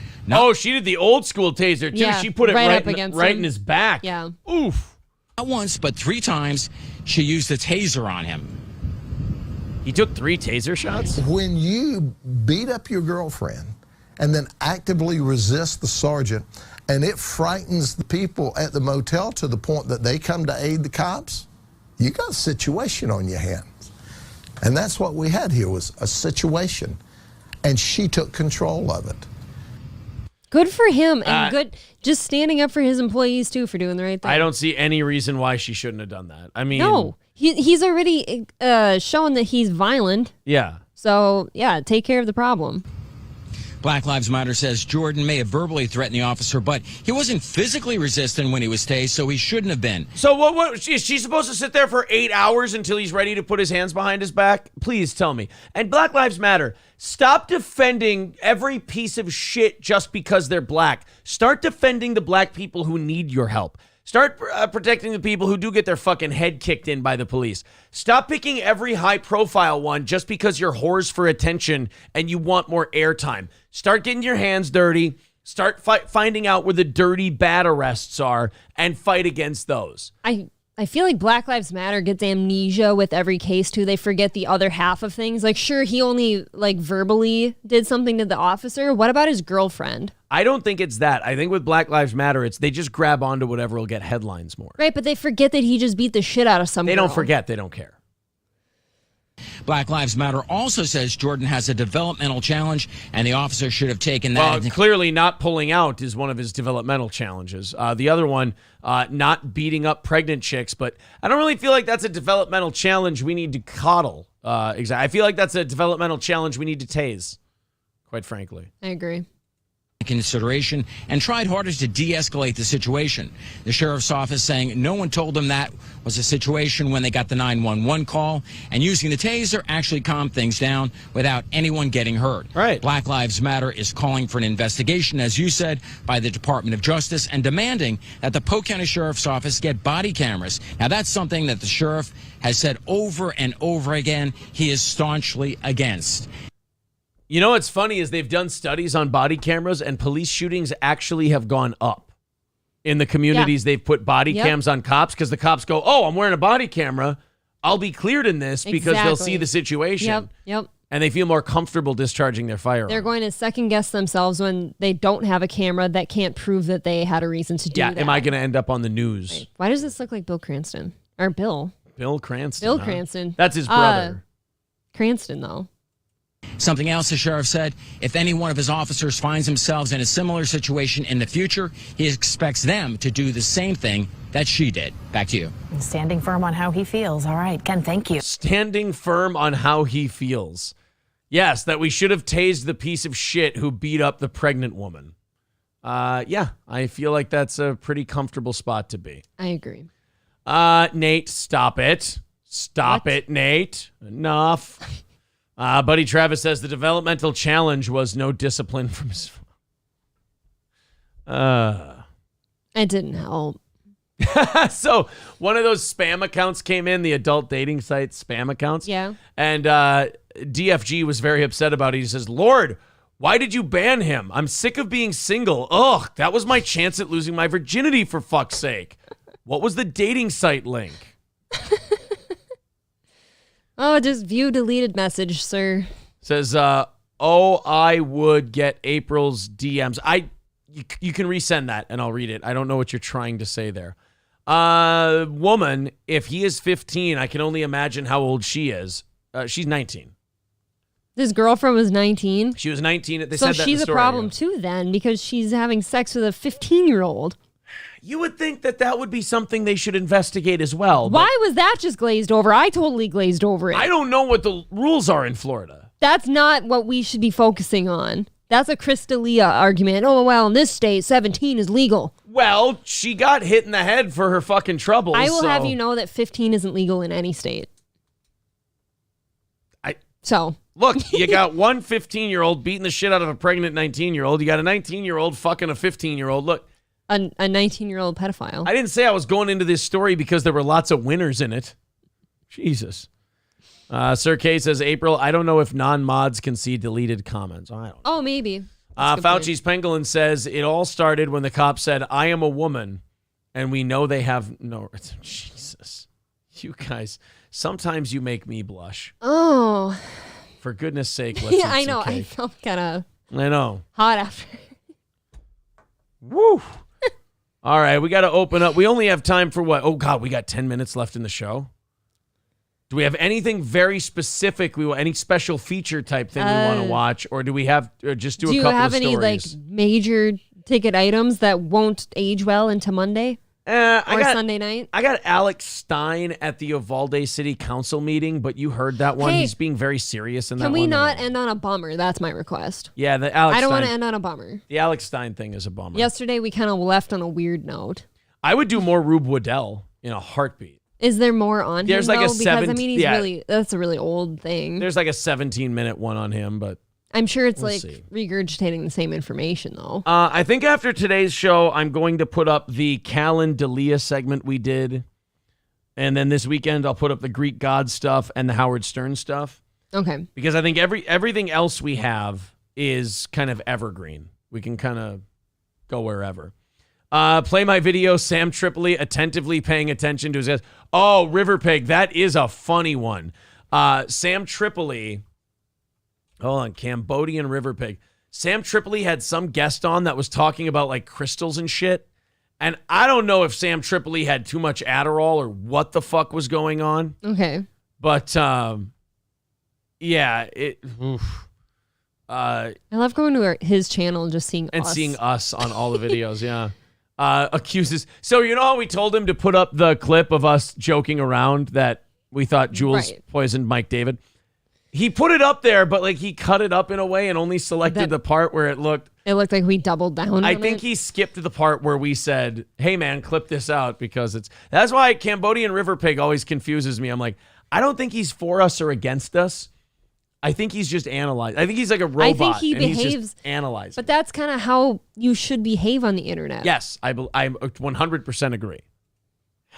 she did the old school taser, too. Yeah, she put it right in in his back. Yeah. Oof. Not once, but 3 times, she used the taser on him. He took 3 taser shots? When you beat up your girlfriend and then actively resist the sergeant, and it frightens the people at the motel to the point that they come to aid the cops, you got a situation on your hands. And that's what we had here, was a situation. And she took control of it. Good for him, and good just standing up for his employees too for doing the right thing. I don't see any reason why she shouldn't have done that. I mean, no, he's already shown that he's violent. Yeah. So yeah, take care of the problem. Black Lives Matter says Jordan may have verbally threatened the officer, but he wasn't physically resistant when he was tased, so he shouldn't have been. So what is she supposed to sit there for 8 hours until he's ready to put his hands behind his back? Please tell me. And Black Lives Matter, stop defending every piece of shit just because they're black. Start defending the black people who need your help. Start protecting the people who do get their fucking head kicked in by the police. Stop picking every high-profile one just because you're whores for attention and you want more airtime. Start getting your hands dirty. Start finding out where the dirty, bad arrests are and fight against those. I feel like Black Lives Matter gets amnesia with every case too. They forget the other half of things. Like, sure, he only like verbally did something to the officer. What about his girlfriend? I don't think it's that. I think with Black Lives Matter, it's they just grab onto whatever will get headlines more. Right, but they forget that he just beat the shit out of some girl. They don't forget. They don't care. Black Lives Matter also says Jordan has a developmental challenge, and the officer should have taken that. Well, clearly not pulling out is one of his developmental challenges. The other one, not beating up pregnant chicks. But I don't really feel like that's a developmental challenge we need to coddle. I feel like that's a developmental challenge we need to tase, quite frankly. I agree. Consideration and tried harder to de-escalate the situation. The sheriff's office saying no one told them that was a situation when they got the 911 call, and using the taser actually calmed things down without anyone getting hurt. Right. Black Lives Matter is calling for an investigation, as you said, by the Department of Justice and demanding that the Polk County Sheriff's Office get body cameras. Now, that's something that the sheriff has said over and over again he is staunchly against. You know what's funny is they've done studies on body cameras, and police shootings actually have gone up in the communities they've put body cams on cops, because the cops go, oh, I'm wearing a body camera. I'll be cleared in this because they'll see the situation. Yep. And they feel more comfortable discharging their firearm. They're going to second guess themselves when they don't have a camera that can't prove that they had a reason to do that. Yeah, am I going to end up on the news? Right. Why does this look like Bill Cranston? Or Bill? Bill Cranston. Bill Cranston. That's his brother. Cranston, though. Something else the sheriff said, if any one of his officers finds themselves in a similar situation in the future, he expects them to do the same thing that she did. Back to you. Standing firm on how he feels. All right, Ken, thank you. Standing firm on how he feels. Yes, that we should have tased the piece of shit who beat up the pregnant woman. Yeah, I feel like that's a pretty comfortable spot to be. I agree. Nate, stop it. Stop it, Nate. Enough. Buddy Travis says the developmental challenge was no discipline from his... It didn't help. So one of those spam accounts came in, the adult dating site spam accounts. Yeah. And DFG was very upset about it. He says, Lord, why did you ban him? I'm sick of being single. Ugh, that was my chance at losing my virginity, for fuck's sake. What was the dating site link? Oh, just view deleted message, sir. Says, I would get April's DMs. You can resend that and I'll read it. I don't know what you're trying to say there. Woman, if he is 15, I can only imagine how old she is. She's 19. This girlfriend was 19? She was 19. They so said that in she's the a story, problem too then, because she's having sex with a 15-year-old. You would think that would be something they should investigate as well. Why was that just glazed over? I totally glazed over it. I don't know what the rules are in Florida. That's not what we should be focusing on. That's a Crystalia argument. Oh, well, in this state, 17 is legal. Well, she got hit in the head for her fucking troubles. I will have you know that 15 isn't legal in any state. Look, you got one 15-year-old beating the shit out of a pregnant 19-year-old. You got a 19-year-old fucking a 15-year-old. Look. A 19-year-old pedophile. I didn't say I was going into this story because there were lots of winners in it. Jesus. Sir K says, April, I don't know if non-mods can see deleted comments. I don't know. Oh, maybe. Fauci's Pangolin says, it all started when the cop said, I am a woman, and we know they have no... Jesus. You guys, sometimes you make me blush. Oh. For goodness sake, let's yeah, I know. I felt kind of... I know. Hot after. Woo. All right, we got to open up. We only have time for what? Oh, God, we got 10 minutes left in the show. Do we have anything very specific? Any special feature type thing we want to watch, or do we have just do a couple of stories? Do you have any like major ticket items that won't age well into Monday? Sunday night? I got Alex Stein at the Uvalde City Council meeting, but you heard that one. Hey, he's being very serious in that one. Can we not end on a bummer? That's my request. Yeah, the Alex I don't Stein, want to end on a bummer. The Alex Stein thing is a bummer. Yesterday, we kind of left on a weird note. I would do more Rube Waddell in a heartbeat. Is there more on There's him, like though? a Because, I mean, that's a really old thing. There's like a 17-minute one on him, but I'm sure it's we'll like see. regurgitating the same information, though. I think after today's show, I'm going to put up the Callen D'Elia segment we did. And then this weekend, I'll put up the Greek god stuff and the Howard Stern stuff. Okay. Because I think everything else we have is kind of evergreen. We can kind of go wherever. Play my video, Sam Tripoli attentively paying attention to his guys. Oh, River Pig, that is a funny one. Sam Tripoli... Hold on, Cambodian River Pig. Sam Tripoli had some guest on that was talking about like crystals and shit. And I don't know if Sam Tripoli had too much Adderall or what the fuck was going on. Okay. But yeah, I love going to his channel and just seeing us on all the videos. Yeah. Accuses. So you know how we told him to put up the clip of us joking around that we thought Jules poisoned Mike David? He put it up there, but like he cut it up in a way and only selected the part where it looked like we doubled down. I think he skipped the part where we said, "Hey man, clip this out," because that's why Cambodian River Pig always confuses me. I'm like, I don't think he's for us or against us. I think he's just analyzing. I think he's like a robot. I think he and behaves he's just analyzing. But that's kind of how you should behave on the internet. Yes, I 100% agree.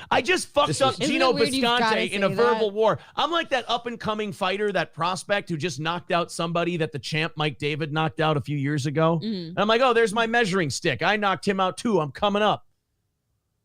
I just fucked up Gino Bisconte in a verbal war. I'm like that up-and-coming fighter, that prospect who just knocked out somebody that the champ Mike David knocked out a few years ago. And I'm like, oh, there's my measuring stick. I knocked him out too. I'm coming up.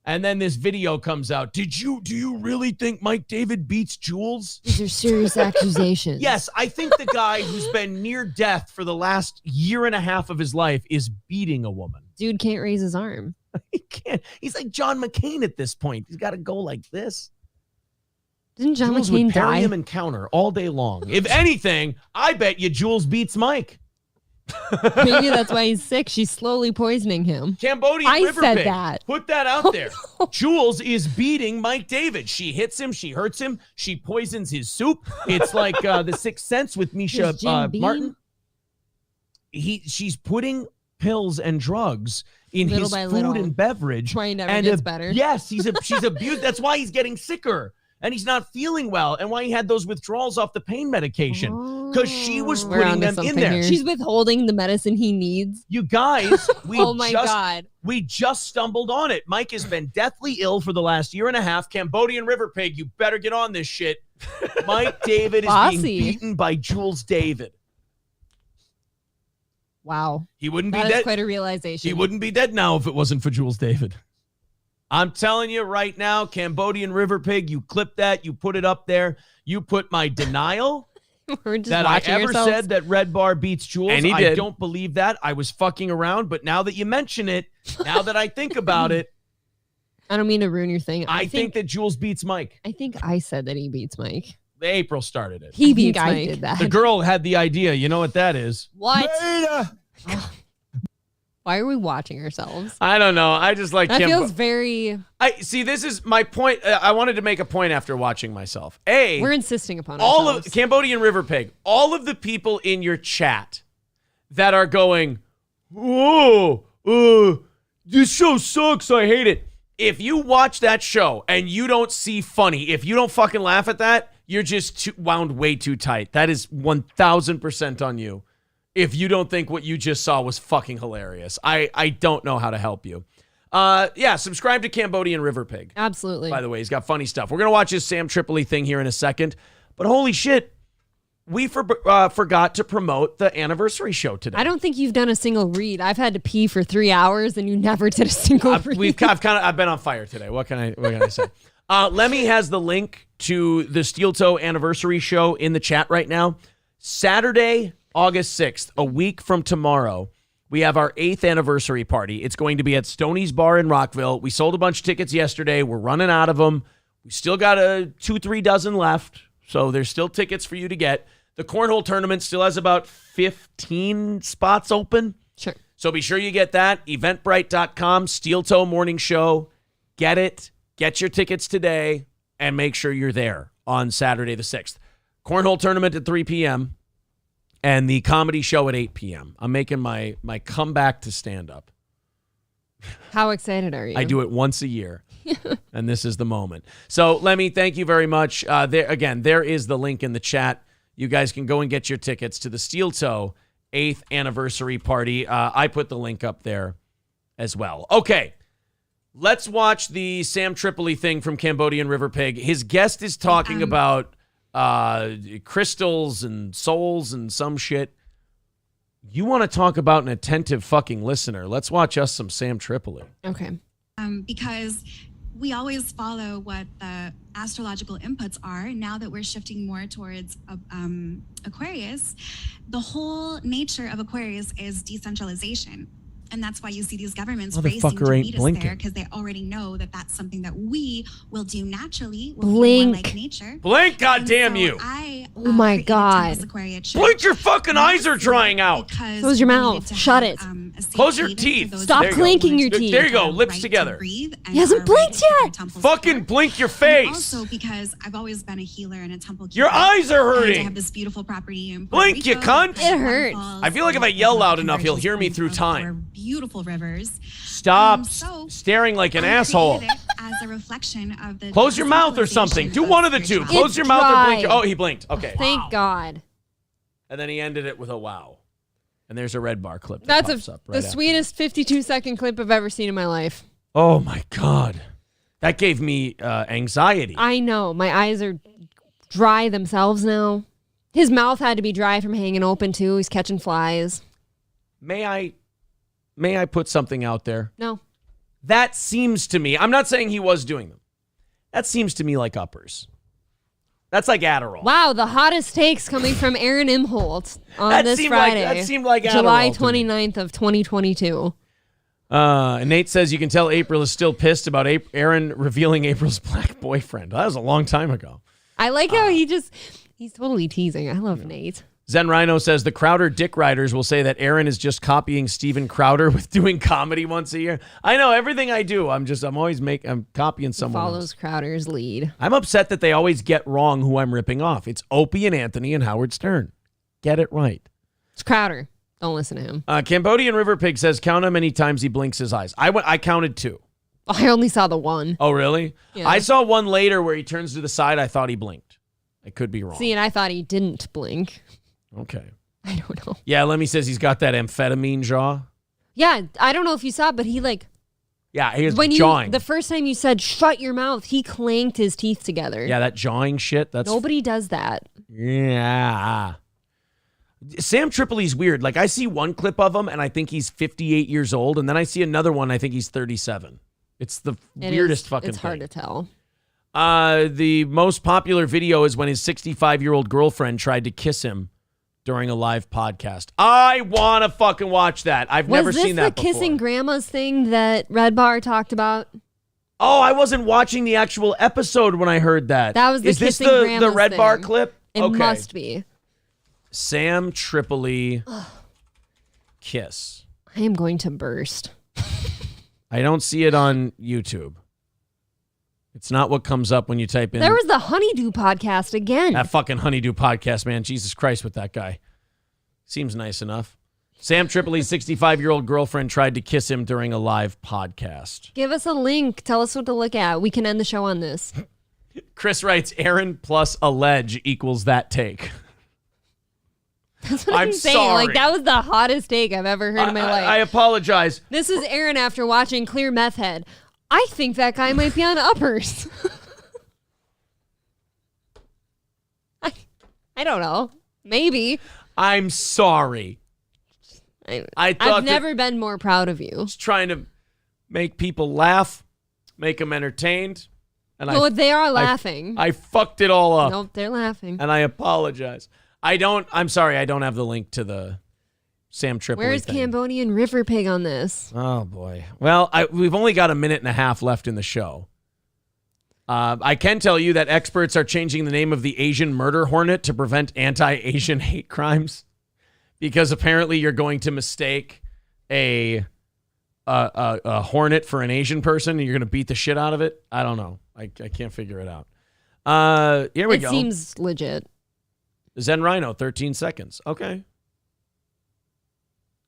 And then this video comes out. Do you really think Mike David beats Jules? These are serious accusations. Yes, I think the guy who's been near death for the last year and a half of his life is beating a woman. Dude can't raise his arm. He can't. He's like John McCain at this point. He's got to go like this. Didn't John Jules McCain would parry die? him and counter all day long. If anything, I bet you Jules beats Mike. Maybe that's why he's sick. She's slowly poisoning him. Cambodian River said Pig. that. Put that out there. Jules is beating Mike David. She hits him. She hurts him. She poisons his soup. It's like The Sixth Sense with Misha Martin. She's putting pills and drugs in his food and beverage. Why he never gets better. Yes, she's abused. That's why he's getting sicker. And he's not feeling well, and why he had those withdrawals off the pain medication. Because she was putting them in there. She's withholding the medicine he needs. You guys, God. We just stumbled on it. Mike has been deathly ill for the last year and a half. Cambodian River Pig, you better get on this shit. Mike David is being beaten by Jules David. Wow. He wouldn't be dead. That is quite a realization. He wouldn't be dead now if it wasn't for Jules David. I'm telling you right now, Cambodian River Pig, you clip that, you put it up there, you put my denial that I ever said that Red Bar beats Jules. And he did. I don't believe that. I was fucking around, but now that you mention it, now that I think about it, I don't mean to ruin your thing. I think that Jules beats Mike. I think I said that he beats Mike. April started it. He beats Mike. I did that. The girl had the idea. You know what that is? What? Why are we watching ourselves? I don't know. I just like that feels very. This is my point. I wanted to make a point after watching myself. We're insisting upon all ourselves. of Cambodian River Pig. All of the people in your chat that are going, this show sucks. I hate it. If you watch that show and you don't see funny, if you don't fucking laugh at that, you're just wound way too tight. That is 1,000% on you. If you don't think what you just saw was fucking hilarious. I don't know how to help you. Subscribe to Cambodian River Pig. Absolutely. By the way, he's got funny stuff. We're going to watch his Sam Tripoli thing here in a second. But holy shit, we forgot to promote the anniversary show today. I don't think you've done a single read. I've had to pee for 3 hours and you never did a single read. I've been on fire today. What can I say? Lemmy has the link to the Steel Toe anniversary show in the chat right now. Saturday, August 6th, a week from tomorrow, we have our 8th anniversary party. It's going to be at Stoney's Bar in Rockville. We sold a bunch of tickets yesterday. We're running out of them. We still got 2-3 dozen left. So there's still tickets for you to get. The cornhole tournament still has about 15 spots open. Sure. So be sure you get that. Eventbrite.com, Steel Toe Morning Show. Get it. Get your tickets today and make sure you're there on Saturday the 6th. Cornhole tournament at 3 p.m. and the comedy show at 8 p.m. I'm making my comeback to stand-up. How excited are you? I do it once a year, and this is the moment. So, Lemmy, thank you very much. There is the link in the chat. You guys can go and get your tickets to the Steel Toe 8th anniversary party. I put the link up there as well. Okay, let's watch the Sam Tripoli thing from Cambodian River Pig. His guest is talking about crystals and souls and some shit. You want to talk about an attentive fucking listener. Let's watch us some Sam Tripoli. Okay. Because we always follow what the astrological inputs are. Now that we're shifting more towards Aquarius, the whole nature of Aquarius is decentralization. And that's why you see these governments racing to beat us there, because they already know that that's something that we will do naturally. We'll be more like nature. Blink, goddamn you. Oh my God. Blink, your fucking eyes are drying out. Close your mouth. Shut it. Close your teeth. Stop clinking your teeth. There you go. Lips together. He hasn't blinked yet. Fucking blink your face. Also, because I've always been a healer and a temple keeper. Your eyes are hurting. I have this beautiful property in Blink, you cunt. It hurts. I feel like if I yell loud enough, he'll hear me through time. Beautiful rivers. Stop staring like an asshole. As a reflection of the Close your mouth or something. Do one of the two. Close your mouth or blink. Oh, he blinked. Okay. Thank God. And then he ended it with a wow. And there's a red bar clip. That's pops up right the after. sweetest 52-second clip I've ever seen in my life. Oh my God. That gave me anxiety. I know. My eyes are dry themselves now. His mouth had to be dry from hanging open too. He's catching flies. May I put something out there? No. That seems to me, I'm not saying he was doing them. That seems to me like uppers. That's like Adderall. Wow, the hottest takes coming from Aaron Imholt on this Friday. That seemed like Adderall July to me. 29th of 2022. And Nate says you can tell April is still pissed about Aaron revealing April's black boyfriend. That was a long time ago. I like how he's totally teasing. I love Nate. Zen Rhino says the Crowder dick riders will say that Aaron is just copying Steven Crowder with doing comedy once a year. I know everything I do. I'm copying someone Follows else. Crowder's lead. I'm upset that they always get wrong who I'm ripping off. It's Opie and Anthony and Howard Stern. Get it right. It's Crowder. Don't listen to him. Cambodian River Pig says count how many times he blinks his eyes. I counted 2. I only saw the one. Oh, really? Yeah. I saw one later where he turns to the side. I thought he blinked. I could be wrong. See, and I thought he didn't blink. Okay. I don't know. Yeah, Lemmy says he's got that amphetamine jaw. Yeah, I don't know if you saw it, but he Yeah, he was when jawing. The first time you said shut your mouth, he clanked his teeth together. Yeah, that jawing shit. Nobody does that. Yeah. Sam Tripoli's weird. Like, I see one clip of him, and I think he's 58 years old, and then I see another one, I think he's 37. It's the weirdest fucking It's hard to tell. The most popular video is when his 65-year-old girlfriend tried to kiss him during a live podcast. I want to fucking watch that. I've never seen that before. Was this the kissing grandmas thing that Red Bar talked about? Oh, I wasn't watching the actual episode when I heard that. That was the Is this kissing the grandmas Red thing. Bar clip? It Okay. must be. Sam Tripoli kiss. I am going to burst. I don't see it on YouTube. It's not what comes up when you type in. There was the Honeydew podcast again. That fucking Honeydew podcast, man. Jesus Christ with that guy. Seems nice enough. Sam Tripoli's 65-year-old girlfriend tried to kiss him during a live podcast. Give us a link. Tell us what to look at. We can end the show on this. Chris writes, Aaron plus a ledge equals that take. That's what I'm I'm saying. sorry. Like, that was the hottest take I've ever heard in my life. I apologize. This is Aaron after watching Clear Meth Head. I think that guy might be on uppers. I don't know. Maybe. I'm sorry. I've never been more proud of you. Just trying to make people laugh, make them entertained. And No, they are laughing. I fucked it all up. Nope, they're laughing. And I apologize. I'm sorry, I don't have the link to the Sam Tripoli Where's thing. Cambodian River Pig on this? Oh, boy. Well, we've only got a minute and a half left in the show. I can tell you that experts are changing the name of the Asian murder hornet to prevent anti-Asian hate crimes, because apparently you're going to mistake a hornet for an Asian person and you're going to beat the shit out of it. I don't know. I can't figure it out. Here we go. It seems legit. Zen Rhino, 13 seconds. Okay.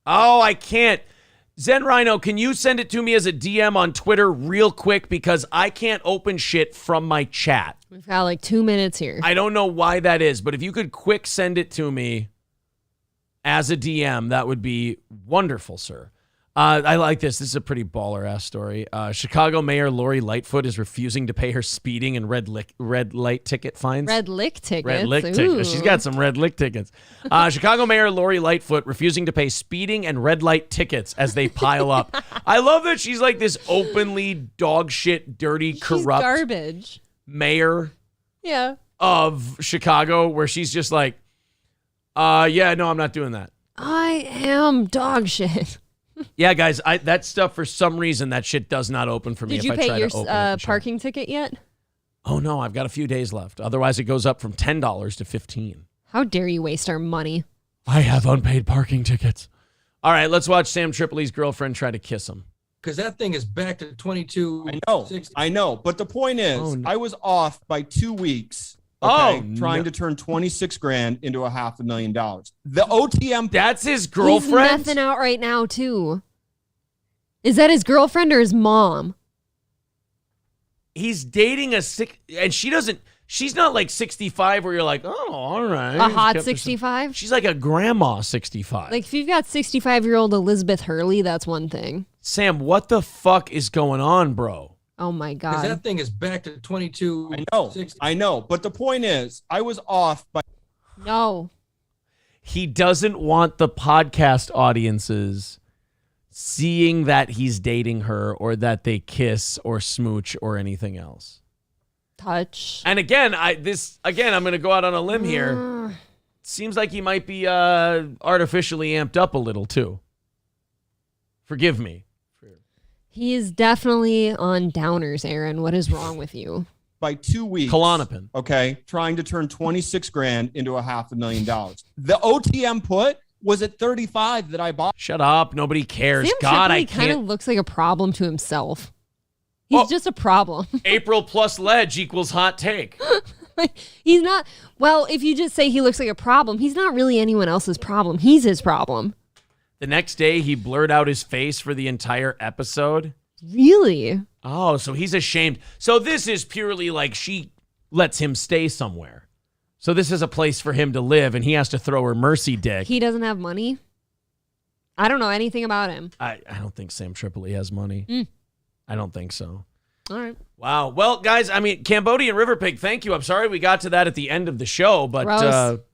Oh, I can't. Zen Rhino, can you send it to me as a DM on Twitter real quick, because I can't open shit from my chat. We've got like 2 minutes here. I don't know why that is, but if you could quick send it to me as a DM, that would be wonderful, sir. I like this. This is a pretty baller-ass story. Chicago Mayor Lori Lightfoot is refusing to pay her speeding and red light ticket fines. Red lick tickets. Red lick tickets. She's got some red lick tickets. Chicago Mayor Lori Lightfoot refusing to pay speeding and red light tickets as they pile up. I love that she's like this openly dog shit, dirty, corrupt garbage mayor of Chicago, where she's just like, yeah, no, I'm not doing that. I am dog shit. Yeah, guys, that stuff, for some reason, that shit does not open for me. Did you pay your parking ticket yet? Oh, no, I've got a few days left. Otherwise, it goes up from $10 to $15. How dare you waste our money? I have unpaid parking tickets. All right, let's watch Sam Tripoli's girlfriend try to kiss him. Because that thing is back to 22. I know. But the point is, I was off by 2 weeks. Trying to turn 26 grand into $500,000. The OTM. That's his girlfriend. He's messing out right now too. Is that his girlfriend or his mom? He's dating and she's not like 65 where you're like, oh, all right. A hot 65? She's like a grandma 65. Like if you've got 65-year-old Elizabeth Hurley, that's one thing. Sam, what the fuck is going on, bro? Oh my God. Because that thing is back to 22. I know. But the point is, I was off by. No. He doesn't want the podcast audiences seeing that he's dating her or that they kiss or smooch or anything else. Touch. And again, I'm going to go out on a limb here. Seems like he might be artificially amped up a little too. Forgive me. He is definitely on downers, Aaron. What is wrong with you? By 2 weeks. Klonopin. Trying to turn 26 grand into $500,000. The OTM put was at 35 that I bought. Shut up. Nobody cares. Sam God, Tripoli I can't. kind of looks like a problem to himself. He's just a problem. April plus ledge equals hot take. He's not. Well, if you just say he looks like a problem, he's not really anyone else's problem. He's his problem. The next day, he blurred out his face for the entire episode. Really? Oh, so he's ashamed. So this is purely like she lets him stay somewhere. So this is a place for him to live, and he has to throw her mercy dick. He doesn't have money? I don't know anything about him. I don't think Sam Tripoli has money. I don't think so. All right. Wow. Well, guys, I mean, Cambodian River Pig, thank you. I'm sorry we got to that at the end of the show, but...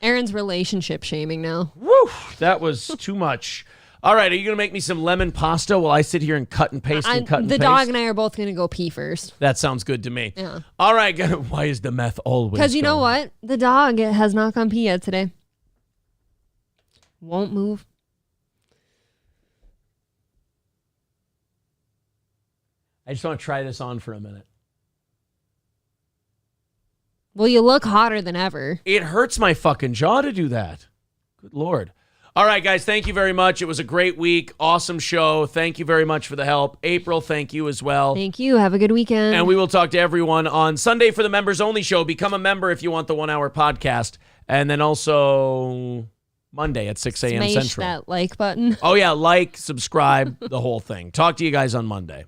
Aaron's relationship shaming now. Woo! That was too much. All right, are you going to make me some lemon pasta while I sit here and cut and paste and cut and paste? The dog and I are both going to go pee first. That sounds good to me. Yeah. All right, why is the meth always Because you know going? what? The dog has not gone pee yet today. Won't move. I just want to try this on for a minute. Well, you look hotter than ever. It hurts my fucking jaw to do that. Good Lord. All right, guys, thank you very much. It was a great week. Awesome show. Thank you very much for the help. April, thank you as well. Thank you. Have a good weekend. And we will talk to everyone on Sunday for the members only show. Become a member if you want the 1 hour podcast. And then also Monday at 6 a.m. Smash Central. that like button. Oh, yeah. Like, subscribe, the whole thing. Talk to you guys on Monday.